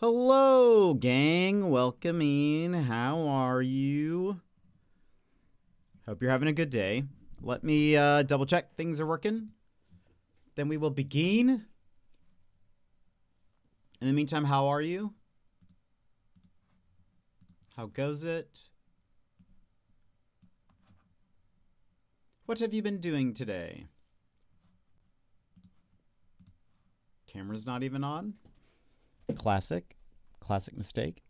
Hello, gang. Welcome in. How are you? Hope you're having a good day. Let me double check things are working. Then we will begin. In the meantime, how are you? How goes it? What have you been doing today? Camera's not even on. Classic mistake.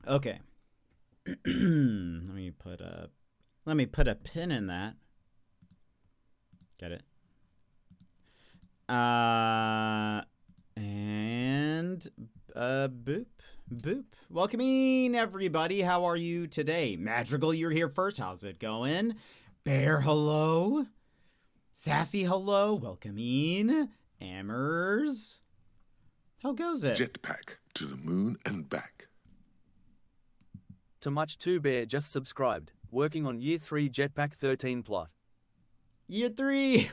Okay. let me put a pin in that. Get it? And boop. Welcome in, everybody. How are you today? Madrigal, you're here first. How's it going? Bear, hello. Sassy, hello. Welcome in. Ammers. How goes it? Jetpack to the moon and back. To much 2 Bear just subscribed. Working on year 3 Jetpack 13 plot. Year 3.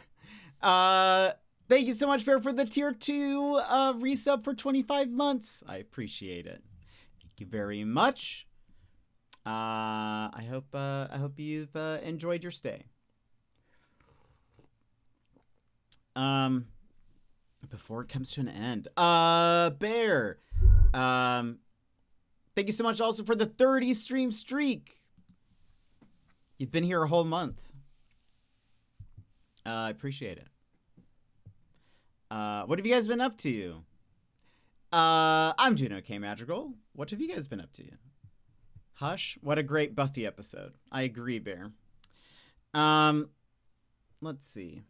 Thank you so much, Bear, for the tier 2 resub for 25 months. I appreciate it. Thank you very much. I hope you've enjoyed your stay. Before it comes to an end, Bear, thank you so much also for the 30 stream streak. You've been here a whole month. I appreciate it. What have you guys been up to? I'm doing okay, Madrigal. What have you guys been up to? Hush, what a great Buffy episode. I agree, Bear. Let's see.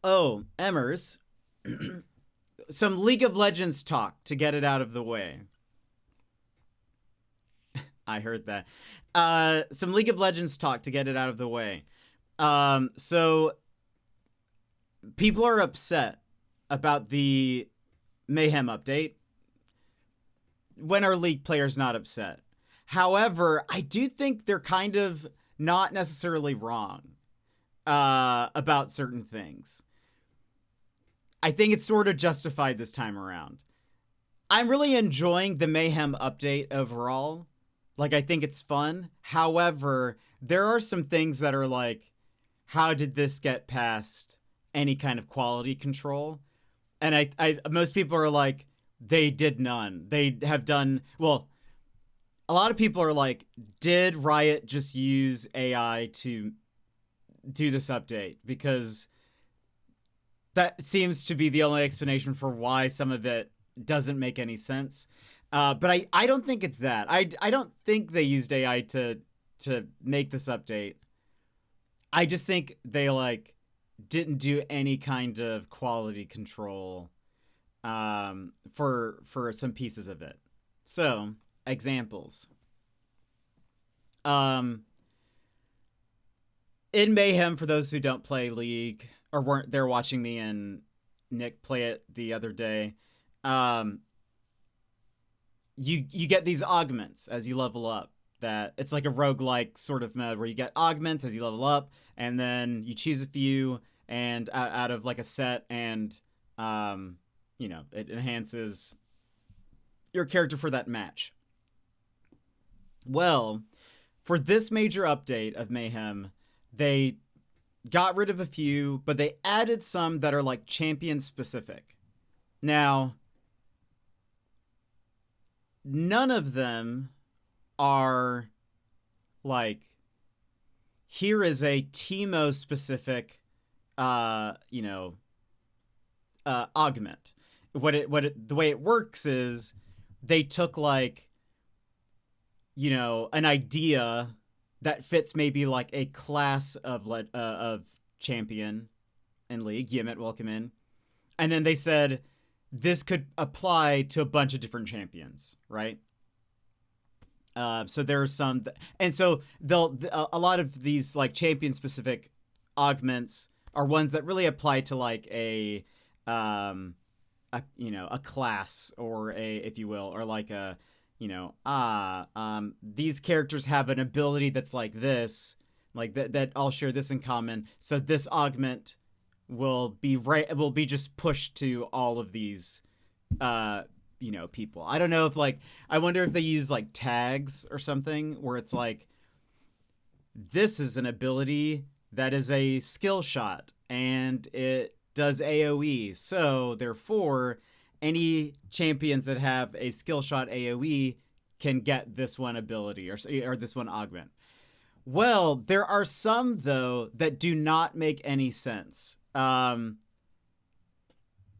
Oh, Emmers. Some League of Legends talk to get it out of the way. I heard that. Some League of Legends talk to get it out of the way. So people are upset about the Mayhem update. When are League players not upset? However, I do think they're kind of not necessarily wrong about certain things. I think it's sort of justified this time around. I'm really enjoying the Mayhem update overall. Like, I think it's fun. However, there are some things that are like, how did this get past any kind of quality control? And I most people are like, they did none. They have done, well, a lot of people are like, did Riot just use AI to do this update? Because that seems to be the only explanation for why some of it doesn't make any sense. But I don't think it's that. I don't think they used AI to make this update. I just think they like didn't do any kind of quality control for some pieces of it. So, examples. In Mayhem, for those who don't play League or weren't there watching me and Nick play it the other day, you get these augments as you level up. That it's like a roguelike sort of mode where you get augments as you level up, and then you choose a few and out of like a set, and you know, it enhances your character for that match. Well, for this major update of Mayhem, they got rid of a few, but they added some that are like champion specific. Now, none of them are like, here is a Teemo specific augment. The way it works is they took like, you know, an idea that fits maybe like a class of champion in League. Yimit, welcome in. And then they said this could apply to a bunch of different champions, right? So there are some, and so a lot of these like champion specific augments are ones that really apply to like a class, or a, if you will, or like a, these characters have an ability that's like this, like that all share this in common. So this augment will be just pushed to all of these, people. I don't know if I wonder if they use like tags or something where it's like, this is an ability that is a skill shot and it does AoE. So therefore, any champions that have a skill shot AoE can get this one ability or this one augment. Well, there are some though that do not make any sense.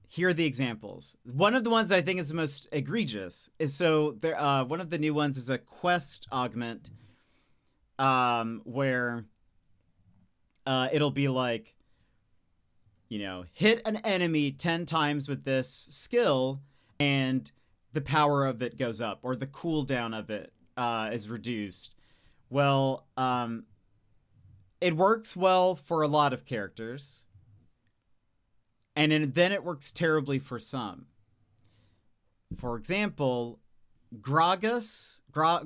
Here are the examples. One of the ones that I think is the most egregious is one of the new ones is a quest augment, where it'll be like, hit an enemy 10 times with this skill and the power of it goes up, or the cooldown of it is reduced. Well, it works well for a lot of characters, and then it works terribly for some. For example, Gragas, I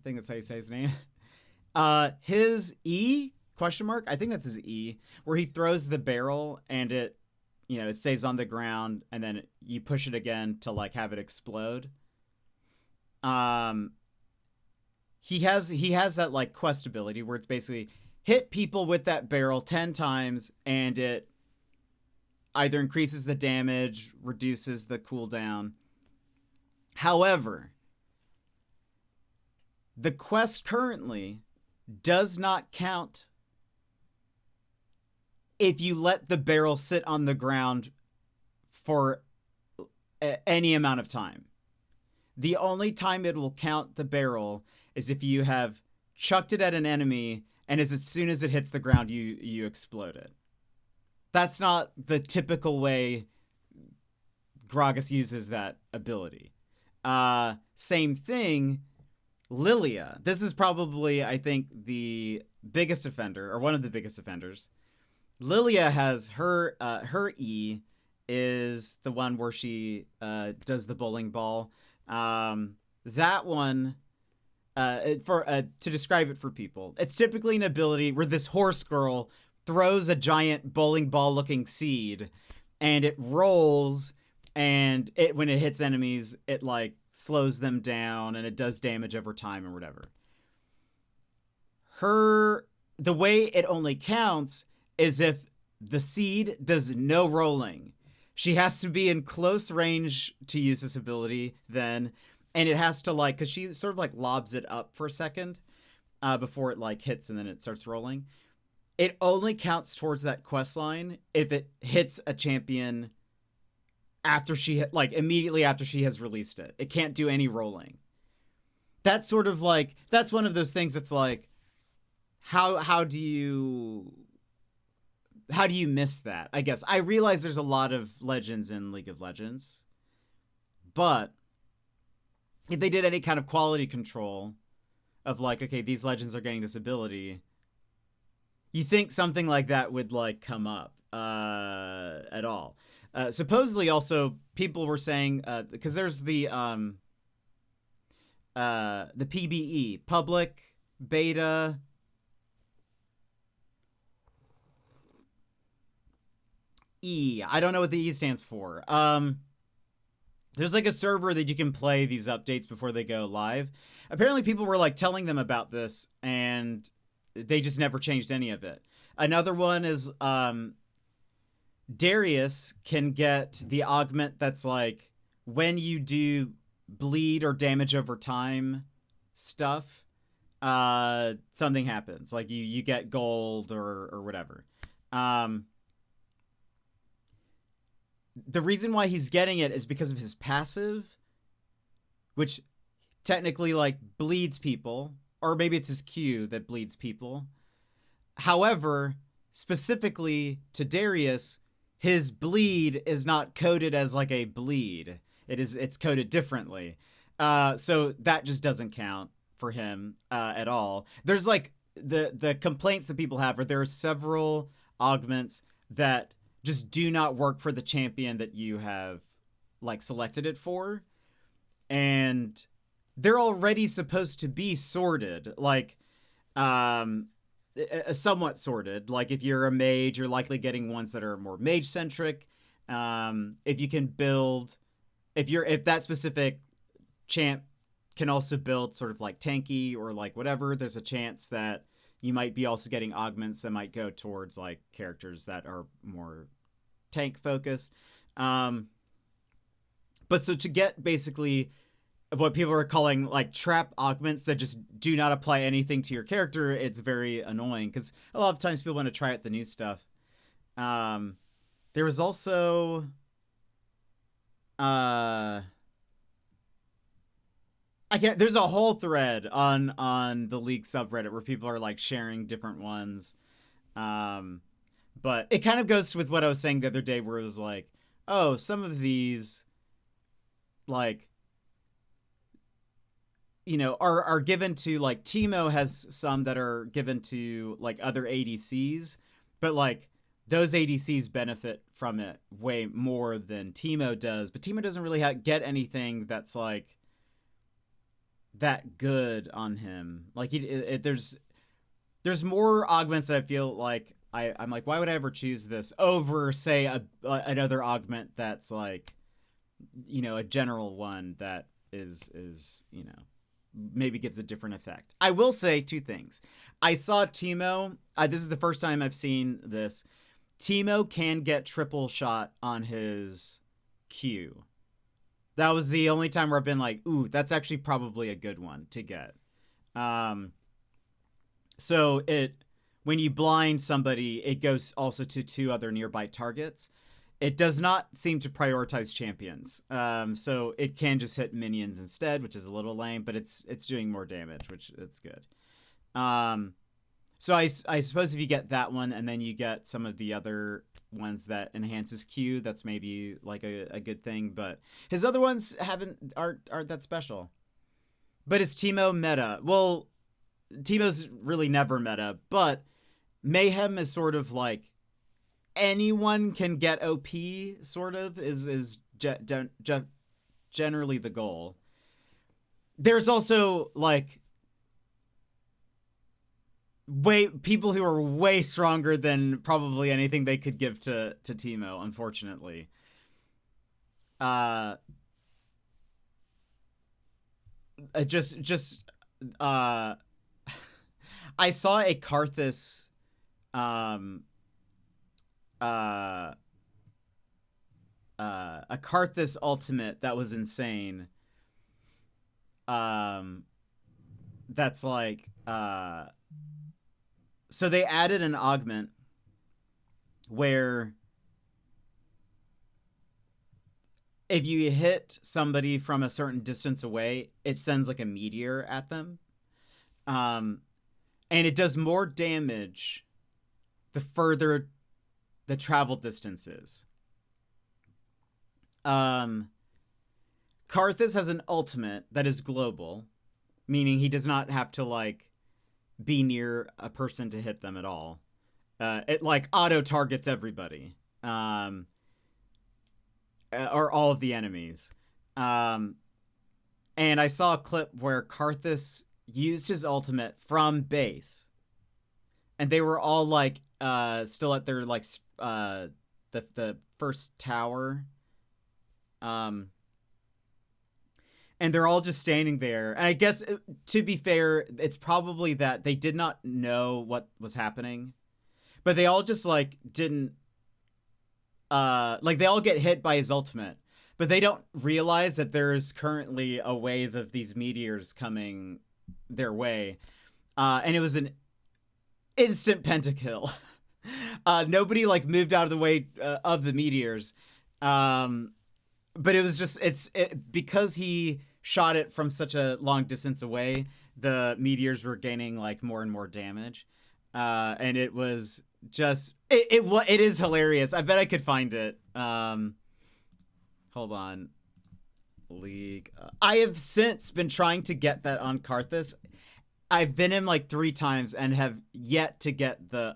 think that's how you say his name. His E ? I think that's his E, where he throws the barrel and it stays on the ground, and then you push it again to have it explode. He has that quest ability where it's basically hit people with that barrel 10 times and it either increases the damage, reduces the cooldown. However, the quest currently does not count if you let the barrel sit on the ground for any amount of time. The only time it will count the barrel is if you have chucked it at an enemy, and as soon as it hits the ground, you explode it. That's not the typical way Gragas uses that ability. Same thing, Lilia. This is probably, I think, the biggest offender, or one of the biggest offenders. Lilia has her E is the one where she does the bowling ball. That one, to describe it for people, it's typically an ability where this horse girl throws a giant bowling ball looking seed, and it rolls, and when it hits enemies, it slows them down, and it does damage over time or whatever. The way it only counts is if the seed does no rolling. She has to be in close range to use this ability then, and it has to because she sort of lobs it up for a second before it hits and then it starts rolling. It only counts towards that quest line if it hits a champion after immediately after she has released it. It can't do any rolling. That's sort of that's one of those things that's how do you miss that? I guess I realize there's a lot of legends in League of Legends, but if they did any kind of quality control of okay, these legends are getting this ability, you think something like that would come up at all. Supposedly also people were saying, because there's the PBE, public beta E. I don't know what the E stands for. There's a server that you can play these updates before they go live. Apparently people were telling them about this, and they just never changed any of it. Another one is Darius can get the augment that's when you do bleed or damage over time stuff, something happens. You get gold or whatever. The reason why he's getting it is because of his passive, which technically bleeds people, or maybe it's his Q that bleeds people. However, specifically to Darius, his bleed is not coded as a bleed. It's coded differently. So that just doesn't count for him at all. There's the complaints that people have, where there are several augments that just do not work for the champion that you have selected it for. and they're already supposed to be sorted, like somewhat sorted. Like if you're a mage, you're likely getting ones that are more mage centric. If you can build, if that specific champ can also build sort of like tanky or like whatever, there's a chance that you might be also getting augments that might go towards like characters that are more tank focused. But so to get basically what people are calling like trap augments that just do not apply anything to your character, it's very annoying because a lot of times people want to try out the new stuff. There was also there's a whole thread on the League subreddit where people are like sharing different ones. But it kind of goes with what I was saying the other day where it was like, oh, some of these like, you know, are given to like Teemo has some that are given to like other ADCs, but like those ADCs benefit from it way more than Teemo does. But Teemo doesn't really get anything that's like that good on him. Like there's more augments that I feel like I'm like, why would I ever choose this over say another augment that's like, you know, a general one that is you know, maybe gives a different effect. I will say two things. I saw Teemo. This is the first time I've seen this. Teemo can get triple shot on his Q. That was the only time where I've been like, ooh, that's actually probably a good one to get. So when you blind somebody, it goes also to 2 other nearby targets. It does not seem to prioritize champions. So it can just hit minions instead, which is a little lame, but it's doing more damage, which it's good. So I suppose if you get that one and then you get some of the other ones that enhances Q, that's maybe like a good thing, but his other ones aren't that special. But is Teemo meta? Well, Teemo's really never meta, but Mayhem is sort of like anyone can get OP, sort of, is generally the goal. There's also like people who are way stronger than probably anything they could give to Teemo, unfortunately. I saw a Karthus a Karthus ultimate that was insane. That's like so they added an augment where if you hit somebody from a certain distance away, it sends like a meteor at them. And it does more damage the further the travel distance is. Karthus has an ultimate that is global, meaning he does not have to like be near a person to hit them at all. It like auto targets everybody, or all of the enemies. And I saw a clip where Karthus used his ultimate from base, and they were all like still at their like the first tower. And they're all just standing there. And I guess, to be fair, it's probably that they did not know what was happening. But they all just, like, didn't... like, they all get hit by his ultimate. But they don't realize that there's currently a wave of these meteors coming their way. And it was an instant pentakill. Nobody, like, moved out of the way of the meteors. But it was just... because he shot it from such a long distance away, the meteors were gaining like more and more damage, and it was just it is hilarious. I bet I could find it. Hold on, League. I have since been trying to get that on Karthus. I've been in like 3 times and have yet to get the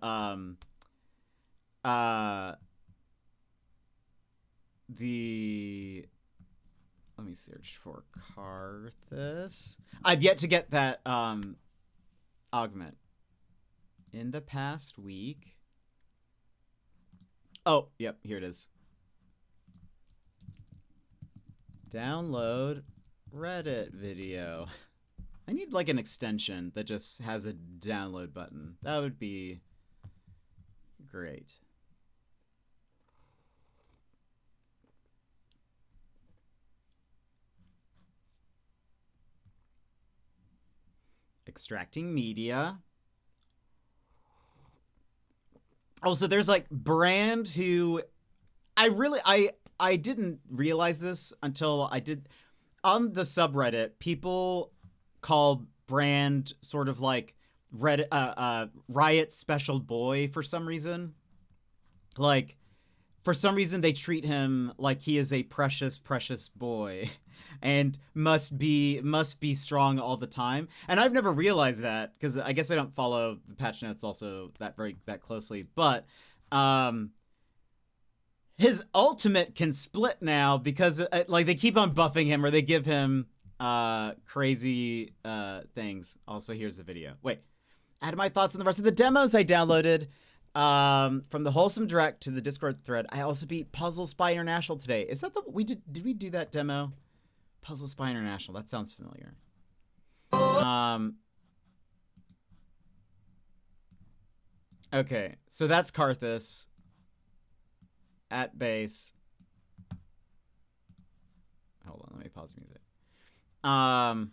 let me me search for Karthus. I've yet to get that augment. In the past week. Oh, yep, here it is. Download Reddit video. I need like an extension that just has a download button. That would be great. Extracting media. Also, there's like Brand who I didn't realize this until I did on the subreddit. People call Brand sort of like Riot's special boy for some reason. Like, for some reason they treat him like he is a precious, precious boy and must be strong all the time. And I've never realized that because I guess I don't follow the patch notes also that closely. But his ultimate can split now because like they keep on buffing him or they give him crazy things. Also, here's the video. Wait, add my thoughts on the rest of the demos I downloaded. From the Wholesome Direct to the Discord thread. I also beat Puzzle Spy International today. Is that the did we do that demo? Puzzle Spy International. That sounds familiar. Okay, so that's Karthus at base. Hold on, let me pause the music. I'll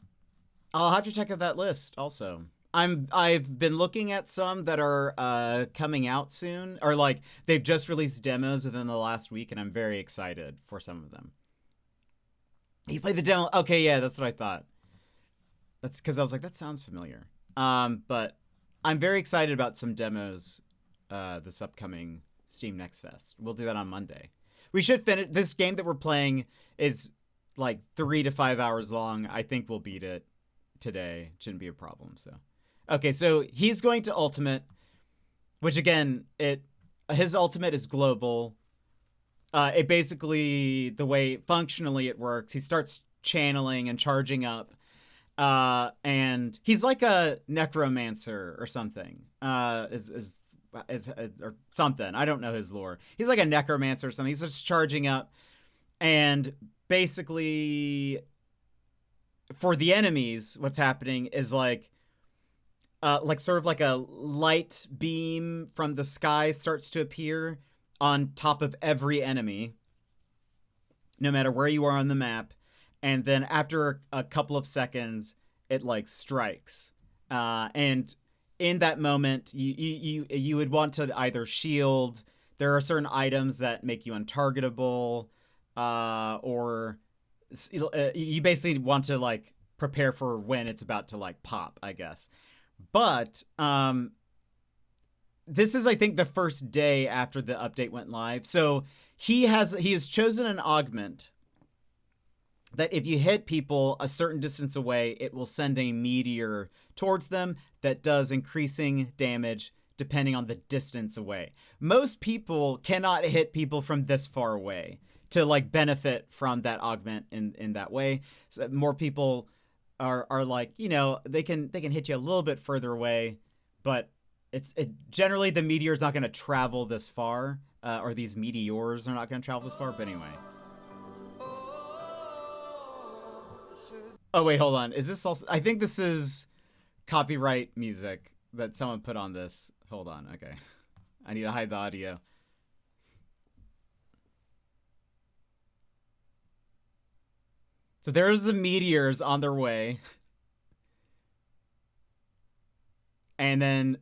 have to check out that list also. I've been looking at some that are coming out soon, or like they've just released demos within the last week, and I'm very excited for some of them. You played the demo? Okay, yeah, that's what I thought. That's because I was like, that sounds familiar. But I'm very excited about some demos this upcoming Steam Next Fest. We'll do that on Monday. We should finish this game that we're playing is like 3 to 5 hours long. I think we'll beat it today. Shouldn't be a problem. So. Okay, so he's going to ultimate, which again, his ultimate is global. It basically, the way functionally it works, he starts channeling and charging up, and he's like a necromancer or something, or something. I don't know his lore. He's like a necromancer or something. He's just charging up, and basically, for the enemies, what's happening is like sort of like a light beam from the sky starts to appear on top of every enemy, no matter where you are on the map. And then after a couple of seconds, it like strikes. And in that moment, you would want to either shield. There are certain items that make you untargetable, or you basically want to like prepare for when it's about to like pop, I guess. But this is, I think, the first day after the update went live. So he has chosen an augment that if you hit people a certain distance away, it will send a meteor towards them that does increasing damage depending on the distance away. Most people cannot hit people from this far away to like benefit from that augment in that way. So more people are like, you know, they can hit you a little bit further away, but generally the meteor's not going to travel this far, or these meteors are not going to travel this far. But anyway. Oh wait, hold on. Is this also? I think this is copyright music that someone put on this. Hold on. Okay, I need to hide the audio. So there's the meteors on their way. And then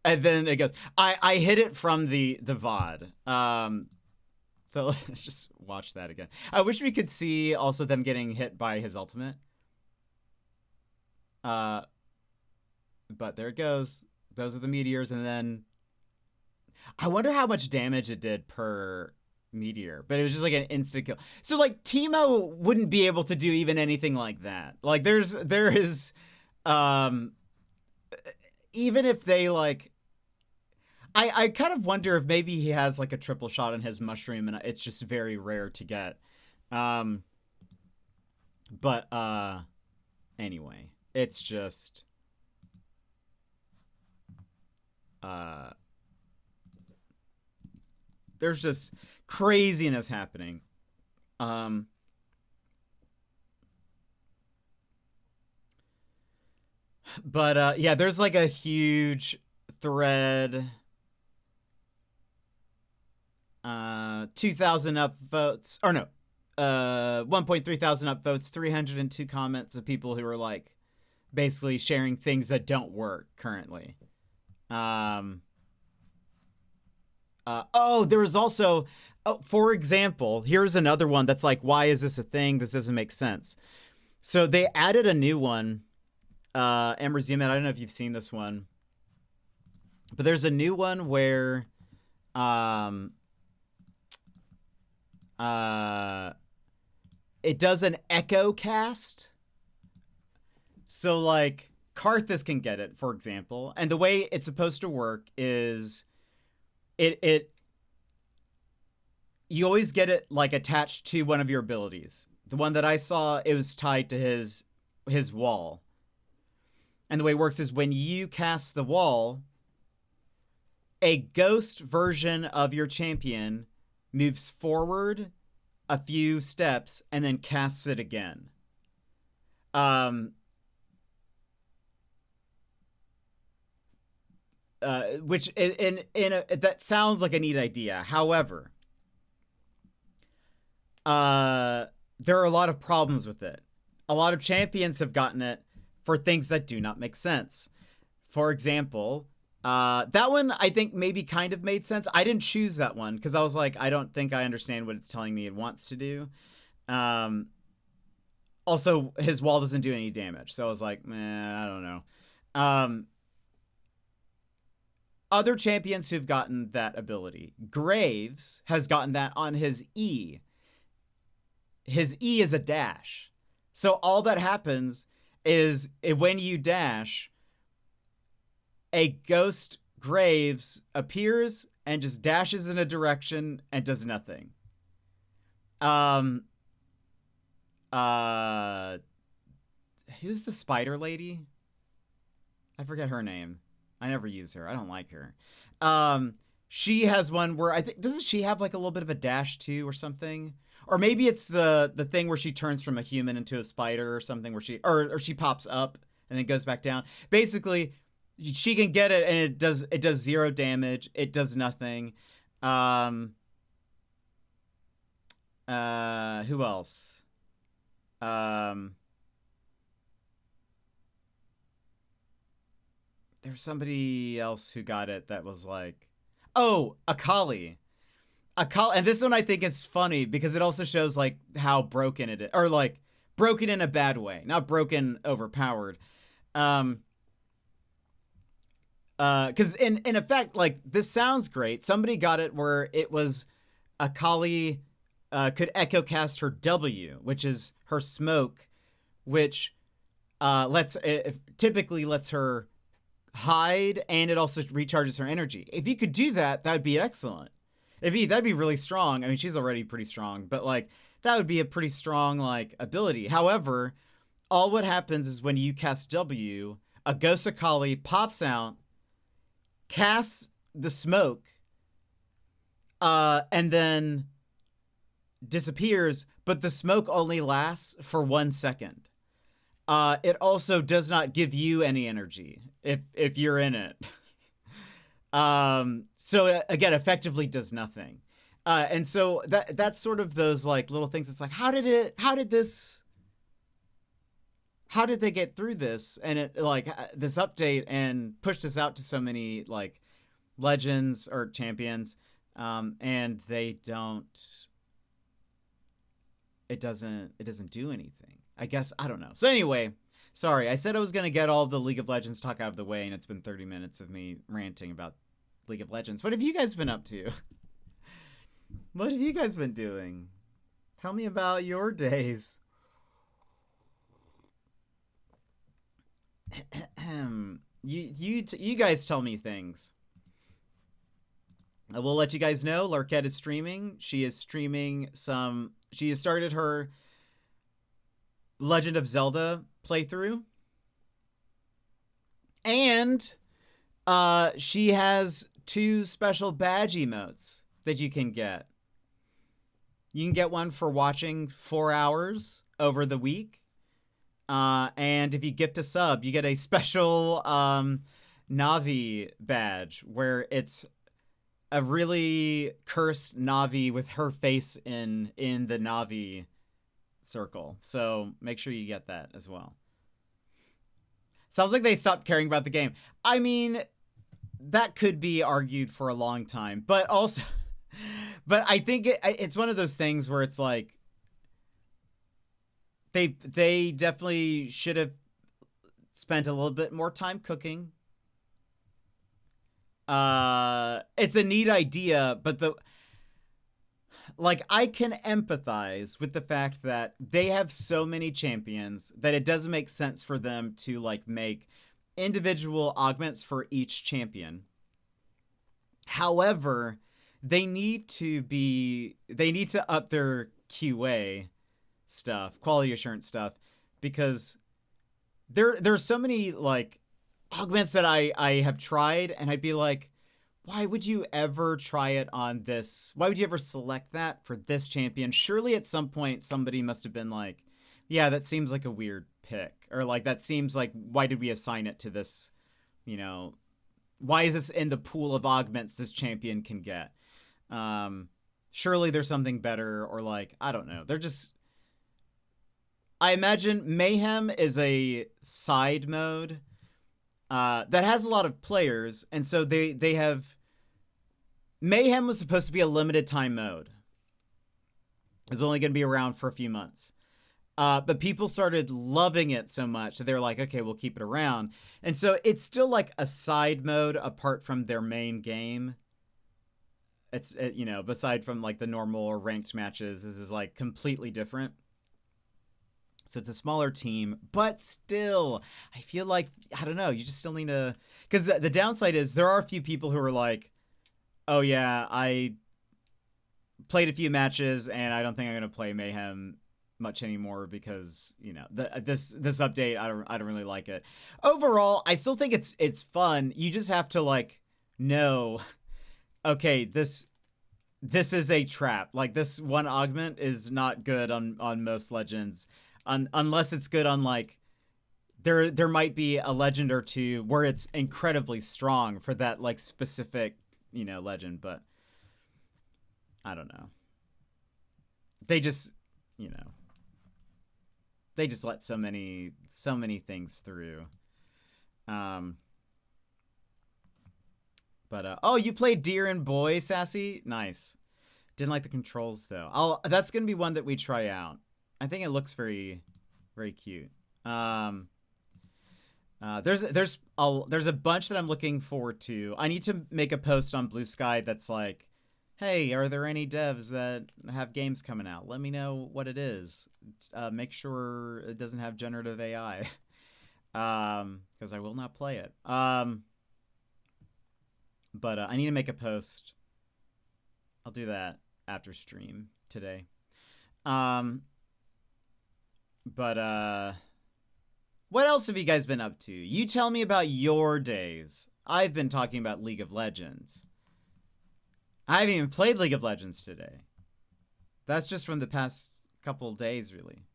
it goes. I hit it from the VOD. So let's just watch that again. I wish we could see also them getting hit by his ultimate. But there it goes. Those are the meteors, and then I wonder how much damage it did per meteor, but it was just like an instant kill. So like Teemo wouldn't be able to do even anything like that. Like there is even if they like, I kind of wonder if maybe he has like a triple shot on his mushroom and it's just very rare to get. But anyway, it's just there's just craziness happening. But yeah, there's like a huge thread. 2,000 upvotes, or no, 1.3 thousand upvotes, 302 comments of people who are like basically sharing things that don't work currently. Oh, there was also, for example, here's another one that's like, why is this a thing? This doesn't make sense. So they added a new one. Amber's I don't know if you've seen this one, but there's a new one where it does an echo cast. So like Karthus can get it, for example, and the way it's supposed to work is you always get it like attached to one of your abilities. The one that I saw, it was tied to his wall. And the way it works is when you cast the wall, a ghost version of your champion moves forward a few steps and then casts it again. Which that sounds like a neat idea. However, there are a lot of problems with it. A lot of champions have gotten it for things that do not make sense. For example, that one I think maybe kind of made sense. I didn't choose that one because I was like, I don't think I understand what it's telling me it wants to do. Also, his wall doesn't do any damage, so I was like, I don't know. Other champions who've gotten that ability. Graves has gotten that on his E. His E is a dash. So all that happens is when you dash, a ghost Graves appears and just dashes in a direction and does nothing. Who's the spider lady? I forget her name. I never use her. I don't like her. She has one where I think, doesn't she have like a little bit of a dash too or something? Or maybe it's the thing where she turns from a human into a spider or something, where she pops up and then goes back down. Basically, she can get it and it does 0 damage. It does nothing. Who else? There's somebody else who got it that was like, oh, Akali. And this one I think is funny because it also shows like how broken it is, or like broken in a bad way, not broken overpowered. Because in effect, like, this sounds great. Somebody got it where it was Akali could echo cast her W, which is her smoke, which typically lets her hide, and it also recharges her energy. If you could do that, that'd be excellent. That'd be really strong. I mean, she's already pretty strong, but like that would be a pretty strong like ability. However, all what happens is when you cast W, a Ghost Akali pops out, casts the smoke, and then disappears, but the smoke only lasts for 1 second. It also does not give you any energy if you're in it. So again, effectively does nothing. And so that's sort of those like little things. It's like, how did they get through this? And it like this update and push this out to so many like legends or champions. And it doesn't do anything. I guess, I don't know. So anyway, sorry, I said I was going to get all the League of Legends talk out of the way, and it's been 30 minutes of me ranting about League of Legends. What have you guys been up to? What have you guys been doing? Tell me about your days. You guys tell me things. I will let you guys know, Larquette is streaming. She is streaming she has started her Legend of Zelda playthrough. And she has 2 special badge emotes that you can get. You can get one for watching 4 hours over the week. And if you gift a sub, you get a special Navi badge where it's a really cursed Navi with her face in the Navi circle. So make sure you get that as well. Sounds like they stopped caring about the game. I mean, that could be argued for a long time, but also, but I think it's one of those things where it's like, they definitely should have spent a little bit more time cooking. It's a neat idea, but I can empathize with the fact that they have so many champions that it doesn't make sense for them to make individual augments for each champion. However, they need to up their QA stuff, quality assurance stuff, because there's so many augments that I have tried, and I'd be like, why would you ever try it on this? Why would you ever select that for this champion? Surely at some point somebody must have been like, yeah, that seems like a weird pick. Or that seems like, why did we assign it to this? Why is this in the pool of augments this champion can get? Surely there's something better, or I don't know. I imagine Mayhem is a side mode that has a lot of players, and so they have... Mayhem was supposed to be a limited time mode. It's only going to be around for a few months. But people started loving it so much that they were like, okay, we'll keep it around. And so it's still a side mode apart from their main game. It's, beside from the normal or ranked matches, this is completely different. So it's a smaller team, but still, I feel I don't know, you just still need to... Because the downside is there are a few people who are like, oh yeah, I played a few matches and I don't think I'm going to play Mayhem much anymore because, this update, I don't really like it. Overall, I still think it's fun. You just have to know, okay, this is a trap. This one augment is not good on most legends. Unless it's good on there might be a legend or two where it's incredibly strong for that specific legend, but I don't know. They just they just let so many things through. But oh, you played Deer and Boy, Sassy? Nice. Didn't like the controls though. That's gonna be one that we try out. I think it looks very, very cute. There's a bunch that I'm looking forward to. I need to make a post on Blue Sky that's like, hey, are there any devs that have games coming out? Let me know what it is. Make sure it doesn't have generative AI, because I will not play it. But I need to make a post. I'll do that after stream today. But what else have you guys been up to? You tell me about your days. I've been talking about League of Legends. I haven't even played League of Legends today. That's just from the past couple of days, really.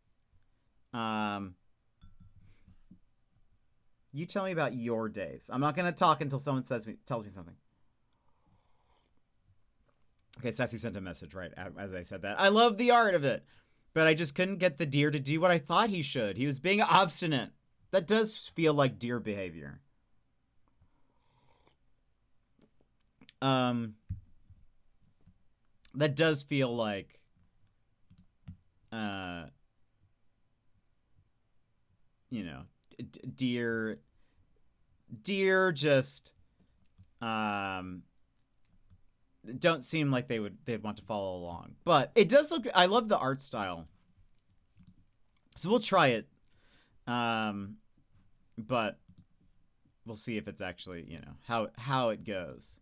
You tell me about your days. I'm not going to talk until someone tells me something. Okay, Sassy sent a message right as I said that. I love the art of it. But I just couldn't get the deer to do what I thought he should. He was being obstinate. That does feel like deer behavior. That does feel like... deer just... don't seem like they'd want to follow along. But it does look... I love the art style. So we'll try it. But we'll see if it's actually, how it goes.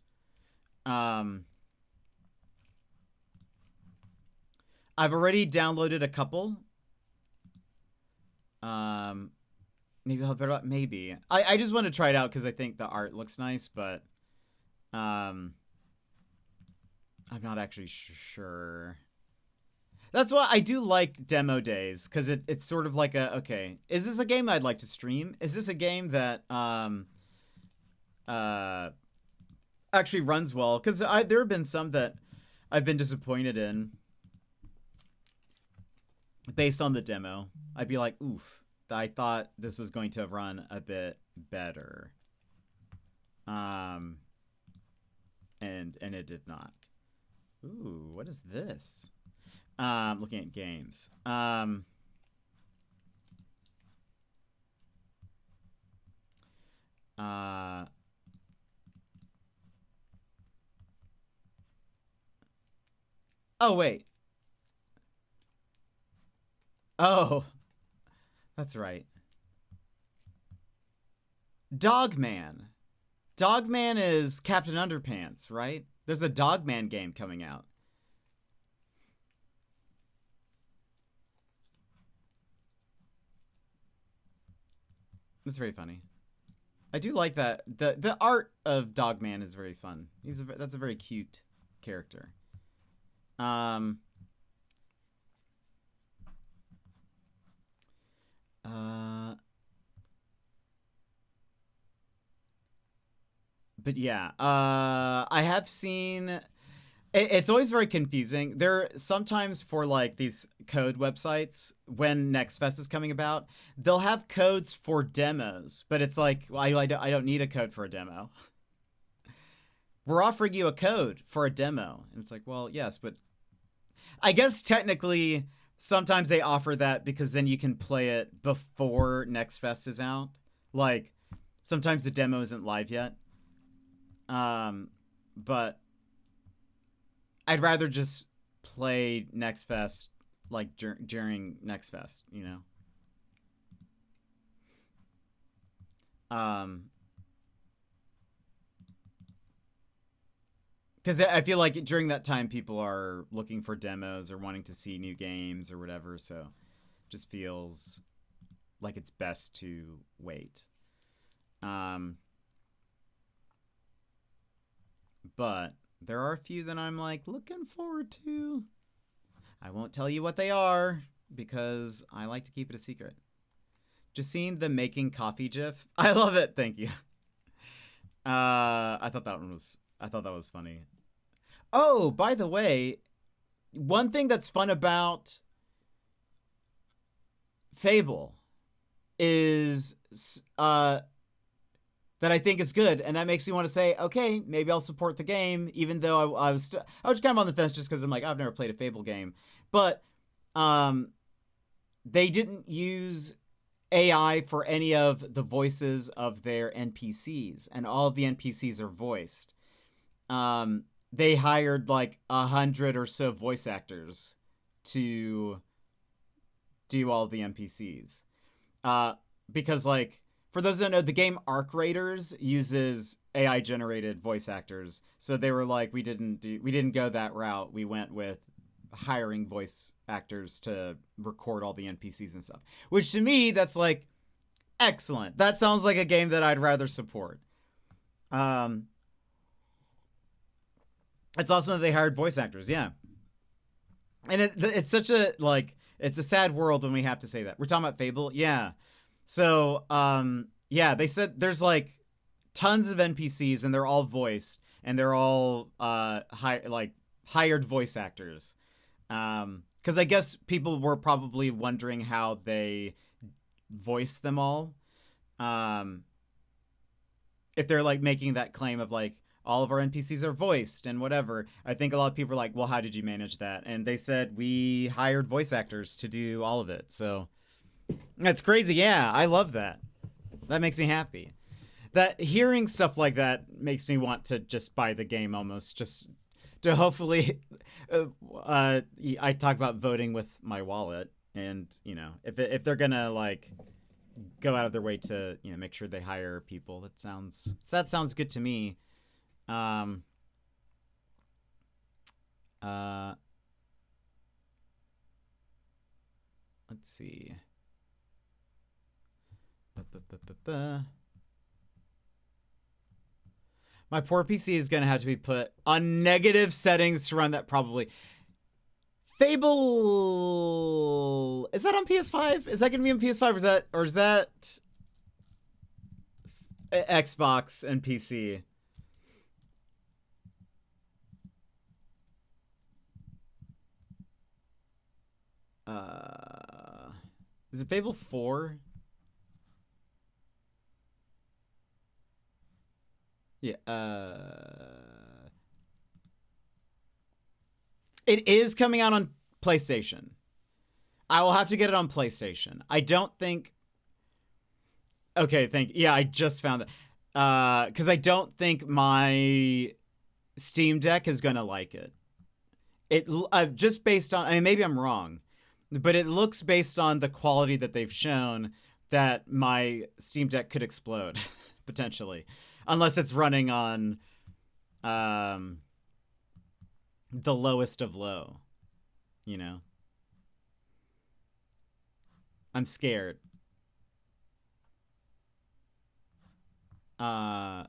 I've already downloaded a couple. Maybe I'll better maybe. I just want to try it out because I think the art looks nice, but I'm not actually sure. That's why I do like demo days, because it's sort of like okay, is this a game I'd like to stream? Is this a game that actually runs well? Because there have been some that I've been disappointed in based on the demo. I'd be like, oof, I thought this was going to run a bit better. And it did not. Ooh, what is this? Looking at games. Oh, wait. Oh, that's right. Dogman. Dogman is Captain Underpants, right? There's a Dogman game coming out. That's very funny. I do like that. The art of Dogman is very fun. That's a very cute character. But yeah, I have seen. It's always very confusing. There sometimes for like these code websites, when Next Fest is coming about, they'll have codes for demos, but it's like, well, I don't need a code for a demo. We're offering you a code for a demo. And it's like, well, yes, but I guess technically sometimes they offer that because then you can play it before Next Fest is out. Like sometimes the demo isn't live yet. But I'd rather just play Next Fest like during Next Fest, you know? Because I feel like during that time people are looking for demos or wanting to see new games or whatever, so it just feels like it's best to wait. But there are a few that I'm like looking forward to. I won't tell you what they are because I like to keep it a secret. Just seeing the making coffee gif. I love it. Thank you. I thought that was funny. Oh, by the way, one thing that's fun about Fable is that I think is good, and that makes me want to say, okay, maybe I'll support the game, even though I was kind of on the fence just because I'm like, I've never played a Fable game. But they didn't use AI for any of the voices of their NPCs, and all of the NPCs are voiced. They hired like 100 or so voice actors to do all the NPCs. Because like, for those that don't know, the game Arc Raiders uses AI generated voice actors. So they were like, we didn't go that route. We went with hiring voice actors to record all the NPCs and stuff. Which to me, that's like excellent. That sounds like a game that I'd rather support. It's awesome that they hired voice actors, yeah. And it's such a, like, it's a sad world when we have to say that. We're talking about Fable? Yeah. So, yeah, they said there's, like, tons of NPCs, and they're all voiced, and they're all, hired voice actors. Because I guess people were probably wondering how they voice them all. If they're, like, making that claim of, like, all of our NPCs are voiced and whatever. I think a lot of people are like, well, how did you manage that? And they said, we hired voice actors to do all of it. So that's crazy. Yeah, I love that. That makes me happy. That hearing stuff like that makes me want to just buy the game almost, just to hopefully, I talk about voting with my wallet, and, you know, if they're gonna like go out of their way to, you know, make sure they hire people, that sounds good to me. Let's see. Ba-ba-ba-ba-ba. My poor PC is going to have to be put on negative settings to run that probably. Fable. Is that on PS5? Is that going to be on PS5 or is that Xbox and PC? Is it Fable 4? Yeah. It is coming out on PlayStation. I will have to get it on PlayStation. I don't think. Okay, yeah, I just found it. Because I don't think my Steam Deck is gonna like it. Just based on. I mean, maybe I'm wrong, but it looks based on the quality that they've shown that my Steam Deck could explode potentially, unless it's running on the lowest of low, you know. I'm scared. I'm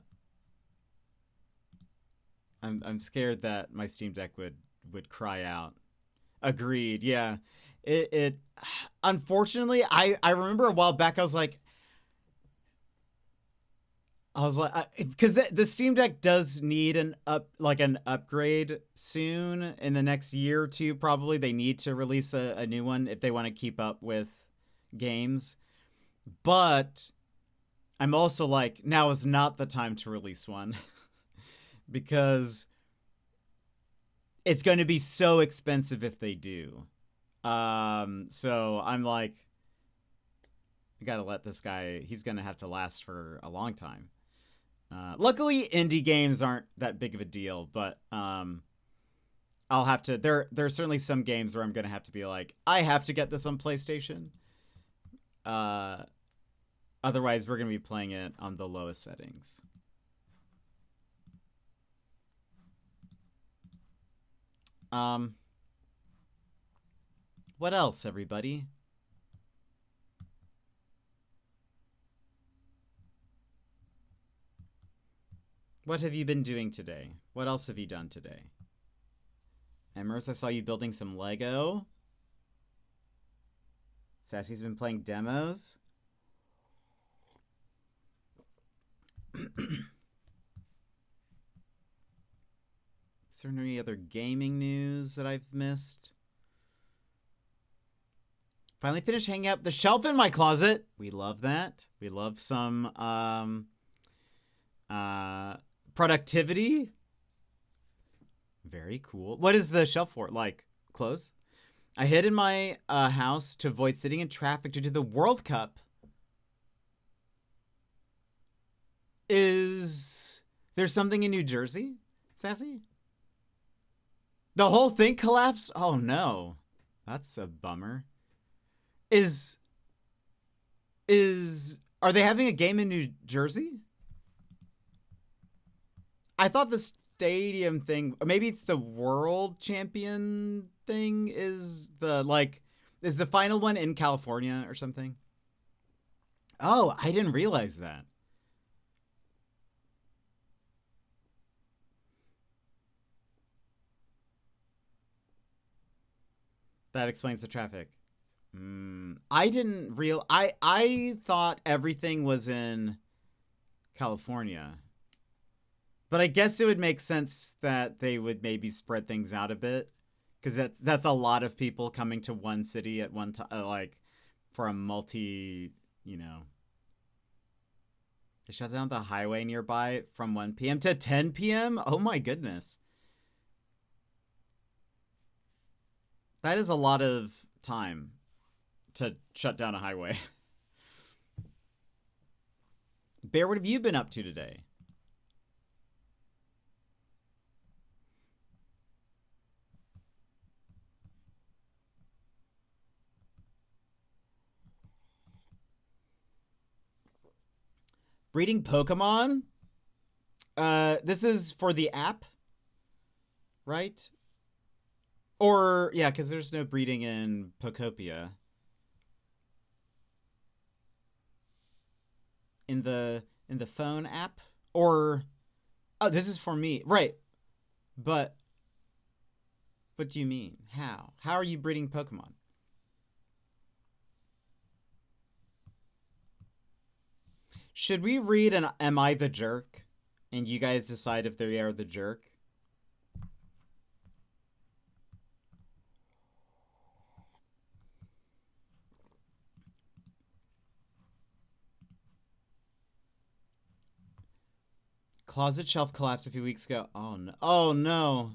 scared that my Steam Deck would cry out. Agreed. Yeah. It unfortunately, I remember a while back I was like, because the Steam Deck does need an upgrade soon in the next year or two. Probably they need to release a new one if they want to keep up with games. But I'm also like, now is not the time to release one because it's going to be so expensive if they do. So I'm like, I gotta let this guy. He's gonna have to last for a long time. Luckily, indie games aren't that big of a deal, but I'll have to. There are certainly some games where I'm gonna have to be like, I have to get this on PlayStation. Otherwise, we're gonna be playing it on the lowest settings. What else, everybody? What have you been doing today? What else have you done today? Emrys, I saw you building some Lego. Sassy's been playing demos. Is there any other gaming news that I've missed? Finally finished hanging up the shelf in my closet. We love that. We love some productivity. Very cool. What is the shelf for? Like clothes? I hid in my house to avoid sitting in traffic due to the World Cup. Is there something in New Jersey, Sassy? The whole thing collapsed? Oh no. That's a bummer. Are they having a game in New Jersey? I thought the stadium thing, or maybe it's the world champion thing is the final one in California or something? Oh, I didn't realize that. That explains the traffic. I thought everything was in California. But I guess it would make sense that they would maybe spread things out a bit, because that's a lot of people coming to one city at one time, like for a multi, you know. They shut down the highway nearby from 1 p.m. to 10 p.m. Oh my goodness. That is a lot of time to shut down a highway. Bear, what have you been up to today? Breeding Pokemon? This is for the app, right? Or, yeah, because there's no breeding in Pokopia. in the phone app? Or oh, this is for me. Right. But what do you mean? How? How are you breeding Pokemon? Should we read an Am I the Jerk? And you guys decide if they are the jerk? Closet shelf collapsed a few weeks ago. Oh no. Oh no.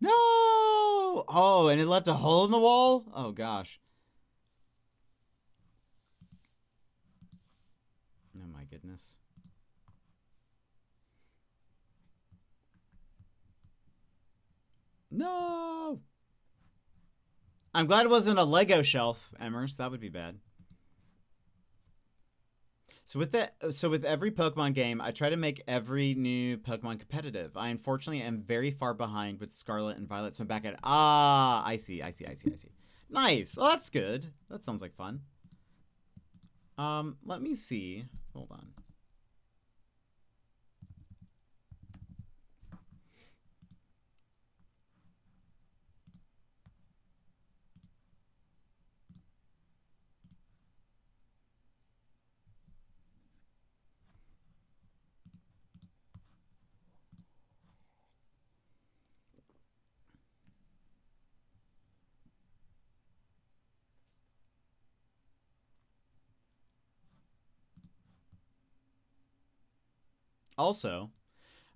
No! Oh, and it left a hole in the wall? Oh gosh. Oh my goodness. No! I'm glad it wasn't a Lego shelf, Emmers. That would be bad. So with every Pokemon game, I try to make every new Pokemon competitive. I unfortunately am very far behind with Scarlet and Violet, so I'm back at I see. Nice. Oh, that's good. That sounds like fun. Let me see. Hold on. Also,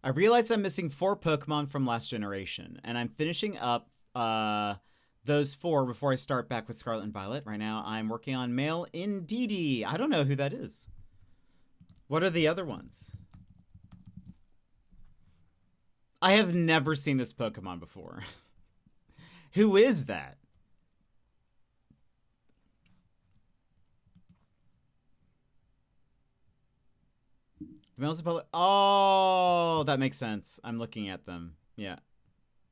I realized I'm missing 4 Pokemon from last generation, and I'm finishing up those 4 before I start back with Scarlet and Violet. Right now, I'm working on Male Indeedee. I don't know who that is. What are the other ones? I have never seen this Pokemon before. Who is that? The males are public. Oh, that makes sense. I'm looking at them. Yeah.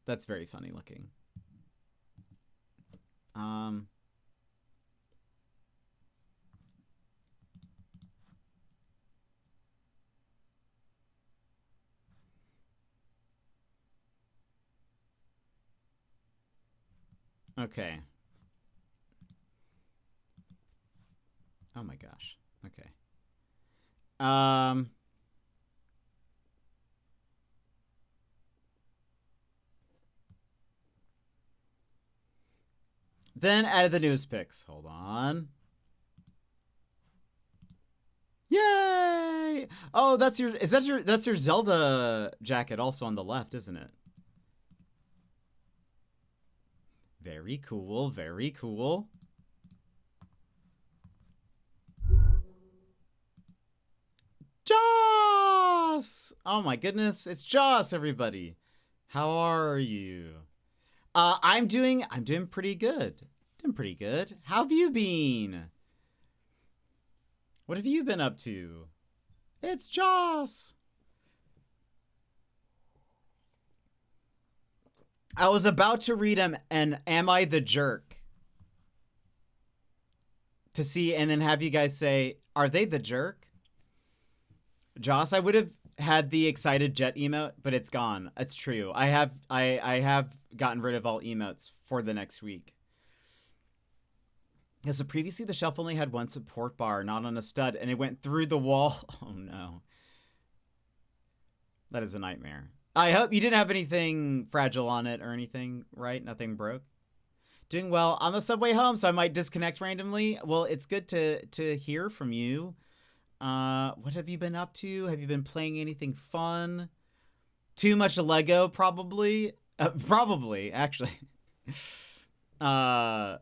That's very funny looking. Okay. Oh my gosh. Okay. Then added the newest pics. Hold on. Yay! Oh, that's your Zelda jacket also on the left, isn't it? Very cool, very cool. Joss! Oh my goodness, it's Joss, everybody. How are you? I'm doing pretty good. Doing pretty good. How have you been? What have you been up to? It's Joss. I was about to read an Am I the Jerk? To see and then have you guys say, are they the jerk? Joss, I would have had the excited jet emote, but it's gone. It's true. I have gotten rid of all emotes for the next week. Yeah, so previously the shelf only had one support bar, not on a stud, and it went through the wall. Oh no. That is a nightmare. I hope you didn't have anything fragile on it or anything, right? Nothing broke. Doing well on the subway home, so I might disconnect randomly. Well, it's good to hear from you. What have you been up to? Have you been playing anything fun? Too much Lego, probably. Probably, actually. What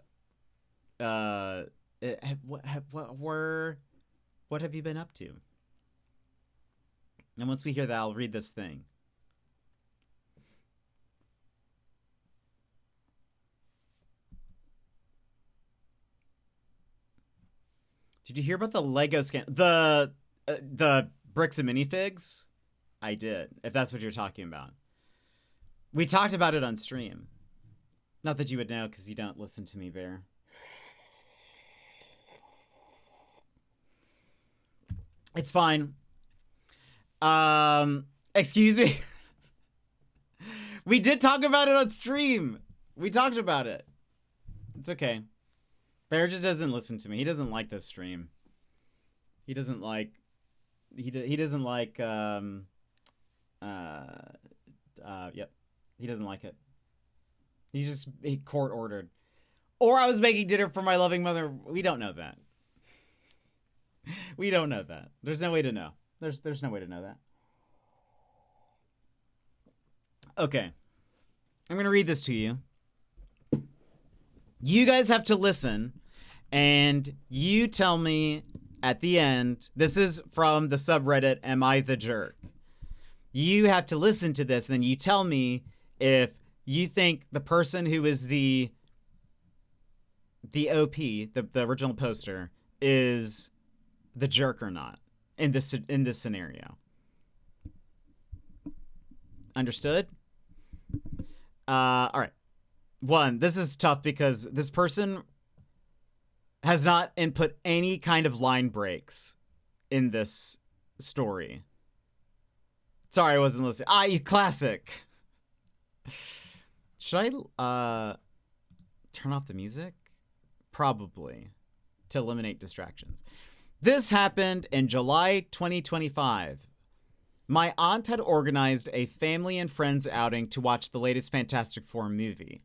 have you been up to? And once we hear that, I'll read this thing. Did you hear about the Lego scan? The bricks and minifigs? I did, if that's what you're talking about. We talked about it on stream. Not that you would know, because you don't listen to me, Bear. It's fine. Excuse me. We did talk about it on stream. We talked about it. It's okay. Bear just doesn't listen to me. He doesn't like this stream. He doesn't like yep. He doesn't like it. He court ordered. Or I was making dinner for my loving mother. We don't know that. We don't know that. There's no way to know. There's no way to know that. Okay. I'm going to read this to you. You guys have to listen, and you tell me at the end. This is from the subreddit, Am I the Jerk? You have to listen to this, and then you tell me if you think the person who is the OP, the original poster, is the jerk or not in this scenario. Understood? All right. One, this is tough because this person has not input any kind of line breaks in this story. Sorry, I wasn't listening. Classic. Should I turn off the music? Probably, to eliminate distractions. This happened in July 2025. My aunt had organized a family and friends outing to watch the latest Fantastic Four movie.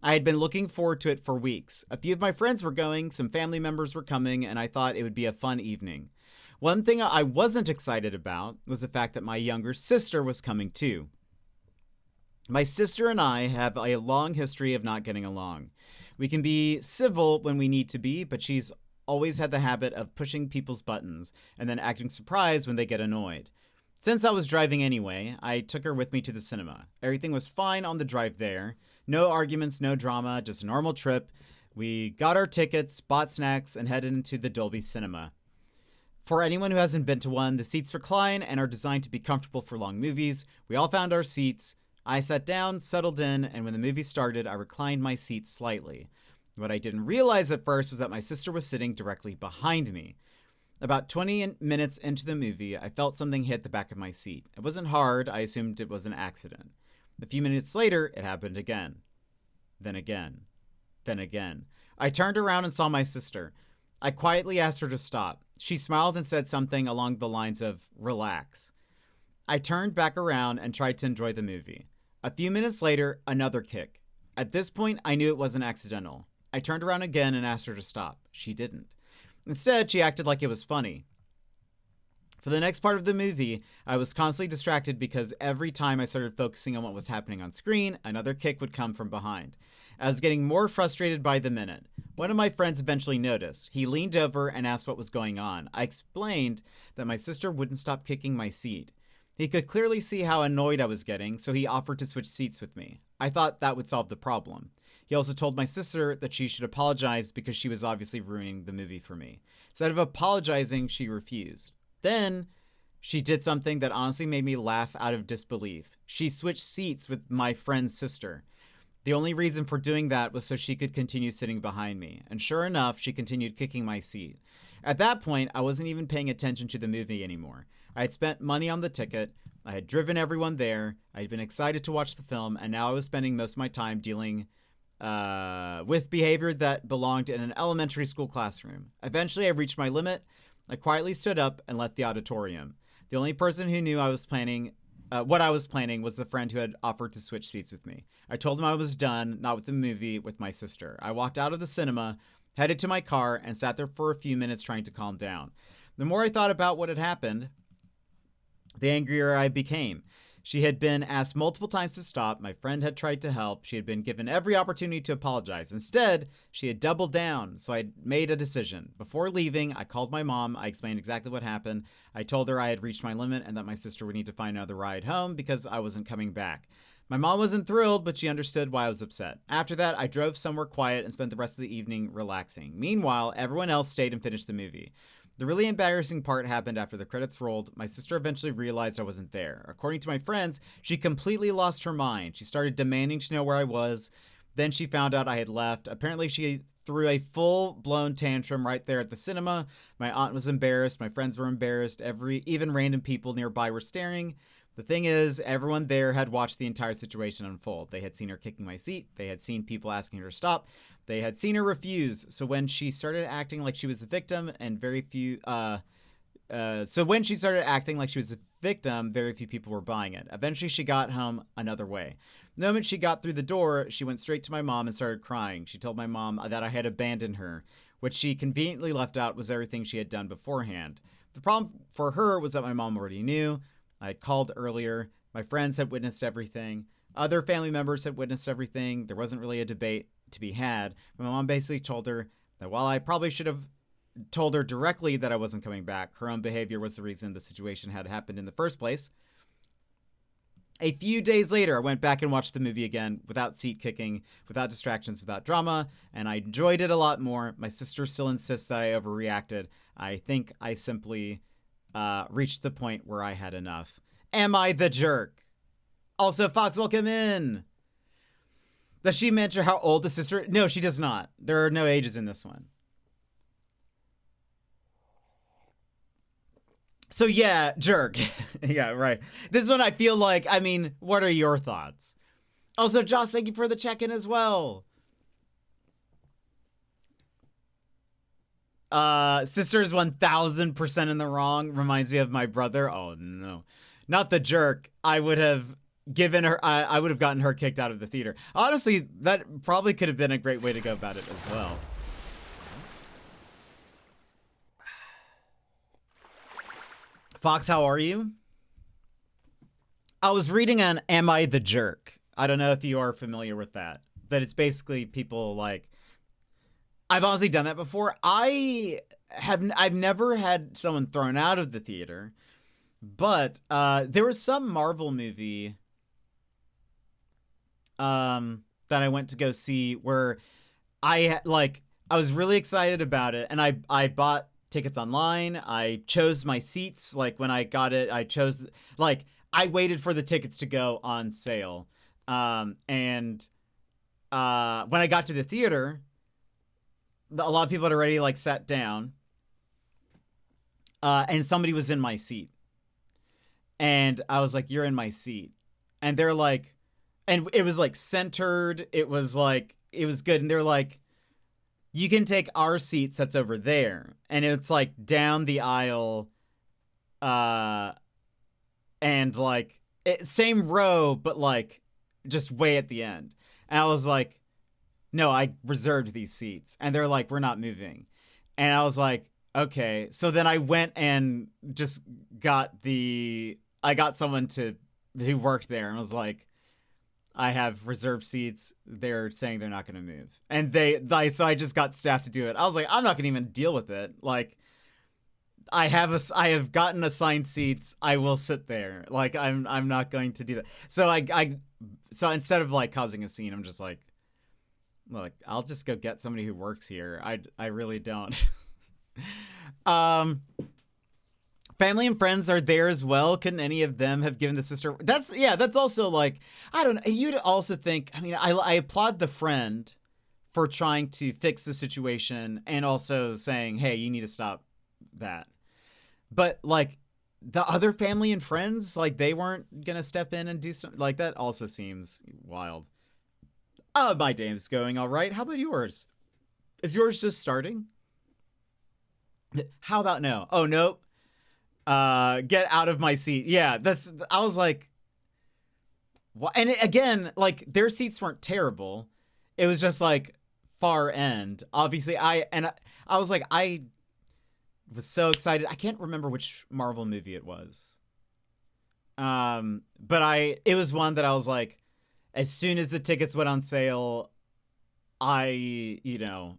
I had been looking forward to it for weeks. A few of my friends were going, some family members were coming, and I thought it would be a fun evening. One thing I wasn't excited about was the fact that my younger sister was coming too. My sister and I have a long history of not getting along. We can be civil when we need to be, but she's always had the habit of pushing people's buttons and then acting surprised when they get annoyed. Since I was driving anyway, I took her with me to the cinema. Everything was fine on the drive there. No arguments, no drama, just a normal trip. We got our tickets, bought snacks, and headed into the Dolby Cinema. For anyone who hasn't been to one, the seats recline and are designed to be comfortable for long movies. We all found our seats. I sat down, settled in, and when the movie started, I reclined my seat slightly. What I didn't realize at first was that my sister was sitting directly behind me. About 20 minutes into the movie, I felt something hit the back of my seat. It wasn't hard. I assumed it was an accident. A few minutes later, it happened again. Then again. Then again. I turned around and saw my sister. I quietly asked her to stop. She smiled and said something along the lines of, "Relax." I turned back around and tried to enjoy the movie. A few minutes later, another kick. At this point, I knew it wasn't accidental. I turned around again and asked her to stop. She didn't. Instead, she acted like it was funny. For the next part of the movie, I was constantly distracted because every time I started focusing on what was happening on screen, another kick would come from behind. I was getting more frustrated by the minute. One of my friends eventually noticed. He leaned over and asked what was going on. I explained that my sister wouldn't stop kicking my seat. He could clearly see how annoyed I was getting, so he offered to switch seats with me. I thought that would solve the problem. He also told my sister that she should apologize because she was obviously ruining the movie for me. Instead of apologizing, she refused. Then, she did something that honestly made me laugh out of disbelief. She switched seats with my friend's sister. The only reason for doing that was so she could continue sitting behind me. And sure enough, she continued kicking my seat. At that point, I wasn't even paying attention to the movie anymore. I had spent money on the ticket. I had driven everyone there. I had been excited to watch the film, and now I was spending most of my time dealing with behavior that belonged in an elementary school classroom. Eventually, I reached my limit. I quietly stood up and left the auditorium. The only person who knew I was planning what I was planning was the friend who had offered to switch seats with me. I told him I was done, not with the movie, with my sister. I walked out of the cinema, headed to my car, and sat there for a few minutes trying to calm down. The more I thought about what had happened, the angrier I became. She had been asked multiple times to stop. My friend had tried to help. She had been given every opportunity to apologize. Instead, she had doubled down, so I made a decision. Before leaving, I called my mom. I explained exactly what happened. I told her I had reached my limit and that my sister would need to find another ride home because I wasn't coming back. My mom wasn't thrilled, but she understood why I was upset. After that, I drove somewhere quiet and spent the rest of the evening relaxing. Meanwhile, everyone else stayed and finished the movie. The really embarrassing part happened after the credits rolled. My sister eventually realized I wasn't there. According to my friends, she completely lost her mind. She started demanding to know where I was. Then she found out I had left. Apparently, she threw a full-blown tantrum right there at the cinema. My aunt was embarrassed. My friends were embarrassed. Even random people nearby were staring. The thing is, everyone there had watched the entire situation unfold. They had seen her kicking my seat. They had seen people asking her to stop. They had seen her refuse. So when she started acting like she was the victim, and very few people were buying it. Eventually, she got home another way. The moment she got through the door, she went straight to my mom and started crying. She told my mom that I had abandoned her. What she conveniently left out was everything she had done beforehand. The problem for her was that my mom already knew. I had called earlier. My friends had witnessed everything. Other family members had witnessed everything. There wasn't really a debate to be had. My mom basically told her that while I probably should have told her directly that I wasn't coming back, her own behavior was the reason the situation had happened in the first place. A few days later, I went back and watched the movie again without seat kicking, without distractions, without drama, and I enjoyed it a lot more. My sister still insists that I overreacted. I think I simply reached the point where I had enough. Am I the jerk? Also, Fox, welcome in. Does she mention how old the sister? No, she does not. There are no ages in this one. So yeah, jerk. Yeah, right. This one I feel like, I mean, what are your thoughts? Also, Josh, thank you for the check-in as well. Sister's 1000% in the wrong. Reminds me of my brother. Oh no, not the jerk. I would have given her, I would have gotten her kicked out of the theater. Honestly, that probably could have been a great way to go about it as well. Fox, how are you? I was reading on Am I the Jerk? I don't know if you are familiar with that, but it's basically people like, I've honestly done that before. I've never had someone thrown out of the theater, but there was some Marvel movie that I went to go see where I was really excited about it, and I bought tickets online. I chose my seats. Like when I got it, I chose, like, I waited for the tickets to go on sale. And when I got to the theater, a lot of people had already like sat down. And somebody was in my seat. And I was like, you're in my seat. And they're like, and it was like centered. It was like, it was good. And they're like, you can take our seats that's over there. And it's like down the aisle. And like, same row, but like just way at the end. And I was like, no, I reserved these seats. And they're like, we're not moving. And I was like, okay. So then I went and just got someone who worked there and was like, I have reserved seats. They're saying they're not going to move. And so I just got staff to do it. I was like, I'm not going to even deal with it. Like, I have gotten assigned seats. I will sit there. Like, I'm not going to do that. So so instead of like causing a scene, I'm just like, look, I'll just go get somebody who works here. I really don't. Family and friends are there as well. Couldn't any of them have given the sister? That's also like, I don't know. You'd also think, I mean, I applaud the friend for trying to fix the situation and also saying, hey, you need to stop that. But like the other family and friends, like they weren't going to step in and do something like that. Also seems wild. My day's going all right. How about yours? Is yours just starting? How about no? Oh, nope. Get out of my seat. Yeah, I was like, what? And again, like their seats weren't terrible. It was just like far end. Obviously, I was like, I was so excited. I can't remember which Marvel movie it was. But it was one that I was like, as soon as the tickets went on sale, I,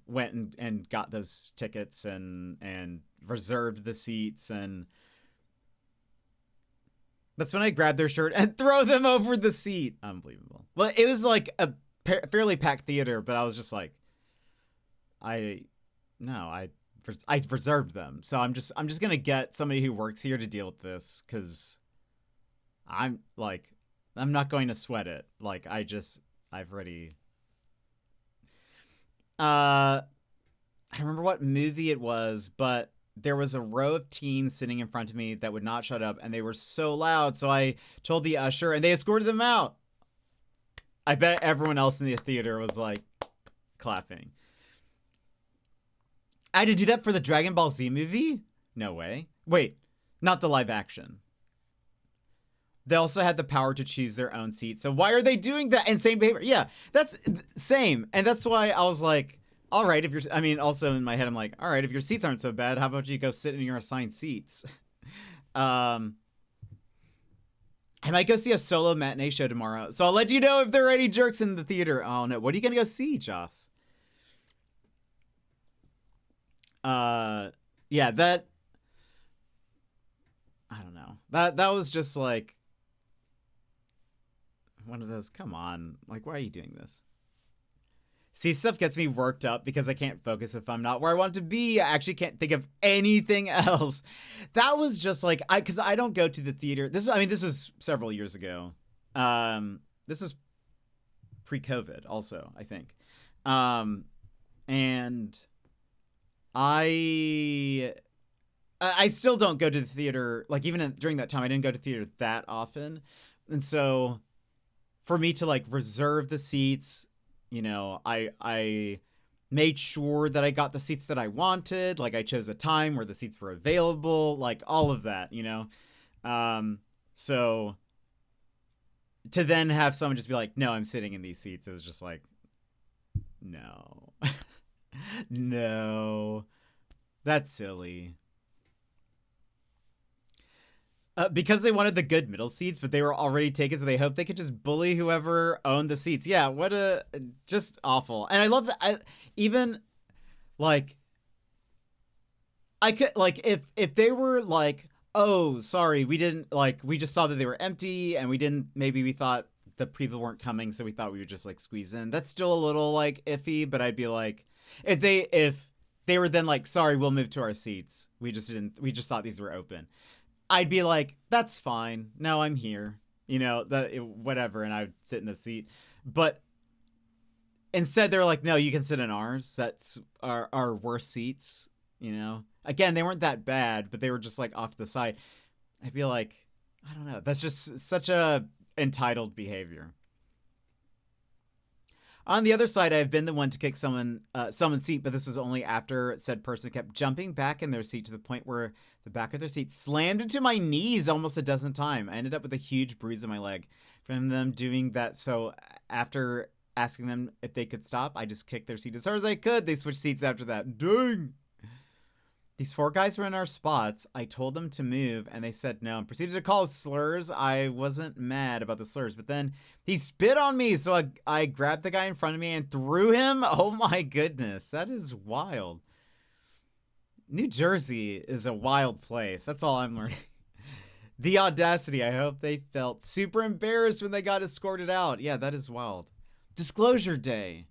went and got those tickets and reserved the seats, and that's when I grabbed their shirt and throw them over the seat. Unbelievable. Well, it was like a fairly packed theater, but I was just like, I reserved them. So I'm just going to get somebody who works here to deal with this, because I'm not going to sweat it. Like, I've already I don't remember what movie it was, but there was a row of teens sitting in front of me that would not shut up, and they were so loud. So I told the usher, and they escorted them out. I bet everyone else in the theater was like clapping. I had to do that for the Dragon Ball Z movie? No way. Wait, not the live action. They also had the power to choose their own seat. So why are they doing that? Insane behavior. Yeah, that's same. And that's why I was like, all right, if you're, I mean, also in my head, I'm like, all right, if your seats aren't so bad, how about you go sit in your assigned seats? I might go see a solo matinee show tomorrow. So I'll let you know if there are any jerks in the theater. Oh no, what are you going to go see, Joss? Yeah, that, I don't know. That was just like, one of those, come on, like, why are you doing this? See, stuff gets me worked up because I can't focus if I'm not where I want to be. I actually can't think of anything else. That was just like, because I don't go to the theater. This was several years ago. This was pre-COVID also, I think. And I still don't go to the theater. Like, even during that time, I didn't go to theater that often. And so for me to like reserve the seats, you know, I made sure that I got the seats that I wanted. Like, I chose a time where the seats were available, like all of that, you know? So to then have someone just be like, no, I'm sitting in these seats. It was just like, no, no, that's silly. Because they wanted the good middle seats, but they were already taken, so they hoped they could just bully whoever owned the seats. Yeah, what a, just awful. And I love that. Even like, I could, like, if they were like, oh, sorry, we didn't, like, we just saw that they were empty, and maybe we thought the people weren't coming, so we thought we would just like squeeze in. That's still a little like iffy, but I'd be like, if they were then like, sorry, we'll move to our seats. We just thought these were open. I'd be like, that's fine. No, I'm here. You know, whatever. And I would sit in the seat. But instead, they're like, no, you can sit in ours. That's our worst seats. You know, again, they weren't that bad, but they were just like off to the side. I'd be like, I don't know. That's just such a entitled behavior. On the other side, I've been the one to kick someone's seat, but this was only after said person kept jumping back in their seat to the point where the back of their seat slammed into my knees almost a dozen times. I ended up with a huge bruise on my leg from them doing that. So after asking them if they could stop, I just kicked their seat as hard as I could. They switched seats after that. Dang! These 4 guys were in our spots. I told them to move, and they said no and proceeded to call us slurs. I wasn't mad about the slurs, but then he spit on me, so I grabbed the guy in front of me and threw him. Oh my goodness, that is wild. New Jersey is a wild place. That's all I'm learning. The audacity. I hope they felt super embarrassed when they got escorted out. Yeah, that is wild. Disclosure Day.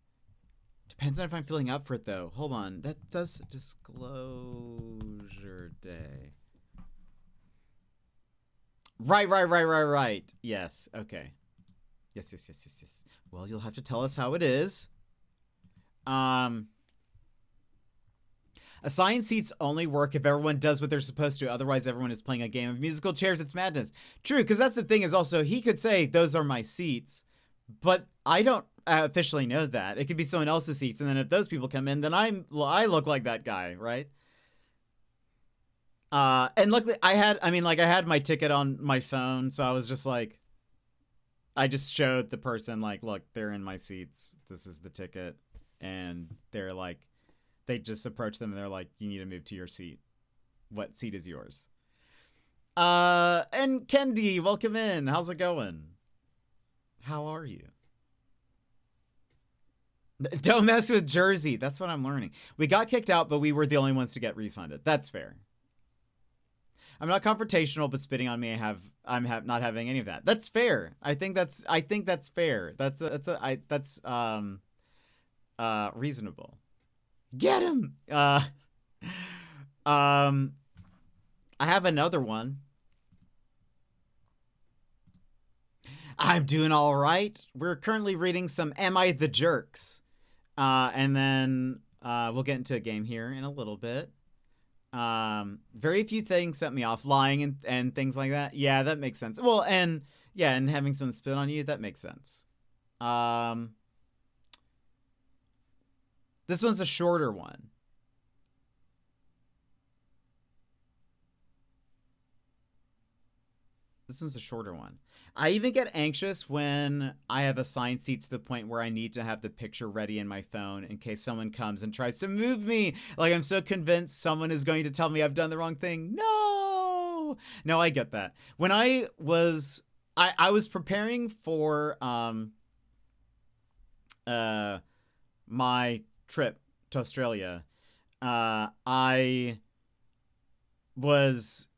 Depends on if I'm feeling up for it, though. Hold on. That does Disclosure Day. Right. Yes. Okay. Yes. Well, you'll have to tell us how it is. Assigned seats only work if everyone does what they're supposed to. Otherwise, everyone is playing a game of musical chairs. It's madness. True, because that's the thing is also, he could say, those are my seats, but I don't officially know that. It could be someone else's seats, and then if those people come in, then I look like that guy, right? And luckily, I had my ticket on my phone, so I was just like, I just showed the person, like, look, they're in my seats. This is the ticket. And they're like, they just approach them and they're like, you need to move to your seat. What seat is yours? And Kendi, welcome in. How's it going? How are you? Don't mess with Jersey. That's what I'm learning. We got kicked out, but we were the only ones to get refunded. That's fair. I'm not confrontational, but spitting on me, I'm not having any of that. That's fair. I think that's fair. That's reasonable. Get him. I have another one. I'm doing all right. We're currently reading some Am I the Jerks? And then we'll get into a game here in a little bit. Very few things set me off. Lying and things like that. Yeah, that makes sense. Well, and having someone spit on you, that makes sense. This one's a shorter one. This one's a shorter one. I even get anxious when I have assigned seats to the point where I need to have the picture ready in my phone in case someone comes and tries to move me. Like, I'm so convinced someone is going to tell me I've done the wrong thing. No, I get that. When I was preparing for my trip to Australia, I was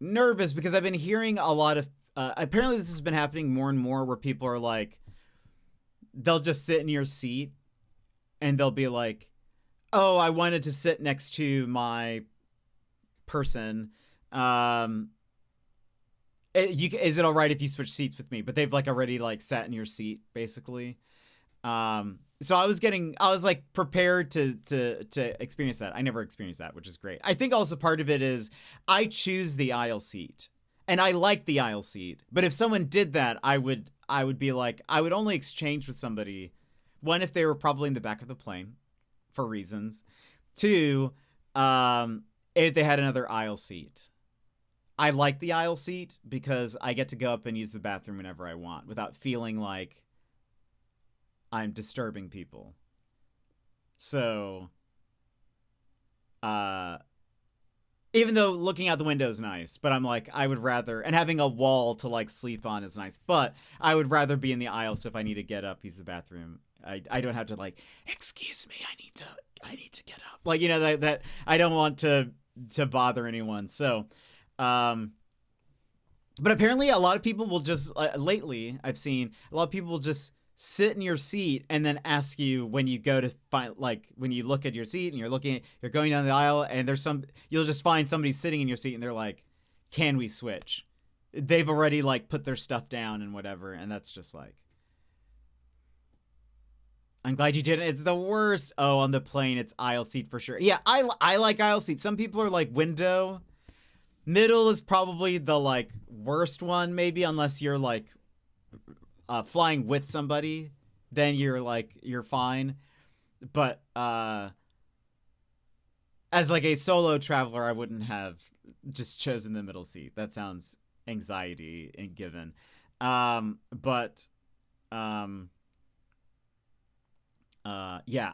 nervous because I've been hearing a lot of apparently this has been happening more and more where people are like, they'll just sit in your seat and they'll be like, oh, I wanted to sit next to my person. Is it all right if you switch seats with me? But they've like already like sat in your seat basically. So I was like prepared to experience that. I never experienced that, which is great. I think also part of it is I choose the aisle seat and I like the aisle seat. But if someone did that, I would be like, I would only exchange with somebody. One, if they were probably in the back of the plane for reasons. Two, if they had another aisle seat. I like the aisle seat because I get to go up and use the bathroom whenever I want without feeling like I'm disturbing people. So, even though looking out the window is nice, but I'm like, I would rather, and having a wall to like sleep on is nice, but I would rather be in the aisle. So if I need to get up, use the bathroom, I don't have to like, excuse me, I need to get up. Like, you know, that I don't want to bother anyone. So, but apparently a lot of people will just, lately I've seen a lot of people will just sit in your seat and then ask you when you go to find, like when you look at your seat and you're going down the aisle and you'll just find somebody sitting in your seat and they're like, can we switch? They've already like put their stuff down and whatever. And that's just like, I'm glad you didn't. It's the worst. Oh, on the plane, it's aisle seat for sure. Yeah, I like aisle seats. Some people are like window. Middle is probably the like worst one, maybe, unless you're like flying with somebody, then you're fine. But as like a solo traveler, I wouldn't have just chosen the middle seat. That sounds anxiety and given. Yeah,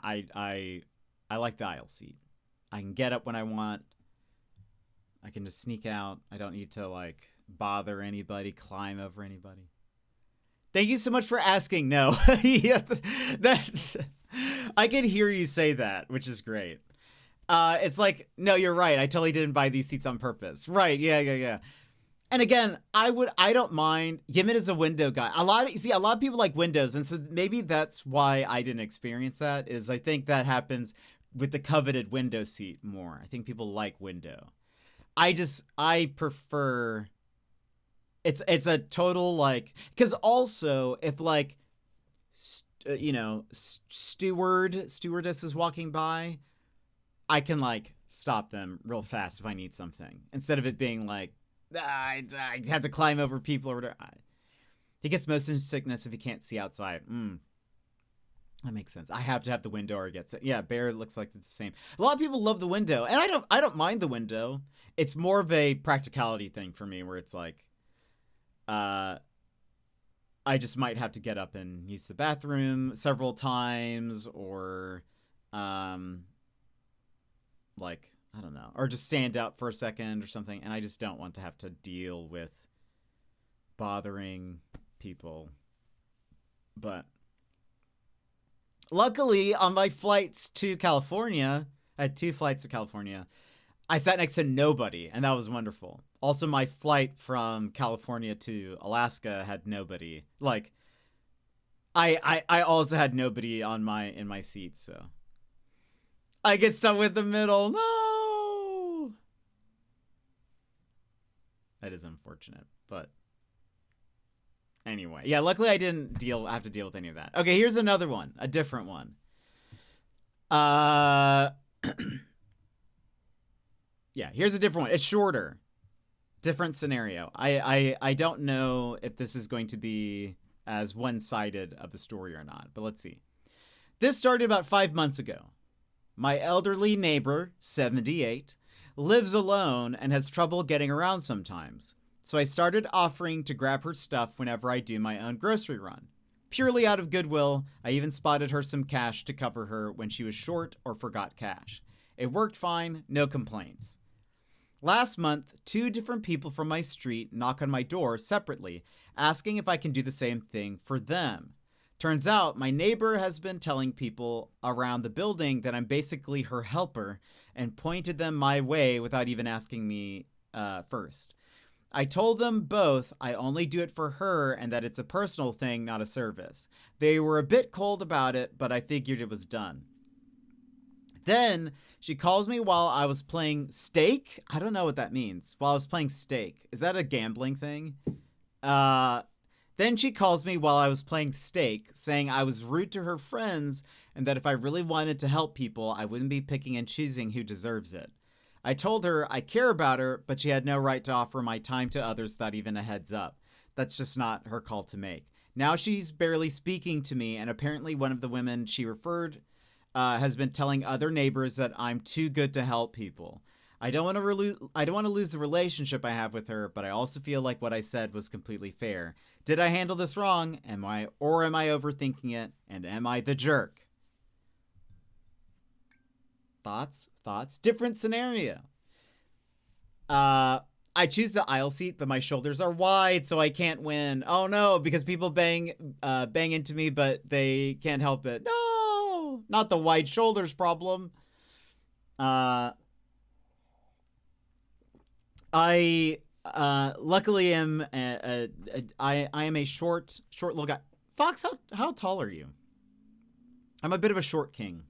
I like the aisle seat. I can get up when I want. I can just sneak out. I don't need to like bother anybody, climb over anybody. Thank you so much for asking. No, yeah, I can hear you say that, which is great. It's like, no, you're right. I totally didn't buy these seats on purpose. Right? Yeah. And again, I don't mind. Yimin is a window guy. A lot of people like windows, and so maybe that's why I didn't experience that. Is I think that happens with the coveted window seat more. I think people like window. I prefer. It's a total like, because also if like, stewardess is walking by, I can like stop them real fast if I need something instead of it being like, I have to climb over people or whatever. He gets motion sickness if he can't see outside. That makes sense. I have to have the window or it gets it. Yeah, Bear looks like it's the same. A lot of people love the window, and I don't mind the window. It's more of a practicality thing for me, where it's like, I just might have to get up and use the bathroom several times, or like, I don't know, or just stand up for a second or something, and I just don't want to have to deal with bothering people. But luckily, on my flights to California, I had 2 flights to California, I sat next to nobody, and that was wonderful. Also, my flight from California to Alaska had nobody. Like, I also had nobody in my seat, so I get stuck with the middle. No, that is unfortunate, but anyway, yeah. Luckily, I didn't have to deal with any of that. Okay, here's another one, a different one. Yeah, here's a different one. It's shorter. Different scenario. I don't know if this is going to be as one-sided of a story or not, but let's see. This started about 5 months ago. My elderly neighbor, 78, lives alone and has trouble getting around sometimes. So I started offering to grab her stuff whenever I do my own grocery run. Purely out of goodwill, I even spotted her some cash to cover her when she was short or forgot cash. It worked fine, no complaints. Last month, 2 different people from my street knock on my door separately, asking if I can do the same thing for them. Turns out my neighbor has been telling people around the building that I'm basically her helper and pointed them my way without even asking me first. I told them both I only do it for her and that it's a personal thing, not a service. They were a bit cold about it, but I figured it was done. Then she calls me while I was playing Stake. I don't know what that means. While I was playing Stake. Is that a gambling thing? Then she calls me while I was playing Stake, saying I was rude to her friends and that if I really wanted to help people, I wouldn't be picking and choosing who deserves it. I told her I care about her, but she had no right to offer my time to others without even a heads up. That's just not her call to make. Now she's barely speaking to me, and apparently one of the women she referred has been telling other neighbors that I'm too good to help people. I don't want to lose the relationship I have with her, but I also feel like what I said was completely fair. Did I handle this wrong? Am I overthinking it? And am I the jerk? Thoughts? Different scenario. I choose the aisle seat, but my shoulders are wide, so I can't win. Oh no, because people bang into me, but they can't help it. No, not the wide shoulders problem. I luckily am I am a short little guy. Fox, how tall are you? I'm a bit of a short king.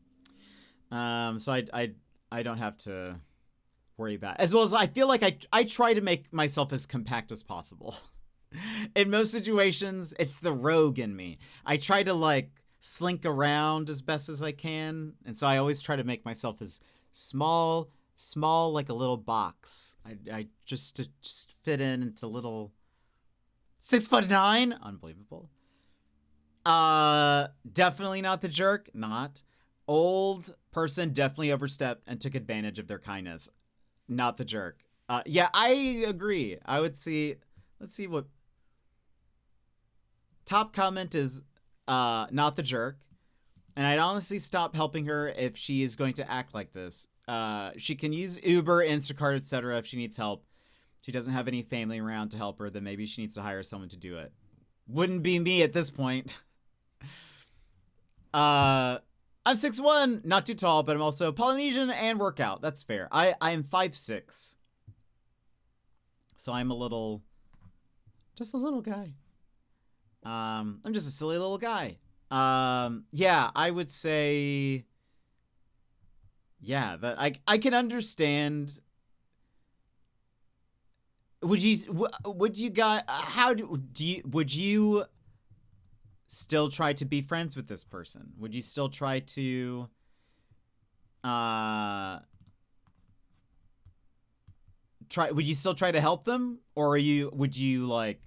So I don't have to worry about it. As well as I feel like I try to make myself as compact as possible. In most situations, it's the rogue in me. I try to like slink around as best as I can, and so I always try to make myself as small like a little box. I just fit into little 6'9". Unbelievable. Definitely not the jerk. Not. Old person definitely overstepped and took advantage of their kindness. Not the jerk. Yeah, I agree. I would see. Let's see what. Top comment is not the jerk. And I'd honestly stop helping her if she is going to act like this. She can use Uber, Instacart, etc. if she needs help. She doesn't have any family around to help her, then maybe she needs to hire someone to do it. Wouldn't be me at this point. I'm 6'1", not too tall, but I'm also Polynesian and workout. That's fair. I am 5'6". So I'm just a little guy. I'm just a silly little guy. Yeah, I would say, yeah, that I can understand. Would you guys, would you still try to be friends with this person? Would you still try to, would you still try to help them? Or would you like,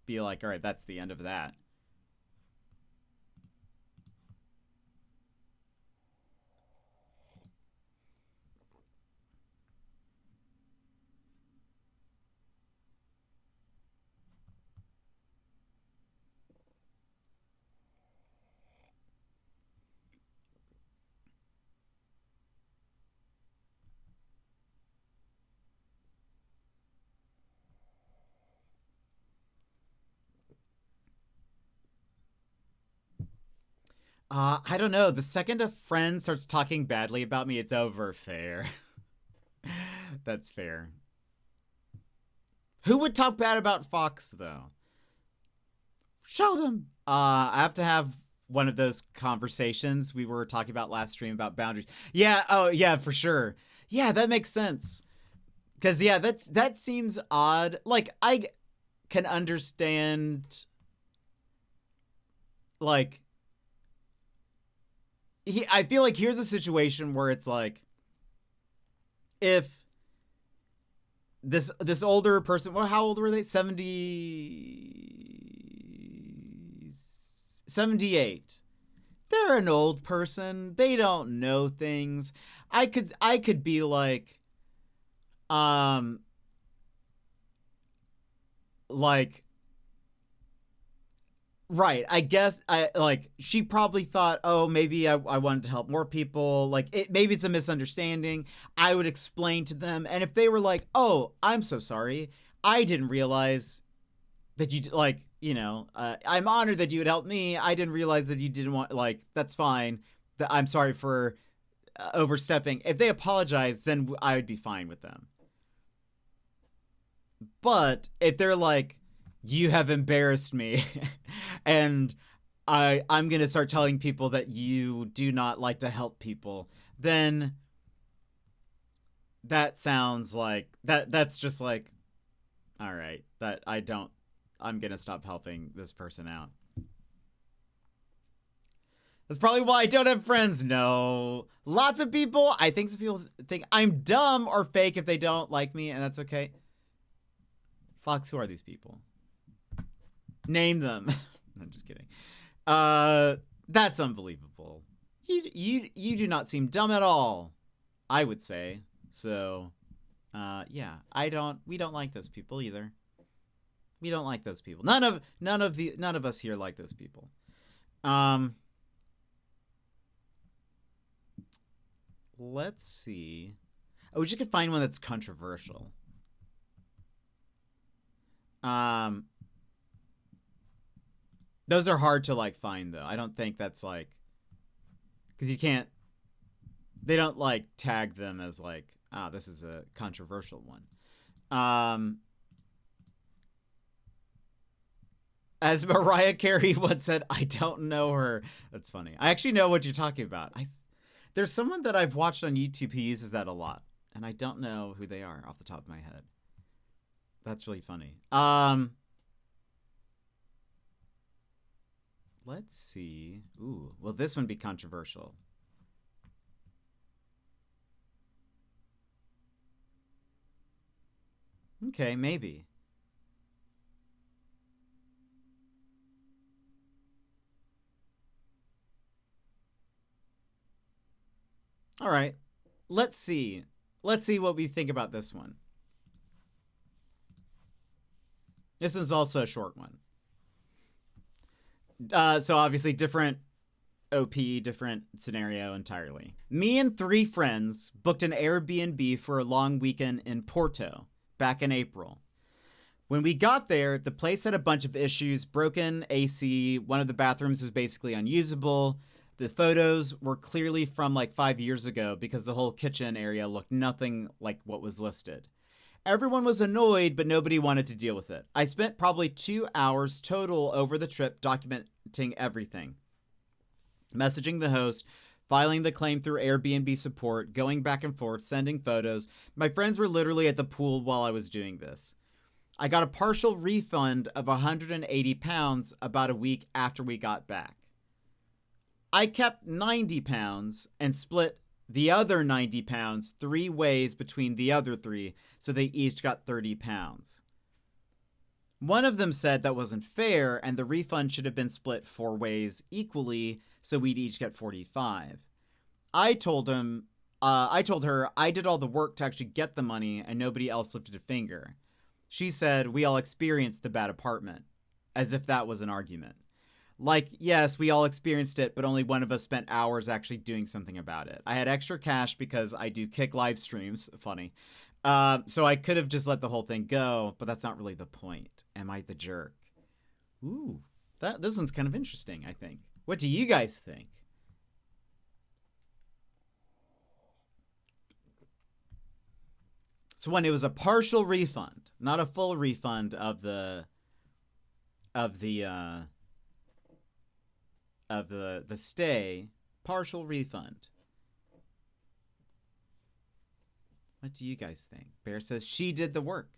be like, all right, that's the end of that? I don't know. The second a friend starts talking badly about me, it's over. Fair. That's fair. Who would talk bad about Fox, though? Show them. I have to have one of those conversations we were talking about last stream about boundaries. Yeah. Oh, yeah, for sure. Yeah, that makes sense. Because, yeah, that seems odd. Like, I can understand, like, I feel like here's a situation where it's like, if this older person, well, how old were they? 78. They're an old person. They don't know things. I could be like, like, right, I guess she probably thought, oh, maybe I wanted to help more people. Like, maybe it's a misunderstanding. I would explain to them. And if they were like, oh, I'm so sorry, I didn't realize that you, like, I'm honored that you would help me. I didn't realize that you didn't want, like, that's fine. I'm sorry for overstepping. If they apologize, then I would be fine with them. But if they're like, you have embarrassed me, and I'm going to start telling people that you do not like to help people, then that sounds like, that's just like, all right, I'm going to stop helping this person out. That's probably why I don't have friends. No. Lots of people, I think some people think I'm dumb or fake if they don't like me, and that's okay. Fox, who are these people? Name them. I'm just kidding. That's unbelievable. You do not seem dumb at all, I would say. So, yeah, we don't like those people either. We don't like those people. None of us here like those people. Let's see. I wish I could find one that's controversial. Those are hard to, like, find, though. I don't think that's, like, because they don't, like, tag them as, like, this is a controversial one. As Mariah Carey once said, I don't know her. That's funny. I actually know what you're talking about. There's someone that I've watched on YouTube who uses that a lot, and I don't know who they are off the top of my head. That's really funny. Let's see. Ooh, will this one be controversial? Okay, maybe. All right. Let's see. Let's see what we think about this one. This one's also a short one. So obviously different OP, different scenario entirely. Me and 3 friends booked an Airbnb for a long weekend in Porto back in April. When we got there, the place had a bunch of issues, broken AC, one of the bathrooms was basically unusable. The photos were clearly from like 5 years ago because the whole kitchen area looked nothing like what was listed. Everyone was annoyed, but nobody wanted to deal with it. I spent probably 2 hours total over the trip documenting everything. Messaging the host, filing the claim through Airbnb support, going back and forth, sending photos. My friends were literally at the pool while I was doing this. I got a partial refund of £180 about a week after we got back. I kept £90 and split the other £90 3 ways between the other 3, so they each got £30. One of them said that wasn't fair and the refund should have been split 4 ways equally, so we'd each get $45. I told her I did all the work to actually get the money and nobody else lifted a finger. She said we all experienced the bad apartment, as if that was an argument. Like, yes, we all experienced it, but only one of us spent hours actually doing something about it. I had extra cash because I do Kick live streams. Funny. So I could have just let the whole thing go, but that's not really the point. Am I the jerk? Ooh, this one's kind of interesting, I think. What do you guys think? So when it was a partial refund, not a full refund of the stay, partial refund. What do you guys think? Bear says she did the work.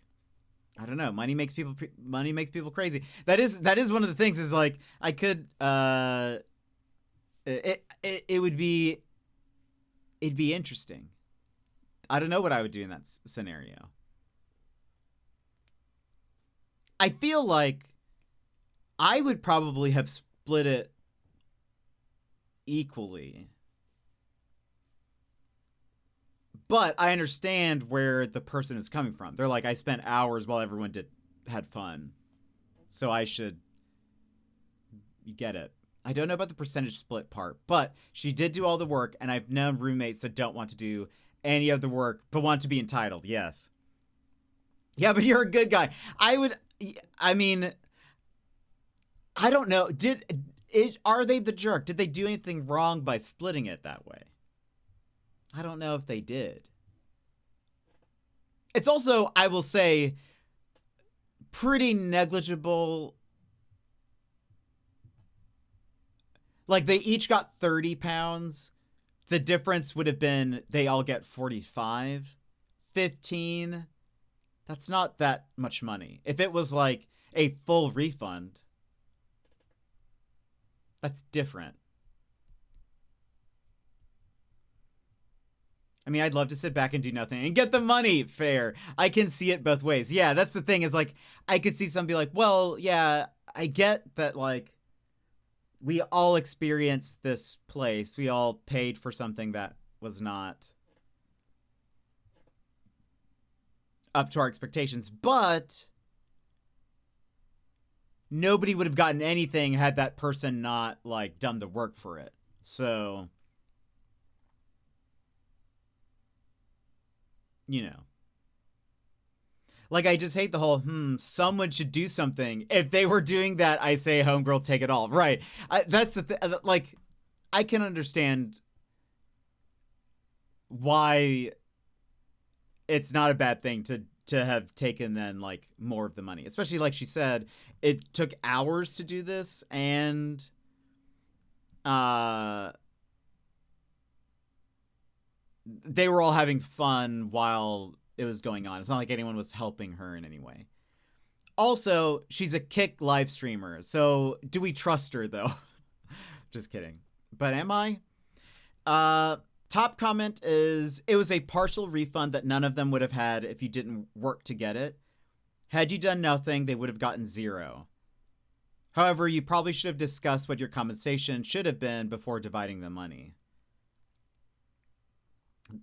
I don't know. Money makes people crazy. That is one of the things, is like I could It would be, it'd be interesting. I don't know what I would do in that scenario. I feel like I would probably have split it equally. But I understand where the person is coming from. They're like, I spent hours while everyone had fun. So I should get it. I don't know about the percentage split part, but she did do all the work, and I've known roommates that don't want to do any of the work, but want to be entitled. Yes. Yeah, but you're a good guy. I mean, I don't know. Are they the jerk? Did they do anything wrong by splitting it that way? I don't know if they did. It's also, I will say, pretty negligible. Like, they each got 30 pounds. The difference would have been they all get 45, 15. That's not that much money. If it was like a full refund, that's different. I mean, I'd love to sit back and do nothing and get the money. Fair. I can see it both ways. Yeah, that's the thing is, like, I could see some be like, well, yeah, I get that, like, we all experienced this place. We all paid for something that was not up to our expectations, but nobody would have gotten anything had that person not, like, done the work for it. So, you know. Like, I just hate the whole, someone should do something. If they were doing that, I say, homegirl, take it all. Right. That's the thing. Like, I can understand why it's not a bad thing to have taken then, like, more of the money. Especially, like she said, it took hours to do this, and they were all having fun while it was going on. It's not like anyone was helping her in any way. Also, she's a kick live streamer, so do we trust her, though? Just kidding. But am I? Top comment is, it was a partial refund that none of them would have had if you didn't work to get it. Had you done nothing, they would have gotten 0. However, you probably should have discussed what your compensation should have been before dividing the money.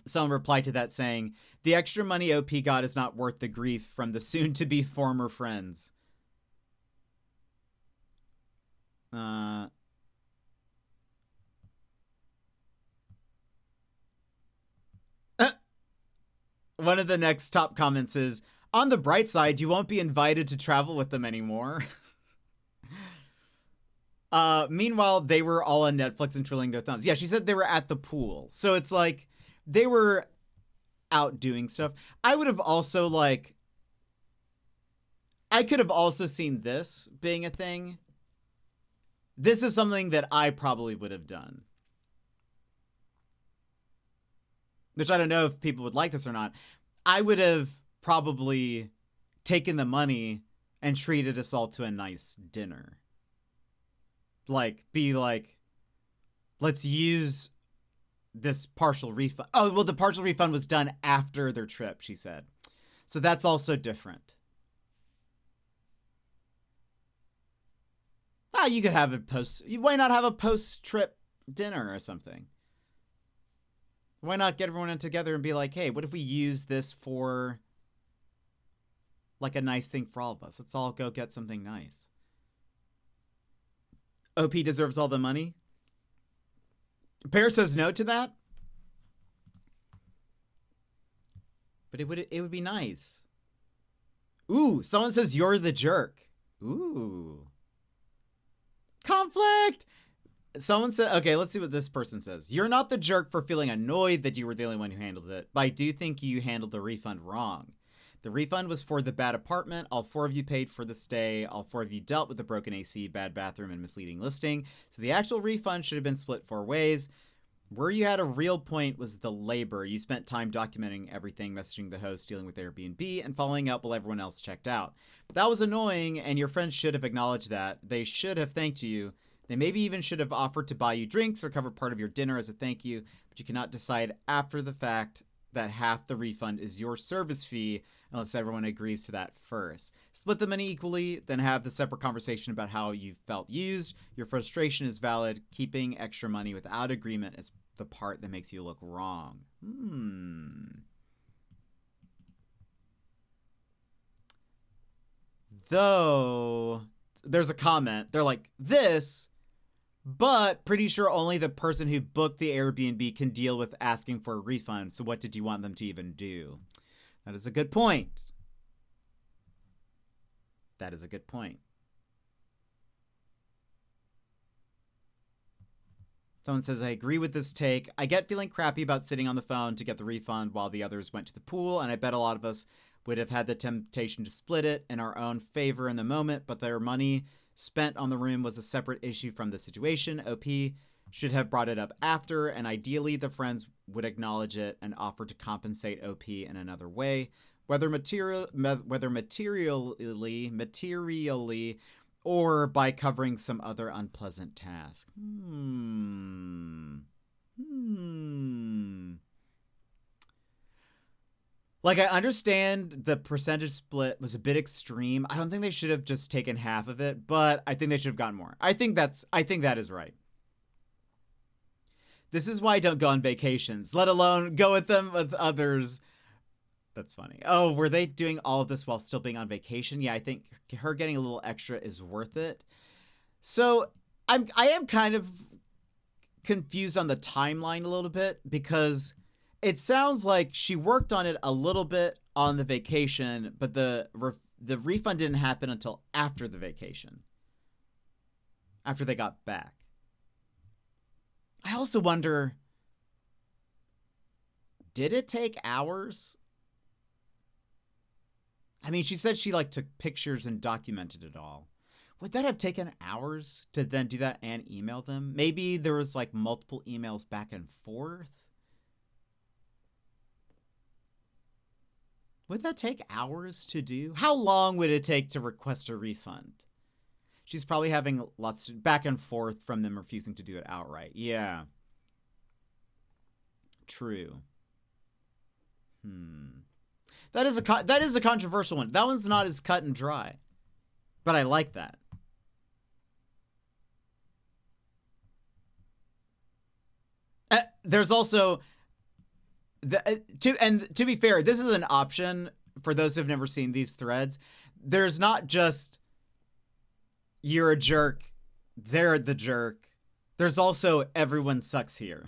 Someone replied to that saying, the extra money OP got is not worth the grief from the soon-to-be former friends. One of the next top comments is, on the bright side, you won't be invited to travel with them anymore. Meanwhile, they were all on Netflix and twiddling their thumbs. Yeah, she said they were at the pool. So it's like, they were out doing stuff. I would have also, like, I could have also seen this being a thing. This is something that I probably would have done. Which I don't know if people would like this or not. I would have probably taken the money and treated us all to a nice dinner. Like, be like, let's use this partial refund. Oh, well, the partial refund was done after their trip, she said. So that's also different. Ah, you could have a why not have a post-trip dinner or something? Why not get everyone in together and be like, hey, what if we use this for, like, a nice thing for all of us? Let's all go get something nice. OP deserves all the money. Bear says no to that. But it would be nice. Ooh, someone says you're the jerk. Ooh. Conflict! Someone said, okay, let's see what this person says. You're not the jerk for feeling annoyed that you were the only one who handled it, but I do think you handled the refund wrong. The refund was for the bad apartment. All 4 of you paid for the stay. All 4 of you dealt with the broken AC, bad bathroom, and misleading listing. So the actual refund should have been split 4 ways. Where you had a real point was the labor. You spent time documenting everything, messaging the host, dealing with Airbnb, and following up while everyone else checked out. That was annoying, and your friends should have acknowledged that. They should have thanked you. They maybe even should have offered to buy you drinks or cover part of your dinner as a thank you, but you cannot decide after the fact that half the refund is your service fee unless everyone agrees to that first. Split the money equally, then have the separate conversation about how you felt used. Your frustration is valid. Keeping extra money without agreement is the part that makes you look wrong. Though, there's a comment. They're like, this, but pretty sure only the person who booked the Airbnb can deal with asking for a refund. So what did you want them to even do? That is a good point. That is a good point. Someone says, I agree with this take. I get feeling crappy about sitting on the phone to get the refund while the others went to the pool, and I bet a lot of us would have had the temptation to split it in our own favor in the moment, but their money spent on the room was a separate issue from the situation. OP should have brought it up after, and ideally the friends would acknowledge it and offer to compensate OP in another way, whether materially or by covering some other unpleasant task. Like, I understand the percentage split was a bit extreme. I don't think they should have just taken half of it, but I think they should have gotten more. I think that is right. This is why I don't go on vacations, let alone go with them with others. That's funny. Oh, were they doing all of this while still being on vacation? Yeah, I think her getting a little extra is worth it. So I am kind of confused on the timeline a little bit, because it sounds like she worked on it a little bit on the vacation, but the refund didn't happen until after the vacation, after they got back. I also wonder, did it take hours? I mean, she said she took pictures and documented it all. Would that have taken hours to then do that and email them? Maybe there was multiple emails back and forth. Would that take hours to do? How long would it take to request a refund? She's probably having lots of back and forth from them refusing to do it outright. Yeah. True. That is a controversial one. That one's not as cut and dry, but I like that. There's also to be fair, this is an option for those who've never seen these threads. There's not just you're a jerk, they're the jerk. There's also everyone sucks here.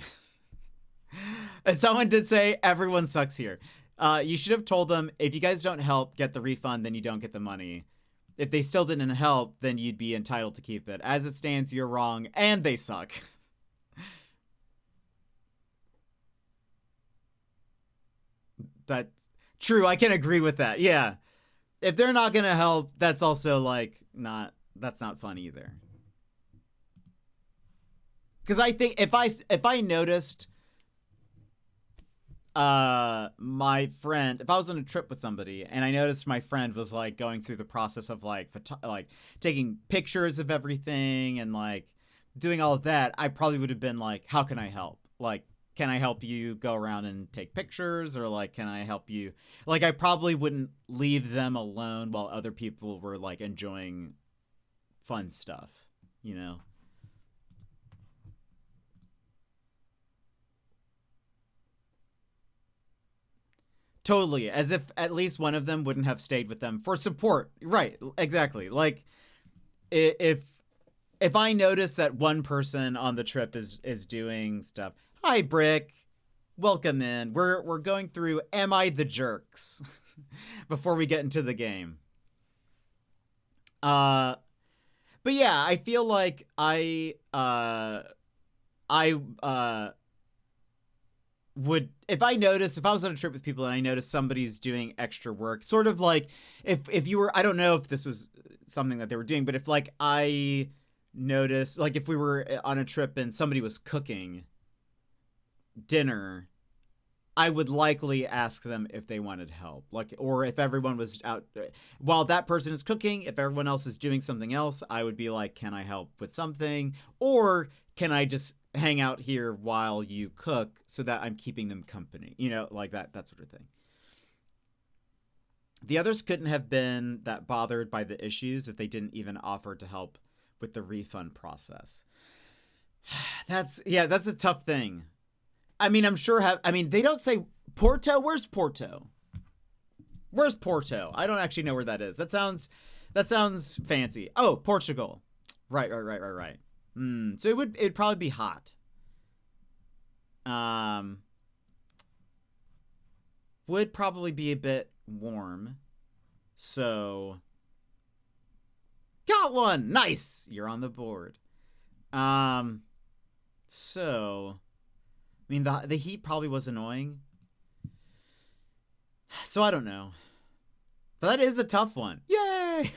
And someone did say everyone sucks here. You should have told them, if you guys don't help get the refund, then you don't get the money. If they still didn't help, then you'd be entitled to keep it. As it stands, you're wrong, and they suck. That's true. I can agree with that. Yeah. If they're not going to help, that's also that's not fun either. Because I think if I noticed my friend, if I was on a trip with somebody and I noticed my friend was going through the process of taking pictures of everything and doing all of that, I probably would have been how can I help? Can I help you go around and take pictures? Or can I help you? I probably wouldn't leave them alone while other people were enjoying fun stuff, you know? Totally. As if at least one of them wouldn't have stayed with them for support. Right. Exactly. If I notice that one person on the trip is doing stuff. Hi, Brick. Welcome in. We're going through Am I the Jerks before we get into the game. But yeah, I feel like I would, if I was on a trip with people and I noticed somebody's doing extra work, sort of if you were, I don't know if this was something that they were doing, but if I noticed, if we were on a trip and somebody was cooking dinner I would likely ask them if they wanted help. Like, or if everyone was out while that person is cooking, if everyone else is doing something else, I would be like, can I help with something? Or can I just hang out here while you cook so that I'm keeping them company? You know, like that sort of thing. The others couldn't have been that bothered by the issues if they didn't even offer to help with the refund process. That's a tough thing. I mean, I'm sure they don't say Porto. Where's Porto? Where's Porto? I don't actually know where that is. That sounds fancy. Oh, Portugal. Right. So it'd probably be hot. Would probably be a bit warm. So got one. Nice. You're on the board. So I mean, the heat probably was annoying. So I don't know. But that is a tough one. Yay!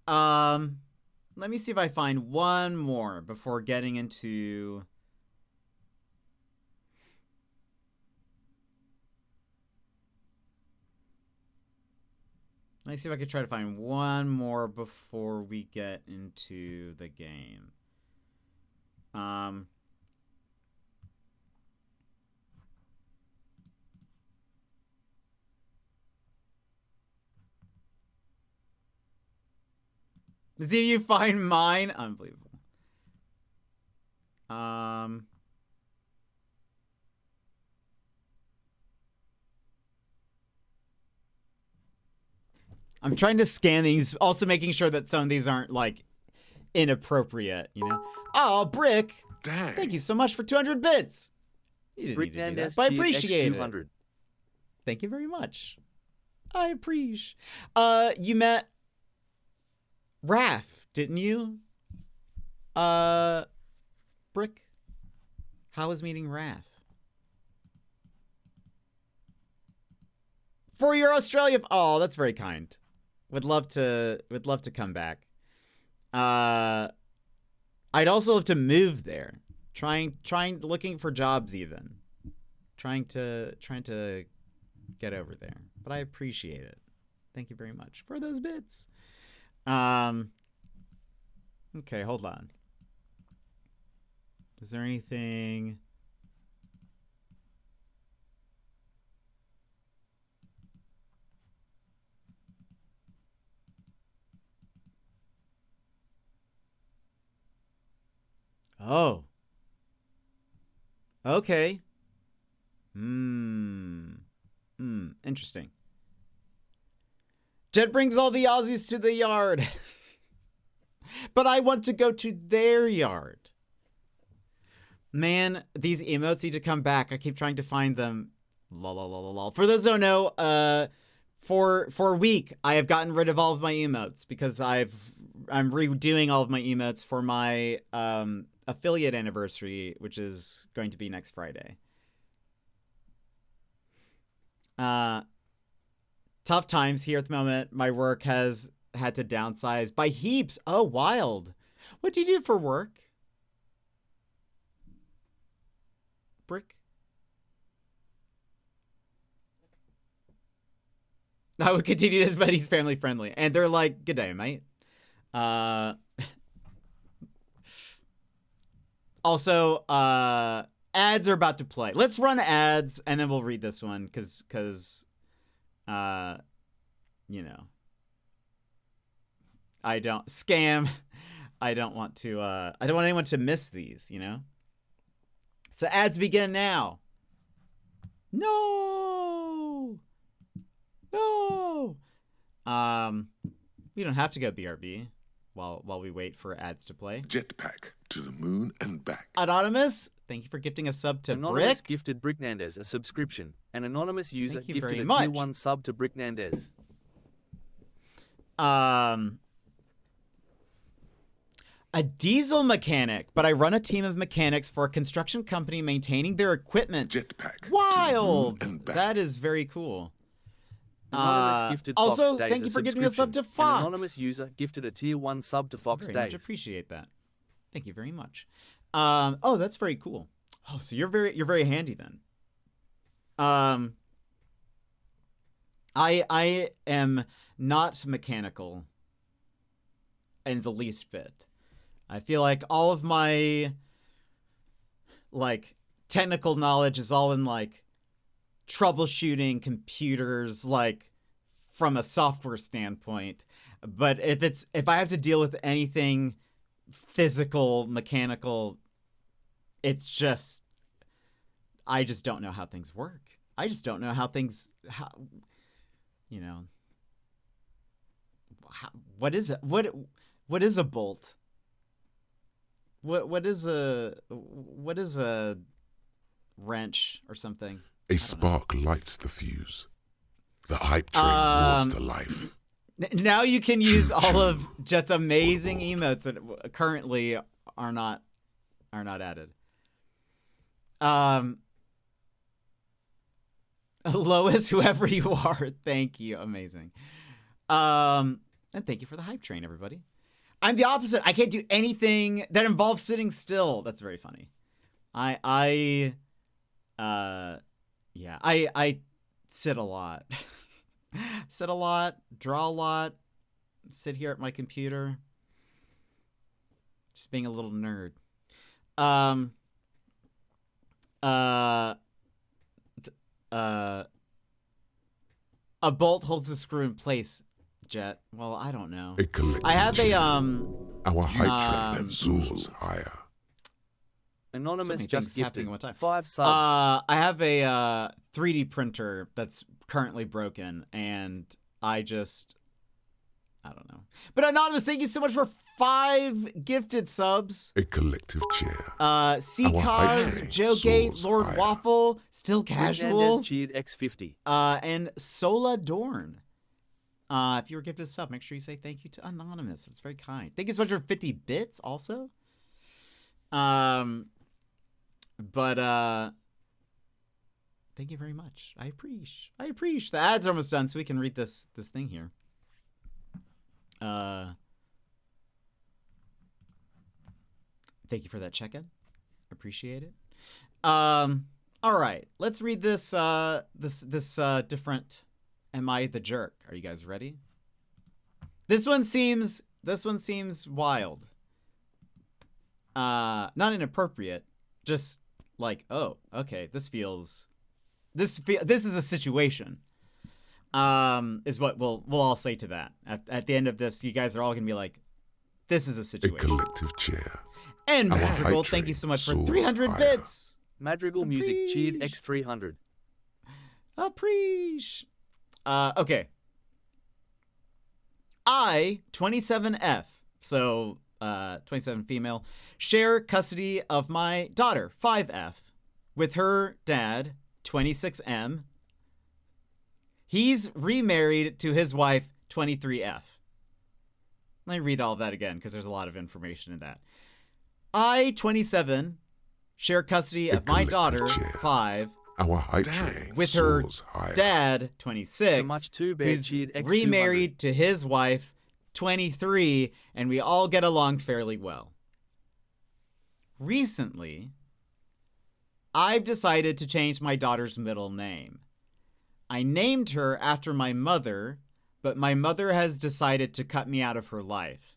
Let me see if I find one more before getting into... Let me see if I could try to find one more before we get into the game. Did you find mine? Unbelievable. I'm trying to scan these, also making sure that some of these aren't like inappropriate, you know? Oh, Brick! Dang. Thank you so much for 200 bits. You didn't need to do that, but I appreciate it. Thank you very much. I appreciate. You met Raph, didn't you? Brick? How was meeting Raph? For your Australia... Oh, that's very kind. Would love to come back. I'd also love to move there. Looking for jobs even. Trying to get over there. But I appreciate it. Thank you very much for those bits. Okay, hold on. Is there anything... Oh. Okay. Interesting. Jet brings all the Aussies to the yard. But I want to go to their yard. Man, these emotes need to come back. I keep trying to find them. Lol. For those who don't know, for a week, I have gotten rid of all of my emotes because I'm redoing all of my emotes for my affiliate anniversary, which is going to be next Friday. Tough times here at the moment. My work has had to downsize by heaps. Oh, wild. What do you do for work? Brick? I would continue this, but he's family friendly. And they're like, good day, mate. Also, ads are about to play. Let's run ads, and then we'll read this one, because you know, I don't want anyone to miss these, you know? So ads begin now. No! We don't have to go BRB while we wait for ads to play. Jetpack to the moon and back. Anonymous, thank you for gifting a sub to Anonymous Brick. gifted Bricknandez a subscription. An anonymous user Thank you gifted very a much. tier 1 sub to Bricknandez. A diesel mechanic, but I run a team of mechanics for a construction company maintaining their equipment. Jetpack. Wild! To the moon and back. That is very cool. Anonymous gifted Fox Also, Days thank you for giving a sub to subscription. Fox. An anonymous user gifted a tier 1 sub to Fox Very Days. much appreciate that. Thank you very much. Oh, that's very cool. Oh, so you're very handy then. I am not mechanical in the least bit. I feel like all of my like technical knowledge is all in like troubleshooting computers, like from a software standpoint. But if I have to deal with anything physical, mechanical, it's just I just don't know how things work. I just don't know how you know, what is it? What is a bolt? What is a wrench or something? A spark lights the fuse. The hype train roars to life. Now you can use all of Jet's amazing emotes that currently are not added. Lois, whoever you are, thank you. Amazing. And thank you for the hype train, everybody. I'm the opposite. I can't do anything that involves sitting still. That's very funny. I sit a lot. Sit a lot, draw a lot, sit here at my computer. Just being a little nerd. A bolt holds the screw in place, Jet. Well, I don't know. I have a Our hype train that soars higher. Anonymous so just gifted at one time. 5 subs. I have a 3D printer that's currently broken, and I don't know. But Anonymous, thank you so much for 5 gifted subs. A collective cheer. C-Cause, Joe Gate, Lord higher. Waffle, Still Casual, Hernandez cheered X50. and Sola Dorn. If you were gifted a sub, make sure you say thank you to Anonymous. That's very kind. Thank you so much for 50 bits also. But thank you very much. I appreciate. The ads are almost done, so we can read this thing here. Thank you for that check-in. Appreciate it. All right, let's read this different Am I the Jerk? Are you guys ready? This one seems wild. Not inappropriate, just like, oh, okay, this is a situation. Is what we'll all say to that. At the end of this, you guys are all gonna be like, this is a A situation. collective cheer. And Our Madrigal, hype thank you train so much for soars 300 higher. bits. Madrigal Music cheered Appreciate. X300. Appreciate. Okay. I, 27F, so 27 female, share custody of my daughter, 5F, with her dad, 26M. He's remarried to his wife, 23F. Let me read all of that again because there's a lot of information in that. I, 27, share custody A of my daughter, collective cheer. 5, Our hype train with her soars higher. dad, 26, So much too bad who's cheered X200. remarried to his wife, 23, and we all get along fairly well. Recently, I've decided to change my daughter's middle name. I named her after my mother, but my mother has decided to cut me out of her life.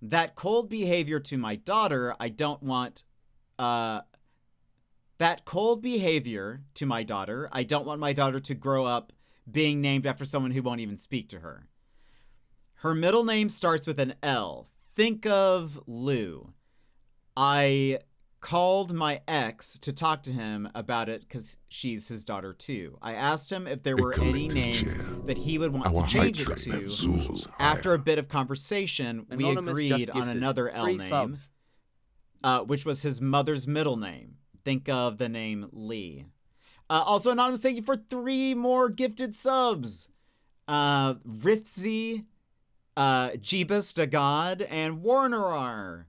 That cold behavior to my daughter, I don't want my daughter to grow up being named after someone who won't even speak to her. Her middle name starts with an L. Think of Lou. I called my ex to talk to him about it because she's his daughter too. I asked him if there A were any collective names cheer. that he would want Our to change hype it train to. that soars After higher. a bit of conversation, we Anonymous just agreed on gifted another L 3 name, subs. which was his mother's middle name. Think of the name Lee. Also, Anonymous, thank you for 3 more gifted subs. Rifzy, Jeebus to God, and Warner.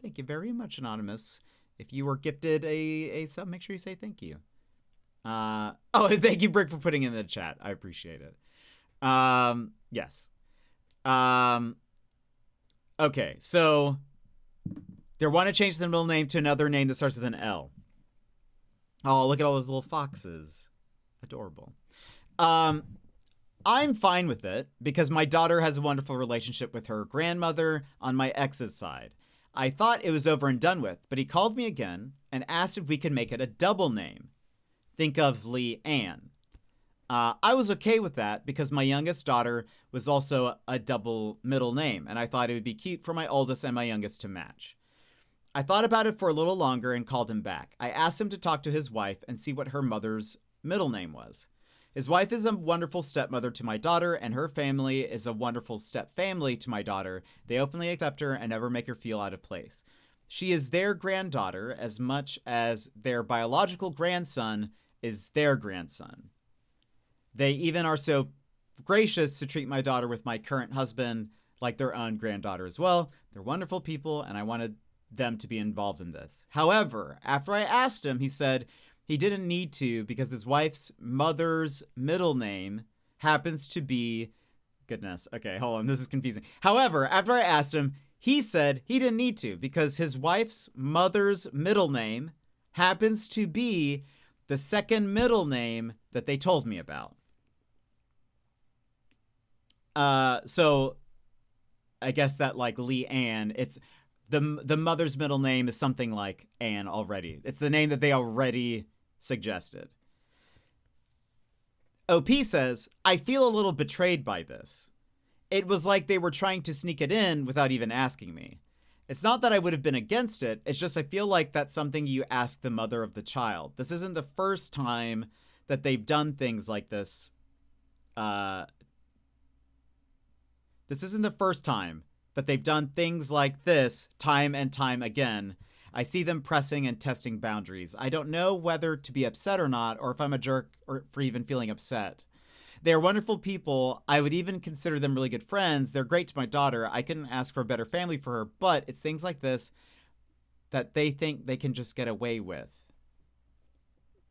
Thank you very much, Anonymous. If you were gifted a sub, make sure you say thank you. And thank you, Brick, for putting it in the chat. I appreciate it. Yes. Okay, so they want to change the middle name to another name that starts with an L. Oh, look at all those little foxes. Adorable. I'm fine with it because my daughter has a wonderful relationship with her grandmother on my ex's side. I thought it was over and done with, but he called me again and asked if we could make it a double name. Think of Lee Ann. I was okay with that because my youngest daughter was also a double middle name, and I thought it would be cute for my oldest and my youngest to match. I thought about it for a little longer and called him back. I asked him to talk to his wife and see what her mother's middle name was. His wife is a wonderful stepmother to my daughter, and her family is a wonderful stepfamily to my daughter. They openly accept her and never make her feel out of place. She is their granddaughter as much as their biological grandson is their grandson. They even are so gracious to treat my daughter with my current husband like their own granddaughter as well. They're wonderful people, and I wanted them to be involved in this. However, after I asked him, he said he didn't need to because his wife's mother's middle name happens to be... Goodness. Okay, hold on. This is confusing. However, after I asked him, he said he didn't need to because his wife's mother's middle name happens to be the second middle name that they told me about. So I guess that like Lee Ann, it's the mother's middle name is something like Ann already. It's the name that they already suggested. OP says, I feel a little betrayed by this. It was like they were trying to sneak it in without even asking me. It's not that I would have been against it. It's just I feel like that's something you ask the mother of the child. This isn't the first time that they've done things like this. This isn't the first time that they've done things like this time and time again. I see them pressing and testing boundaries. I don't know whether to be upset or not, or if I'm a jerk or for even feeling upset. They are wonderful people. I would even consider them really good friends. They're great to my daughter. I couldn't ask for a better family for her, but it's things like this that they think they can just get away with.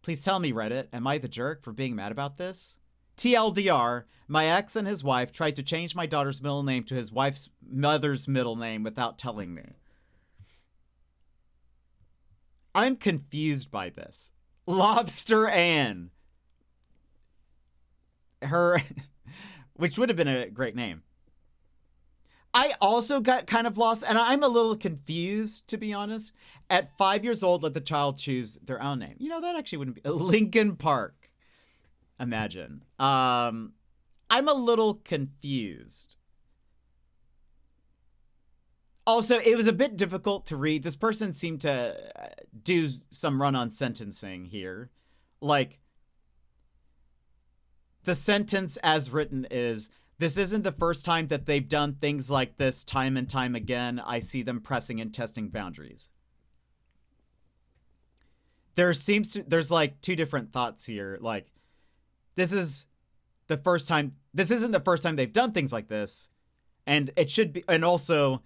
Please tell me, Reddit, am I the jerk for being mad about this? TLDR, my ex and his wife tried to change my daughter's middle name to his wife's mother's middle name without telling me. I'm confused by this. Lobster Ann. Her, which would have been a great name. I also got kind of lost, and I'm a little confused, to be honest. At 5 years old, let the child choose their own name. You know, that actually wouldn't be... Lincoln Park. Imagine. I'm a little confused. Also, it was a bit difficult to read. This person seemed to do some run-on sentencing here. Like, the sentence as written is, this isn't the first time that they've done things like this time and time again. I see them pressing and testing boundaries. There's like two different thoughts here. Like, this isn't the first time they've done things like this. And it should be, and also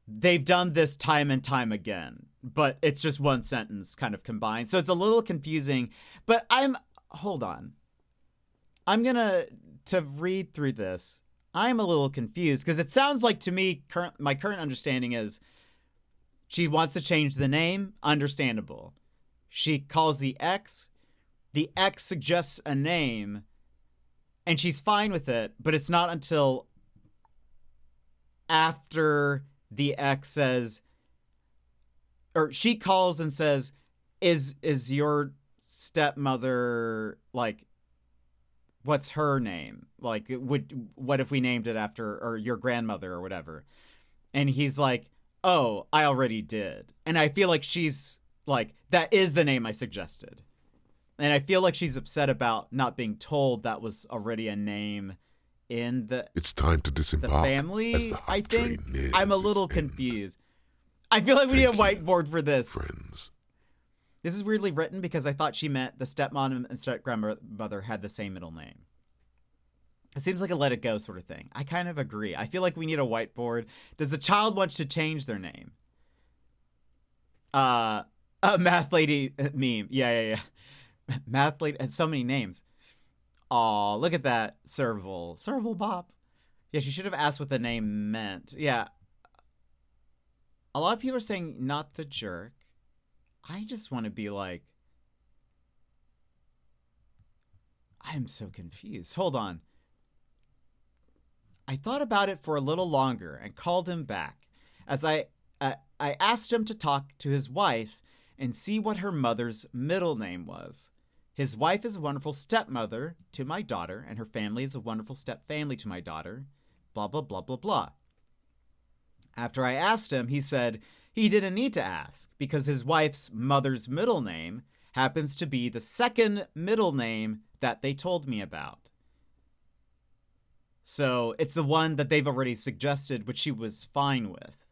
they've done this time and time again, but it's just one sentence kind of combined. So it's a little confusing, but hold on. I'm gonna read through this. I'm a little confused because it sounds like to me, my current understanding is she wants to change the name. Understandable. She calls the ex suggests a name and she's fine with it, but it's not until after the ex says, or she calls and says, is your stepmother, like, what's her name? Like, what if we named it after, or your grandmother or whatever? And he's like, oh, I already did. And I feel like she's like, that is the name I suggested. And I feel like she's upset about not being told that was already a name in it's time to disembark the family. as the I think I'm a little its end. confused. I feel like we need a whiteboard for this. Friends. This is weirdly written because I thought she meant the stepmom and step-grandmother had the same middle name. It seems like a let it go sort of thing. I kind of agree. I feel like we need a whiteboard. Does the child want to change their name? A math lady meme. Yeah. Math lady has so many names. Aw, look at that. Serval Bop. Yeah, she should have asked what the name meant. Yeah. A lot of people are saying not the jerk. I just want to be like, I am so confused. Hold on. I thought about it for a little longer and called him back as I asked him to talk to his wife and see what her mother's middle name was. His wife is a wonderful stepmother to my daughter, and her family is a wonderful stepfamily to my daughter. Blah, blah, blah, blah, blah. After I asked him, he said he didn't need to ask because his wife's mother's middle name happens to be the second middle name that they told me about. So it's the one that they've already suggested, which she was fine with.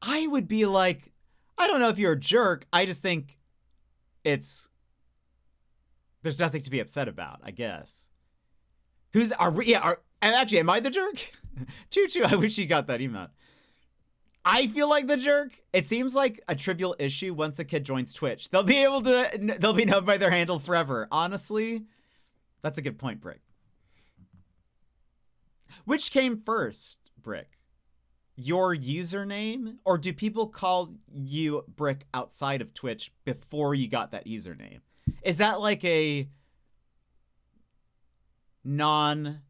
I would be like, I don't know if you're a jerk. I just think there's nothing to be upset about, I guess. Actually, am I the jerk? Choo choo, I wish you got that email. I feel like the jerk. It seems like a trivial issue once a kid joins Twitch. They'll be known by their handle forever. Honestly, that's a good point, Brick. Which came first, Brick? Your username? Or do people call you Brick outside of Twitch before you got that username? Is that like a non...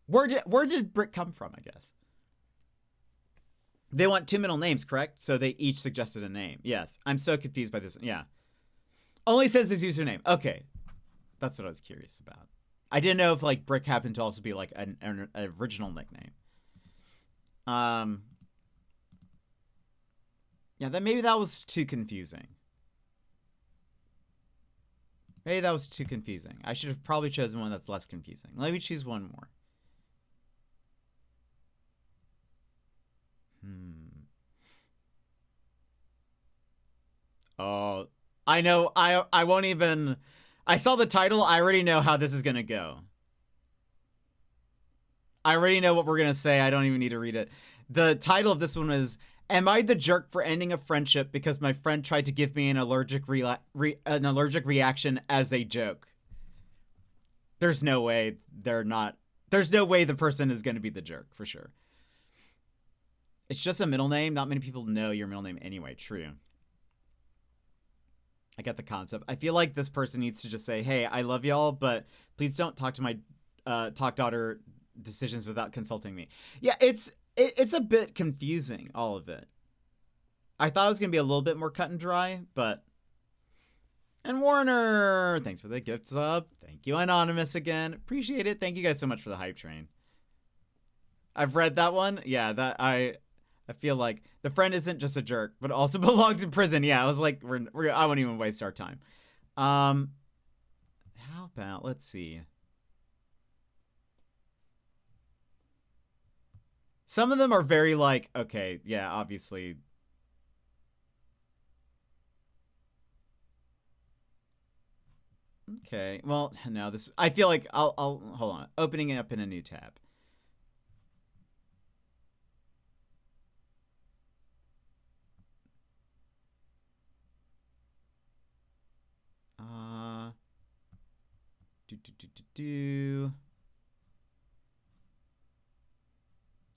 Where did Brick come from, I guess? They want 2 middle names, correct? So they each suggested a name. Yes. I'm so confused by this. Yeah. Only says his username. Okay. That's what I was curious about. I didn't know if like Brick happened to also be like an original nickname. Yeah, maybe that was too confusing. Maybe that was too confusing. I should have probably chosen one that's less confusing. Let me choose one more. Oh, I know. I won't even... I saw the title. I already know how this is going to go. I already know what we're going to say. I don't even need to read it. The title of this one is, Am I the jerk for ending a friendship because my friend tried to give me an allergic reaction as a joke? There's no way they're not... There's no way the person is going to be the jerk, for sure. It's just a middle name. Not many people know your middle name anyway. True. I get the concept. I feel like this person needs to just say, hey, I love y'all, but please don't talk to my talk daughter decisions without consulting me. Yeah, it's a bit confusing, all of it. I thought it was going to be a little bit more cut and dry, but... And Warner, thanks for the gift sub. Thank you, Anonymous, again. Appreciate it. Thank you guys so much for the hype train. I've read that one. Yeah, that I feel like the friend isn't just a jerk, but also belongs in prison. Yeah, I was like, I won't even waste our time. How about, let's see. Some of them are very like, okay, yeah, obviously. Okay, well, no, this, I feel like I'll hold on. Opening it up in a new tab.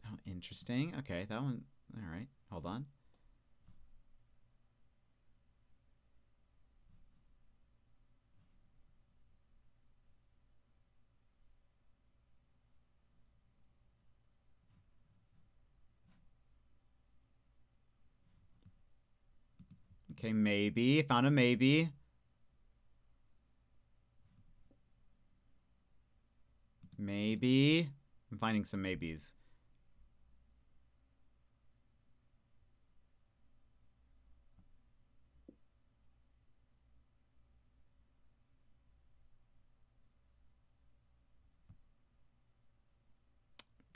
Oh, interesting. Okay, that one. All right, hold on. Okay, maybe. Found a maybe. Maybe. I'm finding some maybes.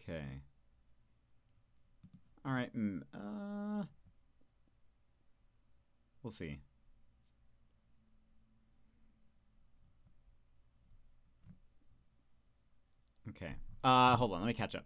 Okay. All right. We'll see. Okay. Hold on. Let me catch up.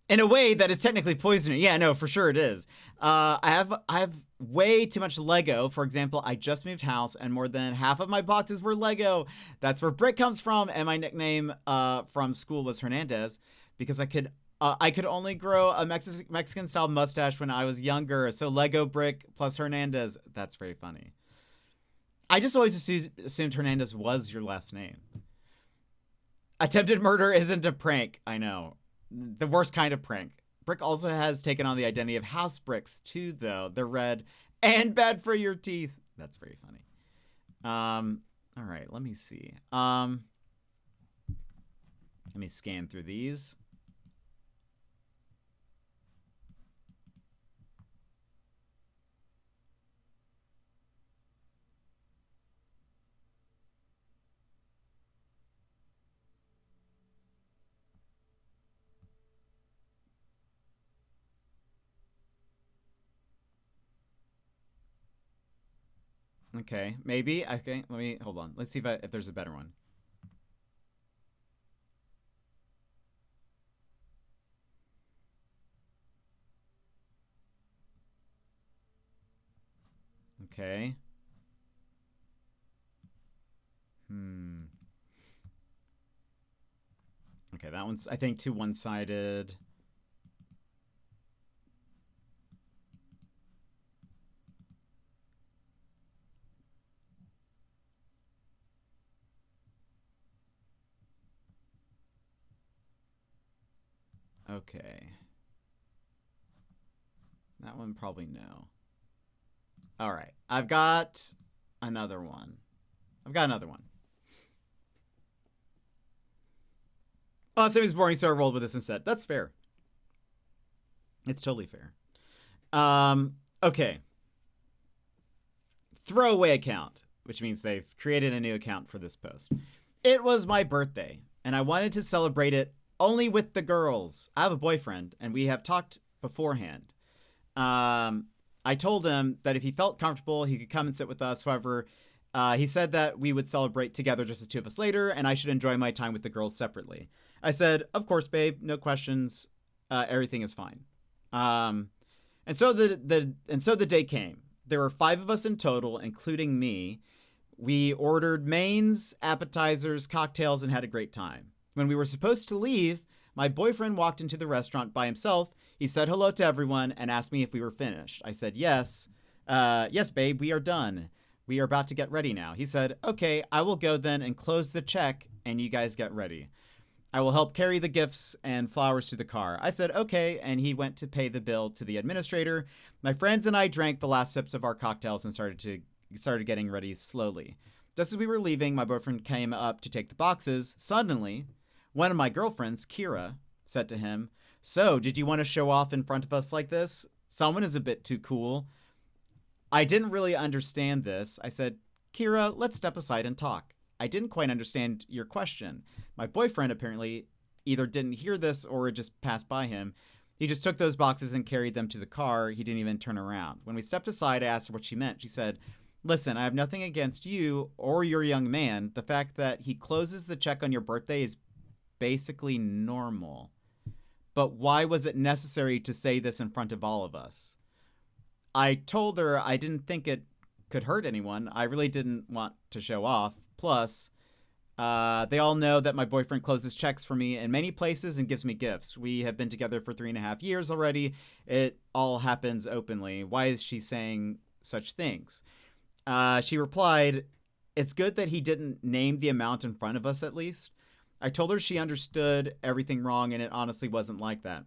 In a way that is technically poisoning. Yeah, no, for sure it is. I have way too much Lego. For example, I just moved house and more than half of my boxes were Lego. That's where Brick comes from, and my nickname from school was Hernandez because I could only grow a Mexican style mustache when I was younger. So Lego Brick plus Hernandez. That's very funny. I just always assumed Hernandez was your last name. Attempted murder isn't a prank. I know. The worst kind of prank. Brick also has taken on the identity of house bricks too, though. They're red and bad for your teeth. That's very funny. All right, let me see. Let me scan through these. Okay, maybe. I think. Let me hold on. Let's see if there's a better one. Okay. Okay, that one's, I think, too one-sided. Okay. That one probably no. All right. I've got another one. Oh, Sammy's boring, so I rolled with this instead. That's fair. It's totally fair. Okay. Throwaway account, which means they've created a new account for this post. It was my birthday, and I wanted to celebrate it only with the girls. I have a boyfriend, and we have talked beforehand. I told him that if he felt comfortable, he could come and sit with us. However, he said that we would celebrate together just the two of us later, and I should enjoy my time with the girls separately. I said, of course, babe, no questions. Everything is fine. And so the day came. There were 5 of us in total, including me. We ordered mains, appetizers, cocktails, and had a great time. When we were supposed to leave, my boyfriend walked into the restaurant by himself. He said hello to everyone and asked me if we were finished. I said, yes. Yes, babe, we are done. We are about to get ready now. He said, okay, I will go then and close the check and you guys get ready. I will help carry the gifts and flowers to the car. I said, okay, and he went to pay the bill to the administrator. My friends and I drank the last sips of our cocktails and started getting ready slowly. Just as we were leaving, my boyfriend came up to take the boxes. Suddenly, one of my girlfriends, Kira, said to him, so, did you want to show off in front of us like this? Someone is a bit too cool. I didn't really understand this. I said, Kira, let's step aside and talk. I didn't quite understand your question. My boyfriend apparently either didn't hear this or it just passed by him. He just took those boxes and carried them to the car. He didn't even turn around. When we stepped aside, I asked her what she meant. She said, listen, I have nothing against you or your young man. The fact that he closes the check on your birthday is basically normal. But why was it necessary to say this in front of all of us? I told her I didn't think it could hurt anyone. I really didn't want to show off. Plus, they all know that my boyfriend closes checks for me in many places and gives me gifts. We have been together for 3.5 years already. It all happens openly. Why is she saying such things? She replied, it's good that he didn't name the amount in front of us at least. I told her she understood everything wrong and it honestly wasn't like that.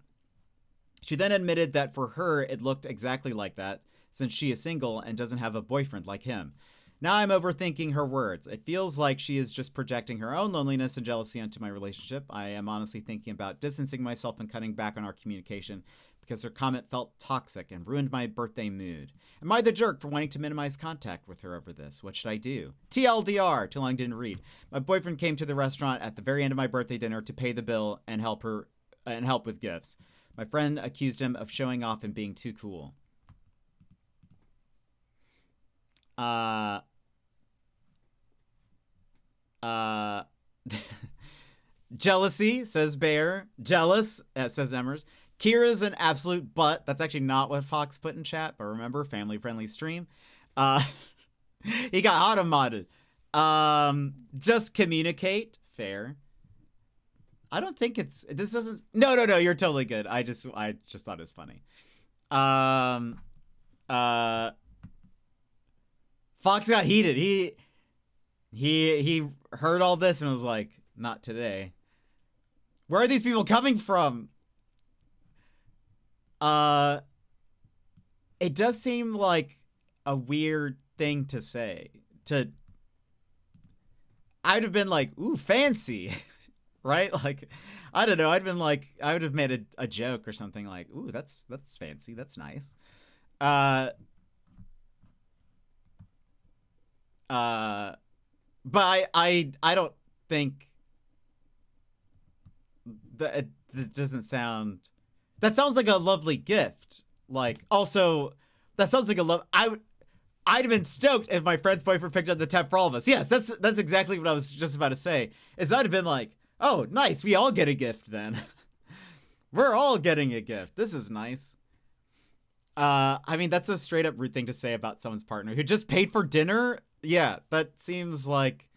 She then admitted that for her, it looked exactly like that since she is single and doesn't have a boyfriend like him. Now I'm overthinking her words. It feels like she is just projecting her own loneliness and jealousy onto my relationship. I am honestly thinking about distancing myself and cutting back on our communication because her comment felt toxic and ruined my birthday mood. Am I the jerk for wanting to minimize contact with her over this? What should I do? TLDR, too long didn't read. My boyfriend came to the restaurant at the very end of my birthday dinner to pay the bill and help with gifts. My friend accused him of showing off and being too cool. Jealousy, says Bear. Jealous, says Emmers. Kira's an absolute butt. That's actually not what Fox put in chat, but remember, family-friendly stream. He got auto-modded. Just communicate. Fair. I don't think this doesn't. No, you're totally good. I just thought it was funny. Fox got heated. He heard all this and was like, not today. Where are these people coming from? It does seem like a weird thing to say. I'd have been like, ooh, fancy. Right? Like, I don't know. I would have made a joke or something like, ooh, that's fancy. That's nice. But I don't think that it doesn't sound. That sounds like a lovely gift. Like, also, that sounds like I'd have been stoked if my friend's boyfriend picked up the tab for all of us. Yes, that's exactly what I was just about to say. Is I'd have been like, oh, nice, we all get a gift then. We're all getting a gift. This is nice. I mean, that's a straight up rude thing to say about someone's partner who just paid for dinner. Yeah, that seems like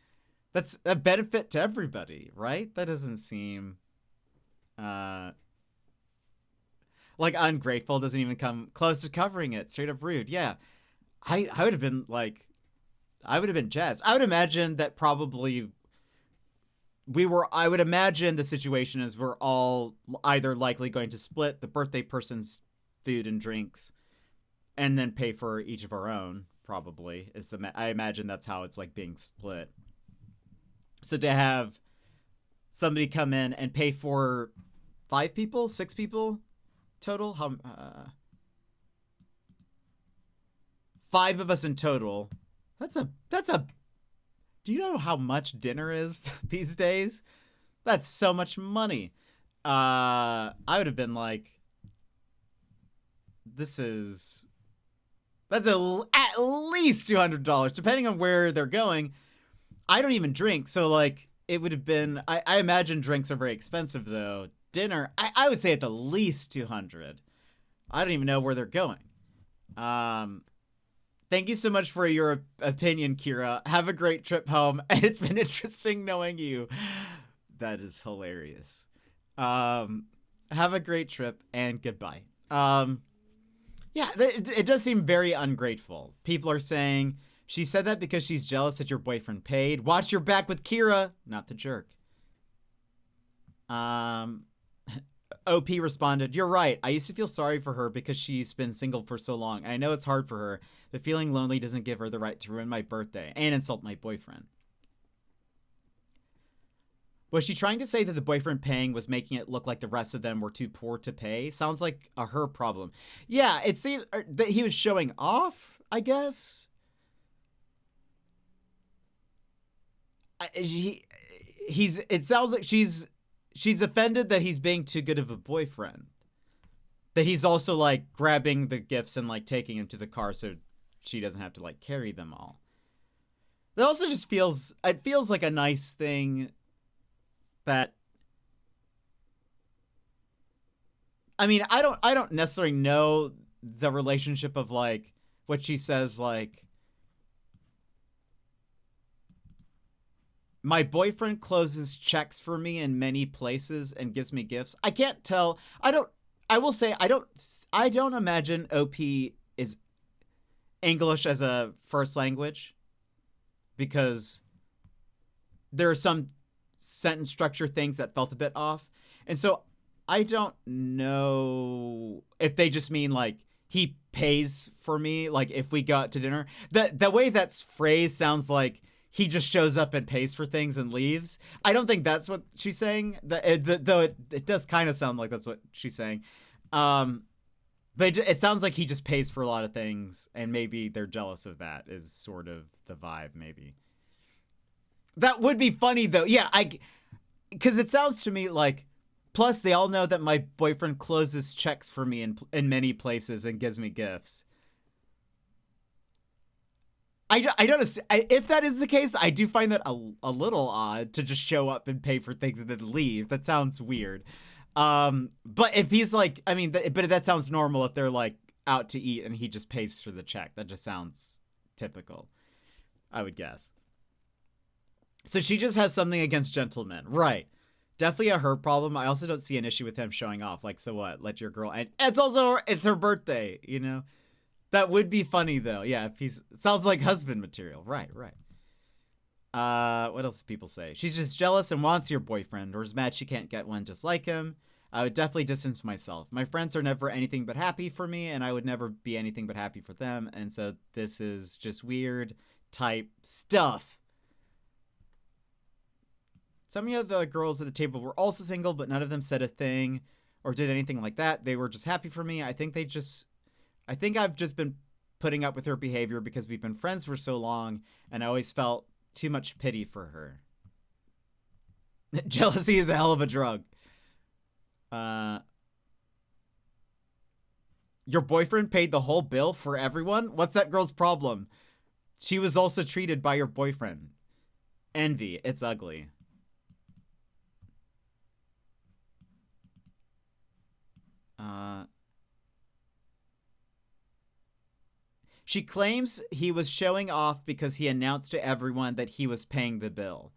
that's a benefit to everybody, right? That doesn't seem like ungrateful. Doesn't even come close to covering it. Straight up rude. Yeah. I would have been like, I would have been jazzed. I would imagine that probably I would imagine the situation is we're all either likely going to split the birthday person's food and drinks and then pay for each of our own, probably. I imagine that's how it's like being split. So to have somebody come in and pay for 5 people, 6 people total, 5 of us in total. That's a. Do you know how much dinner is these days? That's so much money. I would have been like, that's at least $200, depending on where they're going. I don't even drink, so like it would have been. I imagine drinks are very expensive though. Dinner, I would say at the least $200. I don't even know where they're going. Thank you so much for your opinion, Kira. Have a great trip home. It's been interesting knowing you. That is hilarious. Have a great trip and goodbye. Yeah, it does seem very ungrateful. People are saying, she said that because she's jealous that your boyfriend paid. Watch your back with Kira, not the jerk. OP responded, you're right. I used to feel sorry for her because she's been single for so long. I know it's hard for her, but feeling lonely doesn't give her the right to ruin my birthday and insult my boyfriend. Was she trying to say that the boyfriend paying was making it look like the rest of them were too poor to pay? Sounds like a her problem. Yeah, it seems that he was showing off, I guess. It sounds like she's offended that he's being too good of a boyfriend. That he's also like grabbing the gifts and like taking them to the car so she doesn't have to like carry them all. It also just feels like a nice thing that, I mean, I don't necessarily know the relationship of like what she says, like, my boyfriend closes checks for me in many places and gives me gifts. I can't tell. I will say I don't imagine OP is English as a first language, because there are some sentence structure things that felt a bit off. And so I don't know if they just mean like he pays for me, like if we go out to dinner. The way that's phrased sounds like he just shows up and pays for things and leaves. I don't think that's what she's saying, though it does kind of sound like that's what she's saying. But it sounds like he just pays for a lot of things, and maybe they're jealous of that is sort of the vibe, maybe. That would be funny, though. Yeah, because it sounds to me like, plus they all know that my boyfriend closes checks for me in many places and gives me gifts. I don't. If that is the case, I do find that a little odd to just show up and pay for things and then leave. That sounds weird. But if he's like, I mean, but that sounds normal if they're like out to eat and he just pays for the check. That just sounds typical, I would guess. So she just has something against gentlemen. Right. Definitely a her problem. I also don't see an issue with him showing off. Like, so what? Let your girl. And it's her birthday, you know? That would be funny, though. Yeah, if he's. Sounds like husband material. Right. What else do people say? She's just jealous and wants your boyfriend, or is mad she can't get one just like him. I would definitely distance myself. My friends are never anything but happy for me, and I would never be anything but happy for them. And so this is just weird type stuff. Some of the girls at the table were also single, but none of them said a thing or did anything like that. They were just happy for me. I think I've just been putting up with her behavior because we've been friends for so long, and I always felt too much pity for her. Jealousy is a hell of a drug. Your boyfriend paid the whole bill for everyone? What's that girl's problem? She was also treated by your boyfriend. Envy. It's ugly. She claims he was showing off because he announced to everyone that he was paying the bill.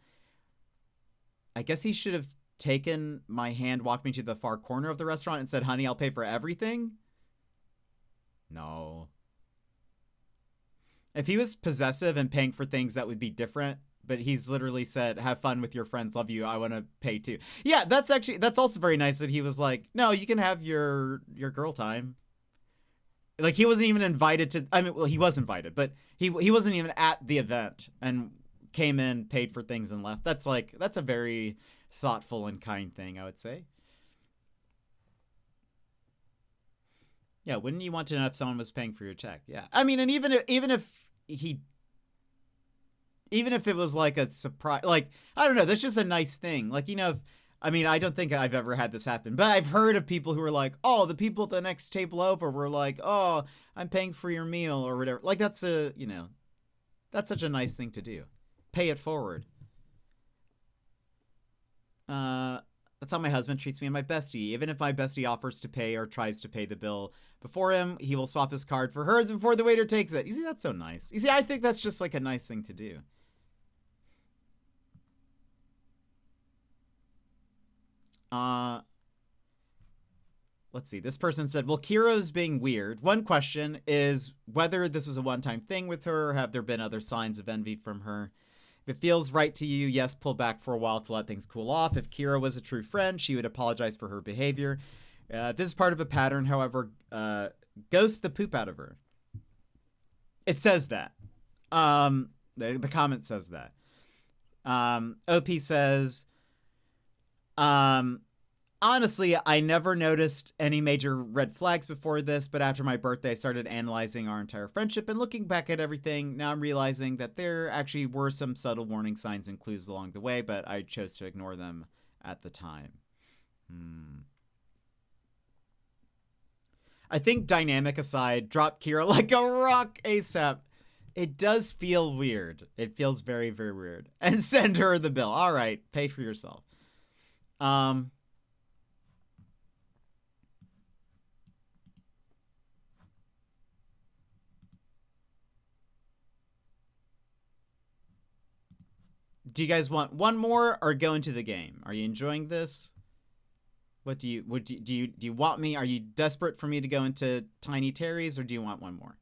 I guess he should have taken my hand, walked me to the far corner of the restaurant and said, honey, I'll pay for everything? No. If he was possessive and paying for things, that would be different. But he's literally said, have fun with your friends, love you, I want to pay too. Yeah, that's also very nice that he was like, no, you can have your girl time. Like, he wasn't even invited to, I mean, well, he was invited, but he wasn't even at the event and came in, paid for things and left. That's a very thoughtful and kind thing, I would say. Yeah, wouldn't you want to know if someone was paying for your check? Yeah. I mean, and even if it was like a surprise, like, I don't know, that's just a nice thing. Like, you know, I don't think I've ever had this happen, but I've heard of people who are like, oh, the people at the next table over were like, oh, I'm paying for your meal or whatever. Like, that's such a nice thing to do. Pay it forward. That's how my husband treats me and my bestie. Even if my bestie offers to pay or tries to pay the bill before him, he will swap his card for hers before the waiter takes it. You see, that's so nice. You see, I think that's just like a nice thing to do. Let's see. This person said, well, Kira's being weird. One question is whether this was a one-time thing with her, or have there been other signs of envy from her? If it feels right to you, yes, pull back for a while to let things cool off. If Kira was a true friend, she would apologize for her behavior. If this is part of a pattern, however, ghost the poop out of her. It says that. The comment says that. OP says, honestly, I never noticed any major red flags before this, but after my birthday, I started analyzing our entire friendship and looking back at everything. Now I'm realizing that there actually were some subtle warning signs and clues along the way, but I chose to ignore them at the time. I think dynamic aside, drop Kira like a rock ASAP. It does feel weird. It feels very, very weird. And send her the bill. All right, pay for yourself. Do you guys want one more or go into the game? Are you enjoying this? What do you want me? Are you desperate for me to go into Tiny Terry's, or do you want one more?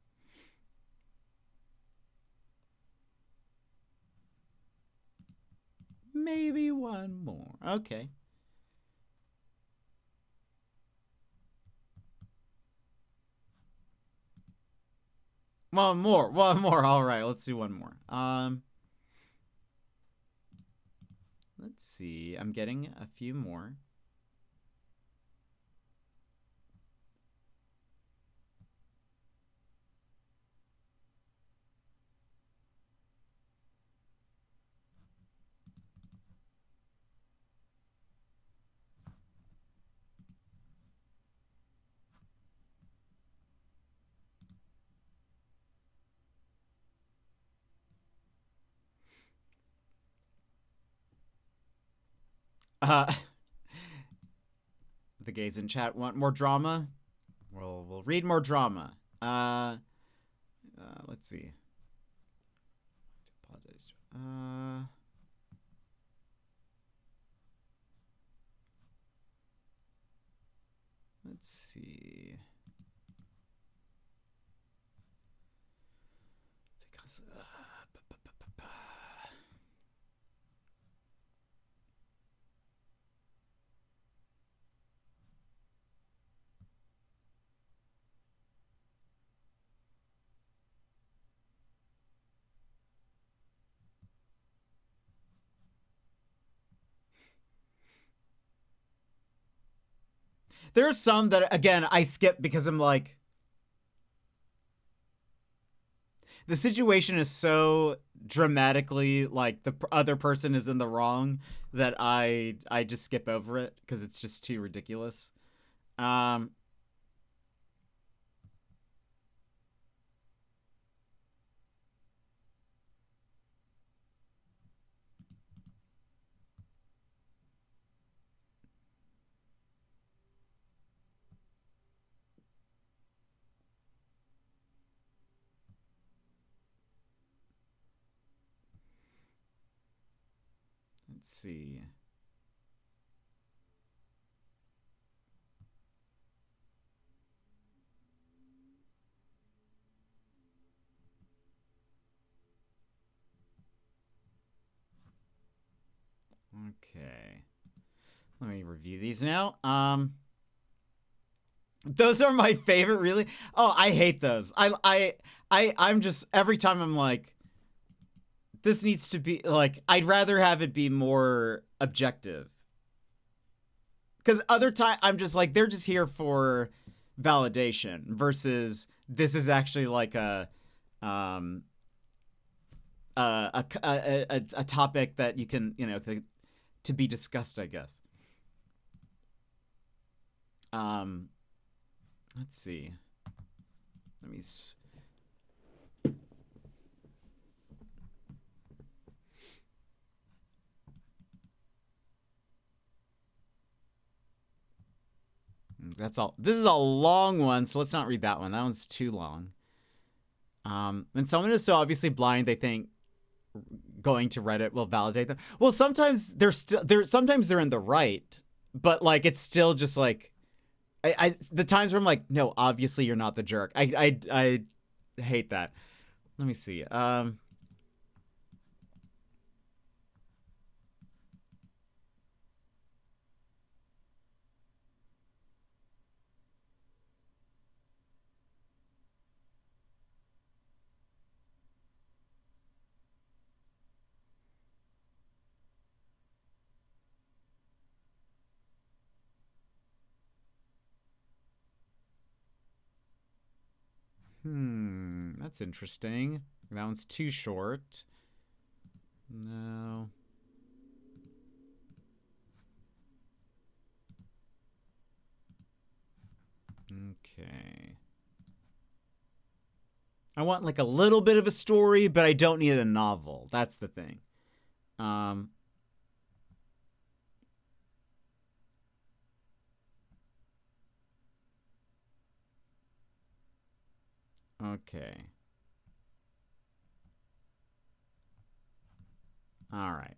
Maybe one more. Okay. One more. All right, let's do one more. Let's see. I'm getting a few more. The gays in chat want more drama. We'll read more drama. Let's see. Let's see. There are some that, again, I skip because I'm like, the situation is so dramatically like the other person is in the wrong that I just skip over it because it's just too ridiculous. Let's see. Okay. Let me review these now. Those are my favorite, really. Oh, I hate those. I'm just, every time I'm like, this needs to be like, I'd rather have it be more objective. Because other time I'm just like, they're just here for validation versus this is actually like a topic that you can, you know, to be discussed, I guess. Let's see. Let me. That's all. This is a long one, so let's not read that one. That one's too long. And someone is so obviously blind they think going to Reddit will validate them. Well, sometimes sometimes they're in the right, but like it's still just like the times where I'm like, no, obviously you're not the jerk. I hate that. Let me see. That's interesting. That one's too short. No. Okay. I want like a little bit of a story, but I don't need a novel. That's the thing. Okay. All right.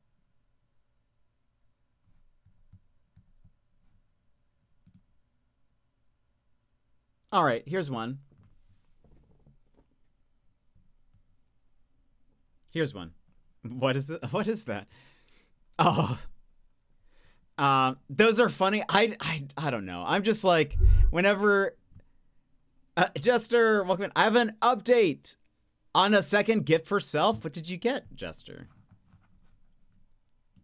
All right, here's one. Here's one. What is it? What is that? Oh. Those are funny. I don't know. I'm just like, whenever Jester, welcome in. I have an update on a second gift for self. What did you get, Jester?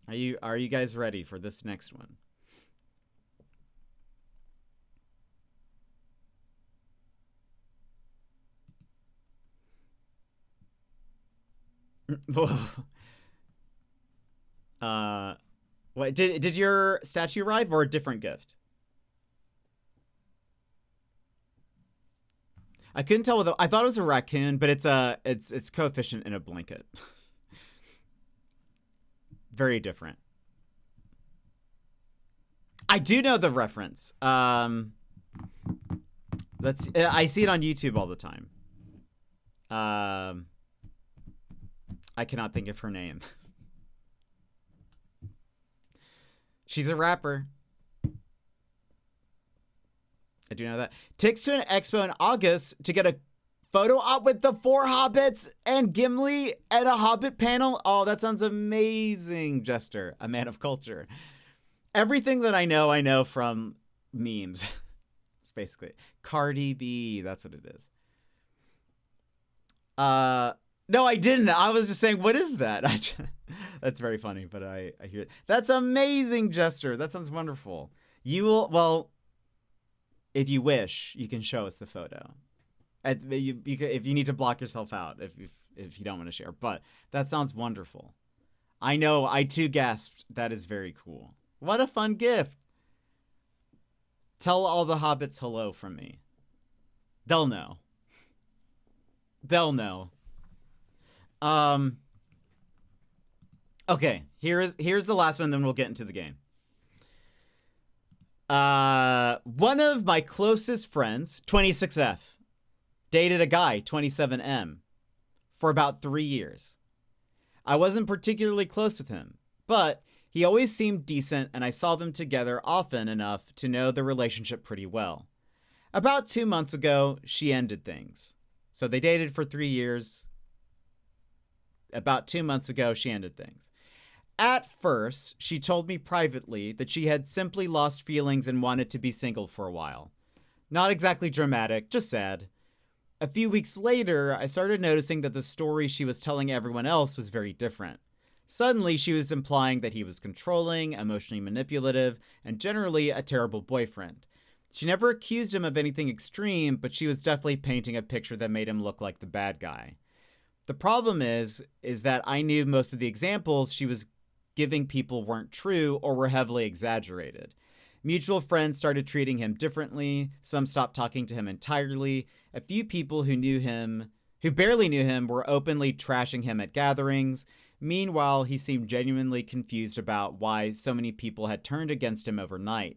Are you guys ready for this next one? What did your statue arrive or a different gift? I couldn't tell whether I thought it was a raccoon, but it's coefficient in a blanket. Very different. I do know the reference. I see it on YouTube all the time. I cannot think of her name. She's a rapper. I do know that. Takes to an expo in August to get a photo op with the 4 hobbits and Gimli at a hobbit panel. Oh, that sounds amazing, Jester. A man of culture. Everything that I know from memes. It's basically Cardi B. That's what it is. No, I didn't. I was just saying, what is that? That's very funny, but I hear it. That's amazing, Jester. That sounds wonderful. You will, well, if you wish, you can show us the photo. If you need to block yourself out, if you don't want to share. But that sounds wonderful. I know, I too gasped. That is very cool. What a fun gift. Tell all the hobbits hello from me. They'll know. They'll know. Okay, here's the last one, then we'll get into the game. One of my closest friends, 26F, dated a guy, 27M, for about 3 years. I wasn't particularly close with him, but he always seemed decent, and I saw them together often enough to know the relationship pretty well. About 2 months ago, she ended things. So they dated for 3 years. About 2 months ago, she ended things. At first, she told me privately that she had simply lost feelings and wanted to be single for a while. Not exactly dramatic, just sad. A few weeks later, I started noticing that the story she was telling everyone else was very different. Suddenly, she was implying that he was controlling, emotionally manipulative, and generally a terrible boyfriend. She never accused him of anything extreme, but she was definitely painting a picture that made him look like the bad guy. The problem is that I knew most of the examples she was giving people weren't true or were heavily exaggerated. Mutual friends started treating him differently. Some stopped talking to him entirely. A few people who barely knew him, were openly trashing him at gatherings. Meanwhile, he seemed genuinely confused about why so many people had turned against him overnight.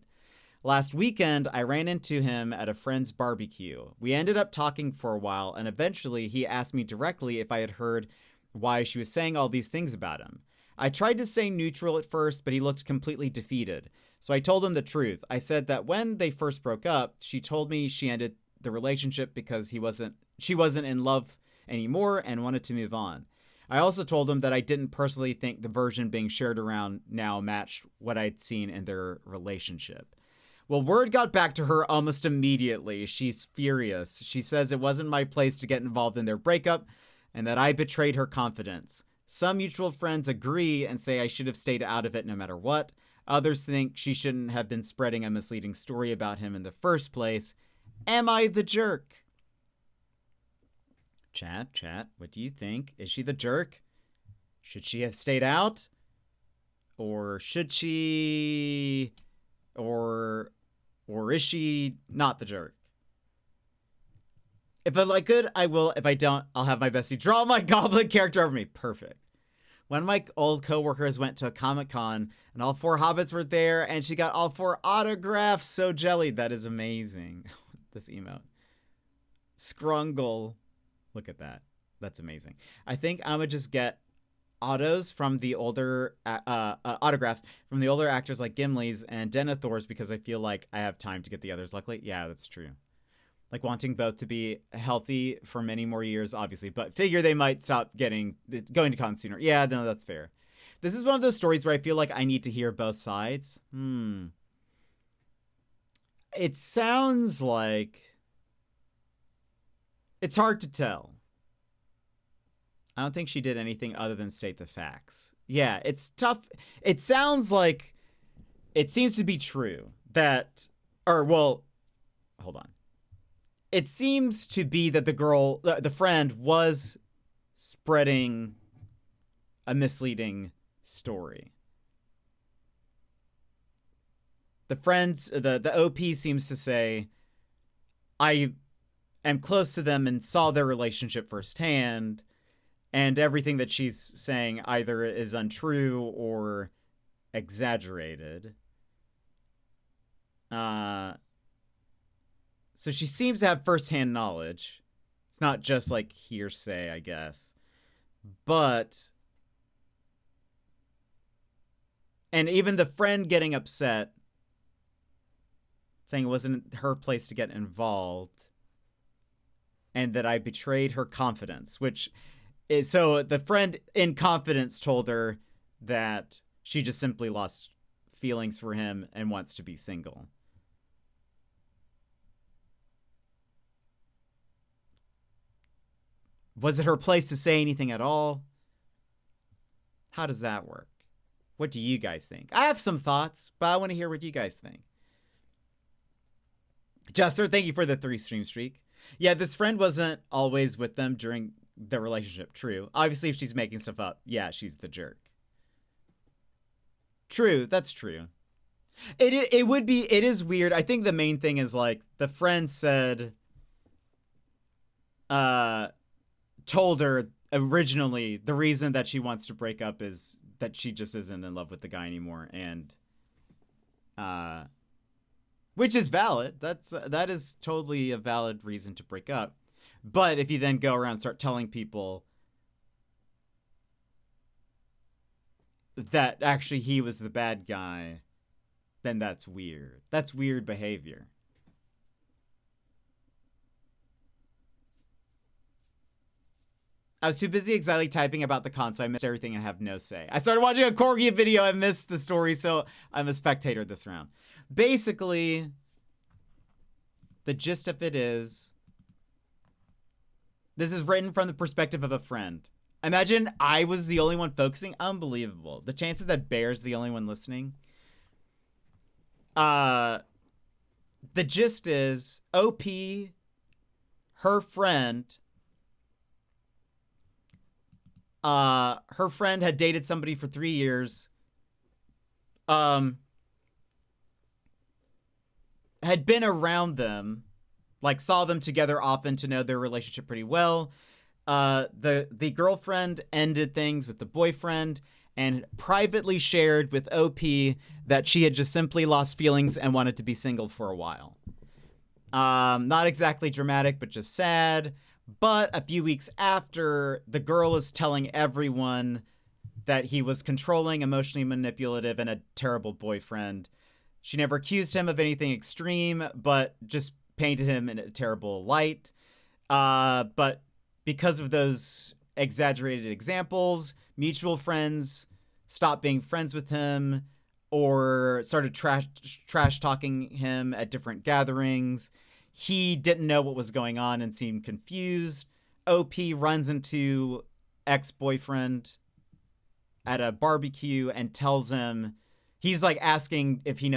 Last weekend, I ran into him at a friend's barbecue. We ended up talking for a while, and eventually he asked me directly if I had heard why she was saying all these things about him. I tried to stay neutral at first, but he looked completely defeated. So I told him the truth. I said that when they first broke up, she told me she ended the relationship because she wasn't in love anymore and wanted to move on. I also told him that I didn't personally think the version being shared around now matched what I'd seen in their relationship. Well, word got back to her almost immediately. She's furious. She says it wasn't my place to get involved in their breakup and that I betrayed her confidence. Some mutual friends agree and say I should have stayed out of it no matter what. Others think she shouldn't have been spreading a misleading story about him in the first place. Am I the jerk? Chat, what do you think? Is she the jerk? Should she have stayed out? Or should she... Or is she not the jerk? If I like it, I will. If I don't, I'll have my bestie draw my goblin character over me. Perfect. One of my old coworkers went to a Comic-Con and all 4 hobbits were there and she got all 4 autographs. So jelly. That is amazing. This emote. Scrungle. Look at that. That's amazing. I think I'm going to just get autographs from the older actors like Gimli's and Denethor's because I feel like I have time to get the others. Luckily, yeah, that's true. Like wanting both to be healthy for many more years, obviously, but figure they might stop going to con sooner. Yeah, no, that's fair. This is one of those stories where I feel like I need to hear both sides. It sounds like it's hard to tell. I don't think she did anything other than state the facts. Yeah, it's tough. It sounds like it seems to be true that, hold on. It seems to be that the friend was spreading a misleading story. The OP seems to say, I am close to them and saw their relationship firsthand. And everything that she's saying either is untrue or exaggerated. So she seems to have firsthand knowledge. It's not just like hearsay, I guess. But, and even the friend getting upset, saying it wasn't her place to get involved, and that I betrayed her confidence, which is, so the friend in confidence told her that she just simply lost feelings for him and wants to be single. Was it her place to say anything at all? How does that work? What do you guys think? I have some thoughts, but I want to hear what you guys think. Jester, thank you for the 3-stream streak. Yeah, this friend wasn't always with them during the relationship. True. Obviously, if she's making stuff up, yeah, she's the jerk. True, that's true. It is weird. I think the main thing is like the friend said, told her originally the reason that she wants to break up is that she just isn't in love with the guy anymore, and which is valid. That is totally a valid reason to break up. But if you then go around and start telling people that actually he was the bad guy, then that's weird. That's weird behavior. I was too busy excitedly typing about the con, so I missed everything and have no say. I started watching a Corgi video, I missed the story, so I'm a spectator this round. Basically, the gist of it is, this is written from the perspective of a friend. Imagine I was the only one focusing. Unbelievable. The chances that Bear's the only one listening. The gist is, OP, her friend had dated somebody for 3 years, had been around them, like saw them together often to know their relationship pretty well. The girlfriend ended things with the boyfriend and privately shared with OP that she had just simply lost feelings and wanted to be single for a while. Not exactly dramatic, but just sad. But a few weeks after, the girl is telling everyone that he was controlling, emotionally manipulative, and a terrible boyfriend. She never accused him of anything extreme, but just painted him in a terrible light. But because of those exaggerated examples, mutual friends stopped being friends with him or started trash talking him at different gatherings. He didn't know what was going on and seemed confused. OP runs into ex-boyfriend at a barbecue and tells him, he's like asking if she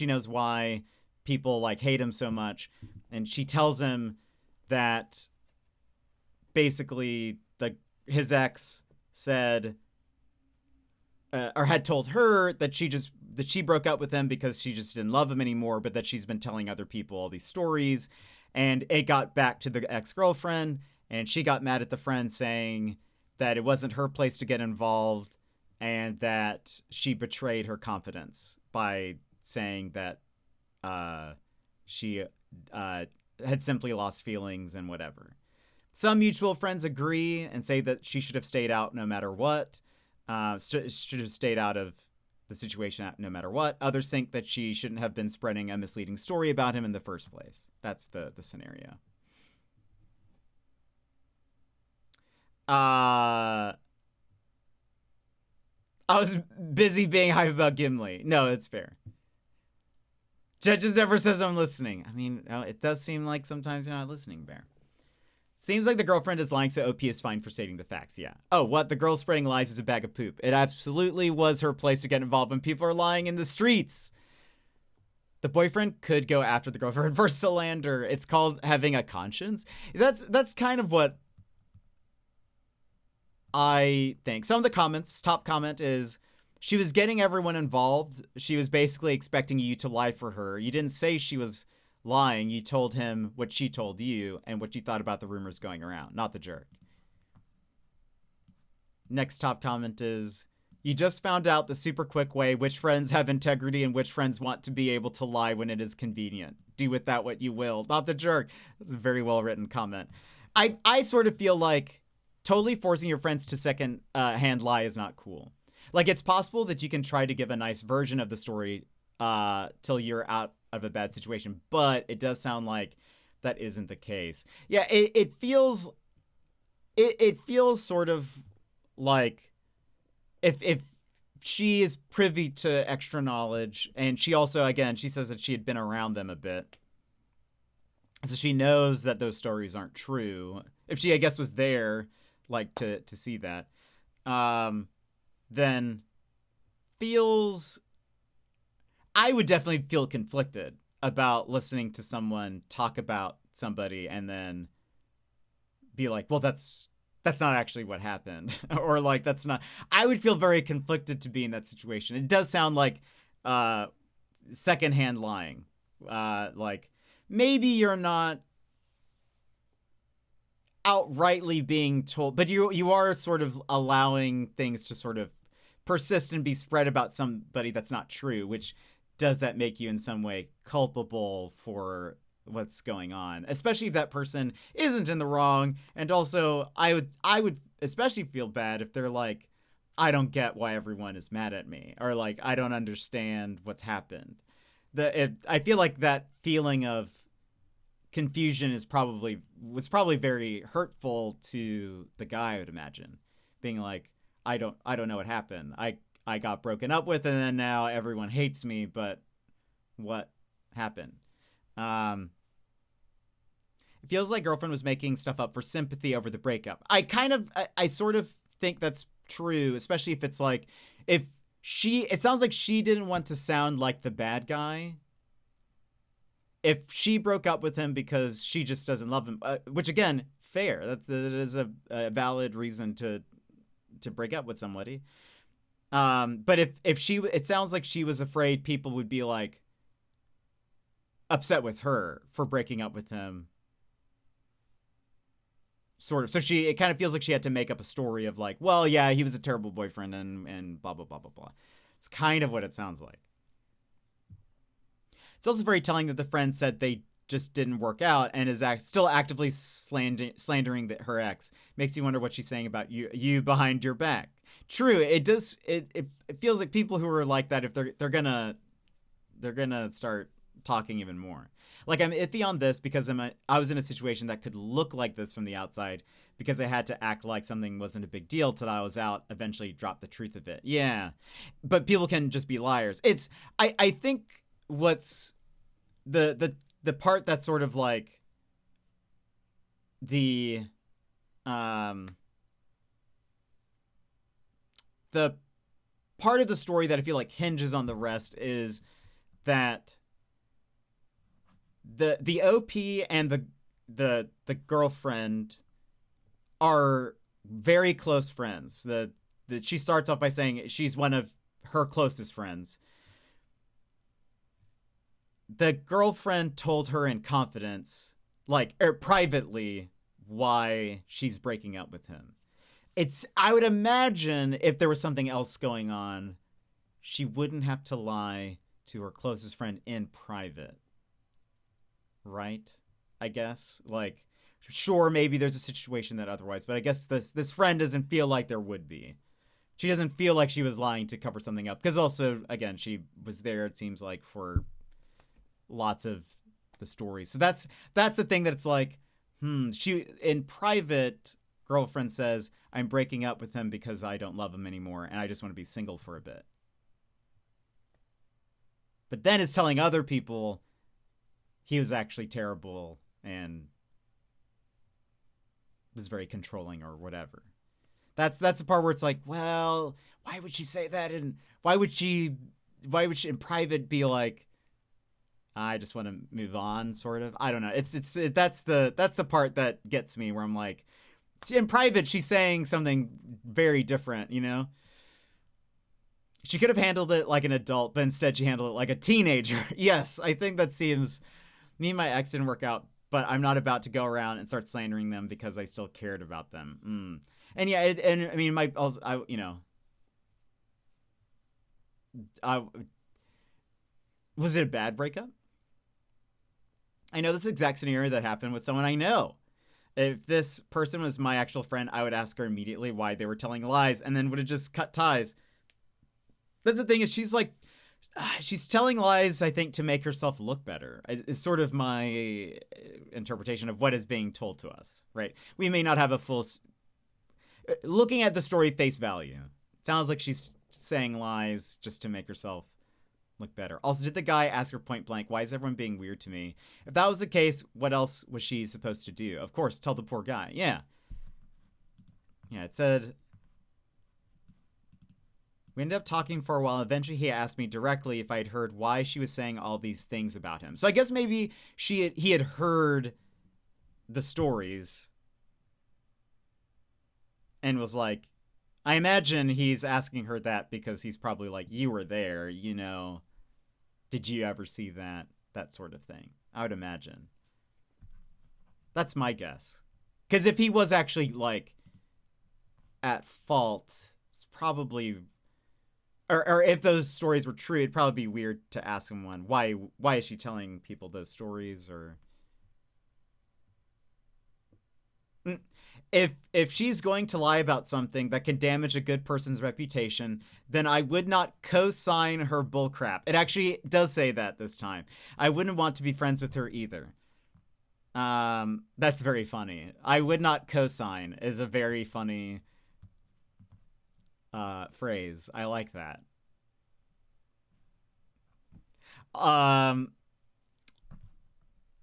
knows why people like hate him so much. And she tells him that basically his ex said, or had told her that she broke up with him because she just didn't love him anymore, but that she's been telling other people all these stories. And it got back to the ex-girlfriend, and she got mad at the friend saying that it wasn't her place to get involved and that she betrayed her confidence by saying that she had simply lost feelings and whatever. Some mutual friends agree and say that she should have stayed out no matter what. Should have stayed out of the situation no matter what. Others think that she shouldn't have been spreading a misleading story about him in the first place. That's the scenario. I was busy being hype about Gimli. No, it's fair. Judges never says I'm listening. I mean, it does seem like sometimes you're not listening, Bear. Seems like the girlfriend is lying, so OP is fine for stating the facts, yeah. Oh, what? The girl spreading lies is a bag of poop. It absolutely was her place to get involved when people are lying in the streets. The boyfriend could go after the girlfriend for slander. It's called having a conscience. That's kind of what I think. Some of the comments, top comment is, she was getting everyone involved. She was basically expecting you to lie for her. You didn't say she was lying. You told him what she told you and what you thought about the rumors going around, not the jerk. Next top comment is, You just found out the super quick way which friends have integrity and which friends want to be able to lie when it is convenient. Do with that what you will. Not the jerk. That's a very well written comment. I sort of feel like totally forcing your friends to second hand lie is not cool. Like, it's possible that you can try to give a nice version of the story till you're out of a bad situation, but it does sound like that isn't the case. Yeah, it feels sort of like if she is privy to extra knowledge, and she also, again, she says that she had been around them a bit, so she knows that those stories aren't true. If she, I guess, was there, like, to see that, then I would definitely feel conflicted about listening to someone talk about somebody and then be like, well, that's not actually what happened. Or like, that's not, I would feel very conflicted to be in that situation. It does sound like secondhand lying. Like, maybe you're not outrightly being told, but you are sort of allowing things to sort of persist and be spread about somebody that's not true, which does that make you in some way culpable for what's going on, especially if that person isn't in the wrong. And also, I would especially feel bad if they're like, I don't get why everyone is mad at me, or like, I don't understand what's happened. I feel like that feeling of confusion was probably very hurtful to the guy, I would imagine, being like, I don't know what happened. I got broken up with, and then now everyone hates me, but what happened? It feels like girlfriend was making stuff up for sympathy over the breakup. I sort of think that's true, especially if it's like, it sounds like she didn't want to sound like the bad guy. If she broke up with him because she just doesn't love him, which again, fair. That is a valid reason to break up with somebody. But if it sounds like she was afraid people would be like upset with her for breaking up with him. Sort of. So it kind of feels like she had to make up a story of like, well, yeah, he was a terrible boyfriend and blah, blah, blah, blah, blah. It's kind of what it sounds like. It's also very telling that the friend said they just didn't work out and is still actively slandering her ex. Makes you wonder what she's saying about you behind your back. True, it does. It feels like people who are like that, if they're gonna start talking even more. Like, I'm iffy on this because I was in a situation that could look like this from the outside because I had to act like something wasn't a big deal till I was out, eventually drop the truth of it. Yeah, but people can just be liars. I think what's the part that's sort of like the part of the story that I feel like hinges on the rest is that the OP and the girlfriend are very close friends. She starts off by saying she's one of her closest friends. The girlfriend told her in confidence, like, privately, why she's breaking up with him. I would imagine if there was something else going on, she wouldn't have to lie to her closest friend in private. Right? I guess. Like, sure, maybe there's a situation that otherwise, but I guess this friend doesn't feel like there would be. She doesn't feel like she was lying to cover something up. Because also, again, she was there, it seems like, for lots of the story. So that's the thing that it's like, she, in private, girlfriend says, I'm breaking up with him because I don't love him anymore and I just want to be single for a bit. But then is telling other people he was actually terrible and was very controlling or whatever. That's the part where it's like, well, why would she say that? And why would she in private be like, I just want to move on, sort of? I don't know. That's the part that gets me, where I'm like, in private, she's saying something very different, you know? She could have handled it like an adult, but instead she handled it like a teenager. Yes, I think that seems... Me and my ex didn't work out, but I'm not about to go around and start slandering them because I still cared about them. And yeah, and I mean, Was it a bad breakup? I know this exact scenario that happened with someone I know. If this person was my actual friend, I would ask her immediately why they were telling lies and then would have just cut ties. That's the thing, is she's telling lies, I think, to make herself look better. It's sort of my interpretation of what is being told to us, right? We may not have a full... Looking at the story face value, it sounds like she's saying lies just to make herself look better. Also, did the guy ask her point blank, why is everyone being weird to me? If that was the case, what else was she supposed to do? Of course, tell the poor guy. Yeah. Yeah, it said... We ended up talking for a while. Eventually, he asked me directly if I'd heard why she was saying all these things about him. So I guess maybe he had heard the stories and was like, I imagine he's asking her that because he's probably like, you were there, you know, did you ever see that? That sort of thing. I would imagine. That's my guess. Because if he was actually like at fault, it's probably... Or if those stories were true, it'd probably be weird to ask him one. Why is she telling people those stories? Or if she's going to lie about something that can damage a good person's reputation, then I would not co-sign her bullcrap. It actually does say that this time. I wouldn't want to be friends with her either. That's very funny. I would not co-sign is a very funny phrase. I like that.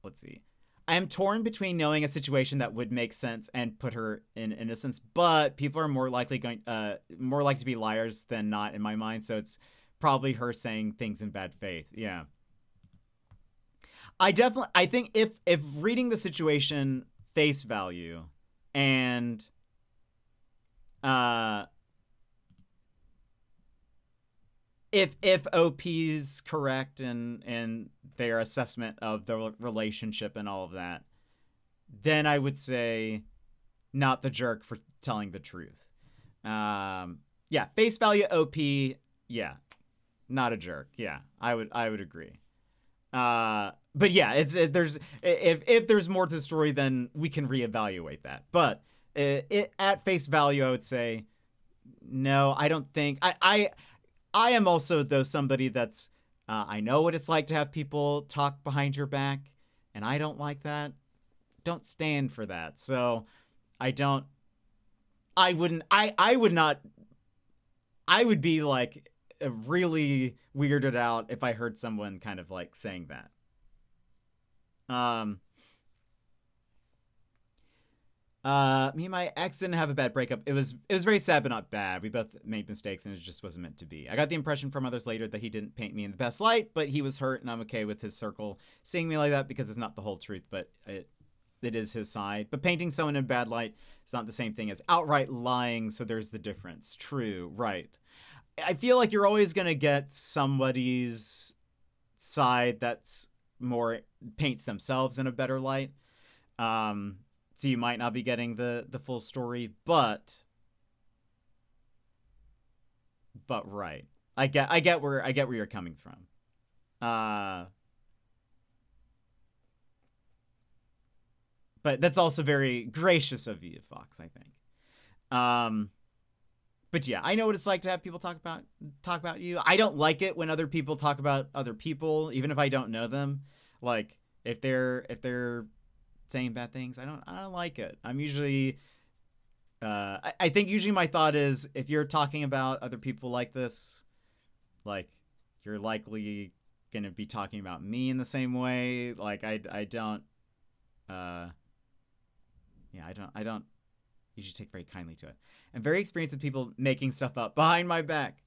Let's see. I am torn between knowing a situation that would make sense and put her in innocence, but people are more likely to be liars than not in my mind, so it's probably her saying things in bad faith. Yeah. I think if reading the situation face value and if OP's correct in their assessment of the relationship and all of that, then I would say not the jerk for telling the truth. Yeah, face value OP, yeah, not a jerk. Yeah, I would agree. But yeah, if there's more to the story, then we can reevaluate that. But at face value, I would say no. I don't think I am also, though, somebody that's I know what it's like to have people talk behind your back, and I don't like that. Don't stand for that. So I would be like really weirded out if I heard someone kind of like saying that. Me and my ex didn't have a bad breakup. It was very sad, but not bad. We both made mistakes, and it just wasn't meant to be. I got the impression from others later that he didn't paint me in the best light, but he was hurt, and I'm okay with his circle seeing me like that because it's not the whole truth, but it is his side. But painting someone in bad light is not the same thing as outright lying, so there's the difference. True, right. I feel like you're always going to get somebody's side that's more paints themselves in a better light. So you might not be getting the full story, but right. I get where you're coming from. But that's also very gracious of you, Fox, I think. But yeah, I know what it's like to have people talk about you. I don't like it when other people talk about other people, even if I don't know them. Like if they're saying bad things, I don't like it. I'm usually I think usually my thought is, if you're talking about other people like this, like you're likely gonna be talking about me in the same way. Like I don't usually take very kindly to it. I'm very experienced with people making stuff up behind my back.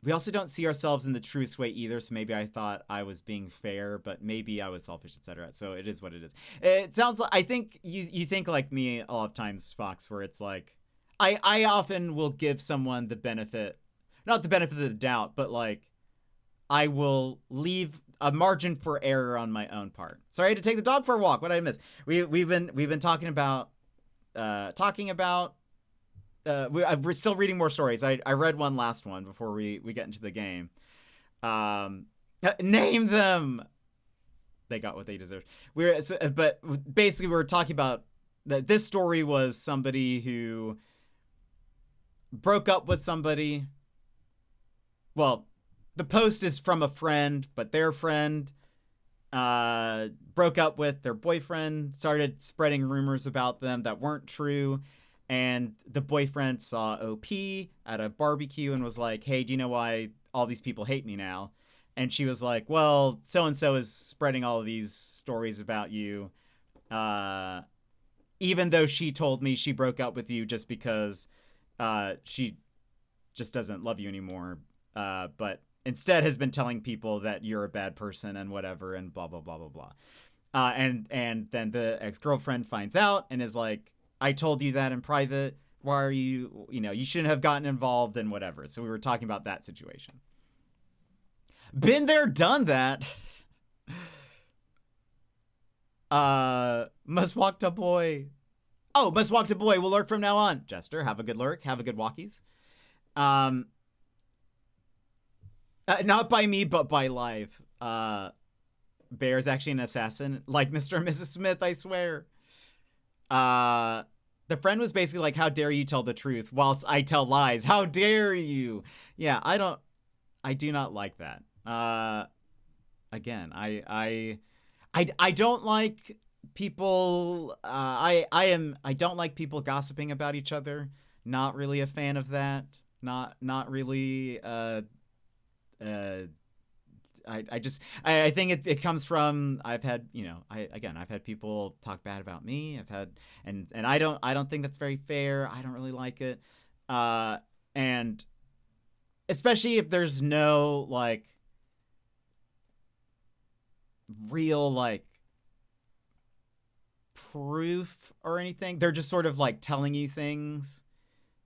We also don't see ourselves in the truest way either, so maybe I thought I was being fair, but maybe I was selfish, etc. So it is what it is. It sounds like, I think you think like me a lot of times, Fox, where it's like I often will give someone the benefit, not the benefit of the doubt, but like I will leave a margin for error on my own part. Sorry, I had to take the dog for a walk. What did I miss? We've been talking about we're still reading more stories. I read one last one before we get into the game. Name them. They got what they deserved. But basically, we were talking about that. This story was somebody who broke up with somebody. Well, the post is from a friend, but their friend broke up with their boyfriend, started spreading rumors about them that weren't true. And the boyfriend saw OP at a barbecue and was like, hey, do you know why all these people hate me now? And she was like, well, so-and-so is spreading all of these stories about you. Even though she told me she broke up with you just because she just doesn't love you anymore. But instead has been telling people that you're a bad person and whatever and blah, blah, blah, blah, blah. And then the ex-girlfriend finds out and is like, I told you that in private. Why are you, you shouldn't have gotten involved and whatever. So we were talking about that situation. Been there, done that. Must walk to boy. Oh, must walk to boy will lurk from now on. Jester, have a good lurk. Have a good walkies. Not by me, but by live. Bear's actually an assassin, like Mr. and Mrs. Smith, I swear. The friend was basically like, how dare you tell the truth whilst I tell lies? How dare you? Yeah, I do not like that. Again, I don't like people, I don't like people gossiping about each other. Not really a fan of that. Not really, I think it comes from, I've had people talk bad about me. And I don't think that's very fair. I don't really like it. And especially if there's no real proof or anything. They're just sort of telling you things.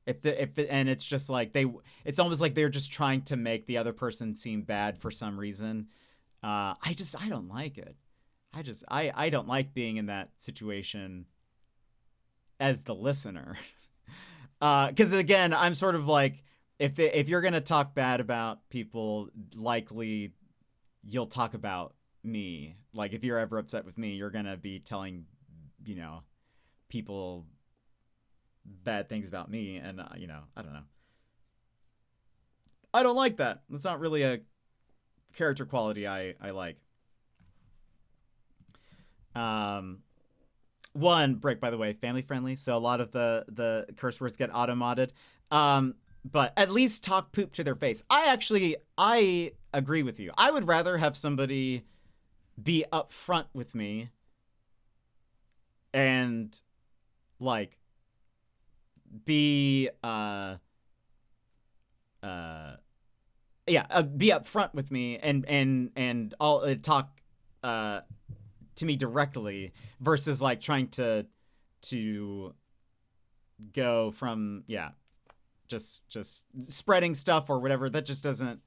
And it's just it's almost like they're just trying to make the other person seem bad for some reason. I don't like it. I don't like being in that situation as the listener. 'Cause again, I'm sort of if you're going to talk bad about people, likely you'll talk about me. If you're ever upset with me, you're going to be telling, people bad things about me. And, I don't know. I don't like that. That's not really a character quality I like. One, Brick, by the way, family friendly. So a lot of the curse words get auto-modded. But at least talk poop to their face. I agree with you. I would rather have somebody be upfront with me and be upfront with me and I'll talk to me directly versus trying to go from just spreading stuff or whatever. That just doesn't.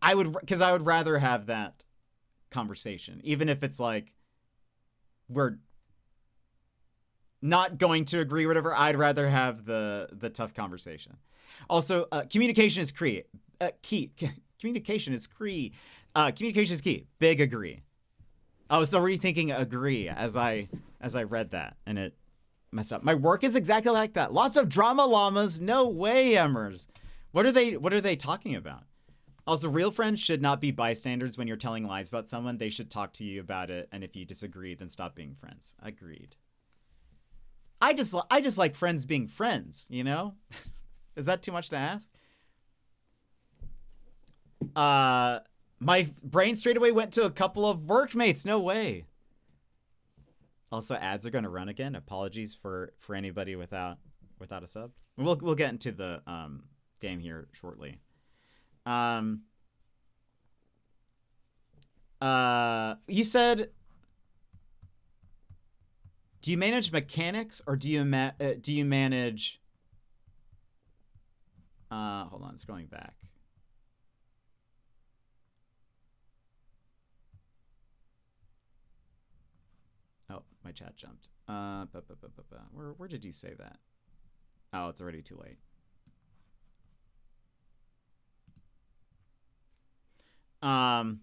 Because I would rather have that conversation, even if it's we're not going to agree or whatever. I'd rather have the tough conversation. Also, communication is key. Communication is key. Communication is key. Big agree. I was already thinking agree as I read that, and it messed up. My work is exactly like that. Lots of drama llamas. No way, Emmers. What are they talking about? Also, real friends should not be bystanders when you're telling lies about someone. They should talk to you about it, and if you disagree, then stop being friends. Agreed. I just like friends being friends, Is that too much to ask? My brain straight away went to a couple of workmates. No way. Also, ads are going to run again. Apologies for anybody without a sub. We'll get into the game here shortly. You said, do you manage mechanics or do you manage? Hold on, scrolling back. Oh, my chat jumped. Where did you say that? Oh, it's already too late. Are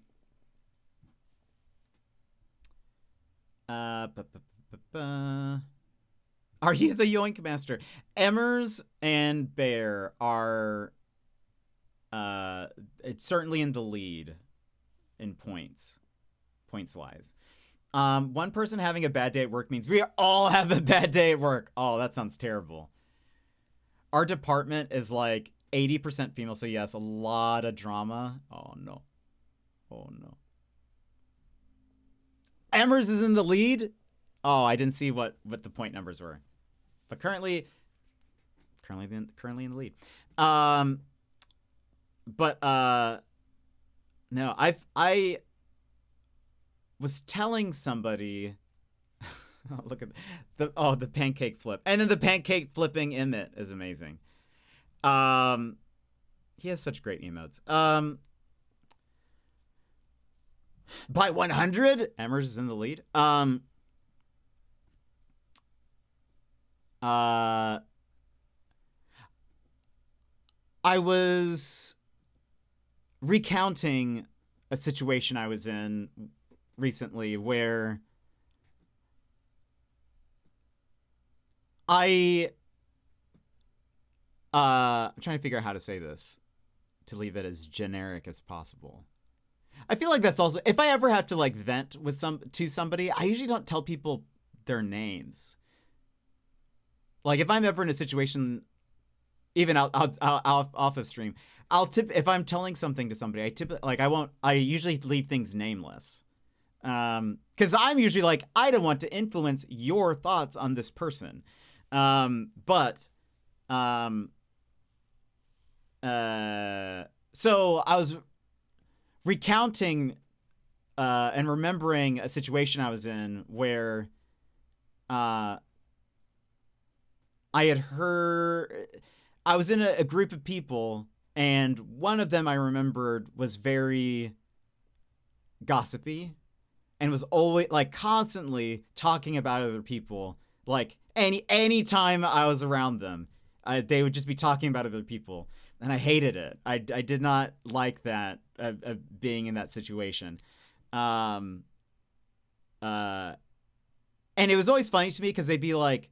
you the Yoink Master? Emmers and Bear are it's certainly in the lead in points wise. One person having a bad day at work means we all have a bad day at work. Oh, that sounds terrible. Our department is like 80% female, so yes, a lot of drama. Oh no. Emmers is in the lead. Oh, I didn't see what the point numbers were, but currently in the lead. No, I was telling somebody. Look at the pancake flip, and then the pancake flipping Emmett is amazing. He has such great emotes. By 100, Emmers is in the lead. I was recounting a situation I was in recently where I'm trying to figure out how to say this to leave it as generic as possible. I feel like that's also, if I ever have to like vent with to somebody, I usually don't tell people their names. Like if I'm ever in a situation, even off of stream, if I'm telling something to somebody, I usually leave things nameless. Cause I'm usually like, I don't want to influence your thoughts on this person. So I was recounting and remembering a situation I was in where I was in a group of people, and one of them I remembered was very gossipy and was always like constantly talking about other people. Like any time I was around them, they would just be talking about other people. And I hated it. I did not like that, being in that situation. And it was always funny to me because they'd be like,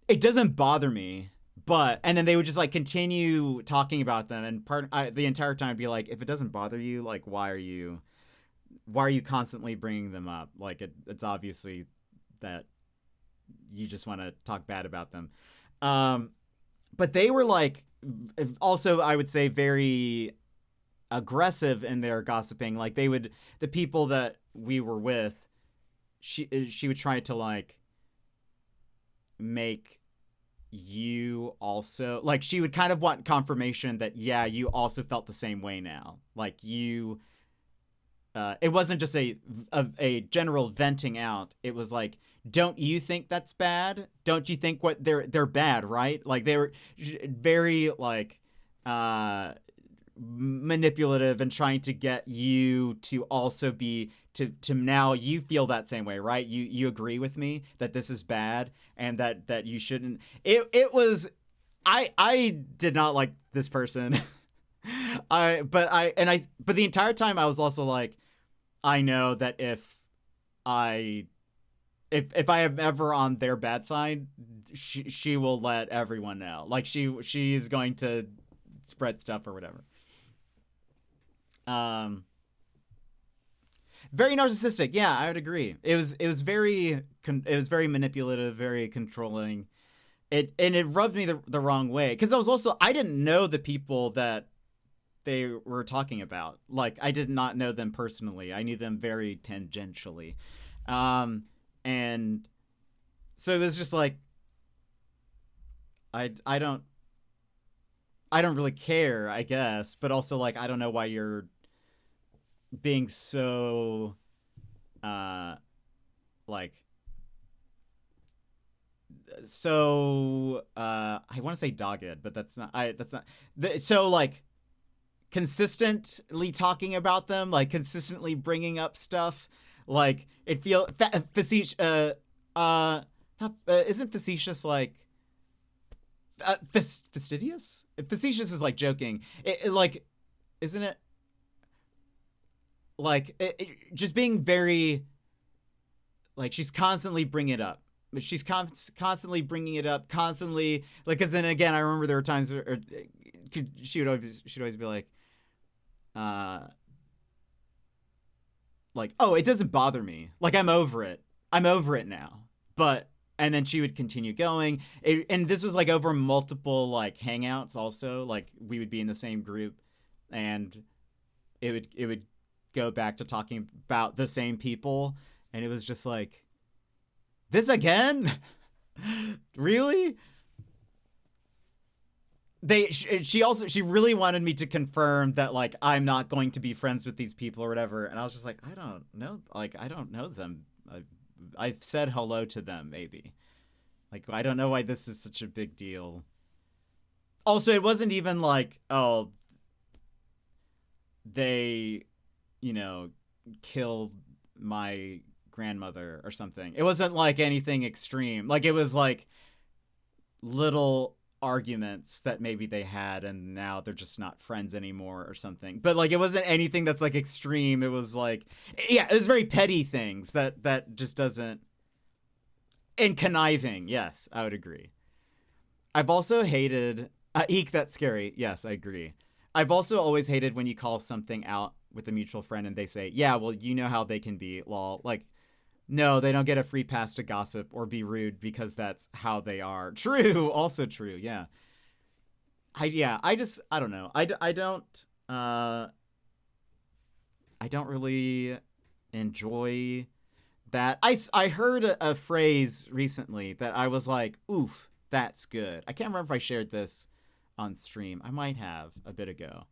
it doesn't bother me, and then they would just like continue talking about them. And the entire time I'd be like, if it doesn't bother you, like, why are you constantly bringing them up? Like it's obviously that you just want to talk bad about them. But they were like, also, I would say very aggressive in their gossiping. Like the people that we were with, she would try to like make you also, like, she would kind of want confirmation that, yeah, you also felt the same way now. Like you, it wasn't just a general venting out. It was like, don't you think that's bad? Don't you think what they're bad, right? Like they were very like manipulative and trying to get you to also be to now you feel that same way, right? You agree with me that this is bad and that you shouldn't. It was, I did not like this person. But the entire time I was also like, I know that if I am ever on their bad side, she will let everyone know. Like she is going to spread stuff or whatever. Very narcissistic. Yeah, I would agree. It was very manipulative, very controlling. It rubbed me the wrong way because I didn't know the people that they were talking about. Like I did not know them personally. I knew them very tangentially. And so it was just like, I don't really care, I guess, but also like, I don't know why you're being so, like, so, I want to say dogged, but so like consistently talking about them, like consistently bringing up stuff. Like it feels facetious. Isn't facetious like fastidious? Facetious is like joking. It like, isn't it? like just being very like she's constantly bringing it up. But she's constantly bringing it up, constantly like. Because then again, I remember there were times where she'd always be like, oh, it doesn't bother me. Like I'm over it. I'm over it now. But and then she would continue going, and this was like over multiple like hangouts. Also, like we would be in the same group, and it would go back to talking about the same people, and it was just like, this again? Really? She really wanted me to confirm that like I'm not going to be friends with these people or whatever, and I was just like, I don't know, like I don't know them. I've said hello to them, maybe. Like I don't know why this is such a big deal. Also, it wasn't even like, oh, they, killed my grandmother or something. It wasn't like anything extreme. Like it was like little arguments that maybe they had and now they're just not friends anymore or something. But like it wasn't anything that's like extreme. It was like, yeah, it was very petty things that just doesn't. And conniving, yes, I would agree. I've also hated eek, that's scary. Yes, I agree. I've also always hated when you call something out with a mutual friend and they say, yeah, well, you know how they can be, lol. Like, no, they don't get a free pass to gossip or be rude because that's how they are. True. Also true. Yeah. I don't know. I don't really enjoy that. I heard a phrase recently that I was like, oof, that's good. I can't remember if I shared this on stream. I might have a bit ago.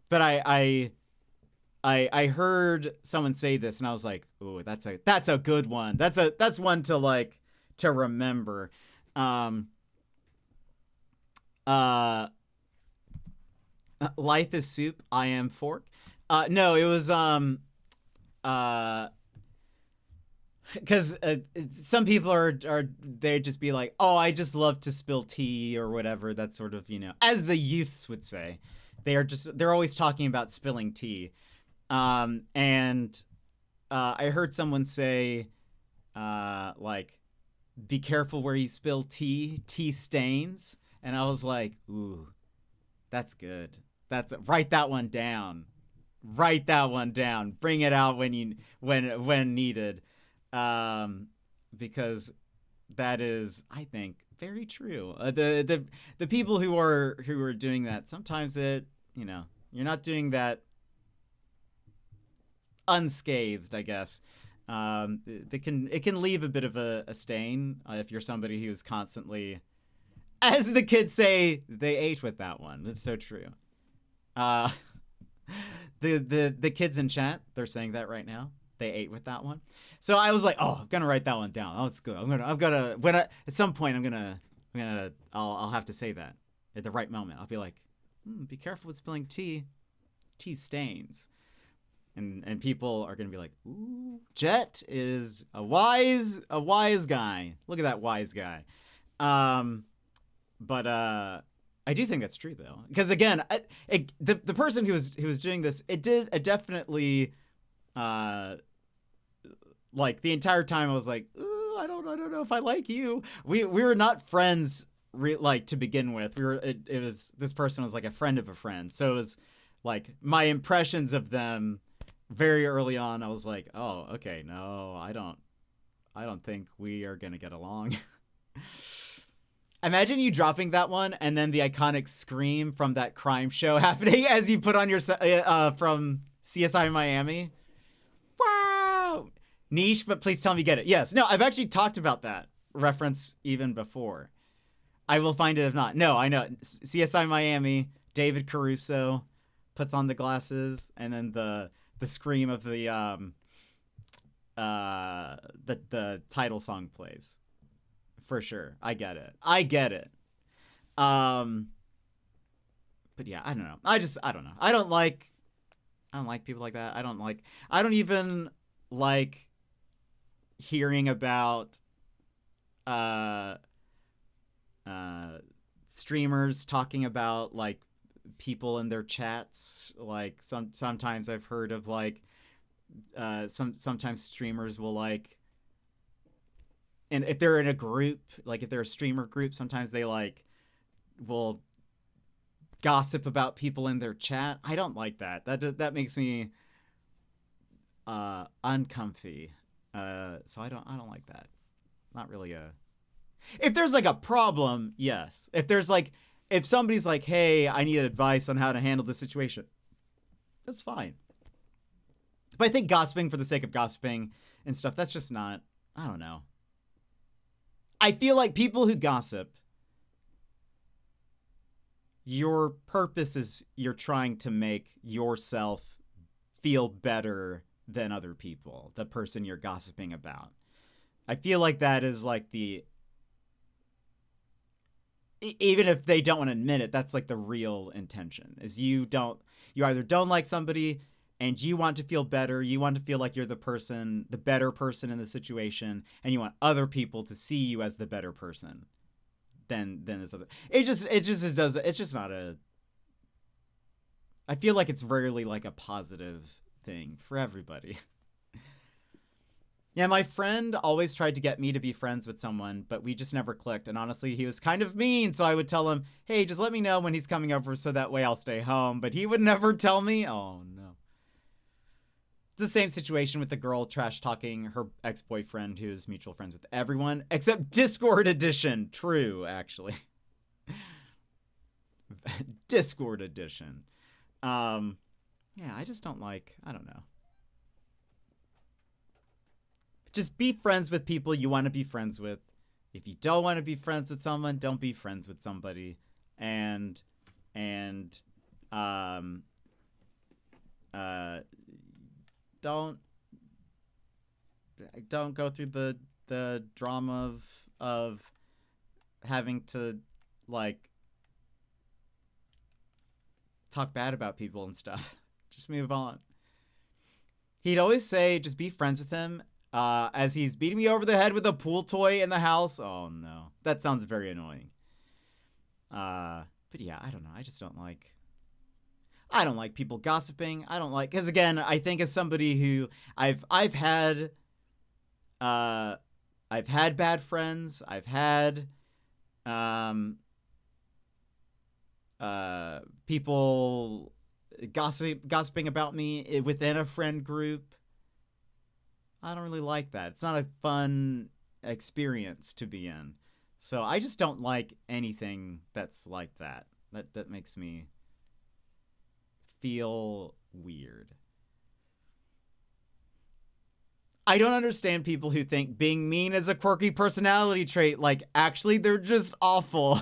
But I heard someone say this and I was like, "Ooh, that's a good one. That's one to like to remember." Life is soup. I am fork. No, it was because some people are they just be like, "Oh, I just love to spill tea" or whatever. That's sort of as the youths would say, they're always talking about spilling tea. And I heard someone say, like, be careful where you spill tea stains. And I was like, ooh, that's good. Write that one down. Write that one down. Bring it out when needed. Because that is, I think, very true. The people who are doing that, sometimes you're not doing that unscathed, I guess. It can leave a bit of a stain if you're somebody who's constantly, as the kids say, they ate with that one. It's so true. The kids in chat, they're saying that right now. They ate with that one. So I was like, oh, I'm gonna write that one down. Oh, it's good. At some point I'll have to say that at the right moment. I'll be like, be careful with spilling tea. Tea stains. And people are going to be like, ooh, Jet is a wise guy. Look at that wise guy. But I do think that's true though. Because again, the person who was doing this, it definitely, like the entire time I was like, ooh, I don't know if I like you. We were not friends like to begin with. It was, this person was like a friend of a friend. So it was like my impressions of them very early on. I was like, oh, okay, no, I don't think we are going to get along. Imagine you dropping that one and then the iconic scream from that crime show happening as you put on your from CSI Miami. Wow. Niche, but please tell me you get it. Yes. No, I've actually talked about that reference even before. I will find it if not. No, I know. CSI Miami, David Caruso puts on the glasses, and then the scream of the title song plays. For sure. I get it. But yeah, I don't know. I don't know. I don't like people like that. I don't even like hearing about streamers talking about like people in their chats. Like sometimes I've heard of like sometimes streamers will like, and if they're in a group, like if they're a streamer group, sometimes they like will gossip about people in their chat. I don't like that. That makes me uncomfy. So I don't like that. Not really a. If there's like a problem, yes. If somebody's like, hey, I need advice on how to handle this situation, that's fine. But I think gossiping for the sake of gossiping and stuff, that's just not, I don't know. I feel like people who gossip, your purpose is you're trying to make yourself feel better than other people, the person you're gossiping about. I feel like that is like even if they don't want to admit it, that's like the real intention, is you either don't like somebody and you want to feel better, you want to feel like you're the better person in the situation, and you want other people to see you as the better person than this other. It's just not a. I feel like it's rarely like a positive thing for everybody. Yeah, my friend always tried to get me to be friends with someone, but we just never clicked. And honestly, he was kind of mean, so I would tell him, hey, just let me know when he's coming over so that way I'll stay home. But he would never tell me. Oh, no. It's the same situation with the girl trash-talking her ex-boyfriend who's mutual friends with everyone, except Discord edition. True, actually. Discord edition. Yeah, I just don't like, I don't know. Just be friends with people you want to be friends with. If you don't want to be friends with someone, don't be friends with somebody. And don't go through the drama of having to like talk bad about people and stuff. Just move on. He'd always say, just be friends with him. As he's beating me over the head with a pool toy in the house. Oh, no. That sounds very annoying. But yeah, I don't know. I just don't like... I don't like people gossiping. I don't like... Because again, I think as somebody who... I've had bad friends. I've had... people gossiping about me within a friend group. I don't really like that. It's not a fun experience to be in. So I just don't like anything that's like that. That makes me feel weird. I don't understand people who think being mean is a quirky personality trait. Like, actually, they're just awful.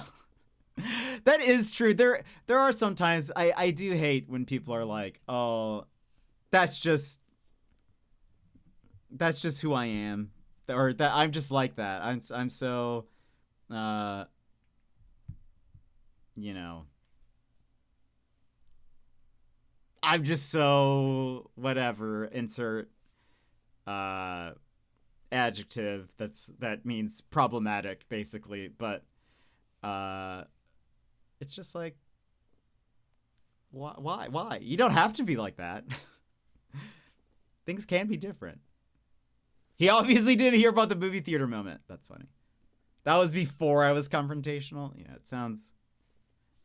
That is true. There are some times I do hate when people are like, oh, that's just who I am, or that I'm just like that. I'm so, you know, I'm just so whatever. Insert adjective that means problematic, basically. But it's just like, why? You don't have to be like that. Things can be different. He obviously didn't hear about the movie theater moment. That's funny. That was before I was confrontational. Yeah, it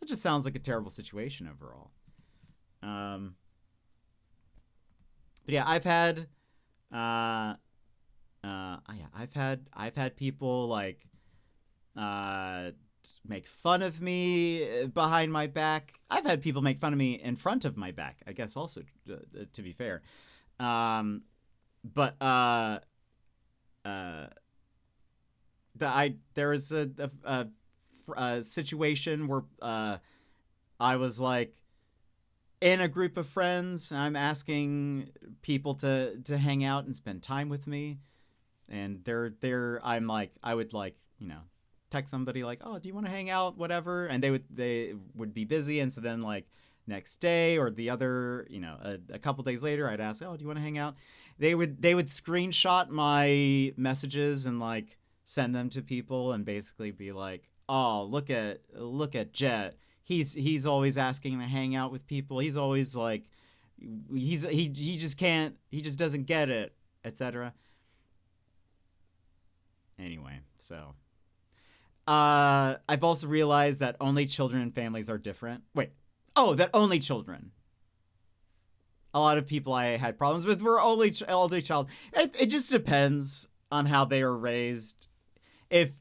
just sounds like a terrible situation overall. But yeah, I've had people like make fun of me behind my back. I've had people make fun of me in front of my back, I guess, also, to be fair. But there was a situation where I was like in a group of friends, and I'm asking people to hang out and spend time with me, and I'm like, I would like, you know, text somebody like, oh, do you want to hang out, whatever, and they would be busy, and so then like next day or the other, you know, a couple days later, I'd ask, oh, do you want to hang out? They would screenshot my messages and like send them to people and basically be like, oh, look at Jet. He's always asking to hang out with people. He's always like he just can't, he just doesn't get it, etc. Anyway, so I've also realized that only children and families are different. Wait, that only children. A lot of people I had problems with were only child. It just depends on how they are raised. If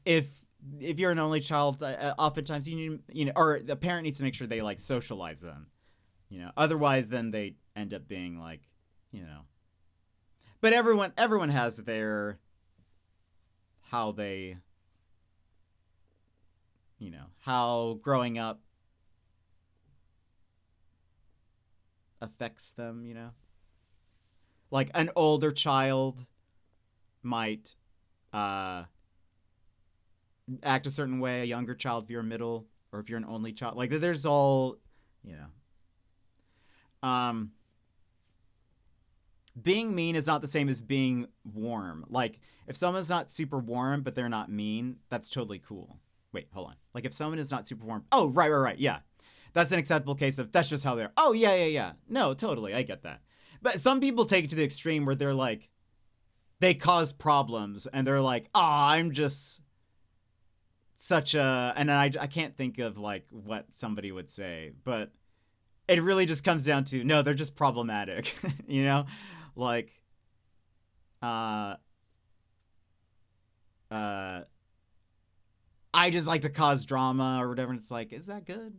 you're an only child, oftentimes you need, or the parent needs to make sure they like socialize them, Otherwise, then they end up being like, But everyone has their how they, how growing up affects them, Like an older child might act a certain way, a younger child if you're a middle, or if you're an only child. Like there's all, being mean is not the same as being warm. Like if someone's not super warm but they're not mean, that's totally cool. Wait, hold on. Like if someone is not super warm, oh right, yeah. That's an acceptable case of that's just how they're. Oh, yeah. No, totally. I get that. But some people take it to the extreme where they're like, they cause problems and they're like, I'm just such a. And I can't think of like what somebody would say, but it really just comes down to, no, they're just problematic, Like, I just like to cause drama or whatever. And it's like, is that good?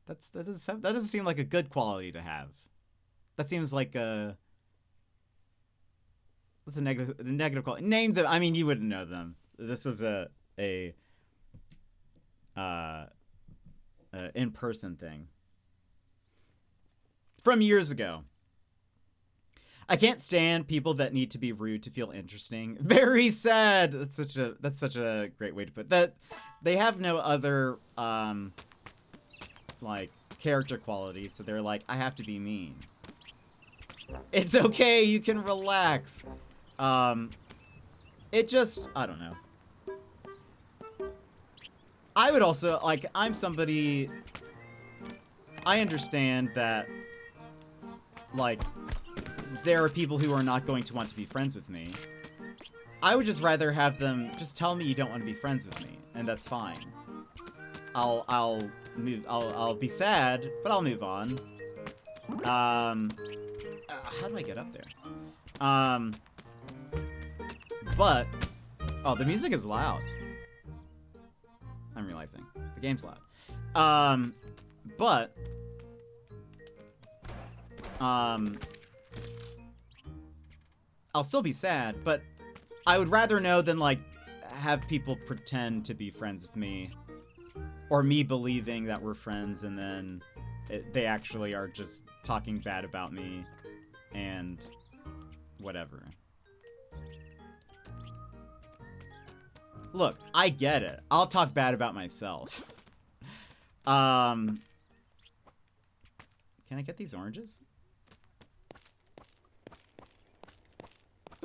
That doesn't seem like a good quality to have. That seems like that's a negative quality. Name them. I mean, you wouldn't know them. This is a in-person thing from years ago. I can't stand people that need to be rude to feel interesting. Very sad. That's such a great way to put that. They have no other like character qualities, so they're like, I have to be mean. It's okay, you can relax. It just, I don't know. I would also, like, I'm somebody, I understand that, like, there are people who are not going to want to be friends with me. I would just rather have them just tell me you don't want to be friends with me, and that's fine. I'll be sad, but I'll move on. How do I get up there? But, the music is loud. I'm realizing. The game's loud. But, I'll still be sad, but I would rather know than, like, have people pretend to be friends with me. Or me believing that we're friends and then they actually are just talking bad about me and whatever. Look, I get it. I'll talk bad about myself. Can I get these oranges?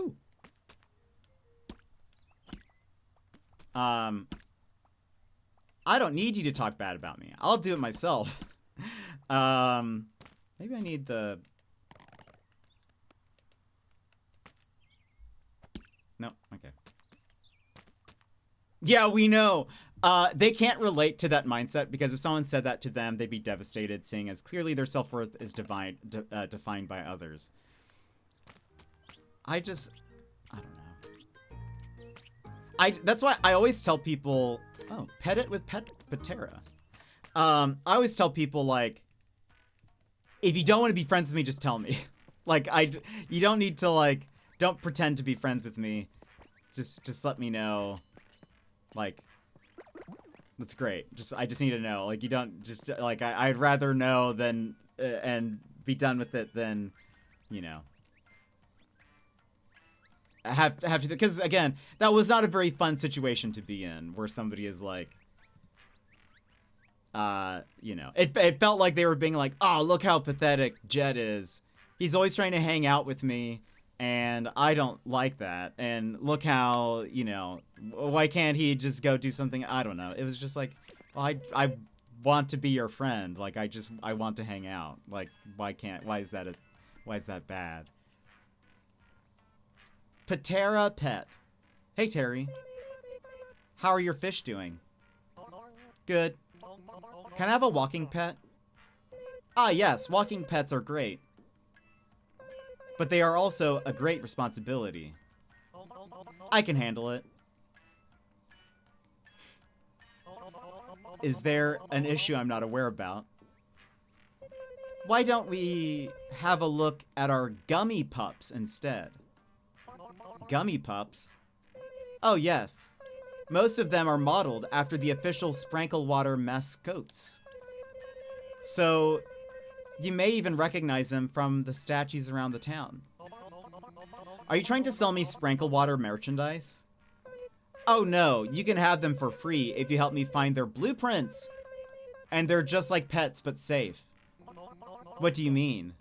Ooh. I don't need you to talk bad about me. I'll do it myself. Maybe I need the... No, okay. Yeah, we know. They can't relate to that mindset because if someone said that to them, they'd be devastated, seeing as clearly their self-worth is defined by others. I don't know. That's why I always tell people... Oh, pet it with Patera. I always tell people, like, if you don't want to be friends with me, just tell me. Like, you don't need to, like, don't pretend to be friends with me. Just let me know. Like, that's great. I just need to know. Like, you don't just, like, I'd rather know than, and be done with it than, have to, because again, that was not a very fun situation to be in, where somebody is like, it felt like they were being like, oh, look how pathetic Jet is. He's always trying to hang out with me, and I don't like that. And look how, why can't he just go do something? I don't know. It was just like, well, I want to be your friend. Like, I want to hang out. Like, why is that bad? Patera Pet. Hey, Terry. How are your fish doing? Good. Can I have a walking pet? Ah, yes, walking pets are great. But they are also a great responsibility. I can handle it. Is there an issue I'm not aware about? Why don't we have a look at our gummy pups instead? Gummy pups? Oh, yes. Most of them are modeled after the official Sprinkle Water mascots. So, you may even recognize them from the statues around the town. Are you trying to sell me Sprinkle Water merchandise? Oh no, you can have them for free if you help me find their blueprints. And they're just like pets, but safe. What do you mean?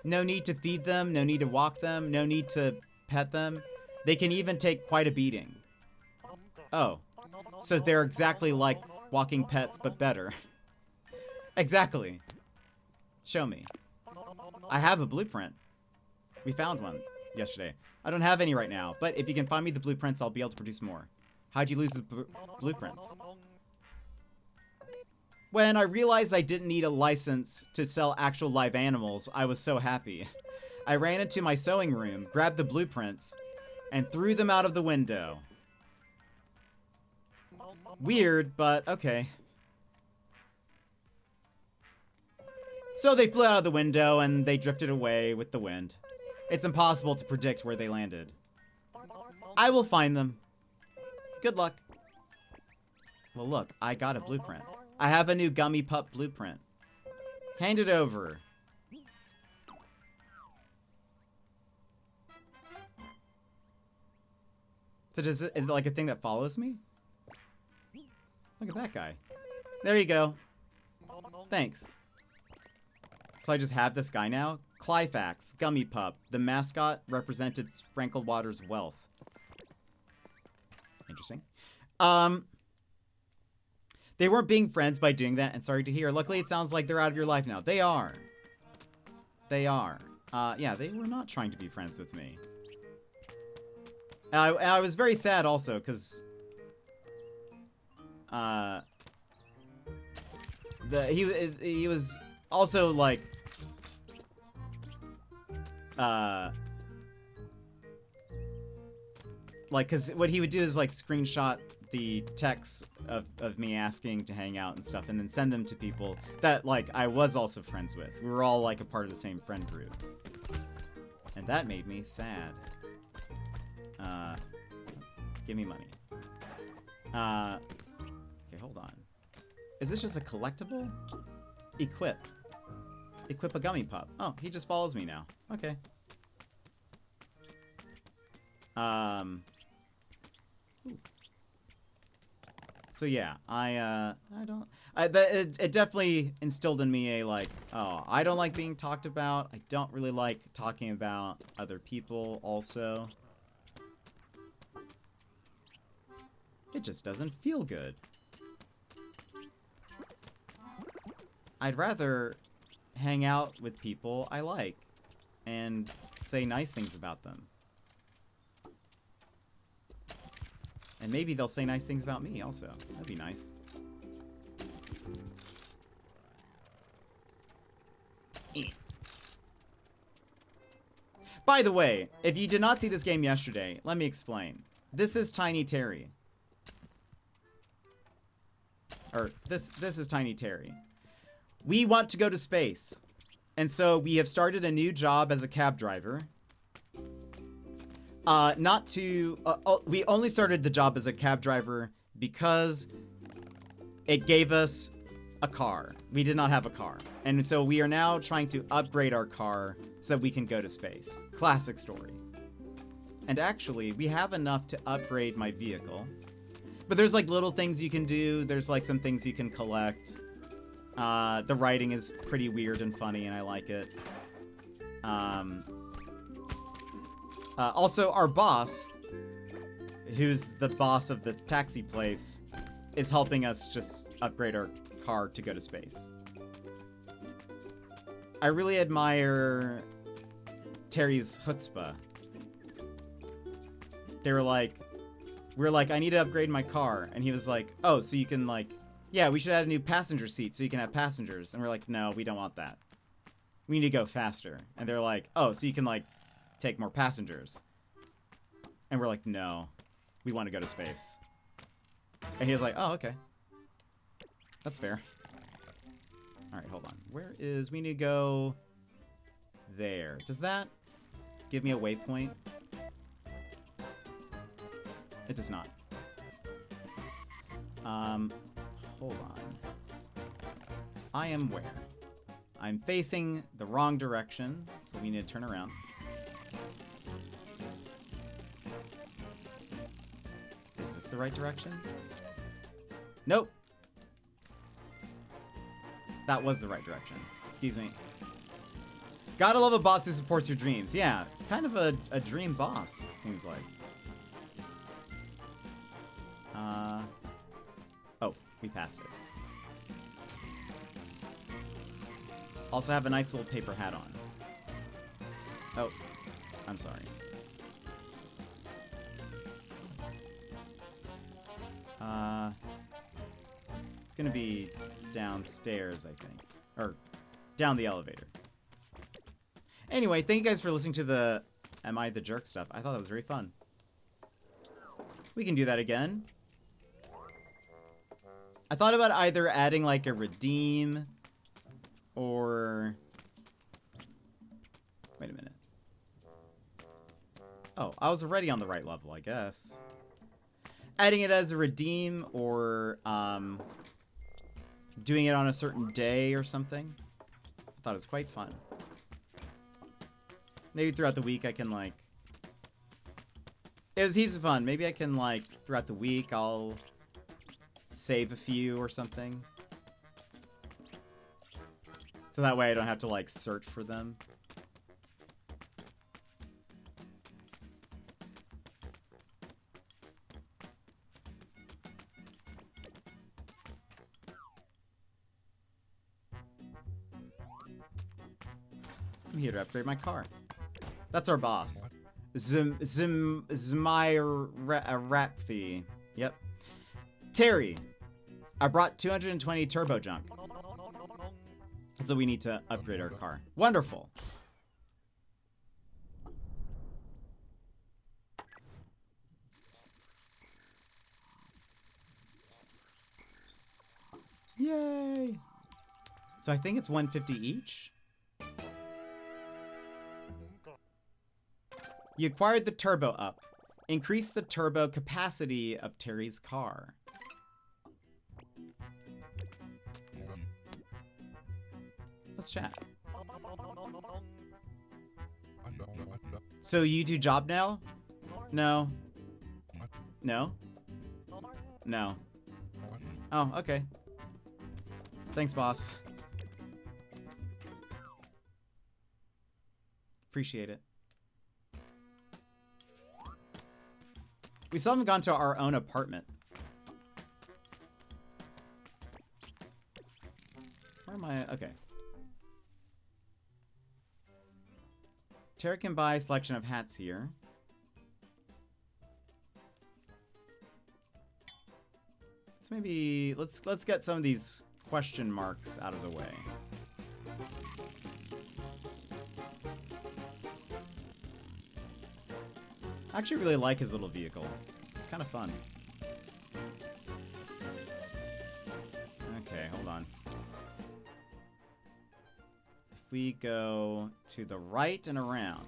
No need to feed them, no need to walk them, no need to pet them. They can even take quite a beating. Oh, so they're exactly like walking pets, but better. Exactly. Show me. I have a blueprint. We found one yesterday. I don't have any right now, but if you can find me the blueprints, I'll be able to produce more. How'd you lose the blueprints? When I realized I didn't need a license to sell actual live animals, I was so happy. I ran into my sewing room, grabbed the blueprints, and threw them out of the window. Weird, but okay. So they flew out of the window and they drifted away with the wind. It's impossible to predict where they landed. I will find them. Good luck. Well, look, I got a blueprint. I have a new gummy pup blueprint. Hand it over. So is it like a thing that follows me? Look at that guy. There you go. Thanks. So I just have this guy now? Clyfax, Gummy Pup. The mascot represented Sprinkled Water's wealth. Interesting. They weren't being friends by doing that, and sorry to hear. Luckily, it sounds like they're out of your life now. They are. They are. Yeah, they were not trying to be friends with me. I was very sad also, because... he was also, like... because what he would do is, like, screenshot the texts of me asking to hang out and stuff, and then send them to people that, like, I was also friends with. We were all, like, a part of the same friend group. And that made me sad. Give me money. Okay, hold on. Is this just a collectible? Equip. Equip a gummy pup. Oh, he just follows me now. Okay. Ooh. So yeah, it definitely instilled in me a, like, oh, I don't like being talked about. I don't really like talking about other people also. It just doesn't feel good. I'd rather hang out with people I like and say nice things about them. And maybe they'll say nice things about me also. That'd be nice. By the way, if you did not see this game yesterday, let me explain. This is Tiny Terry. Or, this is Tiny Terry. We want to go to space. And so we have started a new job as a cab driver. We only started the job as a cab driver because it gave us a car. We did not have a car. And so we are now trying to upgrade our car so that we can go to space. Classic story. And actually, we have enough to upgrade my vehicle. But there's, like, little things you can do. There's, like, some things you can collect. The writing is pretty weird and funny, and I like it. Also, our boss, who's the boss of the taxi place, is helping us just upgrade our car to go to space. I really admire Terry's chutzpah. They were like, we were like, I need to upgrade my car. And he was like, oh, so you can like, yeah, we should add a new passenger seat so you can have passengers. And we're like, no, we don't want that. We need to go faster. And they're like, oh, so you can like take more passengers. And we're like, no, we want to go to space. And he was like, oh, okay. That's fair. All right, hold on. Where is, we need to go there. Does that give me a waypoint? It does not. Hold on. I am where? I'm facing the wrong direction, so we need to turn around. Is this the right direction? Nope. That was the right direction. Excuse me. Gotta love a boss who supports your dreams. Yeah, kind of a dream boss, it seems like. Oh, we passed it. Also have a nice little paper hat on. Oh, I'm sorry. It's gonna be downstairs, I think. Or down the elevator. Anyway, thank you guys for listening to the Am I the Jerk stuff. I thought that was very fun. We can do that again. I thought about either adding like a redeem or... Wait a minute. Oh, I was already on the right level, I guess. Adding it as a redeem or doing it on a certain day or something. I thought it was quite fun. Maybe throughout the week I can like... It was heaps of fun. Maybe I can like, throughout the week I'll save a few or something. So that way I don't have to like search for them. I'm here to upgrade my car. That's our boss. Zmyrapfi. Yep. Terry, I brought 220 turbo junk. So we need to upgrade our car. Wonderful. Yay. So I think it's 150 each. You acquired the turbo up. Increase the turbo capacity of Terry's car. Let's chat. So you do job now? No. No? No. Oh, okay. Thanks, boss. Appreciate it. We still haven't gone to our own apartment. Where am I? Okay. Terry can buy a selection of hats here. Let's get some of these question marks out of the way. I actually really like his little vehicle. It's kind of fun. Okay, hold on. If we go to the right and around.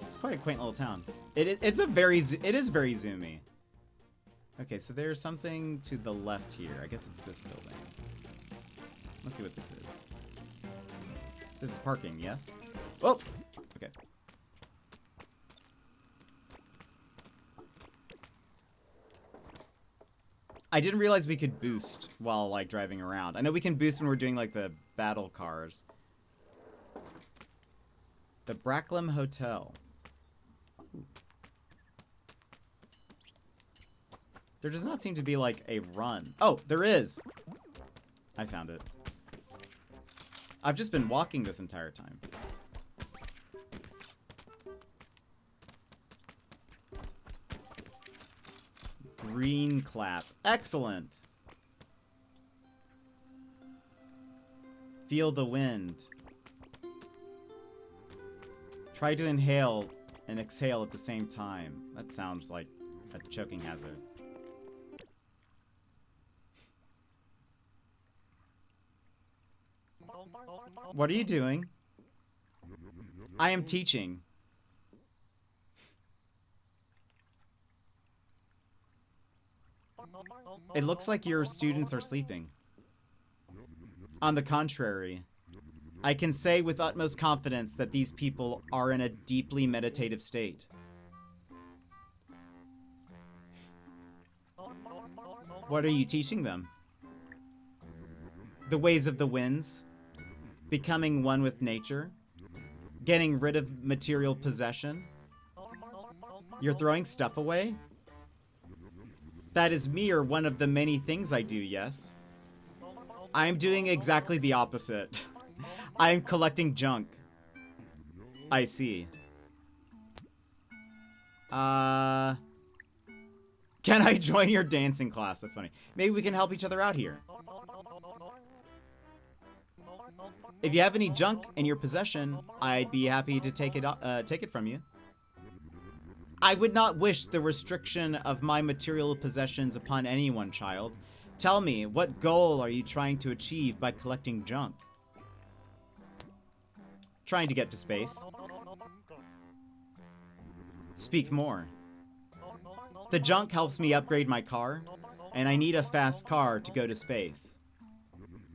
It's quite a quaint little town. It is very zoomy. Okay, so there's something to the left here. I guess it's this building. Let's see what this is. This is parking, yes? Oh! Okay. I didn't realize we could boost while, like, driving around. I know we can boost when we're doing, like, the battle cars. The Bracklem Hotel. There does not seem to be, like, a run. Oh, there is! I found it. I've just been walking this entire time. Green clap. Excellent! Feel the wind. Try to inhale and exhale at the same time. That sounds like a choking hazard. What are you doing? I am teaching. It looks like your students are sleeping. On the contrary, I can say with utmost confidence that these people are in a deeply meditative state. What are you teaching them? The ways of the winds, becoming one with nature, getting rid of material possession. You're throwing stuff away? That is mere one of the many things I do, yes? I'm doing exactly the opposite. I am collecting junk. I see. Can I join your dancing class? That's funny. Maybe we can help each other out here. If you have any junk in your possession, I'd be happy to take it from you. I would not wish the restriction of my material possessions upon anyone, child. Tell me, what goal are you trying to achieve by collecting junk? Trying to get to space. Speak more. The junk helps me upgrade my car, and I need a fast car to go to space.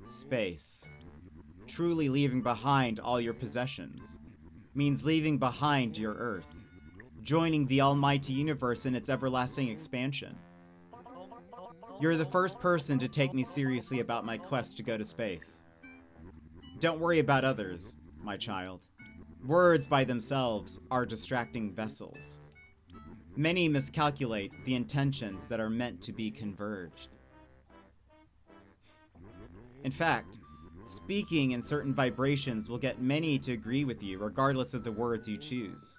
Space. Truly leaving behind all your possessions means leaving behind your Earth, joining the almighty universe in its everlasting expansion. You're the first person to take me seriously about my quest to go to space. Don't worry about others, my child. Words by themselves are distracting vessels. Many miscalculate the intentions that are meant to be converged. In fact, speaking in certain vibrations will get many to agree with you regardless of the words you choose.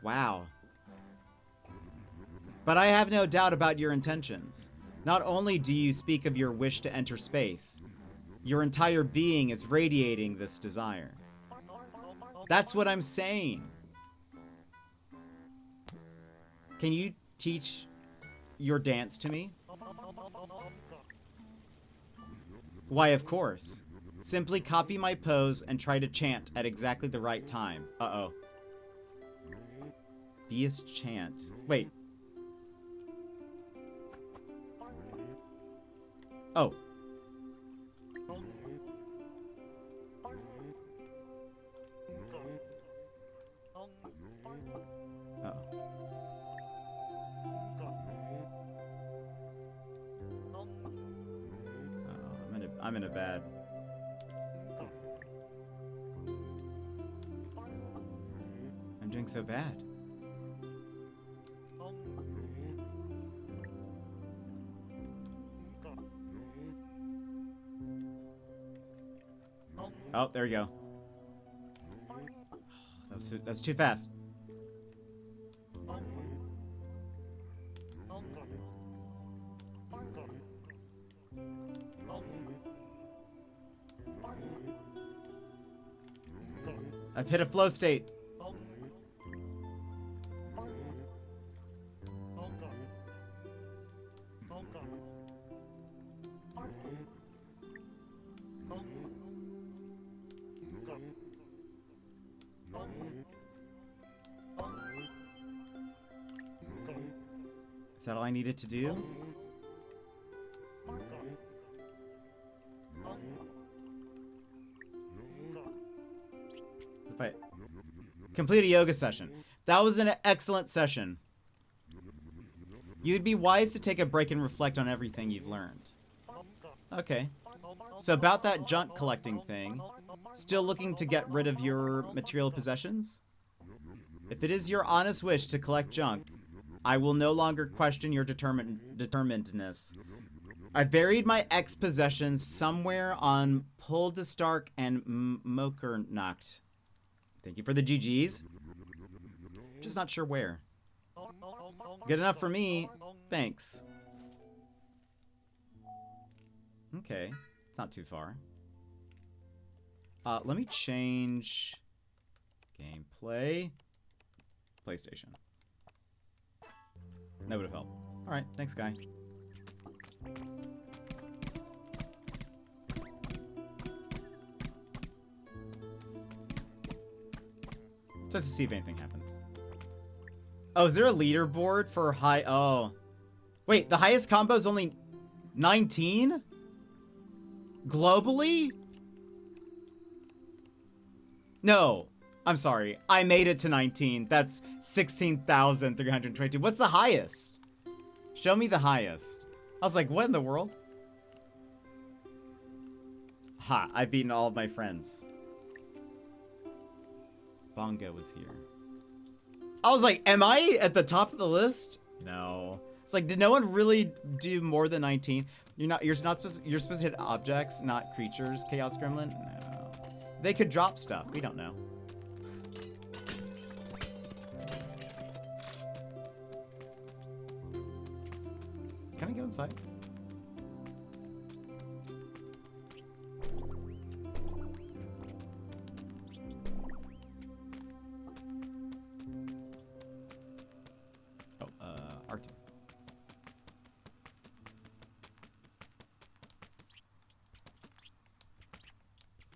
Wow. But I have no doubt about your intentions. Not only do you speak of your wish to enter space, your entire being is radiating this desire. That's what I'm saying. Can you teach your dance to me? Why, of course. Simply copy my pose and try to chant at exactly the right time. Uh-oh. Beast chant. Wait. Oh. Uh-oh. I'm in a bad. I'm doing so bad. Oh, there we go. That's too fast. I've hit a flow state. Is that all I needed to do? If I complete a yoga session. That was an excellent session. You'd be wise to take a break and reflect on everything you've learned. Okay. So about that junk collecting thing, still looking to get rid of your material possessions? If it is your honest wish to collect junk, I will no longer question your determinedness. I buried my ex-possessions somewhere on Puldestark and Mokernacht. Thank you for the GGs. Just not sure where. Good enough for me. Thanks. Okay. It's not too far. Let me change gameplay. PlayStation. That would have helped. Alright, thanks, guy. Just to see if anything happens. Oh, is there a leaderboard for high? Oh. Wait, the highest combo is only 19? Globally? No. I'm sorry. I made it to 19. That's 16,322. What's the highest? Show me the highest. I was like, what in the world? Ha, I've beaten all of my friends. Bongo was here. I was like, am I at the top of the list? No. It's like, did no one really do more than 19? You're supposed to hit objects, not creatures, Chaos Gremlin? No. They could drop stuff. We don't know. Can I go inside? Oh, R2.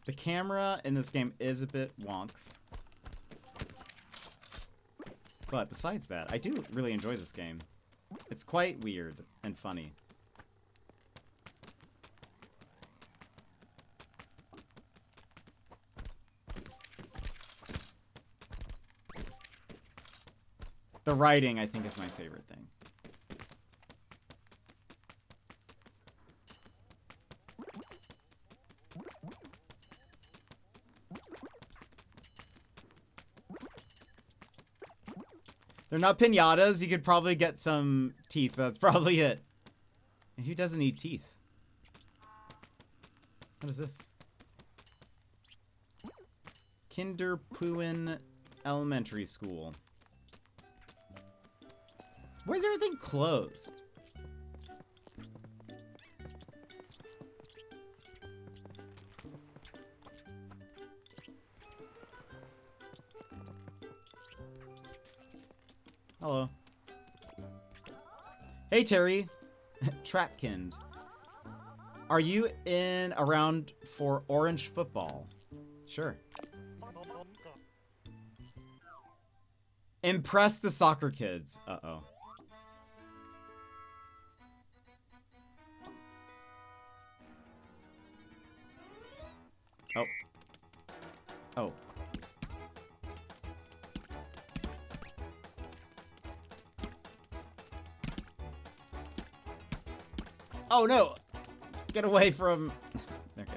The camera in this game is a bit wonks. But besides that, I do really enjoy this game. It's quite weird and funny. The writing, I think, is my favorite thing. They're not piñatas. You could probably get some teeth. That's probably it. And who doesn't eat teeth? What is this? Kinderpuen Elementary School. Why is everything closed? Hello. Hey, Terry. Trapkind. Are you around for orange football? Sure. Impress the soccer kids. Uh-oh. Oh. Oh. Oh no! Get away from... Okay.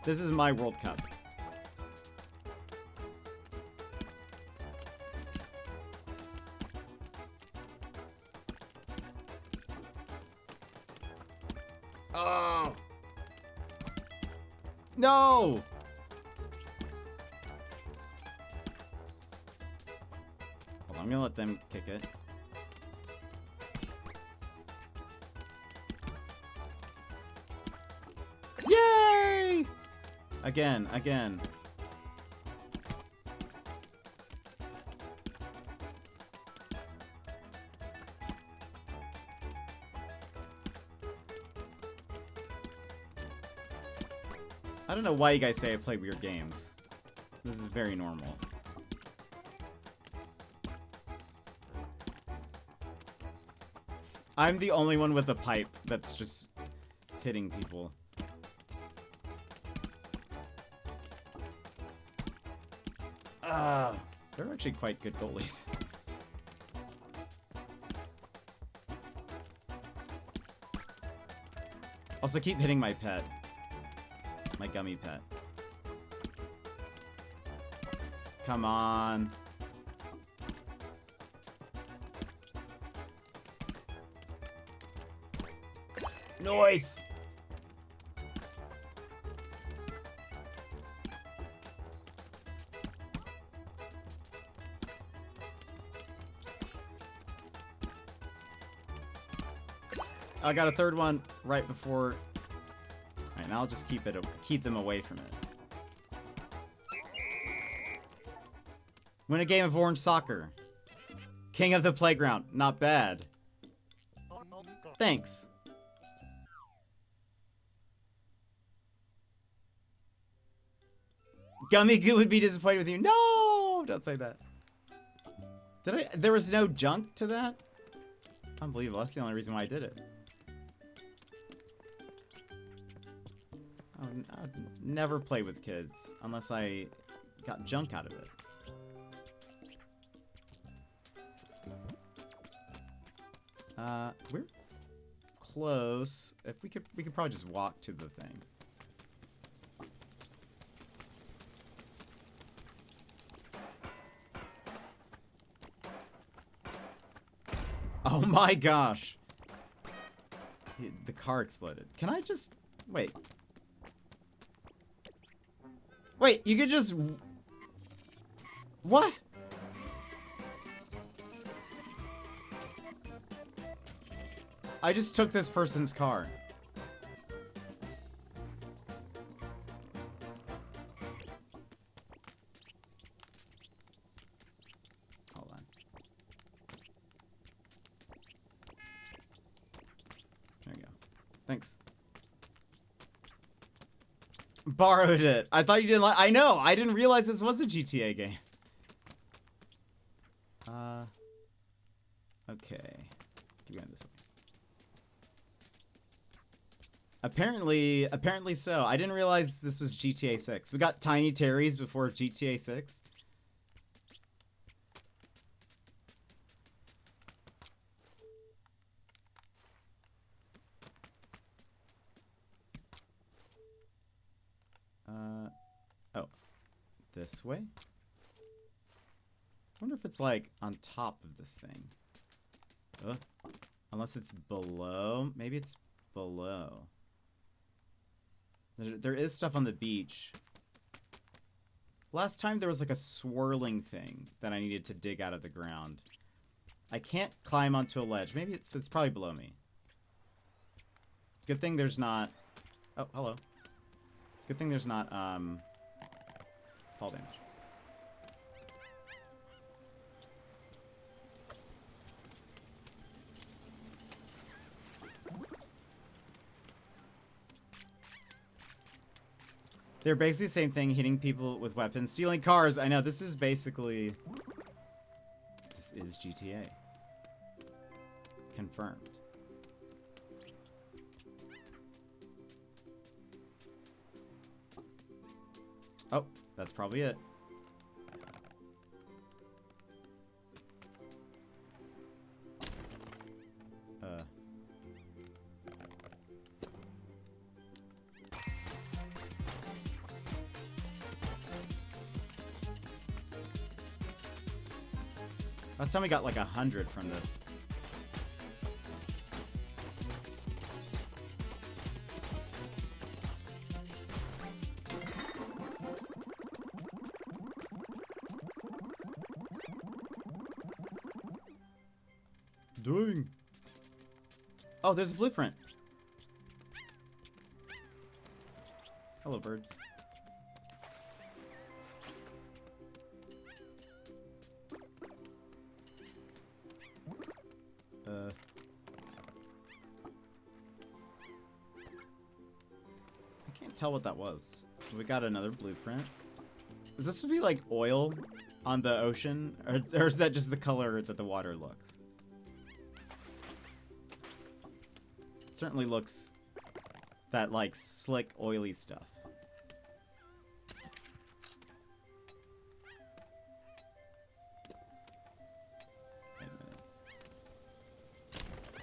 This is my World Cup. Oh! No! Hold on, I'm gonna let them kick it. Yay! Again. I don't know why you guys say I play weird games. This is very normal. I'm the only one with a pipe that's just hitting people. They're actually quite good goalies. Also, keep hitting my pet. My gummy pet. Come on. Noise! I got a third one right before. Alright, now I'll just keep them away from it. Win a game of orange soccer. King of the playground. Not bad. Thanks. Gummy Goo would be disappointed with you. No! Don't say that. There was no junk to that? Unbelievable. That's the only reason why I did it. I'd never play with kids unless I got junk out of it. We're close. If we could probably just walk to the thing. Oh my gosh. The car exploded. Can I just wait? Wait, you could just... What? I just took this person's car. Hold on. There you go. Thanks. Borrowed it. I thought you didn't like... I know! I didn't realize this was a GTA game. Okay. Keep going this way. Apparently so. I didn't realize this was GTA 6. We got Tiny Terry's before GTA 6. Oh. This way? I wonder if it's like on top of this thing. Unless it's below. Maybe it's below. There is stuff on the beach. Last time there was like a swirling thing that I needed to dig out of the ground. I can't climb onto a ledge. Maybe it's probably below me. Good thing there's not... Oh, hello. Good thing there's not, fall damage. They're basically the same thing, hitting people with weapons, stealing cars. I know, this is basically... This is GTA. Confirmed. Oh, that's probably it. Last time we got like 100 from this. Doing. Oh, there's a blueprint. Hello, birds. I can't tell what that was. We got another blueprint. Is this to be like oil on the ocean? Or is that just the color that the water looks? It certainly looks that like slick, oily stuff. Wait a minute.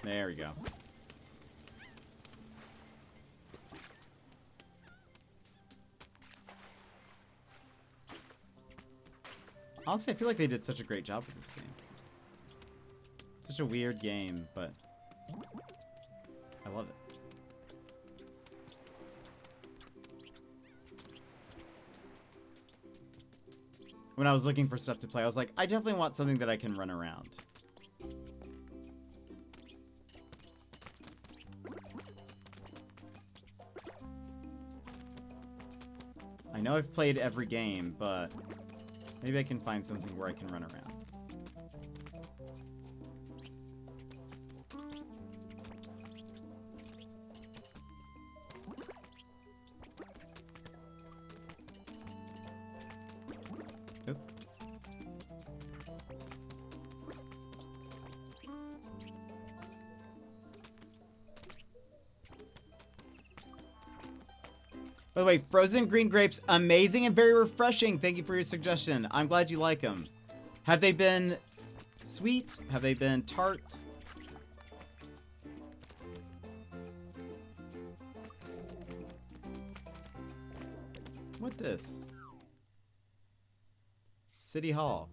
There we go. Honestly, I feel like they did such a great job with this game. Such a weird game, but I love it. when I was looking for stuff to play. I was like, I definitely want something that I can run around. I know I've played every game, but maybe I can find something where I can run around. Oop. By the way, frozen green grapes, amazing and very refreshing. Thank you for your suggestion. I'm glad you like them. Have they been sweet? Have they been tart? What this? City Hall.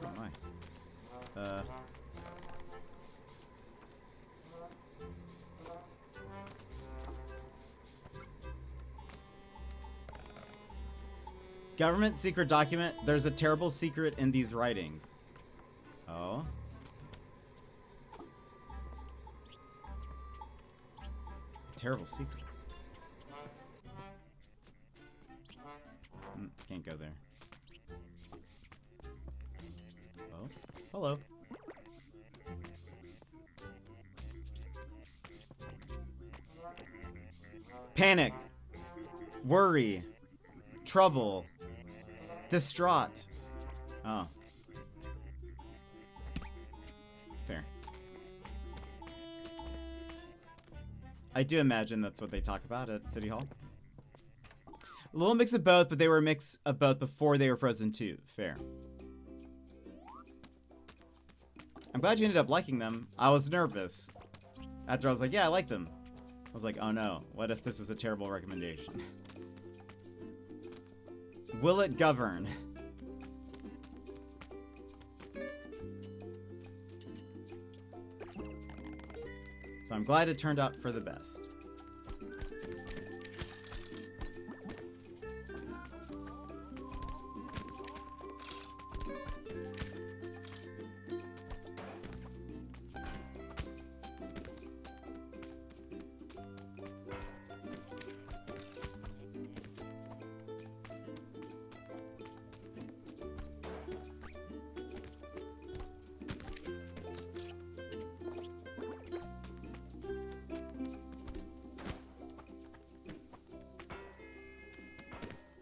Oh my. Government secret document. There's a terrible secret in these writings. Oh. Terrible secret. Can't go there. Oh. Hello. Panic. Worry. Trouble. Distraught. Oh. Fair. I do imagine that's what they talk about at City Hall. A little mix of both, but they were a mix of both before they were Frozen 2. Fair. I'm glad you ended up liking them. I was nervous. After I was like, yeah, I like them. I was like, oh no, what if this was a terrible recommendation? Will it govern? So I'm glad it turned out for the best.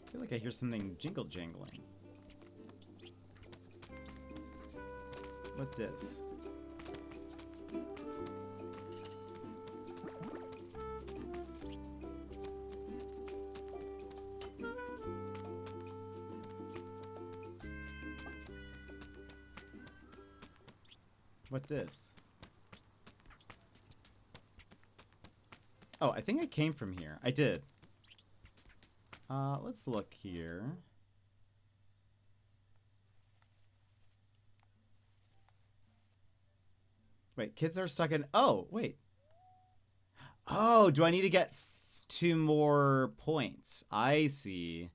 I feel like I hear something jingle jangling. What this? What this? Oh, I think I came from here. I did. Let's look here. Wait, kids are stuck in... Oh, wait. Oh, do I need to get 2 more points? I see.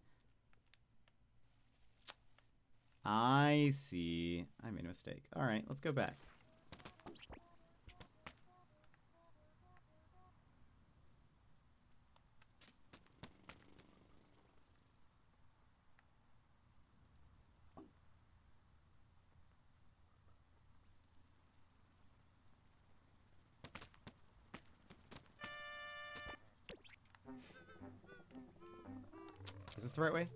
I see. I made a mistake. All right, let's go back. Is this the right way?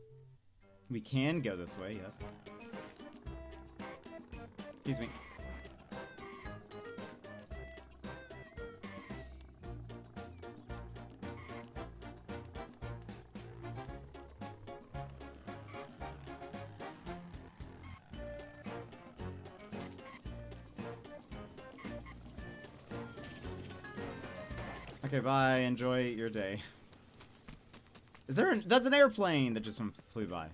We can go this way, yes. Excuse me. Okay, bye. Enjoy your day. Is there that's an airplane that just flew by.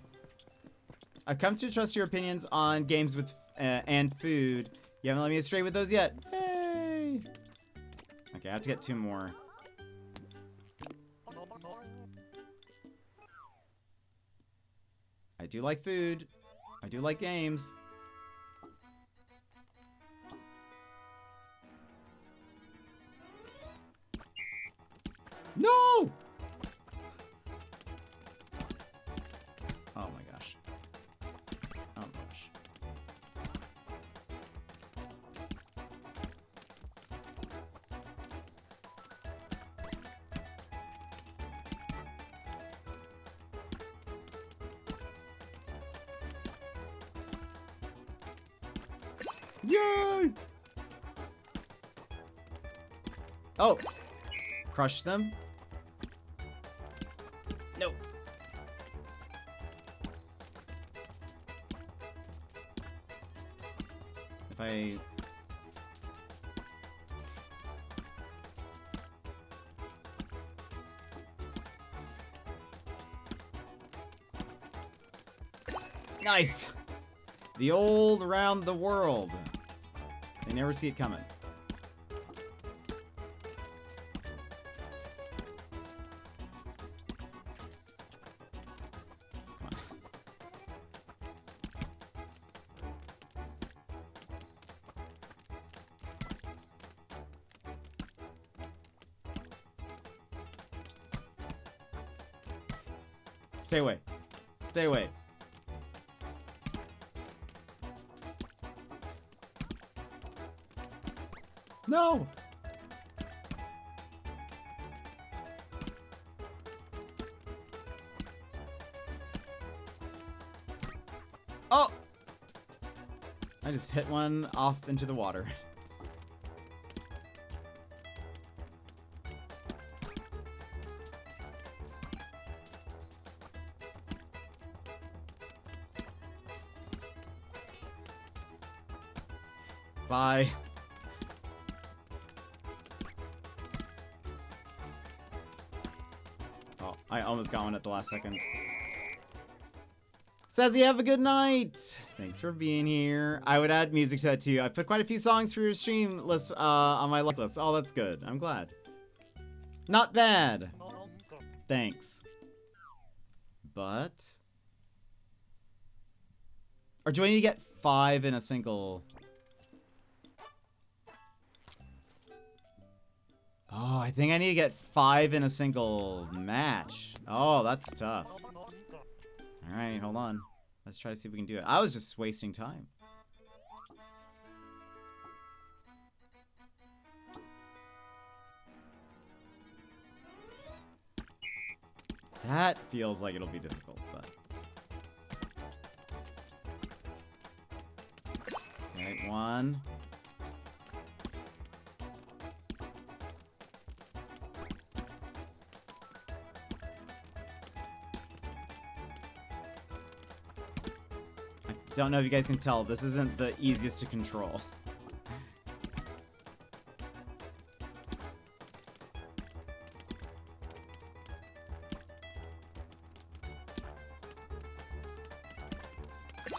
I've come to trust your opinions on games with and food. You haven't let me astray with those yet. Hey. Okay, I have to get 2 more. I do like food. I do like games. No! Oh my gosh. Oh my gosh. Yay! Oh! Crush them? No. If I... Nice! The old around the world. They never see it coming. Come on. Stay away. Stay away. No! Oh! I just hit one off into the water. Bye. Oh, I almost got one at the last second. Says you have a good night. Thanks for being here. I would add music to that too. I put quite a few songs for your stream list on my list. Oh, that's good. I'm glad. Not bad. Thanks. But... Or do I need to get 5 in a single... Oh, I think I need to get 5 in a single match. Oh, that's tough. Alright, hold on. Let's try to see if we can do it. I was just wasting time. That feels like it'll be difficult, but... Okay, 1. Don't know if you guys can tell, this isn't the easiest to control.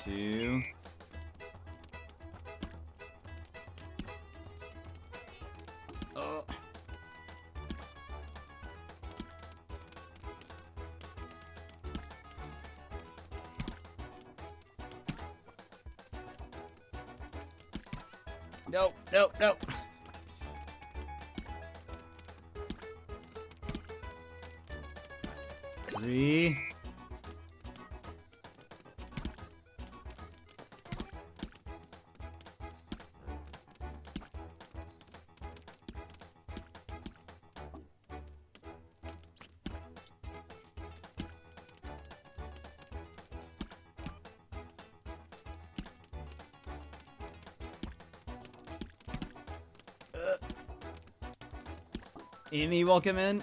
Two. Oh. No, no, no. Three. Amy, welcome in.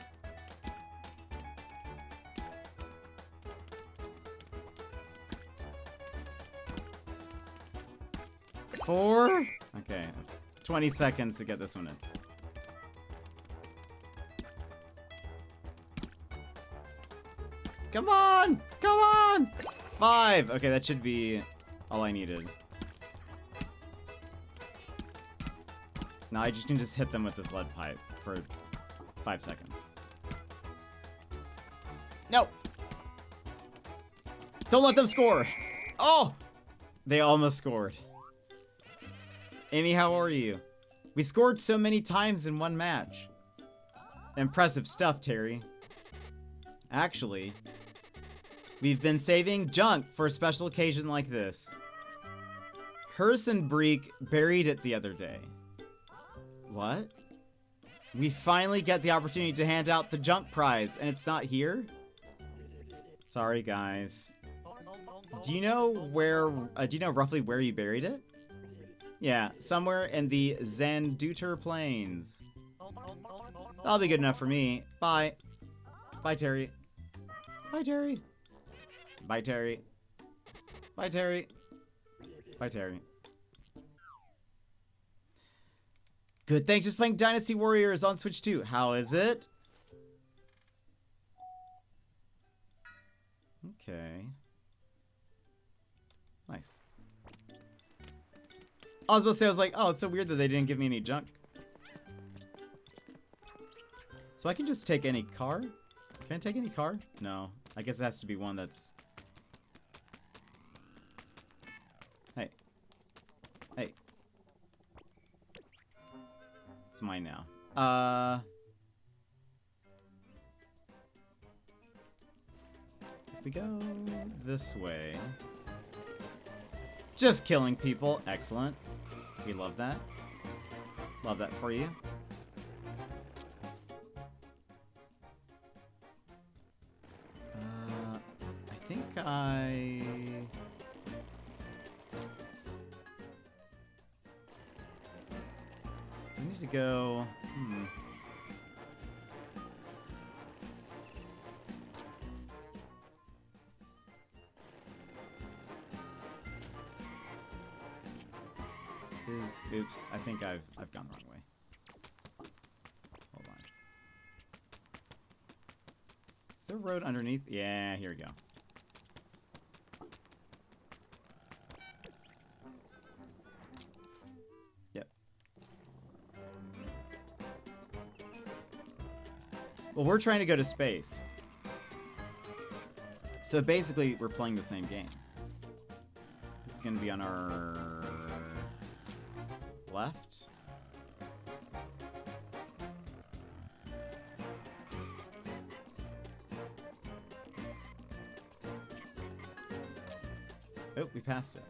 Four? Okay, 20 seconds to get this one in. Come on! Come on! 5! Okay, that should be all I needed. Now I just can hit them with this lead pipe for 5 seconds. No! Don't let them score! Oh! They almost scored. Amy, how are you? We scored so many times in one match. Impressive stuff, Terry. Actually, we've been saving junk for a special occasion like this. Hearst and Breek buried it the other day. What? We finally get the opportunity to hand out the junk prize, and it's not here? Sorry, guys. Do you know where, do you know roughly where you buried it? Yeah, somewhere in the Zanduter Plains. That'll be good enough for me. Bye. Bye, Terry. Bye, Terry. Bye, Terry. Bye, Terry. Bye, Terry. Good, thanks. Just playing Dynasty Warriors on Switch 2. How is it? Okay. Nice. I was about to say, I was like, oh, it's so weird that they didn't give me any junk. So I can just take any car? Can I take any car? No. I guess it has to be one that's... Hey. Hey. It's mine now. If we go this way... Just killing people. Excellent. We love that. Love that for you. I think I need to go. Oops, I think I've gone the wrong way. Hold on. Is there a road underneath? Yeah, here we go. Yep. Well, we're trying to go to space. So basically, we're playing the same game. This is going to be on our left. Oh, we passed it.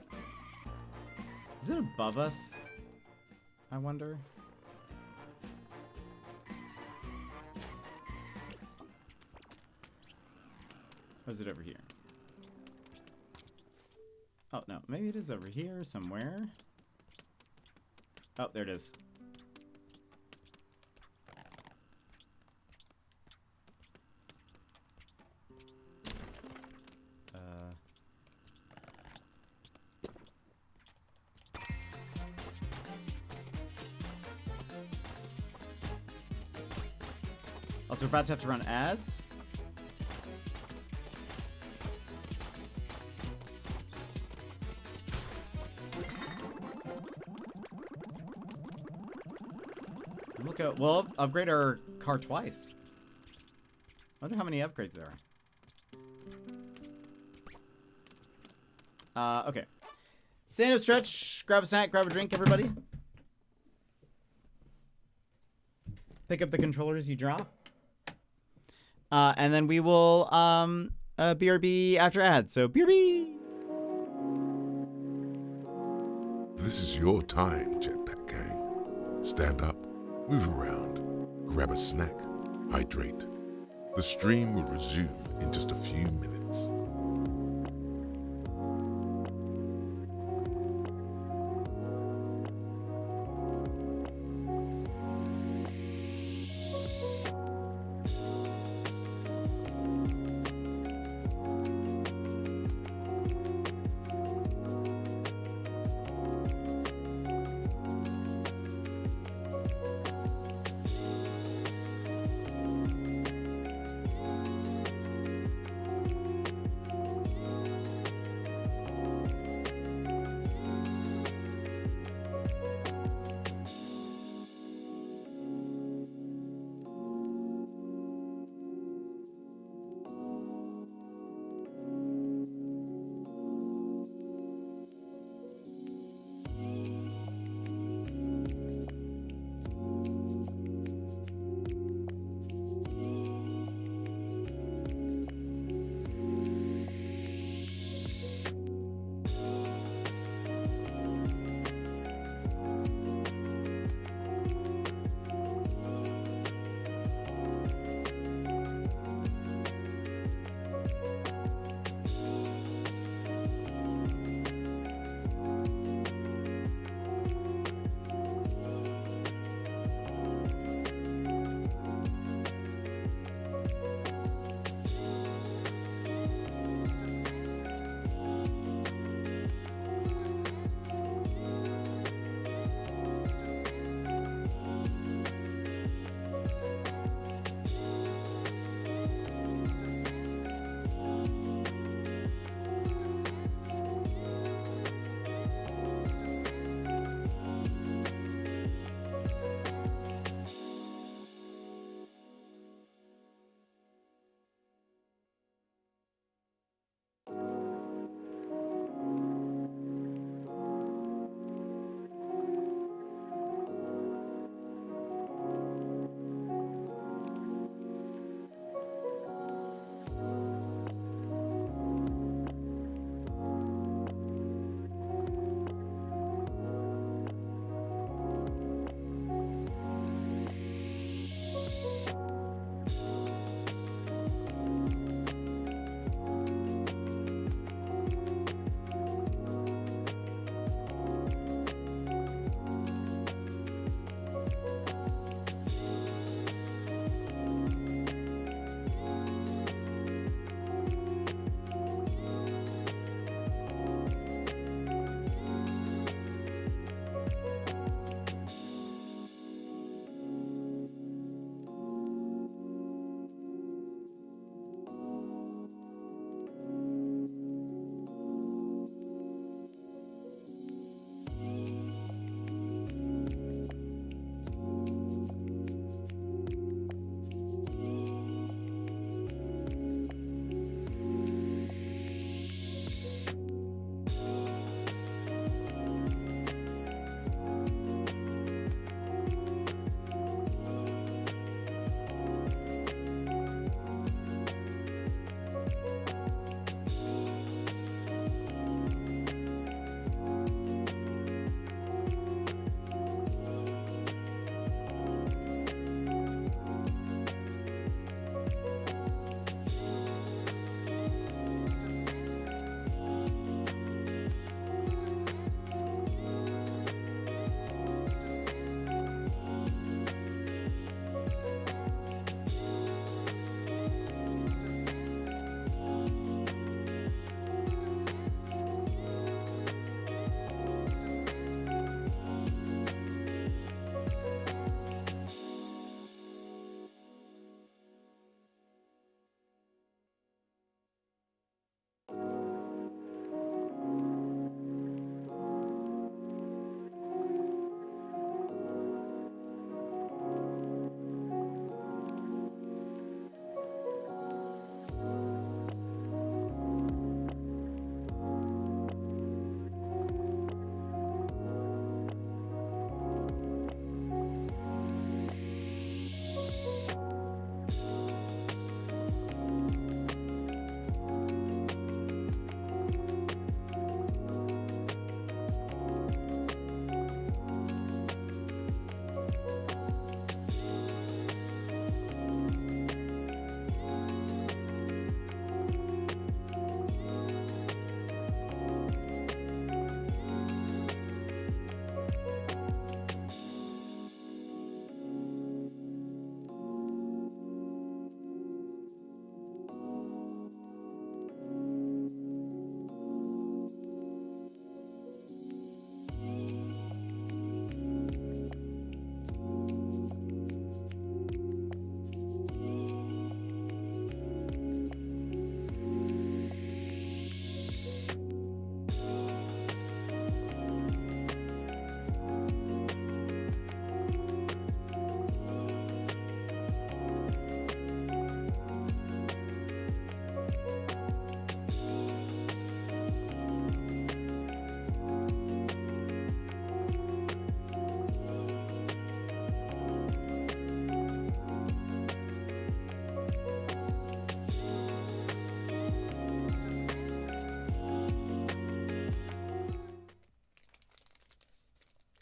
Is it above us? I wonder. Or is it over here? Oh, no. Maybe it is over here somewhere. Oh, there it is. Also, we're about to have to run ads. We'll upgrade our car twice. I wonder how many upgrades there are. Okay. Stand up, stretch, grab a snack, grab a drink, everybody. Pick up the controllers you drop. And then we will, BRB after ads. So, BRB! This is your time, Jetpack Gang. Stand up, move around, grab a snack, hydrate. The stream will resume in just a few minutes.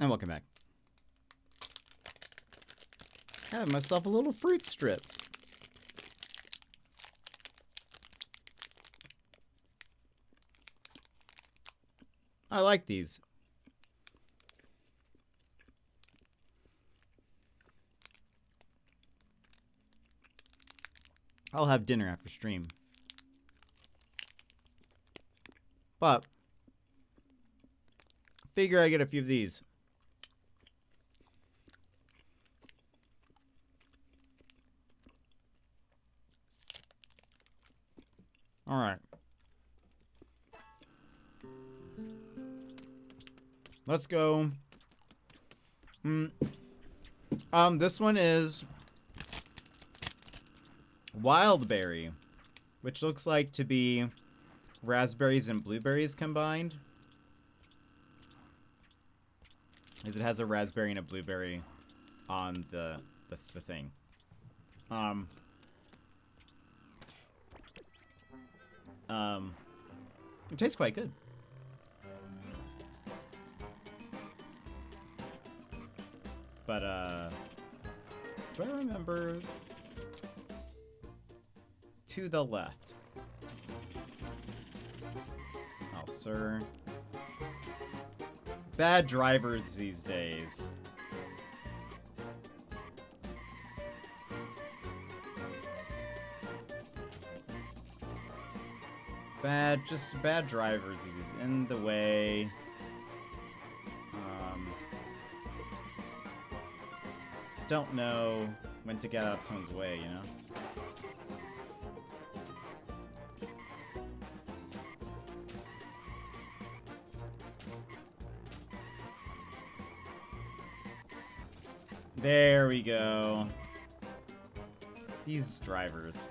And welcome back. I have myself a little fruit strip. I like these. I'll have dinner after stream. But figure I get a few of these. All right. Let's go. This one is wild berry, which looks like to be raspberries and blueberries combined. As it has a raspberry and a blueberry on the thing. It tastes quite good. But, do I remember? To the left. Oh, sir. Bad drivers these days. Just bad drivers. He's in the way. Just don't know when to get out of someone's way, you know? There we go. These drivers.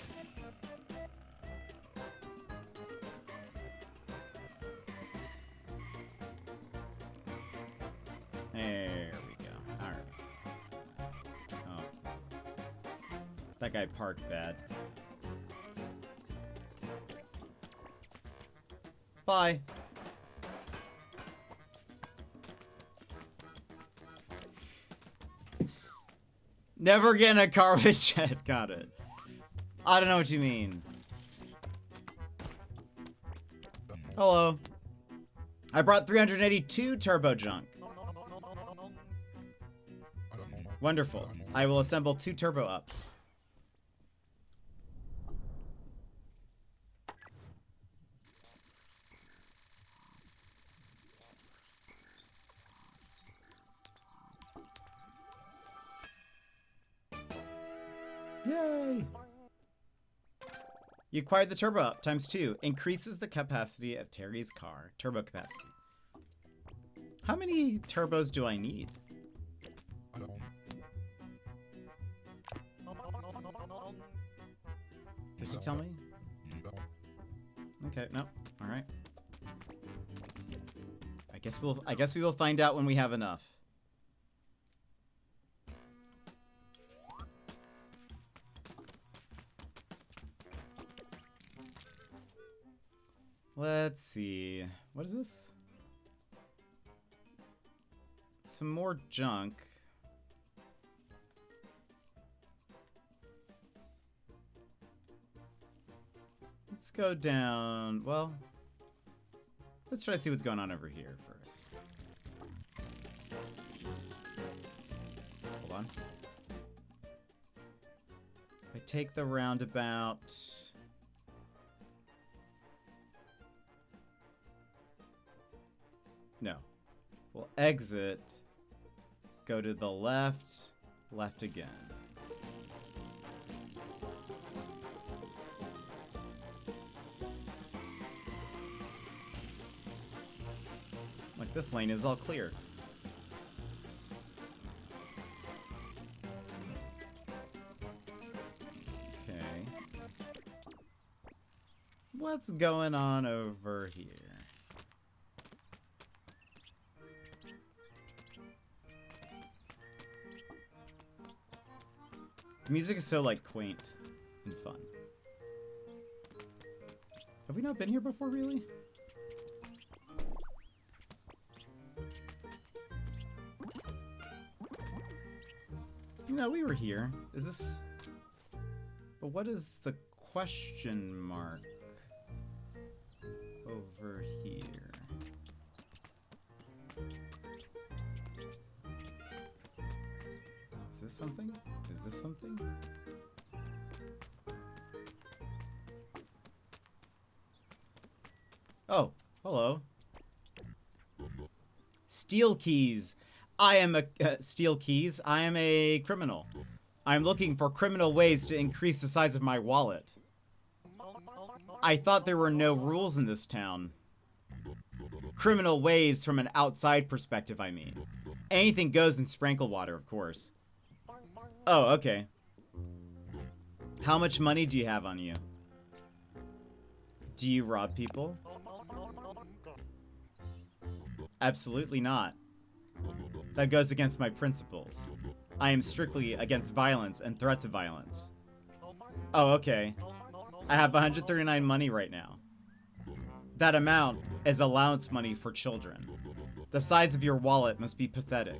There we go. Alright. Oh. That guy parked bad. Bye. Never get in a car with Jet. Got it. I don't know what you mean. Hello. I brought 382 turbo junk. Wonderful. I will assemble 2 turbo ups. Yay! You acquired the turbo up ×2. Increases the capacity of Terry's car. Turbo capacity. How many turbos do I need? Did you tell me? Okay, no. All right. I guess we will find out when we have enough. Let's see. What is this? Some more junk. Let's go down. Well, let's try to see what's going on over here first. Hold on. I take the roundabout. No. We'll exit. Go to the left. Left again. Like, this lane is all clear. Okay. What's going on over here? The music is so, like, quaint and fun. Have we not been here before, really? No, we were here. Is this... But what is the question mark over here? Is this something? Is this something? Oh, hello. Steel keys. I am a steel keys. I am a criminal. I am looking for criminal ways to increase the size of my wallet. I thought there were no rules in this town. Criminal ways from an outside perspective, I mean. Anything goes in sprinkle water, of course. Oh, okay. How much money do you have on you? Do you rob people? Absolutely not. That goes against my principles. I am strictly against violence and threats of violence. Oh, okay. I have 139 money right now. That amount is allowance money for children. The size of your wallet must be pathetic.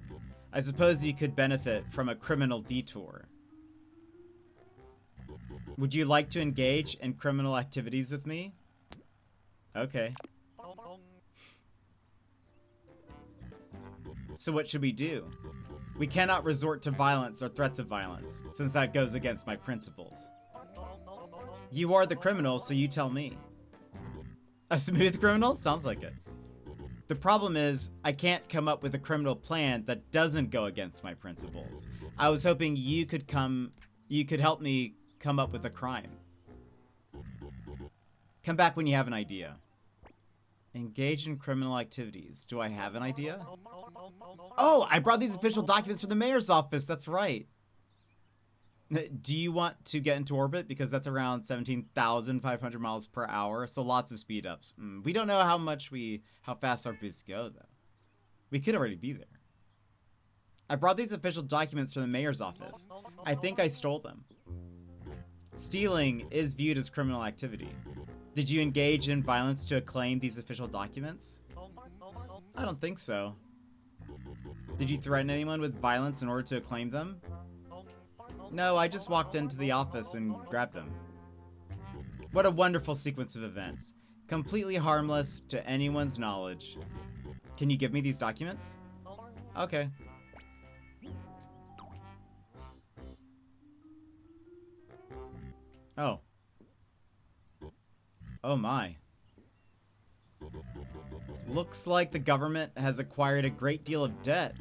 I suppose you could benefit from a criminal detour. Would you like to engage in criminal activities with me? Okay. So what should we do? We cannot resort to violence or threats of violence, since that goes against my principles. You are the criminal, so you tell me. A smooth criminal? Sounds like it. The problem is, I can't come up with a criminal plan that doesn't go against my principles. I was hoping you could help me come up with a crime. Come back when you have an idea. Engage in criminal activities. Do I have an idea? Oh, I brought these official documents from the mayor's office. That's right. Do you want to get into orbit? Because that's around 17,500 miles per hour. So lots of speed ups. We don't know how fast our boosts go, though. We could already be there. I brought these official documents from the mayor's office. I think I stole them. Stealing is viewed as criminal activity. Did you engage in violence to acclaim these official documents? I don't think so. Did you threaten anyone with violence in order to acclaim them? No, I just walked into the office and grabbed them. What a wonderful sequence of events. Completely harmless to anyone's knowledge. Can you give me these documents? Okay. Oh. Oh my. Looks like the government has acquired a great deal of debt.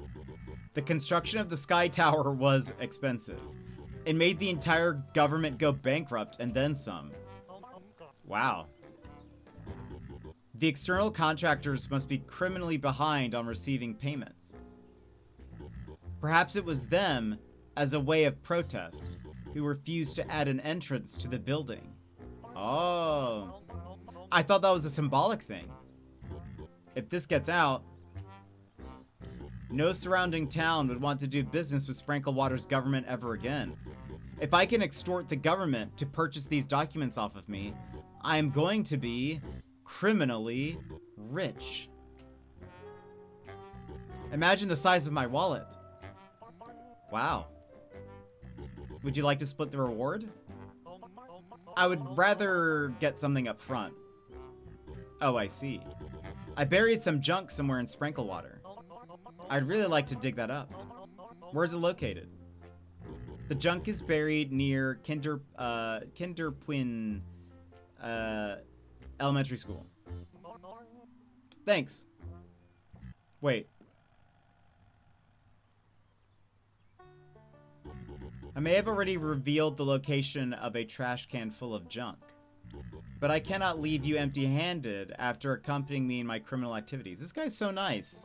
The construction of the Sky Tower was expensive. It made the entire government go bankrupt and then some. Wow. The external contractors must be criminally behind on receiving payments. Perhaps it was them, as a way of protest, who refused to add an entrance to the building. Oh. I thought that was a symbolic thing. If this gets out, no surrounding town would want to do business with Sprinklewater's government ever again. If I can extort the government to purchase these documents off of me, I am going to be criminally rich. Imagine the size of my wallet. Wow. Would you like to split the reward? I would rather get something up front. Oh, I see. I buried some junk somewhere in Sprinklewater. I'd really like to dig that up. Where's it located? The junk is buried near Kinderpwin Elementary School. Thanks. Wait. I may have already revealed the location of a trash can full of junk, but I cannot leave you empty-handed after accompanying me in my criminal activities. This guy's so nice.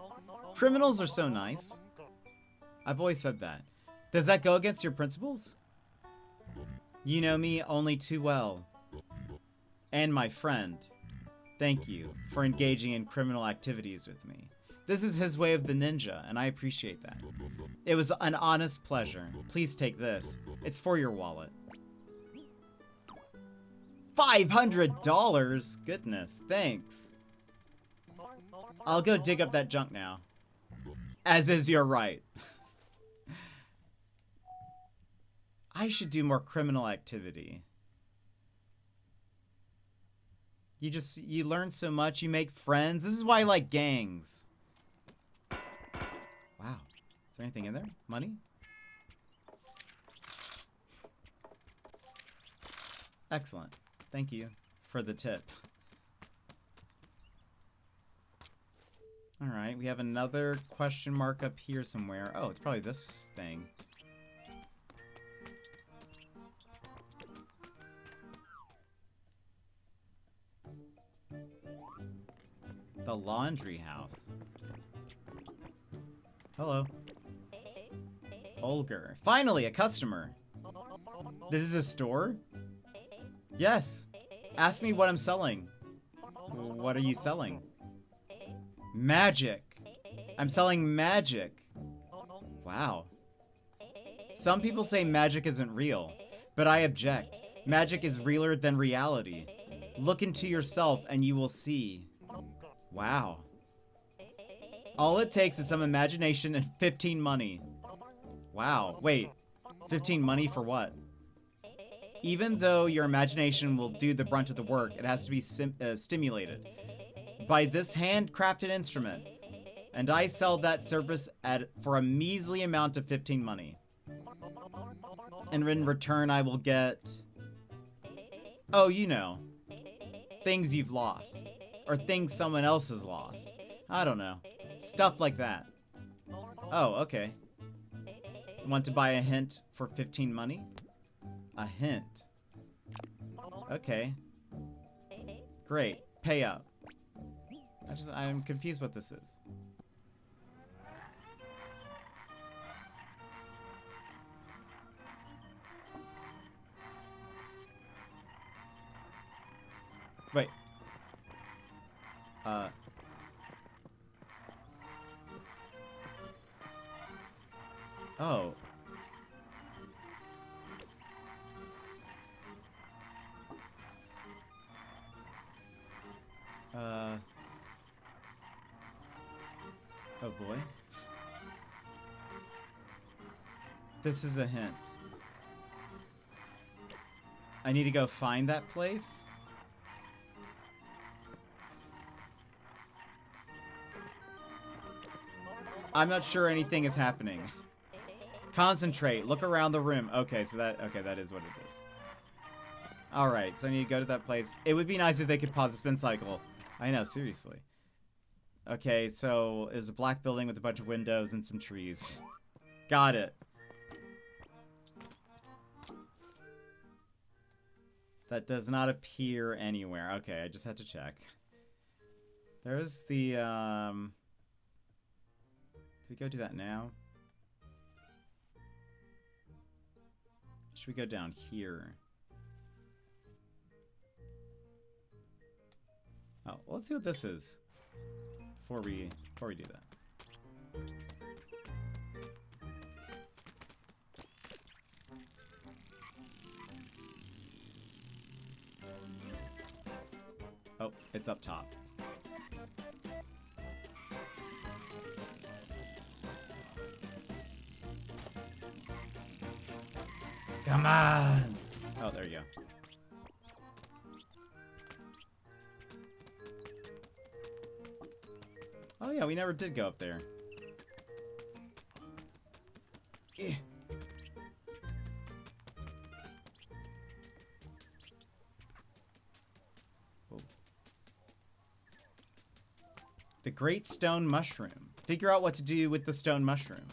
Criminals are so nice. I've always said that. Does that go against your principles? You know me only too well. And my friend, thank you for engaging in criminal activities with me. This is his way of the ninja, and I appreciate that. It was an honest pleasure. Please take this. It's for your wallet. $500? Goodness, thanks. I'll go dig up that junk now. As is your right. I should do more criminal activity. You learn so much, you make friends. This is why I like gangs. Wow. Is there anything in there? Money? Excellent. Thank you for the tip. Alright, we have another question mark up here somewhere. Oh, it's probably this thing. The laundry house. Hello. Olger. Finally, a customer. This is a store? Yes. Ask me what I'm selling. What are you selling? Magic. I'm selling magic. Wow. Some people say magic isn't real, but I object. Magic is realer than reality. Look into yourself and you will see. Wow. All it takes is some imagination and 15 money. Wow. Wait. 15 money for what? Even though your imagination will do the brunt of the work, it has to be stimulated by this handcrafted instrument. And I sell that service for a measly amount of 15 money. And in return, I will get... Oh, you know. Things you've lost. Or things someone else has lost. I don't know. Stuff like that. Oh, okay. Want to buy a hint for 15 money? A hint. Okay. Great. Pay up. I'm confused what this is. Wait. Oh. Oh boy. This is a hint. I need to go find that place? I'm not sure anything is happening. Concentrate. Look around the room. Okay, so that is what it is. Alright, so I need to go to that place. It would be nice if they could pause the spin cycle. I know, seriously. Okay, so there's a black building with a bunch of windows and some trees. Got it. That does not appear anywhere. Okay, I just had to check. There's the, do we go do that now? Should we go down here? Oh, well, let's see what this is before we do that. Oh, it's up top. Come on! Oh, there you go. Oh yeah, we never did go up there. Eh. Whoa. The Great Stone Mushroom. Figure out what to do with the stone mushroom.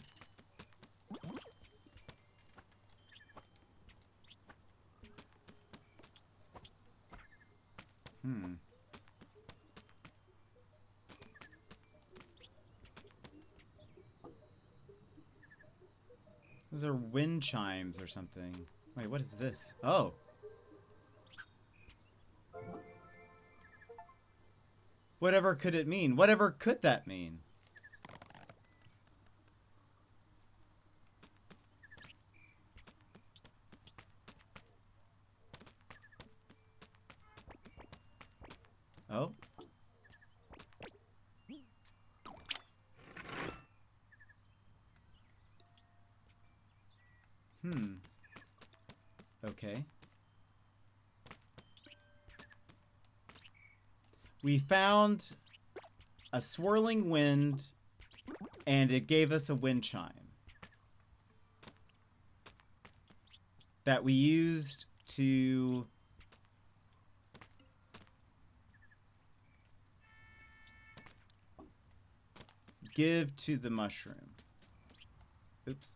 Those are wind chimes or something. Wait, what is this? Oh. Whatever could it mean? Whatever could that mean? Oh. Okay. We found a swirling wind, and it gave us a wind chime that we used to give to the mushroom. Oops.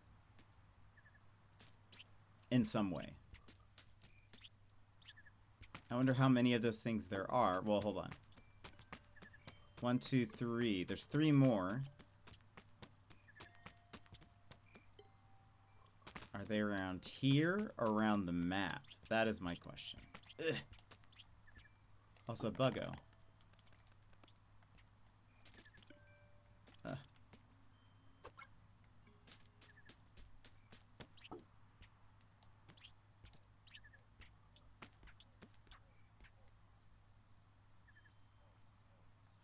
In some way. I wonder how many of those things there are. Well, hold on. 1, 2, 3. There's 3 more. Are they around here or around the map? That is my question. Ugh. Also a buggo.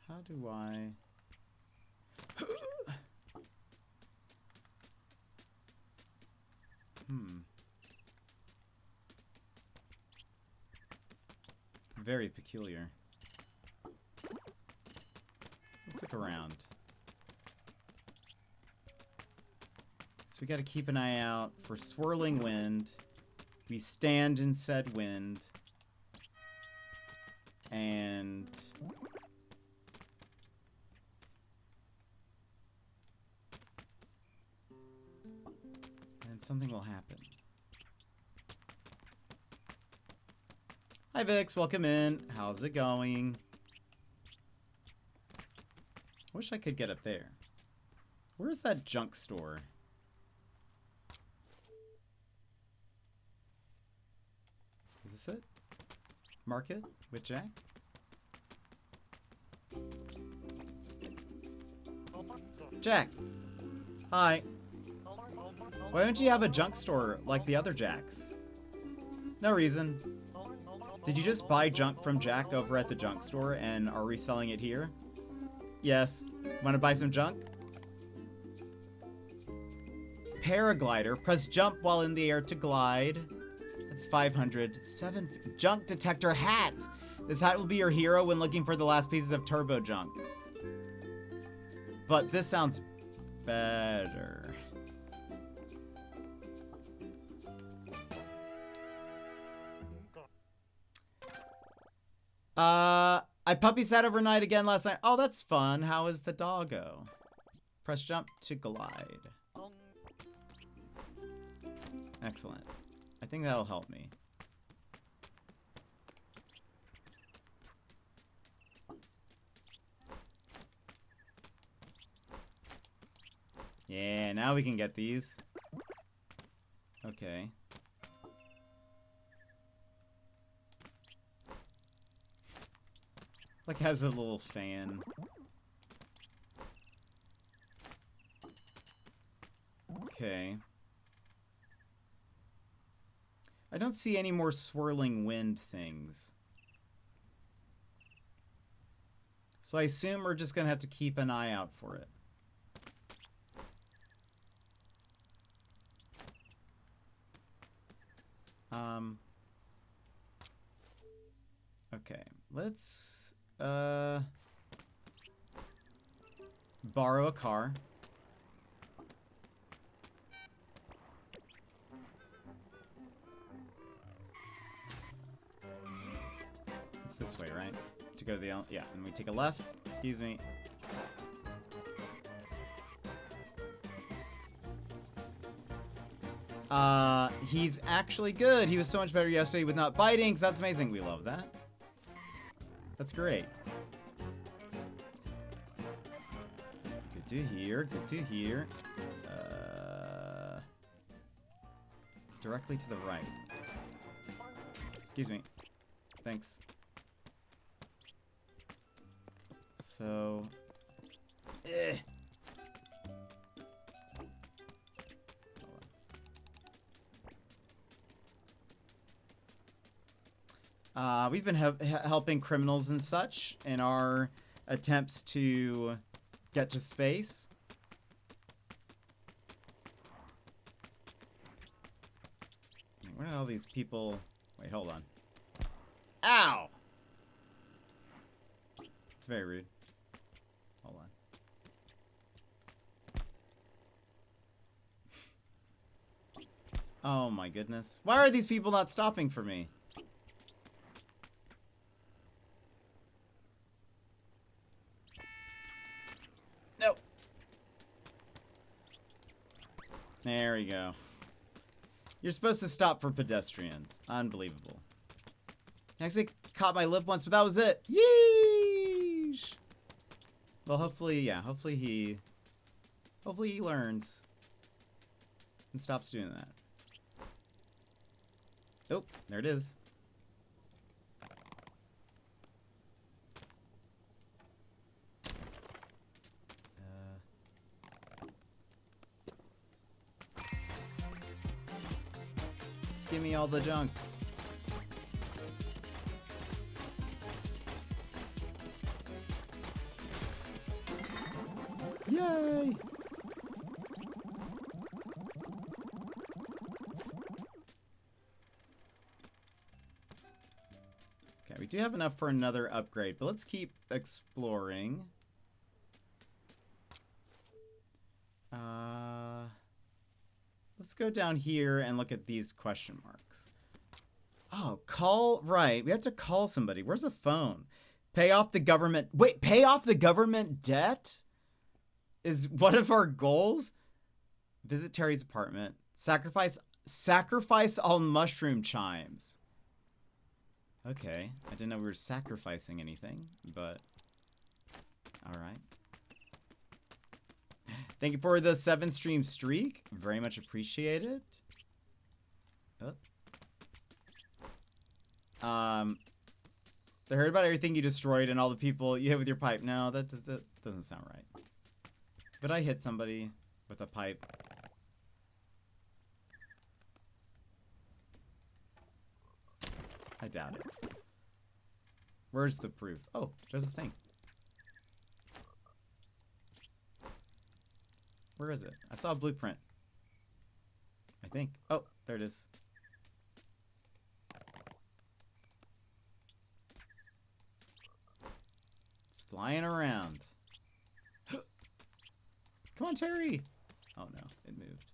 How do I... Very peculiar. Let's look around. So we gotta keep an eye out for swirling wind. We stand in said wind. And... something will happen. Hi Vix, welcome in. How's it going? Wish I could get up there. Where's that junk store? Is this it? Market with Jack? Jack! Hi. Why don't you have a junk store like the other Jacks? No reason. Did you just buy junk from Jack over at the junk store and are reselling it here? Yes. Want to buy some junk? Paraglider. Press jump while in the air to glide. That's 500. 7. Junk detector hat. This hat will be your hero when looking for the last pieces of turbo junk. But this sounds better. I puppy sat overnight again last night. Oh, that's fun. How is the doggo? Press jump to glide. Excellent. I think that'll help me. Yeah, now we can get these. Okay. Like, has a little fan. Okay. I don't see any more swirling wind things. So I assume we're just gonna have to keep an eye out for it. Okay, let's borrow a car. It's this way, right? To go to the yeah, and we take a left. Excuse me. He's actually good. He was so much better yesterday with not biting, so that's amazing. We love that. That's great. Good to hear. Good to hear. Directly to the right. Excuse me. Thanks. So... we've been helping criminals and such in our attempts to get to space. Where did all these people... Wait, hold on. Ow! It's very rude. Hold on. Oh my goodness. Why are these people not stopping for me? No. There we go. You're supposed to stop for pedestrians. Unbelievable. Actually caught my lip once, but that was it. Yeesh. Well, hopefully, yeah, hopefully he learns and stops doing that. Oh, there it is. Give me all the junk. Yay! Okay, we do have enough for another upgrade, but let's keep exploring. Let's go down here and look at these question marks. Oh, call, right. We have to call somebody. Where's a phone? Pay off the government. Wait, pay off the government debt? Is one of our goals? Visit Terry's apartment. Sacrifice all mushroom chimes. Okay. I didn't know we were sacrificing anything, but all right. Thank you for the 7-stream streak. Very much appreciated. Oh. They heard about everything you destroyed and all the people you hit with your pipe. No, that doesn't sound right. But I hit somebody with a pipe. I doubt it. Where's the proof? Oh, there's a thing. Where is it? I saw a blueprint. I think. Oh, there it is. It's flying around. Come on, Terry! Oh no, it moved.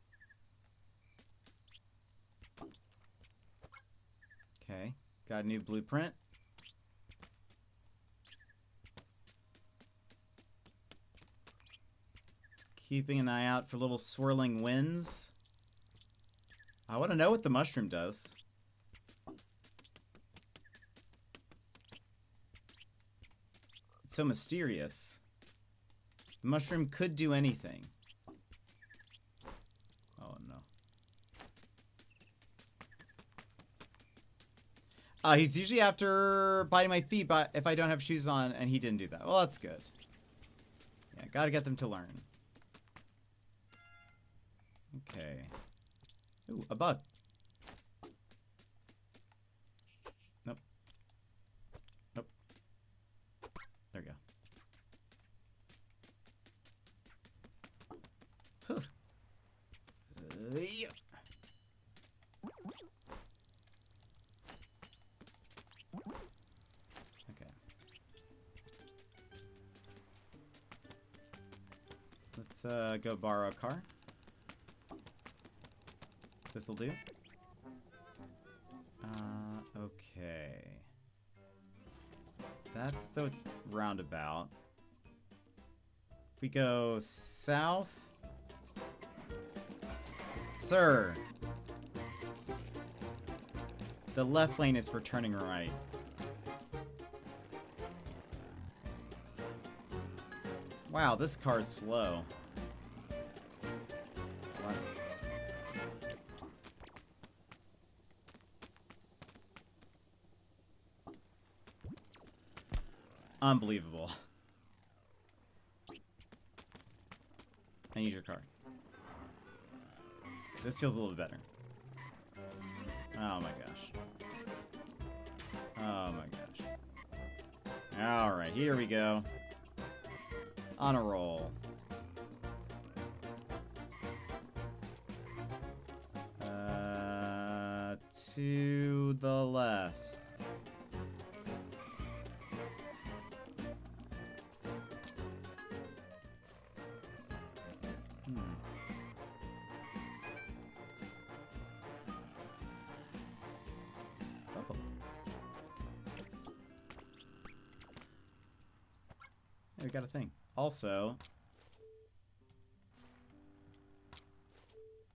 Okay, got a new blueprint. Keeping an eye out for little swirling winds. I want to know what the mushroom does. It's so mysterious. The mushroom could do anything. Oh no. He's usually after biting my feet, but if I don't have shoes on, and he didn't do that. Well, that's good. Yeah, gotta get them to learn. Okay. Ooh, a bug. Nope. Nope. There we go. Huh. Yeah. Okay. Let's go borrow a car. This'll do. Okay. That's the roundabout. If we go south. Sir. The left lane is for turning right. Wow, this car is slow. What? Unbelievable. I need your car. This feels a little better. Oh my gosh. Oh my gosh. Alright, here we go. On a roll. to the left. Oh. Hey, we got a thing. Also,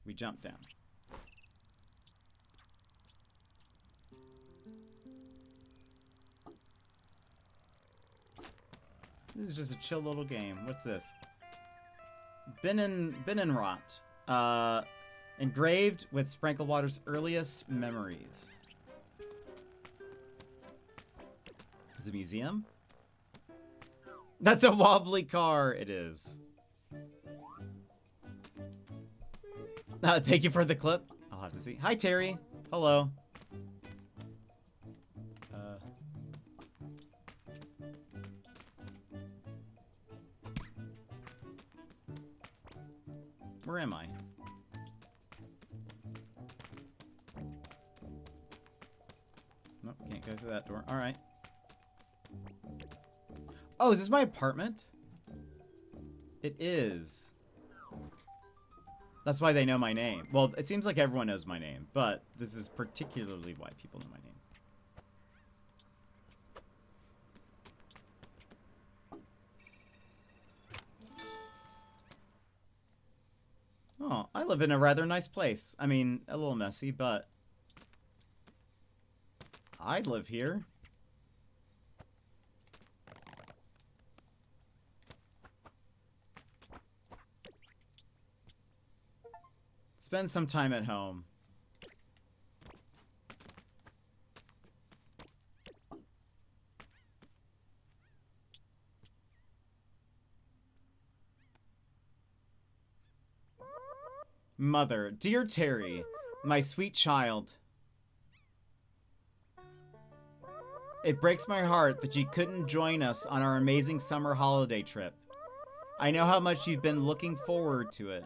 we jump down. This is just a chill little game. What's this? Bin and Rot. Engraved with Spranklewater's earliest memories. Is it a museum? That's a wobbly car. It is. Thank you for the clip. I'll have to see. Hi, Terry. Hello. Where am I? Nope, can't go through that door. All right. Oh, is this my apartment? It is. That's why they know my name. Well, it seems like everyone knows my name, but this is particularly why people know my name. Oh, I live in a rather nice place. I mean, a little messy, but I'd live here. Spend some time at home. Mother, dear Terry, my sweet child. It breaks my heart that you couldn't join us on our amazing summer holiday trip. I know how much you've been looking forward to it.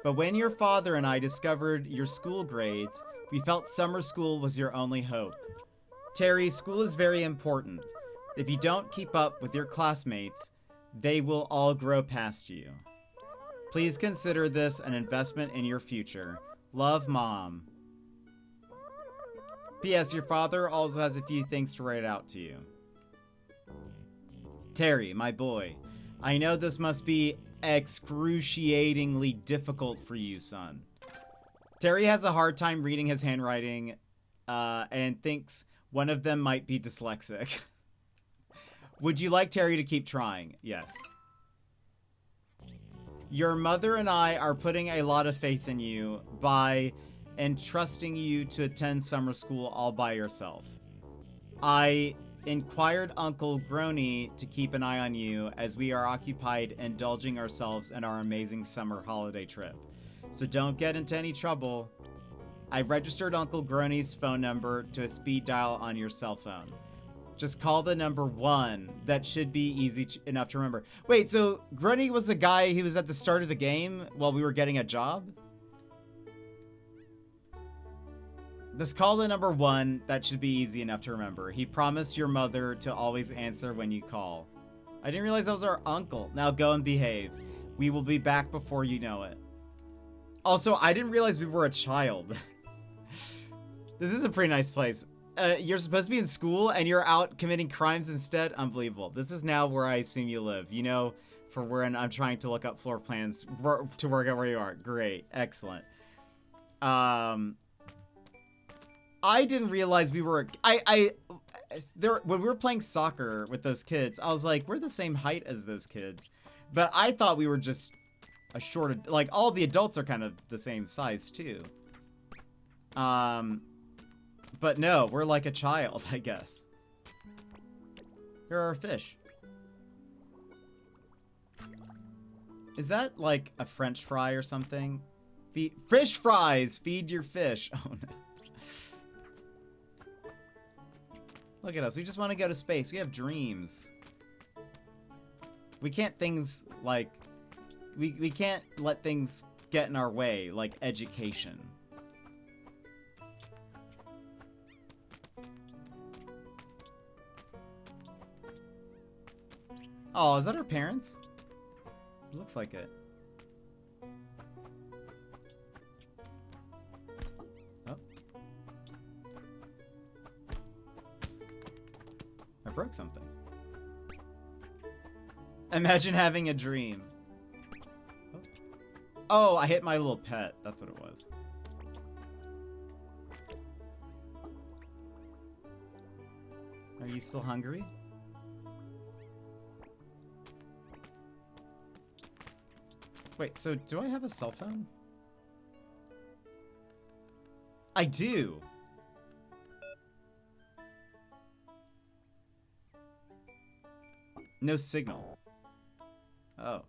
But when your father and I discovered your school grades, we felt summer school was your only hope. Terry, school is very important. If you don't keep up with your classmates, they will all grow past you. Please consider this an investment in your future. Love, Mom. P.S. Your father also has a few things to write out to you. Terry, my boy, I know this must be excruciatingly difficult for you, son. Terry has a hard time reading his handwriting and thinks one of them might be dyslexic. Would you like Terry to keep trying? Yes. Your mother and I are putting a lot of faith in you by entrusting you to attend summer school all by yourself. I inquired Uncle Grony to keep an eye on you as we are occupied indulging ourselves in our amazing summer holiday trip. So don't get into any trouble. I registered Uncle Grony's phone number to a speed dial on your cell phone. Just call the number 1. That should be easy enough to remember. Wait, so Grony was the guy who was at the start of the game while we were getting a job? Just call the number 1. That should be easy enough to remember. He promised your mother to always answer when you call. I didn't realize that was our uncle. Now go and behave. We will be back before you know it. Also, I didn't realize we were a child. This is a pretty nice place. You're supposed to be in school and you're out committing crimes instead? Unbelievable. This is now where I assume you live. You know, for when I'm trying to look up floor plans to work out where you are. Great. Excellent. I didn't realize we were... when we were playing soccer with those kids, I was like, we're the same height as those kids. But I thought we were just a short... Like, all the adults are kind of the same size, too. But no, we're like a child, I guess. Here are our fish. Is that like a French fry or something? Fish fries! Feed your fish. Oh no. Look at us. We just want to go to space. We have dreams. We can't things like... We can't let things get in our way, like education. Oh, is that her parents? It looks like it. Oh. I broke something. Imagine having a dream. Oh, I hit my little pet. That's what it was. Are you still hungry? Wait, so do I have a cell phone? I do. No signal. Oh.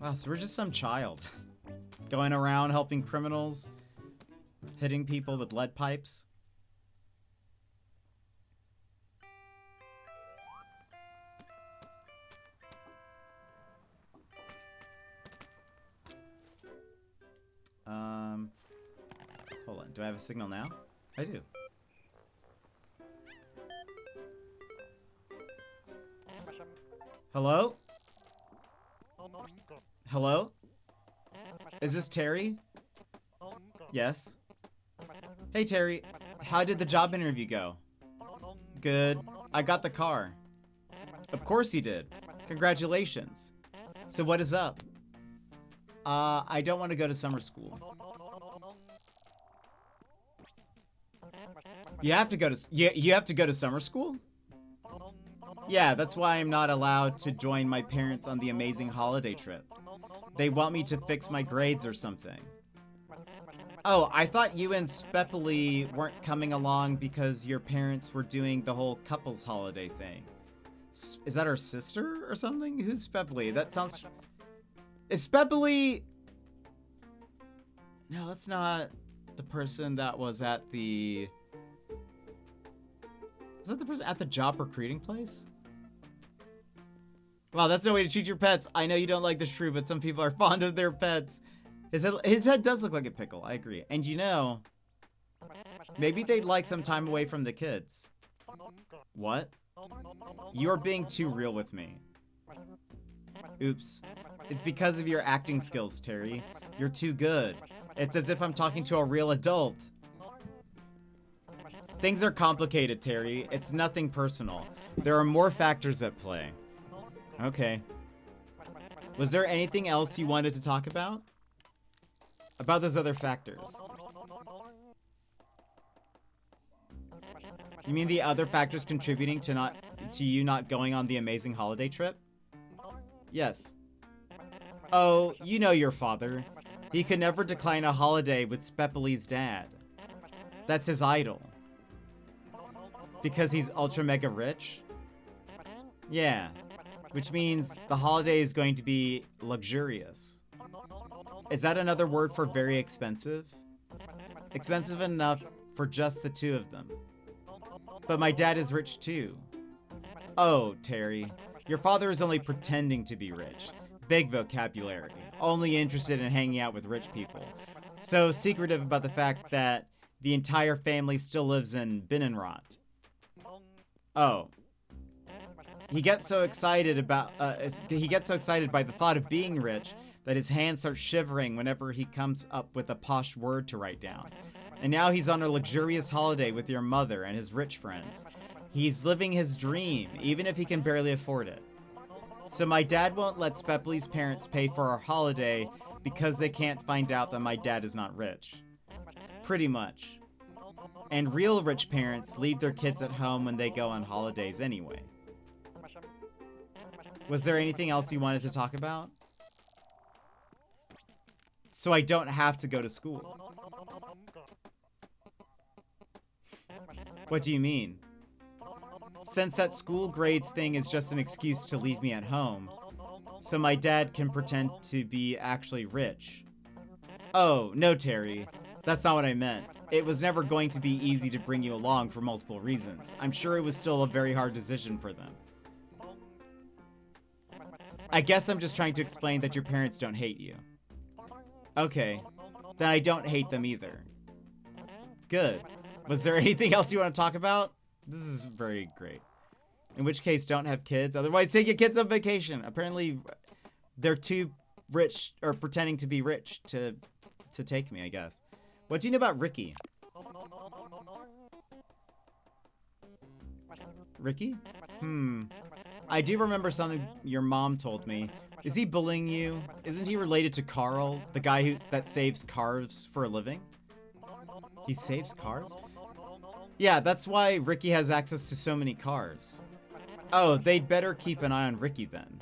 Wow, so we're just some child. Going around helping criminals, hitting people with lead pipes. Hold on. Do I have a signal now? I do. Hello? Hello? Is this Terry? Yes. Hey Terry, how did the job interview go? Good. I got the car. Of course you did. Congratulations. So what is up? I don't want to go to summer school. You have to go to you have to go to summer school? Yeah, that's why I'm not allowed to join my parents on the amazing holiday trip. They want me to fix my grades or something. Oh, I thought you and Speppily weren't coming along because your parents were doing the whole couples holiday thing. Is that her sister or something? Who's Speppily? That sounds... Is Speppily... No, that's not the person that was at the... Is that the person at the job recruiting place? Wow, that's no way to treat your pets. I know you don't like the shrew, but some people are fond of their pets. His head does look like a pickle, I agree. And you know, maybe they'd like some time away from the kids. What? You're being too real with me. Oops. It's because of your acting skills, Terry. You're too good. It's as if I'm talking to a real adult. Things are complicated, Terry. It's nothing personal. There are more factors at play. Okay. Was there anything else you wanted to talk about? About those other factors. You mean the other factors contributing to you not going on the amazing holiday trip? Yes. Oh, you know your father. He could never decline a holiday with Speppily's dad. That's his idol. Because he's ultra mega rich? Yeah. Which means the holiday is going to be luxurious. Is that another word for very expensive? Expensive enough for just the two of them. But my dad is rich too. Oh, Terry. Your father is only pretending to be rich. Big vocabulary. Only interested in hanging out with rich people. So secretive about the fact that the entire family still lives in Binnenrot. Oh. He gets so excited by the thought of being rich that his hands start shivering whenever he comes up with a posh word to write down. And now he's on a luxurious holiday with your mother and his rich friends. He's living his dream, even if he can barely afford it. So my dad won't let Spepplily's parents pay for our holiday because they can't find out that my dad is not rich. Pretty much. And real rich parents leave their kids at home when they go on holidays anyway. Was there anything else you wanted to talk about? So I don't have to go to school. What do you mean? Since that school grades thing is just an excuse to leave me at home, so my dad can pretend to be actually rich. Oh, no, Terry. That's not what I meant. It was never going to be easy to bring you along for multiple reasons. I'm sure it was still a very hard decision for them. I guess I'm just trying to explain that your parents don't hate you. Okay. Then I don't hate them either. Good. Was there anything else you want to talk about? This is very great. In which case, don't have kids. Otherwise, take your kids on vacation. Apparently, they're too rich, or pretending to be rich to take me, I guess. What do you know about Ricky? Ricky? I do remember something your mom told me. Is he bullying you? Isn't he related to Carl, the guy that saves cars for a living? He saves cars? Yeah, that's why Ricky has access to so many cars. Oh, they'd better keep an eye on Ricky then.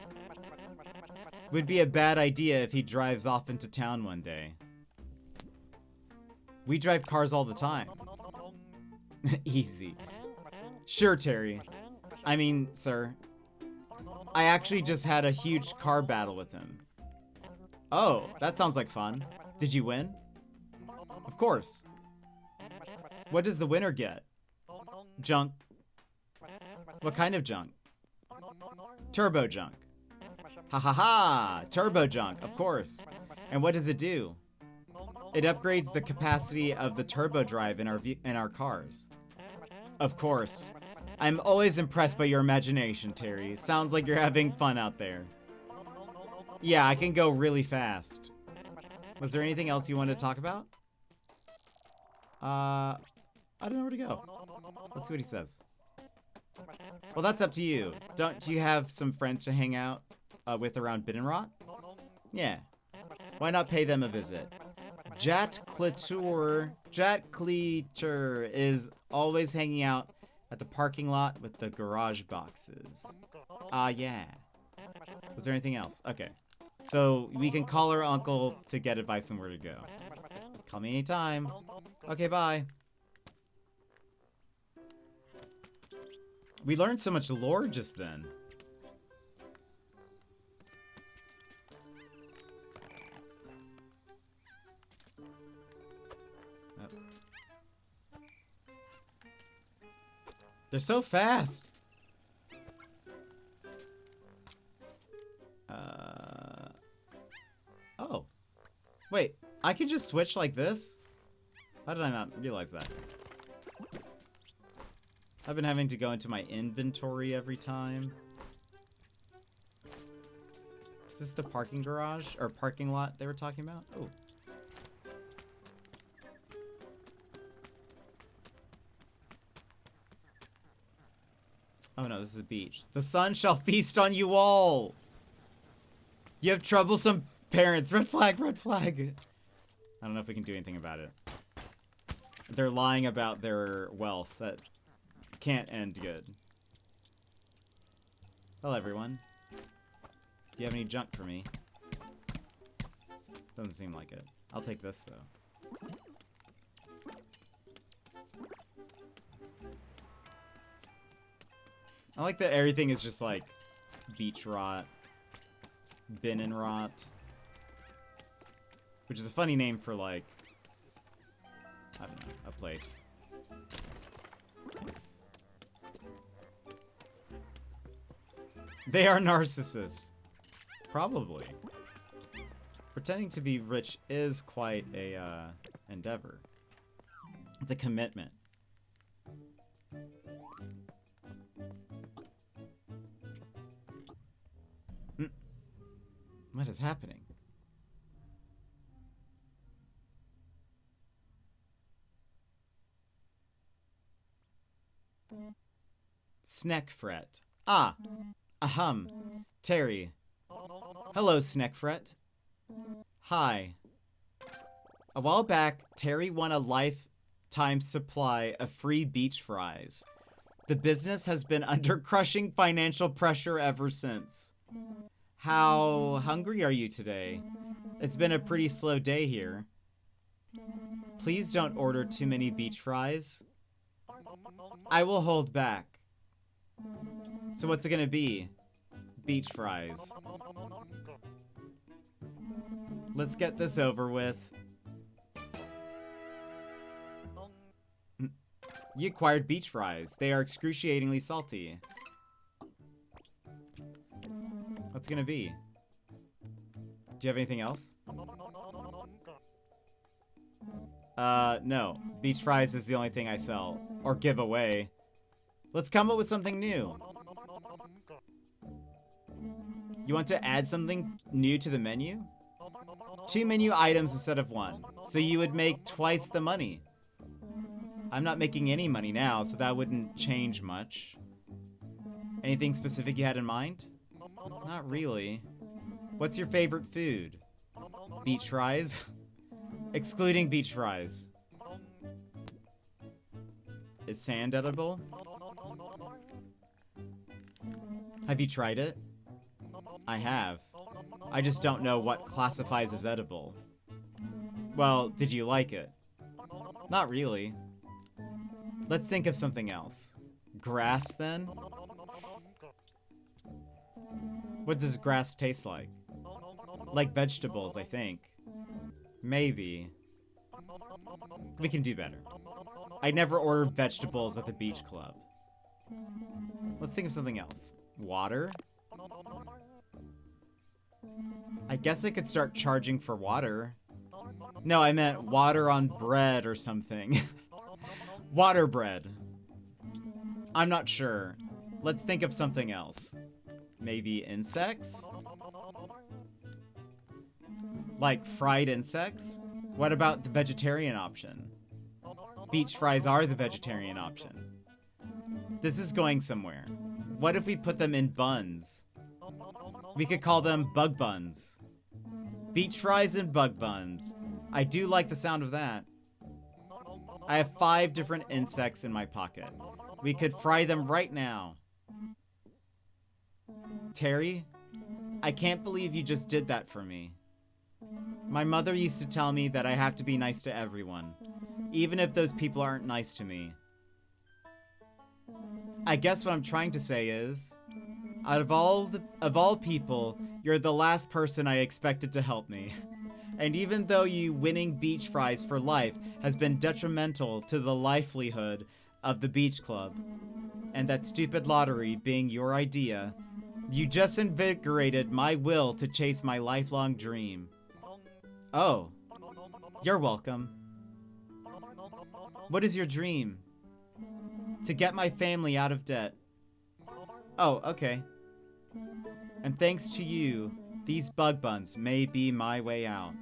Would be a bad idea if he drives off into town one day. We drive cars all the time. Easy. Sure, Terry. I mean, sir. I actually just had a huge car battle with him. Oh, that sounds like fun. Did you win? Of course. What does the winner get? Junk. What kind of junk? Turbo junk. Ha ha ha! Turbo junk, of course. And what does it do? It upgrades the capacity of the turbo drive in our cars. Of course. I'm always impressed by your imagination, Terry. Sounds like you're having fun out there. Yeah, I can go really fast. Was there anything else you wanted to talk about? I don't know where to go. Let's see what he says. Well, that's up to you. Don't you have some friends to hang out with around Binnenrot? Yeah. Why not pay them a visit? Jatcleature is always hanging out at the parking lot with the garage boxes. Yeah. Was there anything else? Okay. So we can call our uncle to get advice on where to go. Call me anytime. Okay, bye. We learned so much lore just then. They're so fast. Oh. Wait, I can just switch like this? How did I not realize that? I've been having to go into my inventory every time. Is this the parking garage or parking lot they were talking about? Oh. Oh no, this is a beach. The sun shall feast on you all. You have troublesome parents. Red flag, red flag. I don't know if we can do anything about it. They're lying about their wealth. That can't end good. Hello, everyone. Do you have any junk for me? Doesn't seem like it. I'll take this, though. I like that everything is just like beach rot, Binnenrot, which is a funny name for like, I don't know, a place. Nice. They are narcissists. Probably. Pretending to be rich is quite a endeavor. It's a commitment. What is happening? Snackfret. Ah. Ahem. Terry. Hello, Snackfret. Hi. A while back, Terry won a lifetime supply of free beach fries. The business has been under crushing financial pressure ever since. How hungry are you today? It's been a pretty slow day here. Please don't order too many beach fries. I will hold back. So what's it gonna be? Beach fries. Let's get this over with. You acquired beach fries. They are excruciatingly salty. What's it gonna be? Do you have anything else? No. Beach fries is the only thing I sell. Or give away. Let's come up with something new. You want to add something new to the menu? 2 menu items instead of 1. So you would make twice the money. I'm not making any money now, so that wouldn't change much. Anything specific you had in mind? Not really. What's your favorite food? Beach fries? Excluding beach fries. Is sand edible? Have you tried it? I have. I just don't know what classifies as edible. Well, did you like it? Not really. Let's think of something else. Grass, then? What does grass taste like? Like vegetables, I think. Maybe. We can do better. I never ordered vegetables at the beach club. Let's think of something else. Water? I guess I could start charging for water. No, I meant water on bread or something. Water bread. I'm not sure. Let's think of something else. Maybe insects? Like fried insects? What about the vegetarian option? Beach fries are the vegetarian option. This is going somewhere. What if we put them in buns? We could call them bug buns. Beach fries and bug buns. I do like the sound of that. I have 5 different insects in my pocket. We could fry them right now. Terry, I can't believe you just did that for me. My mother used to tell me that I have to be nice to everyone, even if those people aren't nice to me. I guess what I'm trying to say is, out of all people, you're the last person I expected to help me. And even though you winning beach fries for life has been detrimental to the livelihood of the beach club, and that stupid lottery being your idea, you just invigorated my will to chase my lifelong dream. Oh, you're welcome. What is your dream? To get my family out of debt. Oh, okay. And thanks to you, these bug buns may be my way out.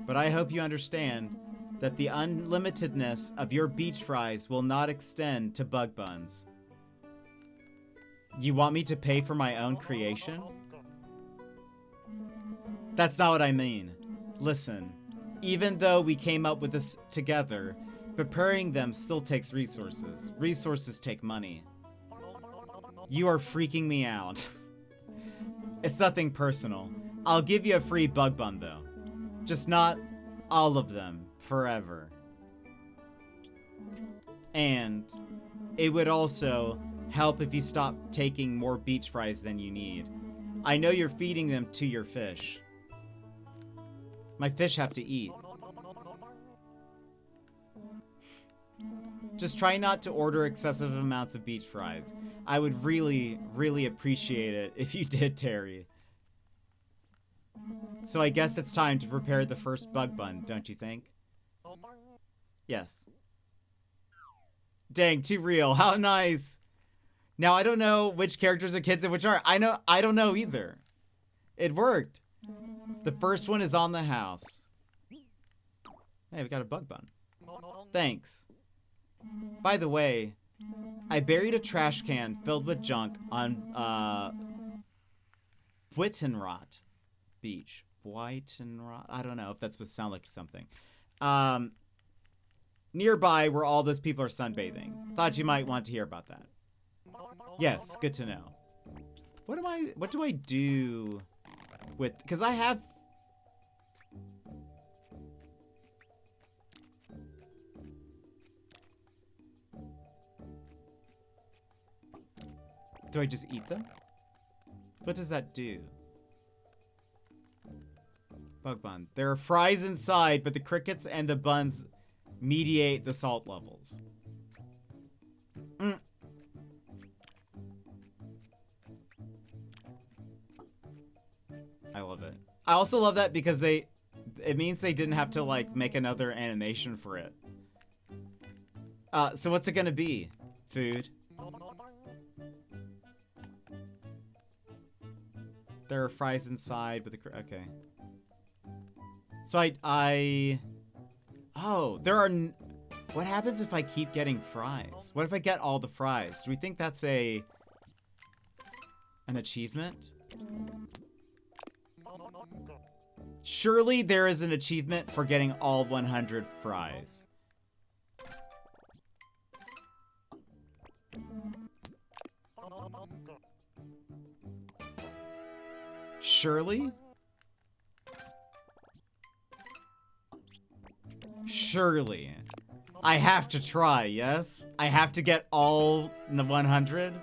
But I hope you understand that the unlimitedness of your beach fries will not extend to bug buns. You want me to pay for my own creation? That's not what I mean. Listen, even though we came up with this together, preparing them still takes resources. Resources take money. You are freaking me out. It's nothing personal. I'll give you a free bug bun though. Just not all of them forever. And it would also help if you stop taking more beach fries than you need. I know you're feeding them to your fish. My fish have to eat. Just try not to order excessive amounts of beach fries. I would really, really appreciate it if you did, Terry. So I guess it's time to prepare the first bug bun, don't you think? Yes. Dang, too real. How nice. Now I don't know which characters are kids and which aren't. I don't know either. It worked. The first one is on the house. Hey, we got a bug bun. Thanks. By the way, I buried a trash can filled with junk on Wittenrot Beach. Wittenrot? I don't know if that's supposed to sound like something. Nearby where all those people are sunbathing. Thought you might want to hear about that. Yes, good to know. What do I do with, because I have do I just eat them? What does that do? Bug bun. There are fries inside, but the crickets and the buns mediate the salt levels. I love it. I also love that because it means they didn't have to like make another animation for it. So what's it gonna be? Food. There are fries inside with the okay. So oh, there are. What happens if I keep getting fries? What if I get all the fries? Do we think that's an achievement? Surely there is an achievement for getting all 100 fries. Surely? Surely. I have to try, yes? I have to get all the 100?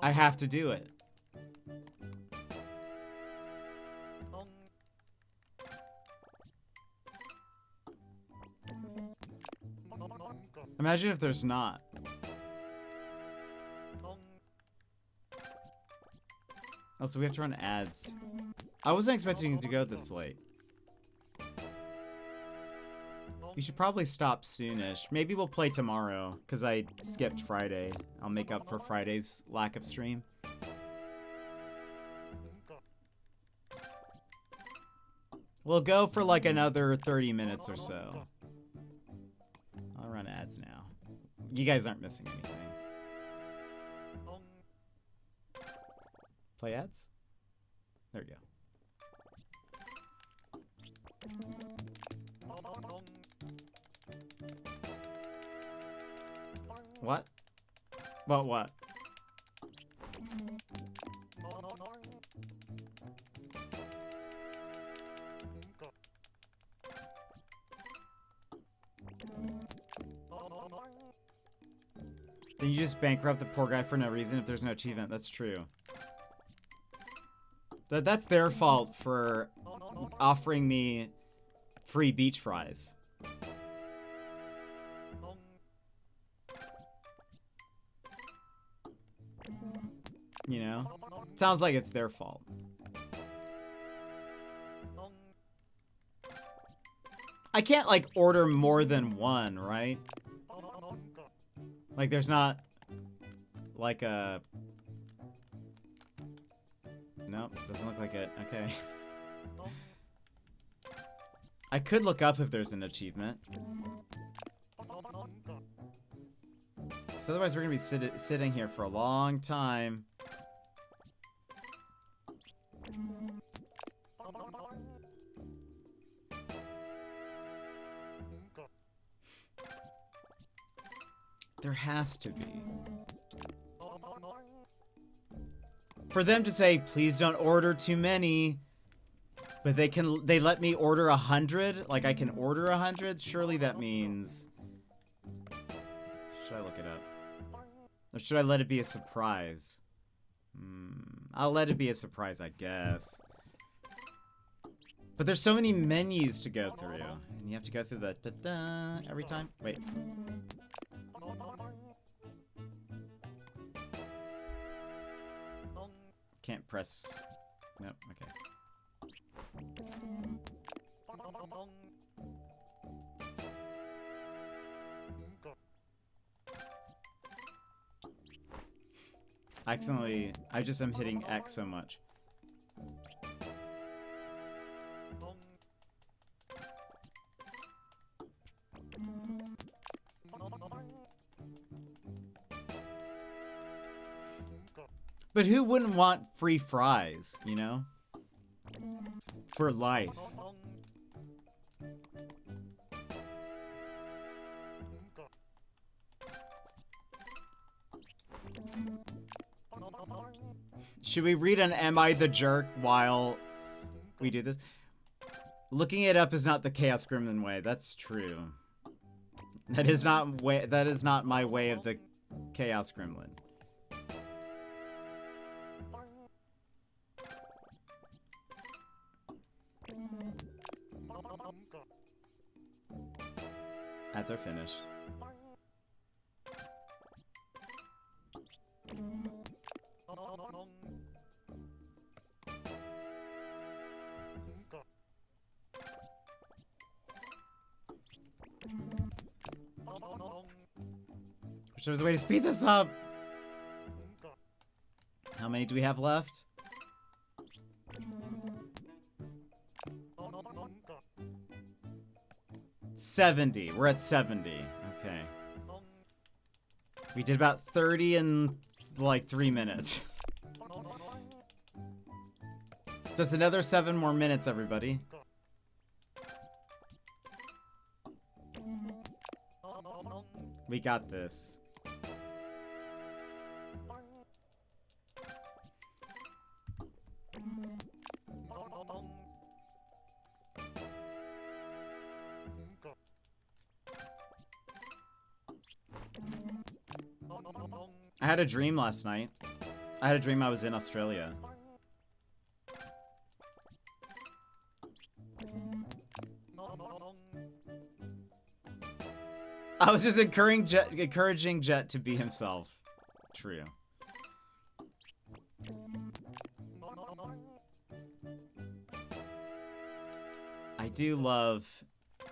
I have to do it. Imagine if there's not. Also, we have to run ads. I wasn't expecting to go this late. We should probably stop soonish. Maybe we'll play tomorrow, because I skipped Friday. I'll make up for Friday's lack of stream. We'll go for like another 30 minutes or so. I'll run ads now. You guys aren't missing anything. Play ads? There we go. What? What? Then you just bankrupt the poor guy for no reason if there's no achievement. That's true. That's their fault for offering me free beach fries. You know? Sounds like it's their fault. I can't, like, order more than one, right? Like, there's not, like, a... Nope, doesn't look like it. Okay. I could look up if there's an achievement. So otherwise we're gonna be sitting here for a long time. There has to be. For them to say, please don't order too many, but they let me order 100? Like I can order 100? Surely that means... Should I look it up? Or should I let it be a surprise? I'll let it be a surprise, I guess. But there's so many menus to go through. And you have to go through the da-da every time. Wait. Can't press. Nope, okay. Accidentally, I just am hitting X so much. But who wouldn't want free fries, you know? For life. Should we read an Am I the Jerk while we do this? Looking it up is not the Chaos Gremlin way. That's true. That is not my way of the Chaos Gremlin. Ads are finished. Wish there was a way to speed this up. How many do we have left? $70. We're at 70. Okay. We did about 30 in like 3 minutes. Just another 7 more minutes, everybody. We got this. I had a dream last night. I had a dream I was in Australia. I was just encouraging Jet to be himself. True. I do love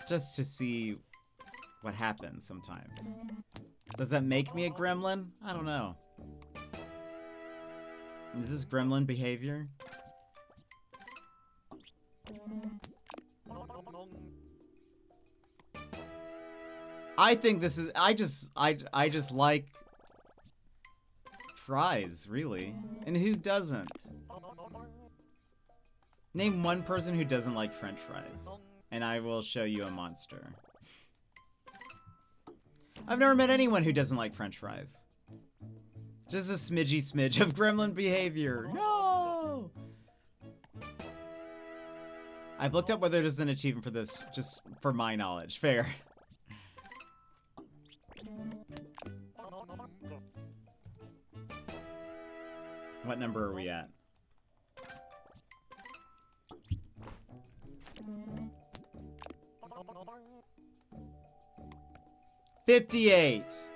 just to see what happens sometimes. Does that make me a gremlin? I don't know. Is this gremlin behavior? I think this is, I just like fries, really. And who doesn't? Name one person who doesn't like French fries, and I will show you a monster. I've never met anyone who doesn't like French fries. Just a smidge of gremlin behavior. No! I've looked up whether there's an achievement for this, just for my knowledge. Fair. What number are we at? $58.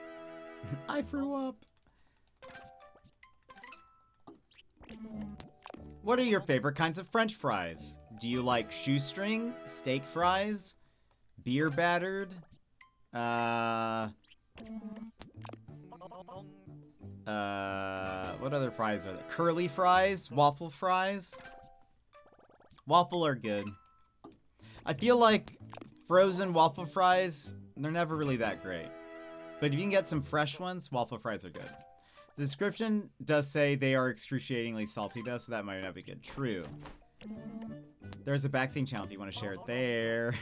I threw up. What are your favorite kinds of French fries? Do you like shoestring, steak fries, beer battered? What other fries are there? Curly fries? Waffle fries? Waffle are good. I feel like frozen waffle fries, they're never really that great. But if you can get some fresh ones, waffle fries are good. The description does say they are excruciatingly salty though, so that might not be good. True. There's a backseat channel if you want to share it there.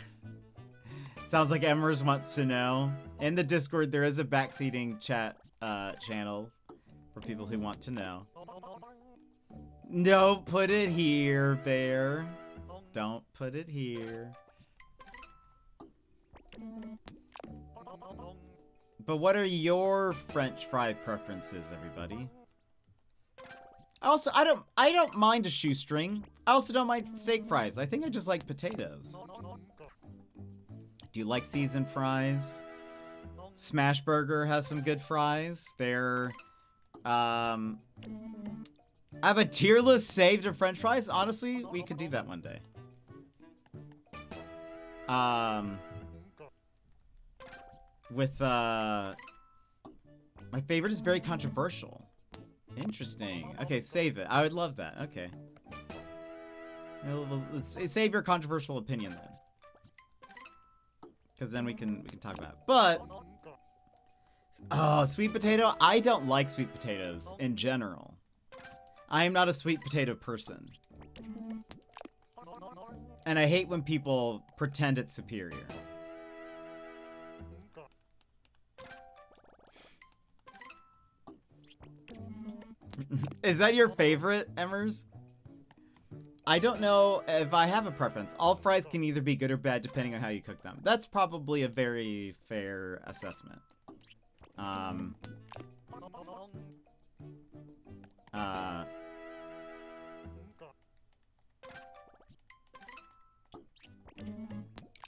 Sounds like Emmers wants to know. In the Discord, there is a backseating chat channel for people who want to know. No, put it here, Bear. Don't put it here. But what are your French fry preferences, everybody? Also, I don't mind a shoestring. I also don't mind steak fries. I think I just like potatoes. Do you like seasoned fries? Smashburger has some good fries. They're, I have a tier list saved of French fries. Honestly, we could do that one day. My favorite is very controversial. Interesting. Okay, save it. I would love that. Okay. Let's save your controversial opinion then. Because then we can talk about it. But, oh, sweet potato. I don't like sweet potatoes in general. I am not a sweet potato person. And I hate when people pretend it's superior. Is that your favorite, Emmers? I don't know if I have a preference. All fries can either be good or bad depending on how you cook them. That's probably a very fair assessment. I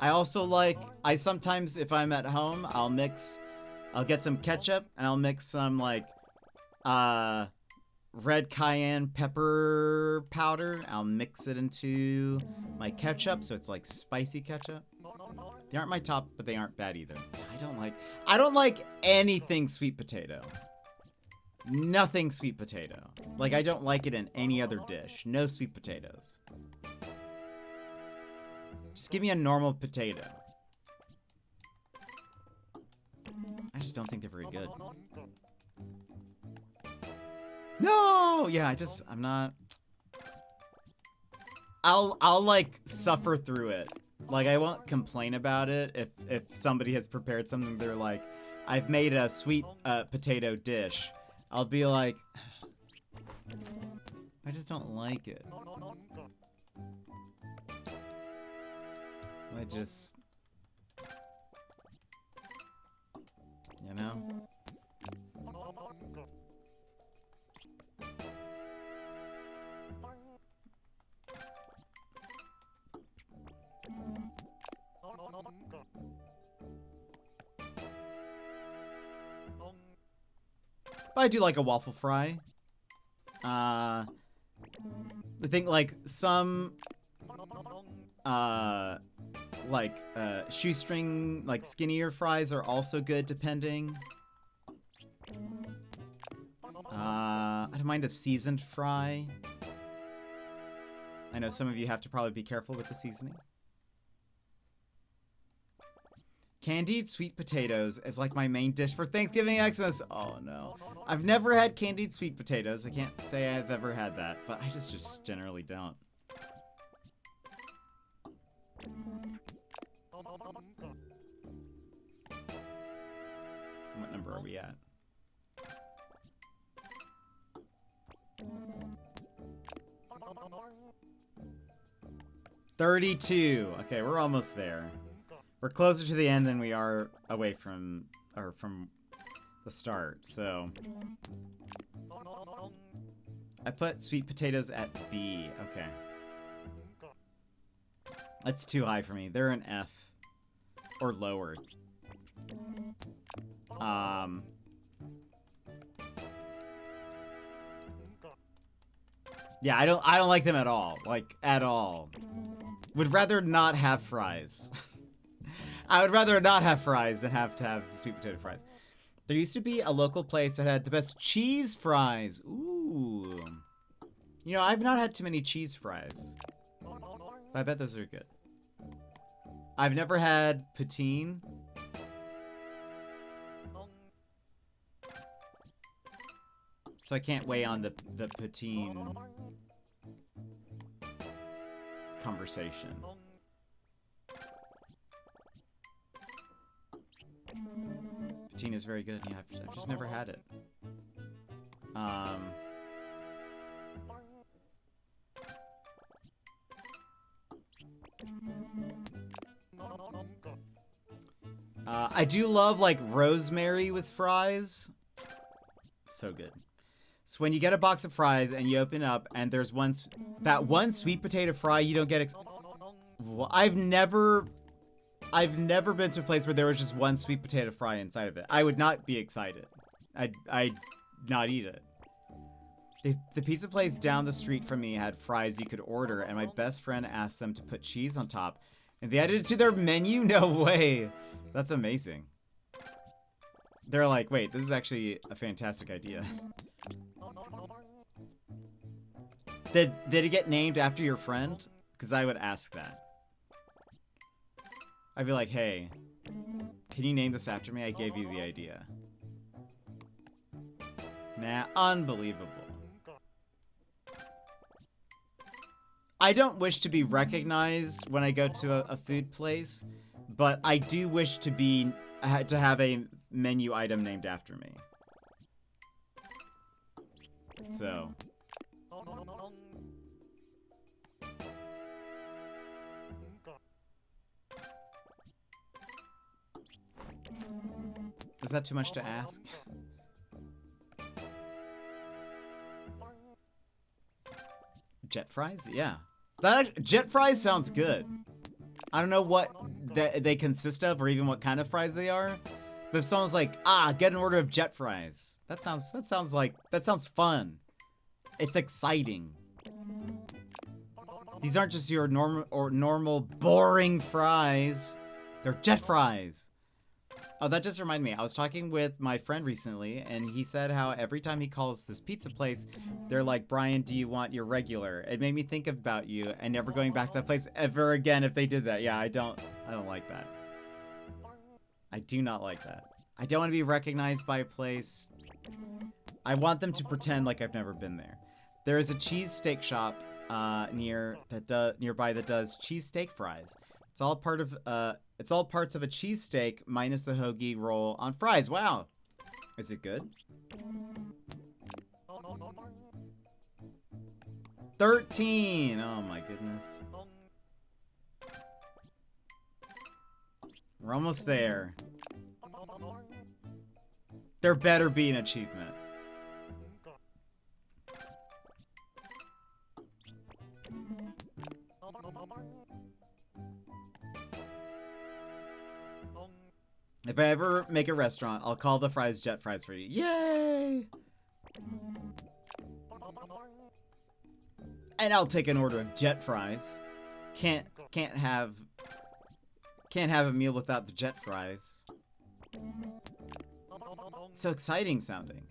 also like, I sometimes, if I'm at home, I'll get some ketchup and I'll mix some like, red cayenne pepper powder. I'll mix it into my ketchup, so it's like spicy ketchup. They aren't my top, but they aren't bad either. I don't like anything sweet potato. Nothing sweet potato. Like, I don't like it in any other dish. No sweet potatoes. Just give me a normal potato. I just don't think they're very good. No! Yeah, I'm not... I'll like suffer through it. Like, I won't complain about it if somebody has prepared something. They're like, I've made a sweet potato dish. I'll be like, I just don't like it. I just, you know? But I do like a waffle fry. I think like some shoestring, like skinnier fries are also good depending. I don't mind a seasoned fry. I know some of you have to probably be careful with the seasoning. Candied sweet potatoes is like my main dish for Thanksgiving Xmas. Oh no. I've never had candied sweet potatoes. I can't say I've ever had that, but I just generally don't. What number are we at? $32. Okay, we're almost there. We're closer to the end than we are away from the start, so. I put sweet potatoes at B. Okay. That's too high for me. They're an F. Or lower. Yeah, I don't like them at all. Like, at all. Would rather not have fries. I would rather not have fries than have to have sweet potato fries. There used to be a local place that had the best cheese fries. Ooh. You know, I've not had too many cheese fries. But I bet those are good. I've never had poutine. So I can't weigh on the poutine conversation. Poutine is very good. Yeah, I've just never had it. I do love like rosemary with fries. So good. So when you get a box of fries and you open it up and there's that one sweet potato fry you don't get. Well, I've never been to a place where there was just one sweet potato fry inside of it. I would not be excited. I'd not eat it. The pizza place down the street from me had fries you could order, and my best friend asked them to put cheese on top, and they added it to their menu? No way. That's amazing. They're like, wait, this is actually a fantastic idea. Did it get named after your friend? Because I would ask that. I'd be like, hey, can you name this after me? I gave you the idea. Nah, unbelievable. I don't wish to be recognized when I go to a food place, but I do wish to have a menu item named after me. So. Is that too much to ask? Jet fries? Yeah. Jet fries sounds good. I don't know what they consist of or even what kind of fries they are. But if someone's like, get an order of jet fries. That sounds fun. It's exciting. These aren't just your normal boring fries. They're jet fries. Oh, that just reminded me. I was talking with my friend recently, and he said how every time he calls this pizza place, they're like, Brian, do you want your regular? It made me think about you and never going back to that place ever again if they did that. Yeah, I don't like that. I do not like that. I don't want to be recognized by a place. I want them to pretend like I've never been there. There is a cheese steak shop nearby that does cheese steak fries. It's all parts of a cheesesteak minus the hoagie roll on fries. Wow. Is it good? 13. Oh my goodness. We're almost there. There better be an achievement. If I ever make a restaurant, I'll call the fries jet fries for you. Yay! And I'll take an order of jet fries. Can't have a meal without the jet fries. It's so exciting sounding.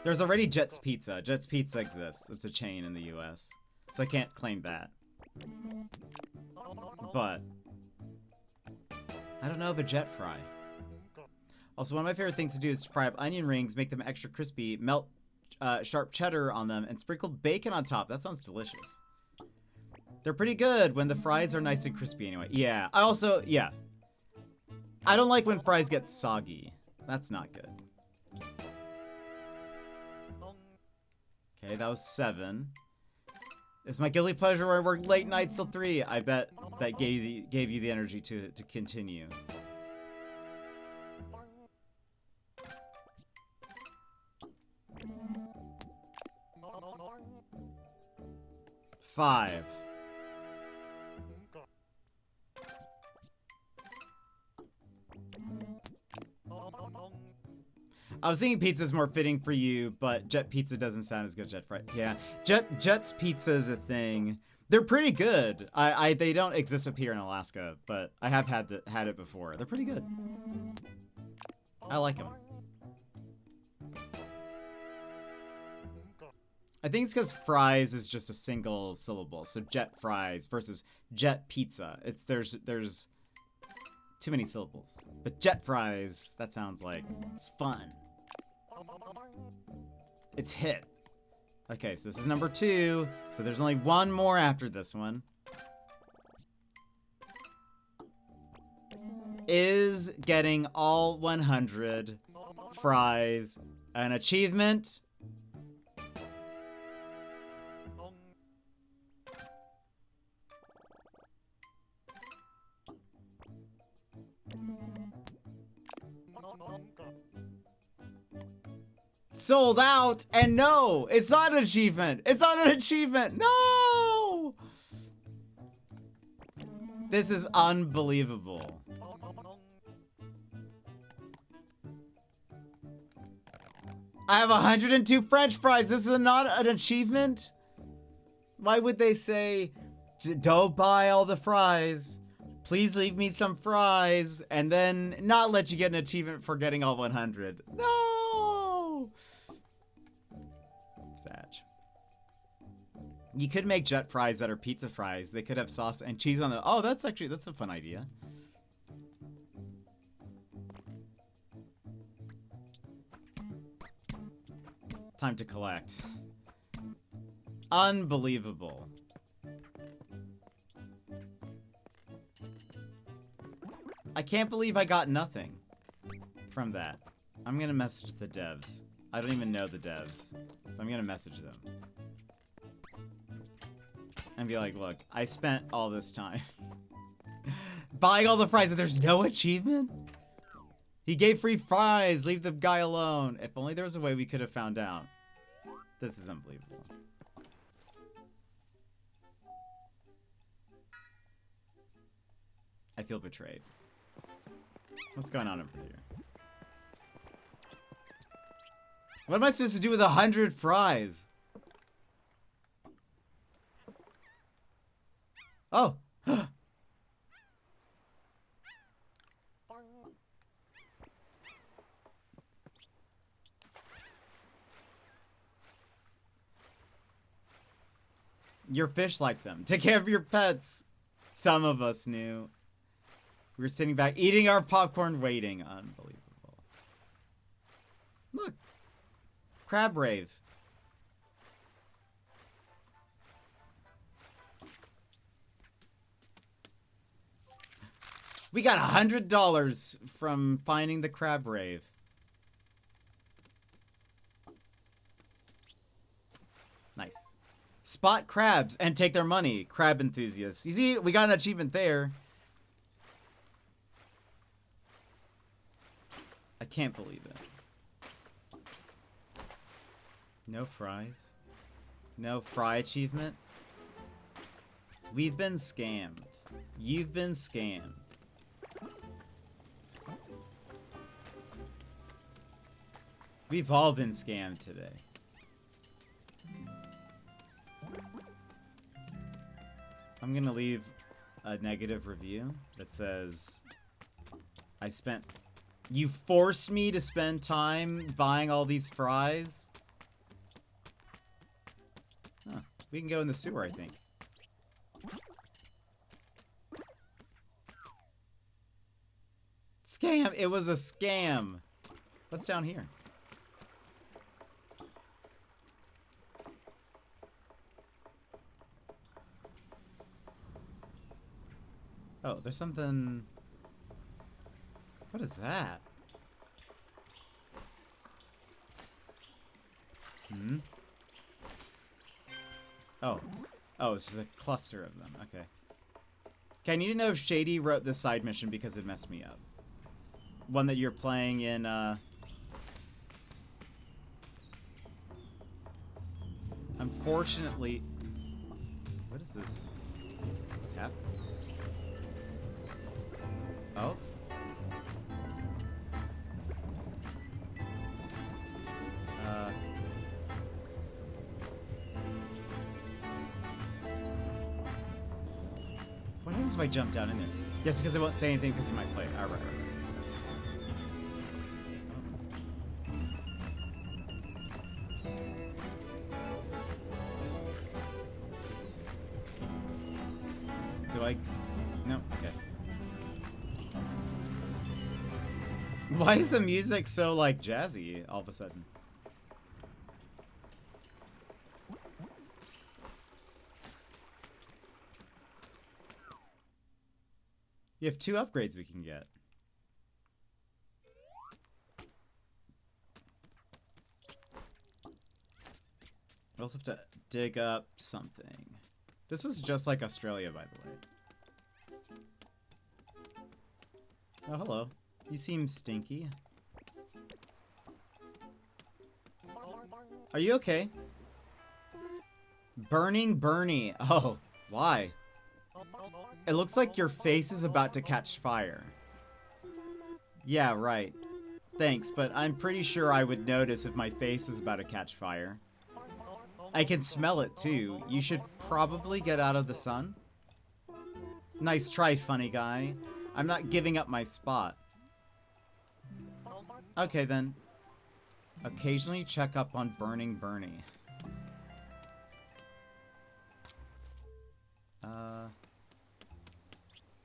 There's already Jet's Pizza. Jet's Pizza exists. It's a chain in the US. So I can't claim that. But I don't know of a jet fry. Also, one of my favorite things to do is to fry up onion rings, make them extra crispy, melt sharp cheddar on them, and sprinkle bacon on top. That sounds delicious. They're pretty good when the fries are nice and crispy anyway. Yeah. I don't like when fries get soggy. That's not good. Okay, that was 7. It's my guilty pleasure where I work late nights till 3. I bet that gave you the energy to continue. Five. I was thinking pizza's more fitting for you, but Jet Pizza doesn't sound as good as Jet Fry. Yeah, Jet's Pizza is a thing. They're pretty good. They don't exist up here in Alaska, but I have had it before. They're pretty good. I like them. I think it's because fries is just a single syllable. So Jet Fries versus Jet Pizza. There's too many syllables. But Jet Fries, that sounds like it's fun. It's hip. Okay, so this is number 2. So there's only one more after this one. Is getting all 100 fries an achievement? Sold out, and no, it's not an achievement. It's not an achievement. No! This is unbelievable. I have 102 French fries. This is not an achievement? Why would they say, don't buy all the fries. Please leave me some fries, and then not let you get an achievement for getting all 100. No! Sad. You could make jet fries that are pizza fries. They could have sauce and cheese on them. Oh, that's a fun idea. Time to collect. Unbelievable. I can't believe I got nothing from that. I'm gonna message the devs. I don't even know the devs. I'm gonna message them. And be like, look, I spent all this time buying all the fries and there's no achievement? He gave free fries, leave the guy alone. If only there was a way we could have found out. This is unbelievable. I feel betrayed. What's going on over here? What am I supposed to do with 100 fries? Oh. Your fish like them. Take care of your pets. Some of us knew. We were sitting back, eating our popcorn, waiting. Unbelievable. Look. Crab rave. We got $100 from finding the crab rave. Nice. Spot crabs and take their money. Crab enthusiasts. You see, we got an achievement there. I can't believe it. No fries. No fry achievement. We've been scammed. You've been scammed. We've all been scammed today. I'm gonna leave a negative review that says you forced me to spend time buying all these fries. Huh. We can go in the sewer, I think. Scam! It was a scam! What's down here? Oh, there's something... What is that? Hmm? Oh. Oh, it's just a cluster of them. Okay. Okay, I need to know if Shady wrote this side mission because it messed me up. One that you're playing in, Unfortunately... What is this? What's happening? Oh? What happens if I jump down in there? Yes, because I won't say anything because he might play it. Alright, alright. Do I... No? Okay. Why is the music so, like, jazzy all of a sudden? You have 2 upgrades we can get. We also have to dig up something. This was just like Australia, by the way. Oh, hello. You seem stinky. Are you okay? Burning Bernie. Oh, why? It looks like your face is about to catch fire. Yeah, right. Thanks, but I'm pretty sure I would notice if my face was about to catch fire. I can smell it too. You should probably get out of the sun. Nice try, funny guy. I'm not giving up my spot. Okay then. Occasionally check up on Burning Bernie.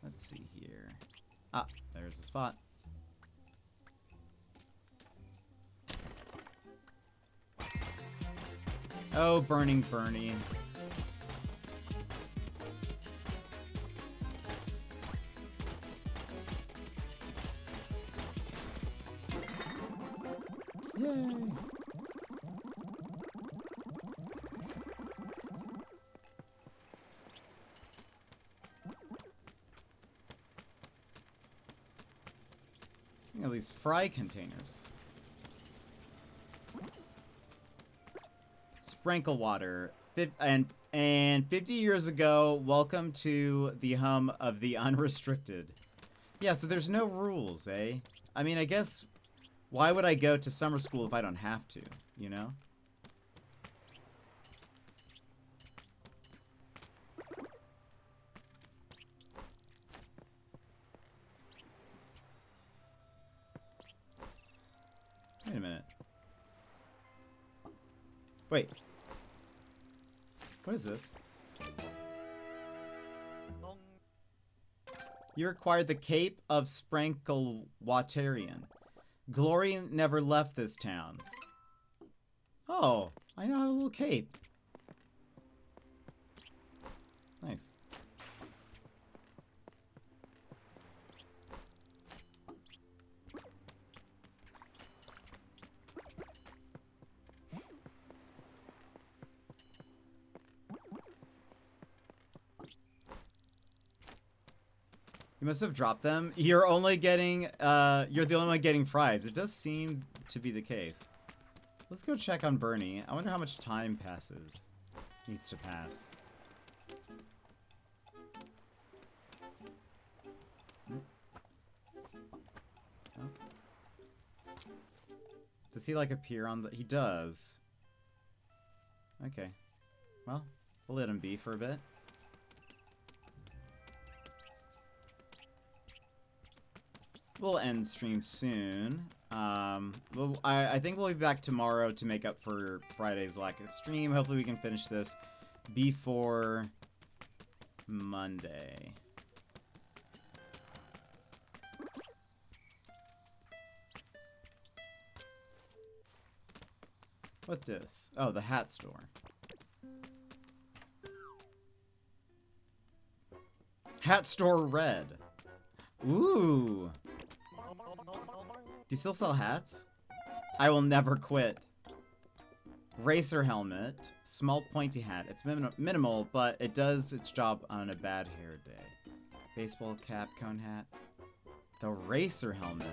Let's see here. Ah, there's the spot. Oh, Burning Bernie. Yay! At least fry containers. Sprinkle water. And 50 years ago, welcome to the hum of the unrestricted. Yeah, so there's no rules, eh? I mean, I guess Why would I go to summer school if I don't have to, you know? Wait a minute. Wait. What is this? You acquired the Cape of Spranklewaterian. Glory never left this town. Oh, I now have a little cape. Nice. You must have dropped them. You're only getting, you're the only one getting fries. It does seem to be the case. Let's go check on Bernie. I wonder how much time needs to pass. Oh. Does he like appear on the, he does. Okay. Well, we'll let him be for a bit. We'll end stream soon. Well, I think we'll be back tomorrow to make up for Friday's lack of stream. Hopefully we can finish this before Monday. What's this? Oh, the hat store. Hat store red. Ooh. Do you still sell hats? I will never quit. Racer helmet. Small pointy hat. It's minimal, but it does its job on a bad hair day. Baseball cap, cone hat. The racer helmet.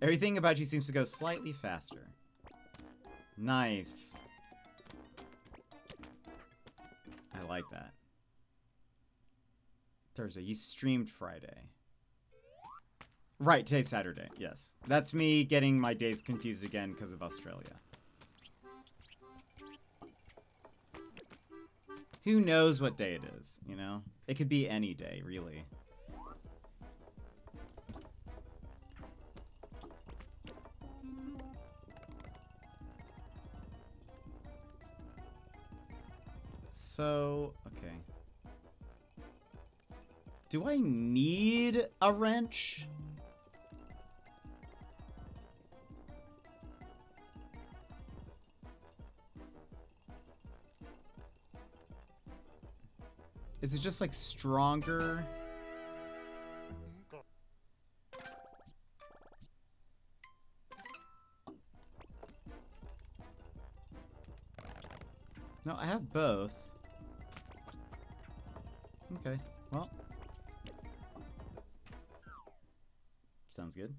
Everything about you seems to go slightly faster. Nice. I like that. Thursday. You streamed Friday. Right, today's Saturday. Yes. That's me getting my days confused again because of Australia. Who knows what day it is, you know? It could be any day, really. So, okay. Do I need a wrench? Is it just like stronger? No, I have both. Okay, well. Sounds good.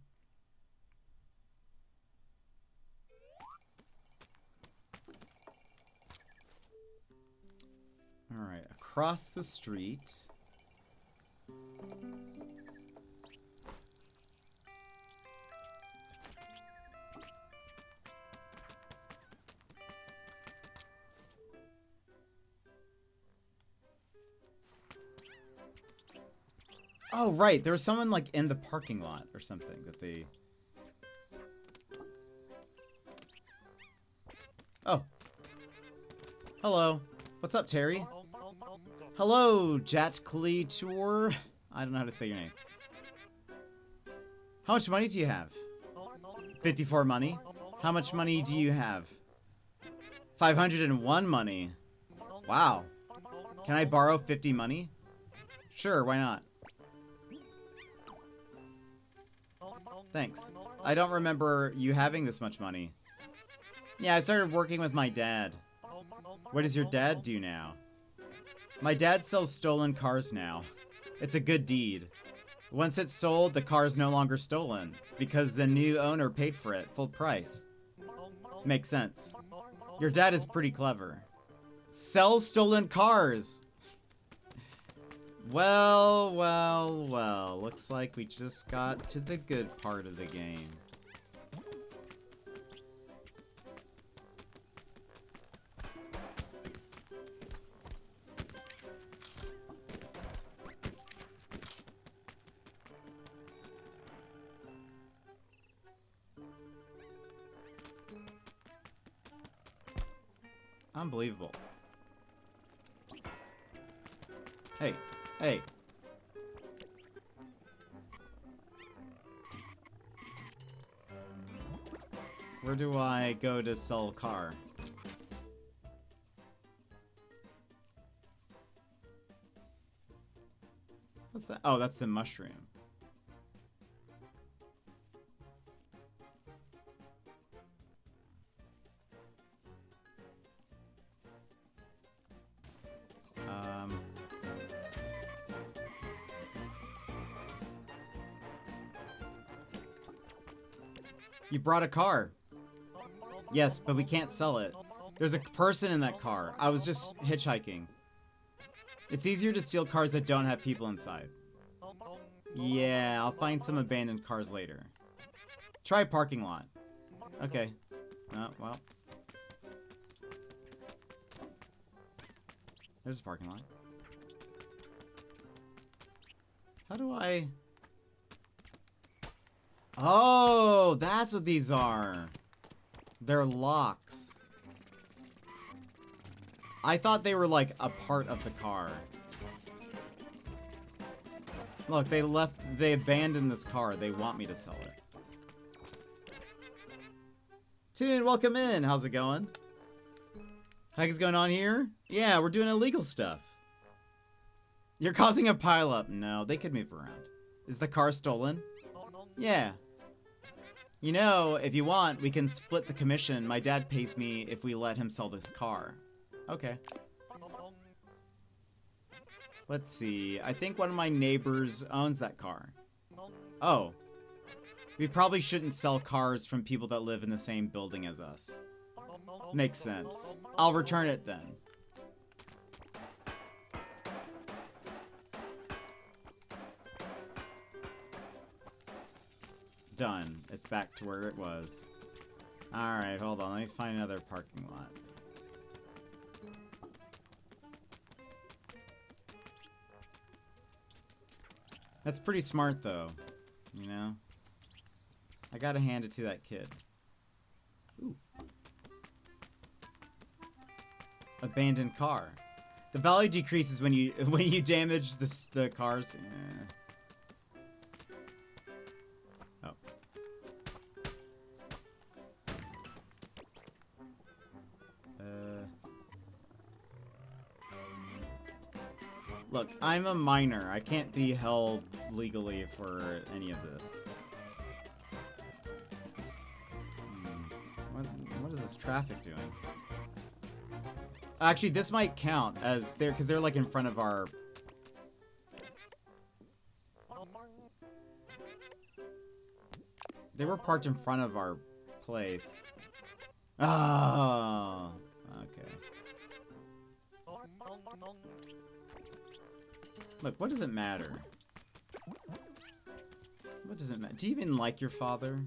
All right, across the street. Oh, right. There was someone, like, in the parking lot or something that they... Oh. Hello. What's up, Terry? Hello, Jatkli Tour. I don't know how to say your name. How much money do you have? 54 money? How much money do you have? 501 money. Wow. Can I borrow 50 money? Sure, why not? Thanks. I don't remember you having this much money. Yeah, I started working with my dad. What does your dad do now? My dad sells stolen cars now. It's a good deed. Once it's sold, the car is no longer stolen, because the new owner paid for it, full price. Makes sense. Your dad is pretty clever. Sell stolen cars! Well, well, well. Looks like we just got to the good part of the game. Unbelievable. Hey, hey. Where do I go to sell a car? What's that? Oh, that's the mushroom. You brought a car. Yes, but we can't sell it. There's a person in that car. I was just hitchhiking. It's easier to steal cars that don't have people inside. Yeah, I'll find some abandoned cars later. Try parking lot. Okay. Well. There's a parking lot. How do I... Oh, that's what these are. They're locks. I thought they were like a part of the car. Look, they abandoned this car. They want me to sell it. Tune, welcome in. How's it going? Heck is going on here? Yeah, we're doing illegal stuff. You're causing a pileup. No, they could move around. Is the car stolen? Yeah. You know, if you want, we can split the commission. My dad pays me if we let him sell this car. Okay. Let's see. I think one of my neighbors owns that car. Oh. We probably shouldn't sell cars from people that live in the same building as us. Makes sense. I'll return it then. Done. It's back to where it was. Alright, hold on. Let me find another parking lot. That's pretty smart, though. You know? I gotta hand it to that kid. Ooh. Abandoned car. The value decreases when you damage the cars. Oh. Look, I'm a minor. I can't be held legally for any of this. What is this traffic doing? Actually, this might count as because they're like in front of our... They were parked in front of our place. Oh, okay. Look, what does it matter? What does it matter? Do you even like your father?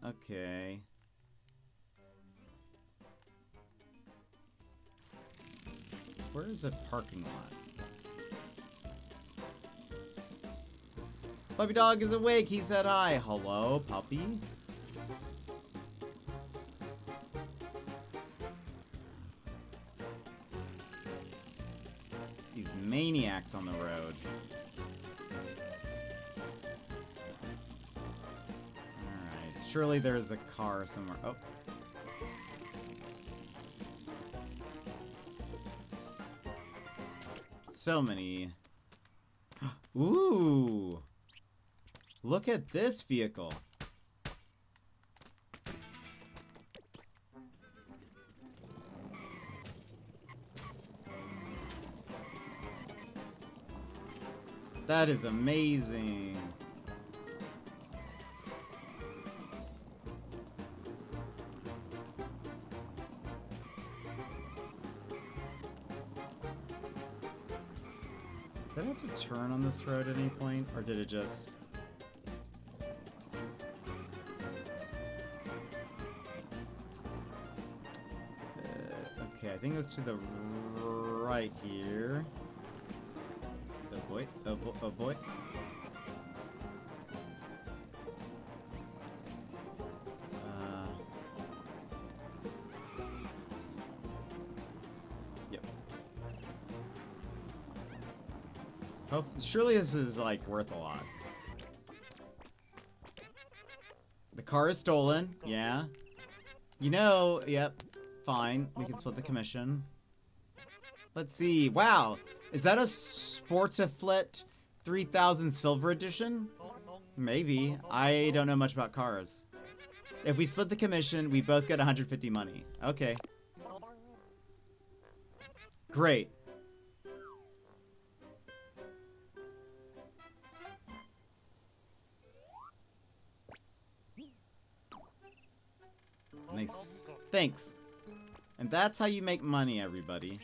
Okay. Where is a parking lot? Puppy dog is awake. He said hi. Hello, puppy. These maniacs on the road. Alright. Surely there's a car somewhere. Oh. So many. Ooh. Look at this vehicle. That is amazing. Did I have to turn on this road at any point, or did it just... Okay, I think it was to the right here. Oh boy, oh, oh boy. Yep. Oh, surely this is, like, worth a lot. The car is stolen, yeah. You know, yep. Fine, we can split the commission. Let's see. Wow, is that a Sportiflet 3000 Silver Edition? Maybe. I don't know much about cars. If we split the commission, we both get 150 money. Okay. Great. Nice. Thanks. And that's how you make money, everybody.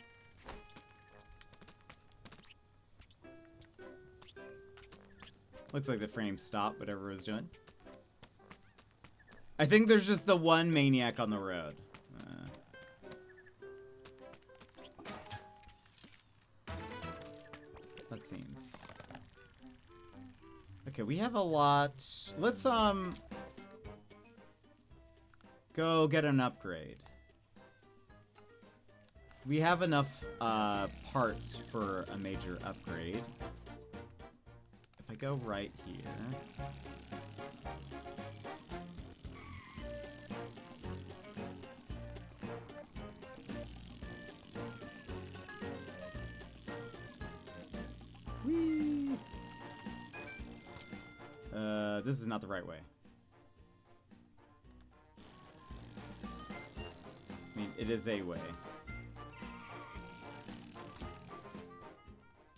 Looks like the frame stopped, whatever it was doing. I think there's just the one maniac on the road. That seems... Okay, we have a lot. Let's, go get an upgrade. We have enough parts for a major upgrade. If I go right here. Whee! This is not the right way. I mean, it is a way.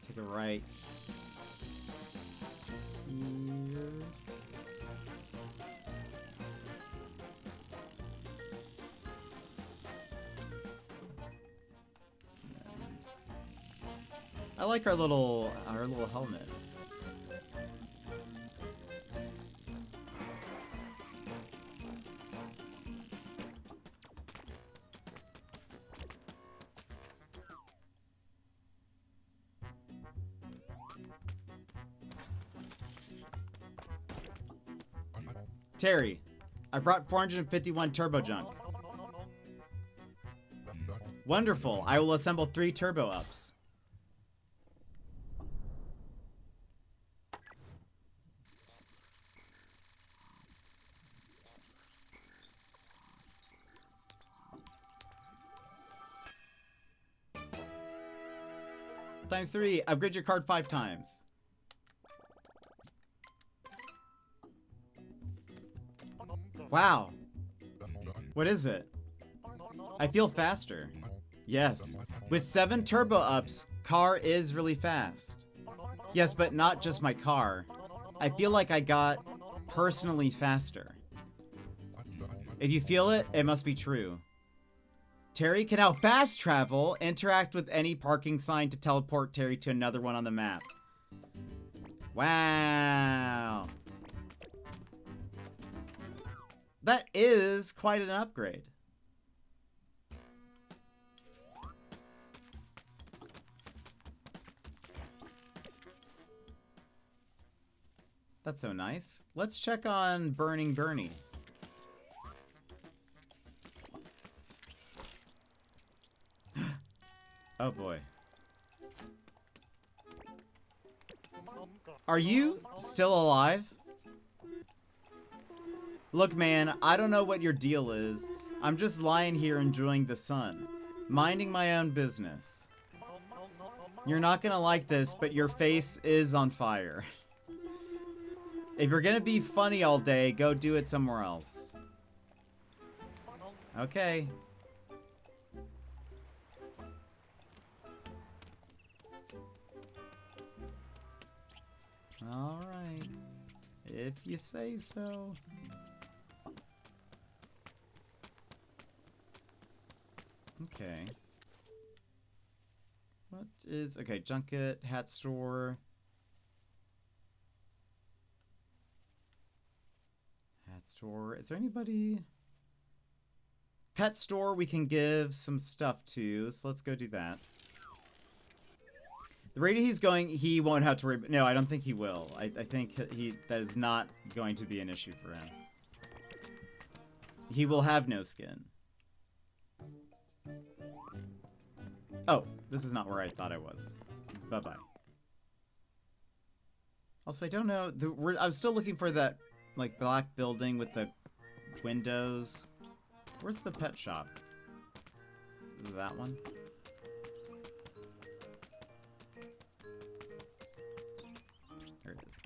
Take a right here. I like our little helmet. Terry, I brought 451 turbo junk. Wonderful. I will assemble 3 turbo ups. Times 3. Upgrade your card 5 times. Wow. What is it? I feel faster. Yes. With 7 turbo ups, car is really fast. Yes, but not just my car. I feel like I got personally faster. If you feel it, it must be true. Terry can now fast travel, interact with any parking sign to teleport Terry to another one on the map. Wow. That is quite an upgrade. That's so nice. Let's check on Burning Bernie. Oh boy. Are you still alive? Look, man, I don't know what your deal is. I'm just lying here enjoying the sun, minding my own business. You're not gonna like this, but your face is on fire. If you're gonna be funny all day, go do it somewhere else. Okay. Alright. If you say so. Okay. What What is... Okay, junket, hat store. Hat store. Is there anybody... Pet store we can give some stuff to, so let's go do that. The rate he's going, he won't have to worry... No, I don't think he will. I think that is not going to be an issue for him. He will have no skin. Oh, this is not where I thought I was. Bye-bye. Also, I don't know... I was still looking for that, like, black building with the windows. Where's the pet shop? Is it that one? There it is.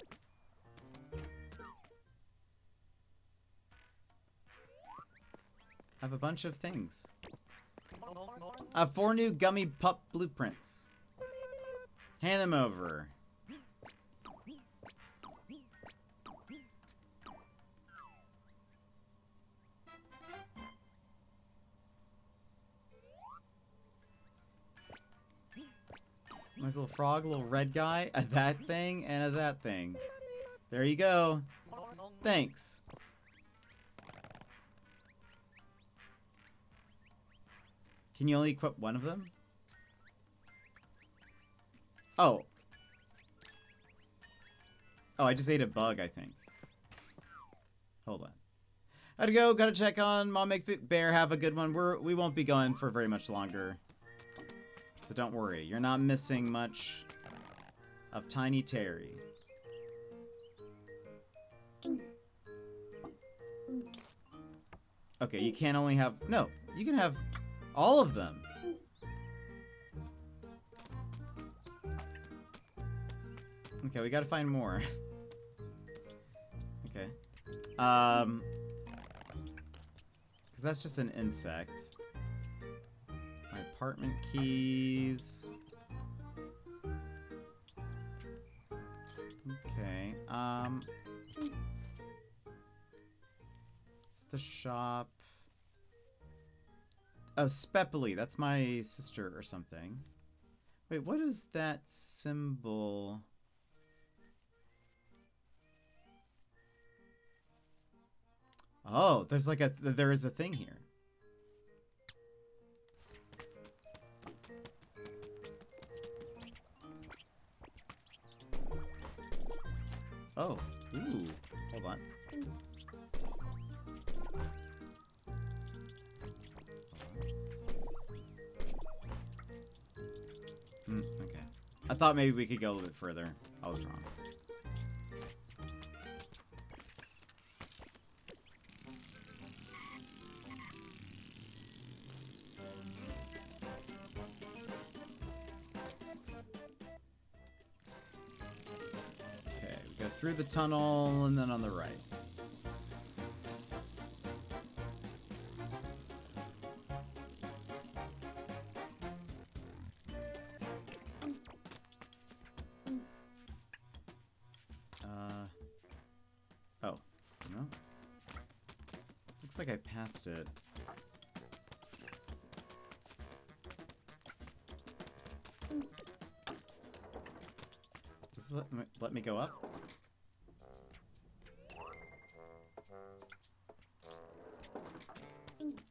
I have a bunch of things. I have 4 new gummy pup blueprints. Hand them over. Nice little frog, little red guy, a that thing, and a that thing. There you go. Thanks. Can you only equip one of them? Oh. Oh, I just ate a bug, I think. Hold on. Gotta go, gotta check on Mom Make Food. Bear, have a good one. We won't be going for very much longer. So don't worry, you're not missing much of Tiny Terry. Okay, you can't only have... No, you can have all of them. Okay, we gotta find more. Okay. Because that's just an insect. My apartment keys. Okay, it's the shop. Oh, Speppily, that's my sister or something. Wait, what is that symbol? Oh, there's like there is a thing here. Oh, ooh, hold on. Okay. I thought maybe we could go a little bit further. I was wrong. Through the tunnel, and then on the right. Oh, no? Looks like I passed it. Does this let me go up?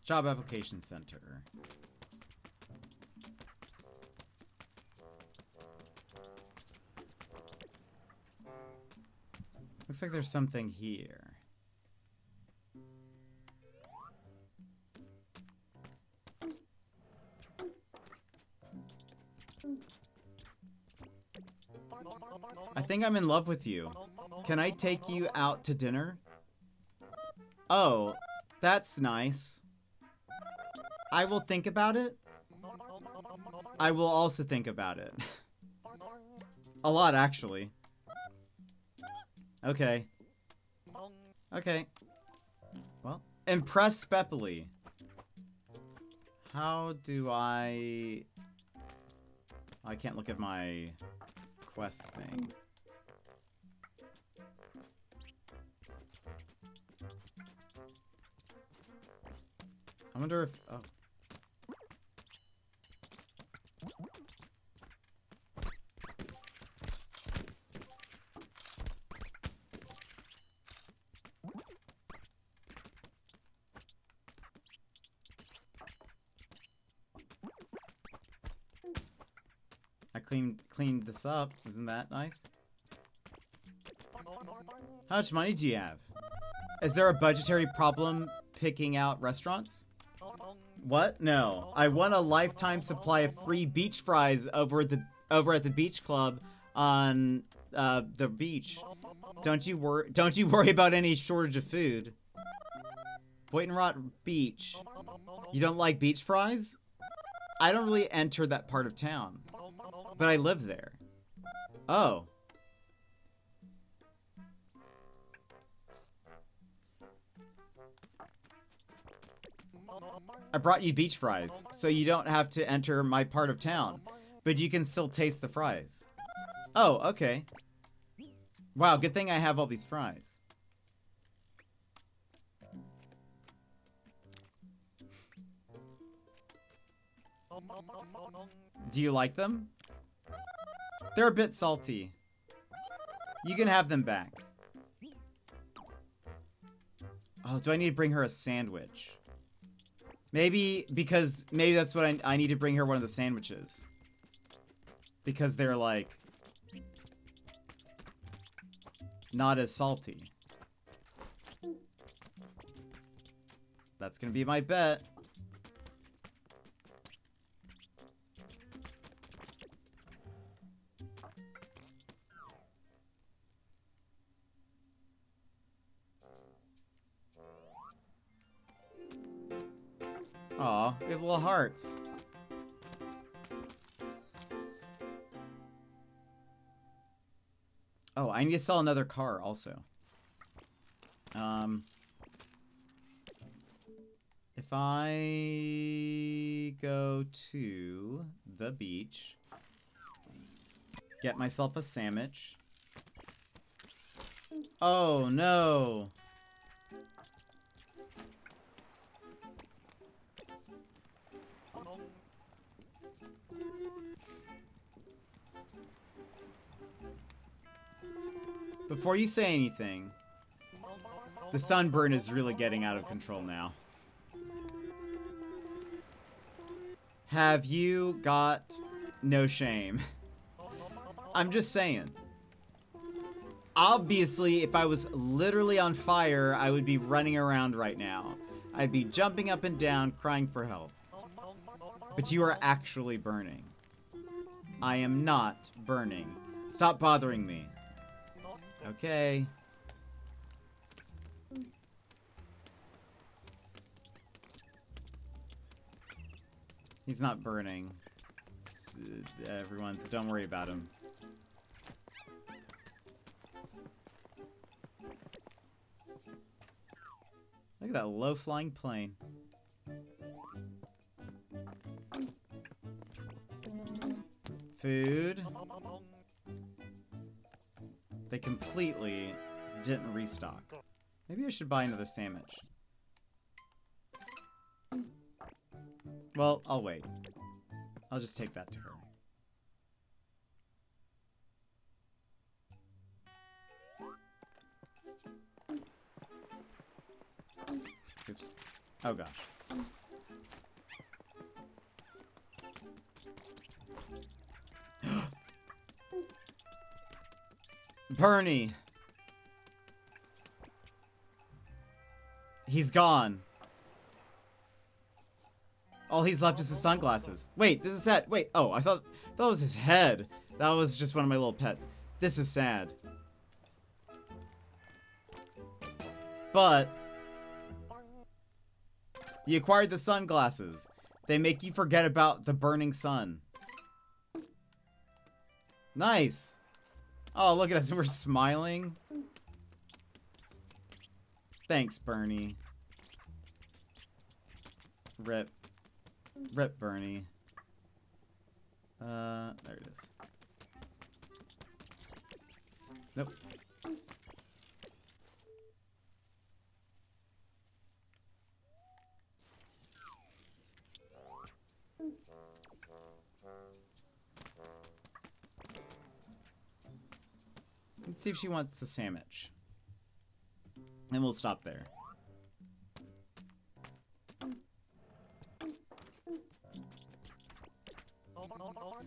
Job Application Center. Looks like there's something here. I think I'm in love with you. Can I take you out to dinner? Oh, that's nice. I will think about it. I will also think about it. A lot, actually. Okay. Okay. Well, impress Speppily. How do I can't look at my quest thing. I wonder if... Oh. cleaned this up. Isn't that nice? How much money do you have? Is there a budgetary problem picking out restaurants? What? No. I won a lifetime supply of free beach fries over at the beach club on the beach. Don't you worry about any shortage of food. Boydenrot Beach. You don't like beach fries? I don't really enter that part of town, but I live there. Oh. I brought you beach fries, so you don't have to enter my part of town, but you can still taste the fries. Oh, okay. Wow, good thing I have all these fries. Do you like them? They're a bit salty. You can have them back. Oh, do I need to bring her a sandwich? Maybe that's what I need to bring her one of the sandwiches. Because they're like not as salty. That's gonna be my bet. Aw, we have little hearts. Oh, I need to sell another car also. If I go to the beach, get myself a sandwich. Oh no. Before you say anything, the sunburn is really getting out of control now. Have you got no shame? I'm just saying. Obviously, if I was literally on fire, I would be running around right now. I'd be jumping up and down, crying for help. But you are actually burning. I am not burning. Stop bothering me. Okay. He's not burning. Everyone, so don't worry about him. Look at that low-flying plane. Food. They completely didn't restock. Maybe I should buy another sandwich. Well, I'll wait. I'll just take that to her. Oops. Oh gosh. Bernie! He's gone. All he's left is his sunglasses. Wait, this is sad. Wait, oh, I thought that was his head. That was just one of my little pets. This is sad. But you acquired the sunglasses. They make you forget about the burning sun. Nice. Oh, look at us. We're smiling. Thanks, Bernie. Rip. Rip, Bernie. There it is. Nope. Let's see if she wants the sandwich. And we'll stop there.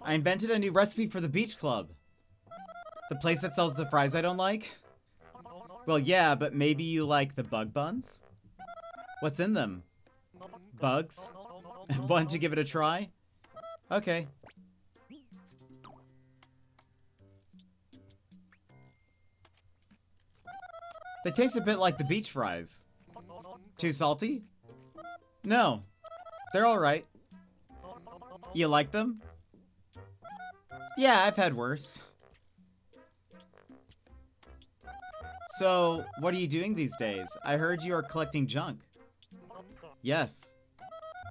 I invented a new recipe for the beach club. The place that sells the fries I don't like? Well, yeah, but maybe you like the bug buns? What's in them? Bugs? Want to give it a try? Okay. They taste a bit like the beach fries. Too salty? No. They're alright. You like them? Yeah, I've had worse. So, what are you doing these days? I heard you are collecting junk. Yes.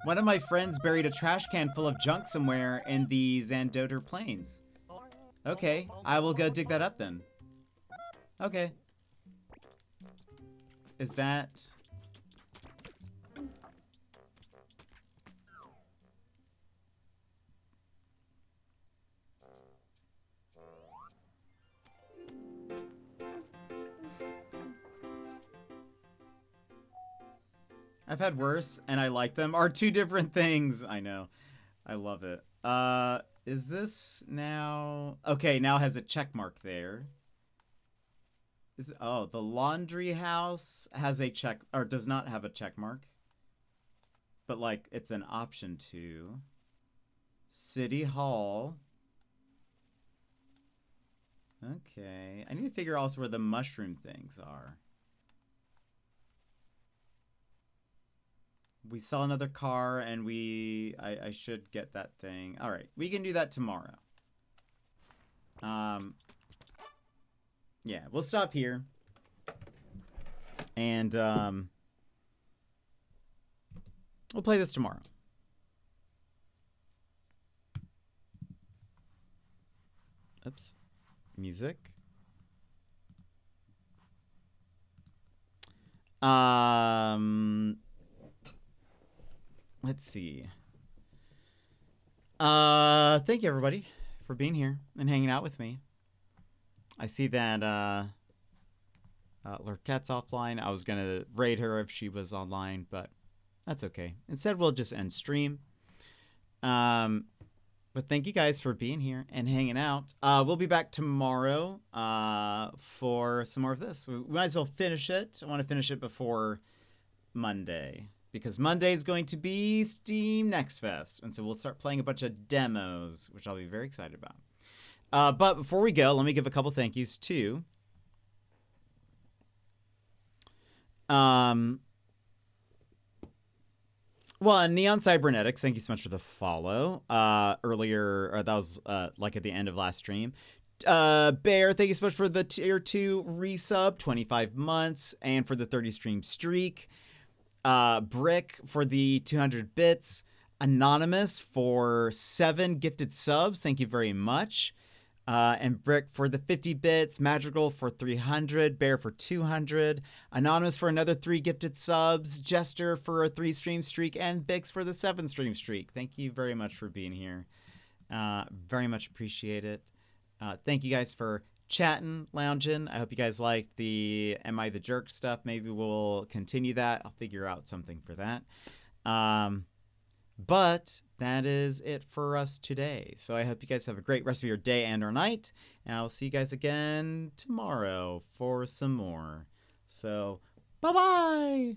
One of my friends buried a trash can full of junk somewhere in the Zandoter Plains. Okay, I will go dig that up then. Okay. Is that... I've had worse, and I like them, are two different things. I know. I love it. Is this now... Okay, now has a check mark there. Oh, the laundry house has a check... Or does not have a check mark. But, like, it's an option to. City Hall. Okay. I need to figure also where the mushroom things are. We saw another car, and I should get that thing. All right, we can do that tomorrow. Yeah, we'll stop here. And, we'll play this tomorrow. Oops. Music. Let's see. Thank you everybody for being here and hanging out with me. I see that Lurkette's offline. I was gonna raid her if she was online, but that's okay. Instead, we'll just end stream. But thank you guys for being here and hanging out. We'll be back tomorrow for some more of this. We might as well finish it. I want to finish it before Monday, because Monday is going to be Steam Next Fest, and so we'll start playing a bunch of demos, which I'll be very excited about. But before we go, let me give a couple thank yous to well, Neon Cybernetics, thank you so much for the follow. Earlier, that was like at the end of last stream. Bear, thank you so much for the tier 2 resub, 25 months, and for the 30 stream streak. Brick for the 200 bits. Anonymous for 7 gifted subs, thank you very much. And Brick for the 50 bits, Madrigal for 300, Bear for 200, Anonymous for another 3 gifted subs, Jester for a 3 stream streak, and Bix for the 7 stream streak. Thank you very much for being here. Very much appreciate it. Thank you guys for chatting, lounging. I hope you guys liked the Am I the Jerk stuff. Maybe we'll continue that. I'll figure out something for that. But that is it for us today. So I hope you guys have a great rest of your day and or night. And I'll see you guys again tomorrow for some more. So, bye-bye!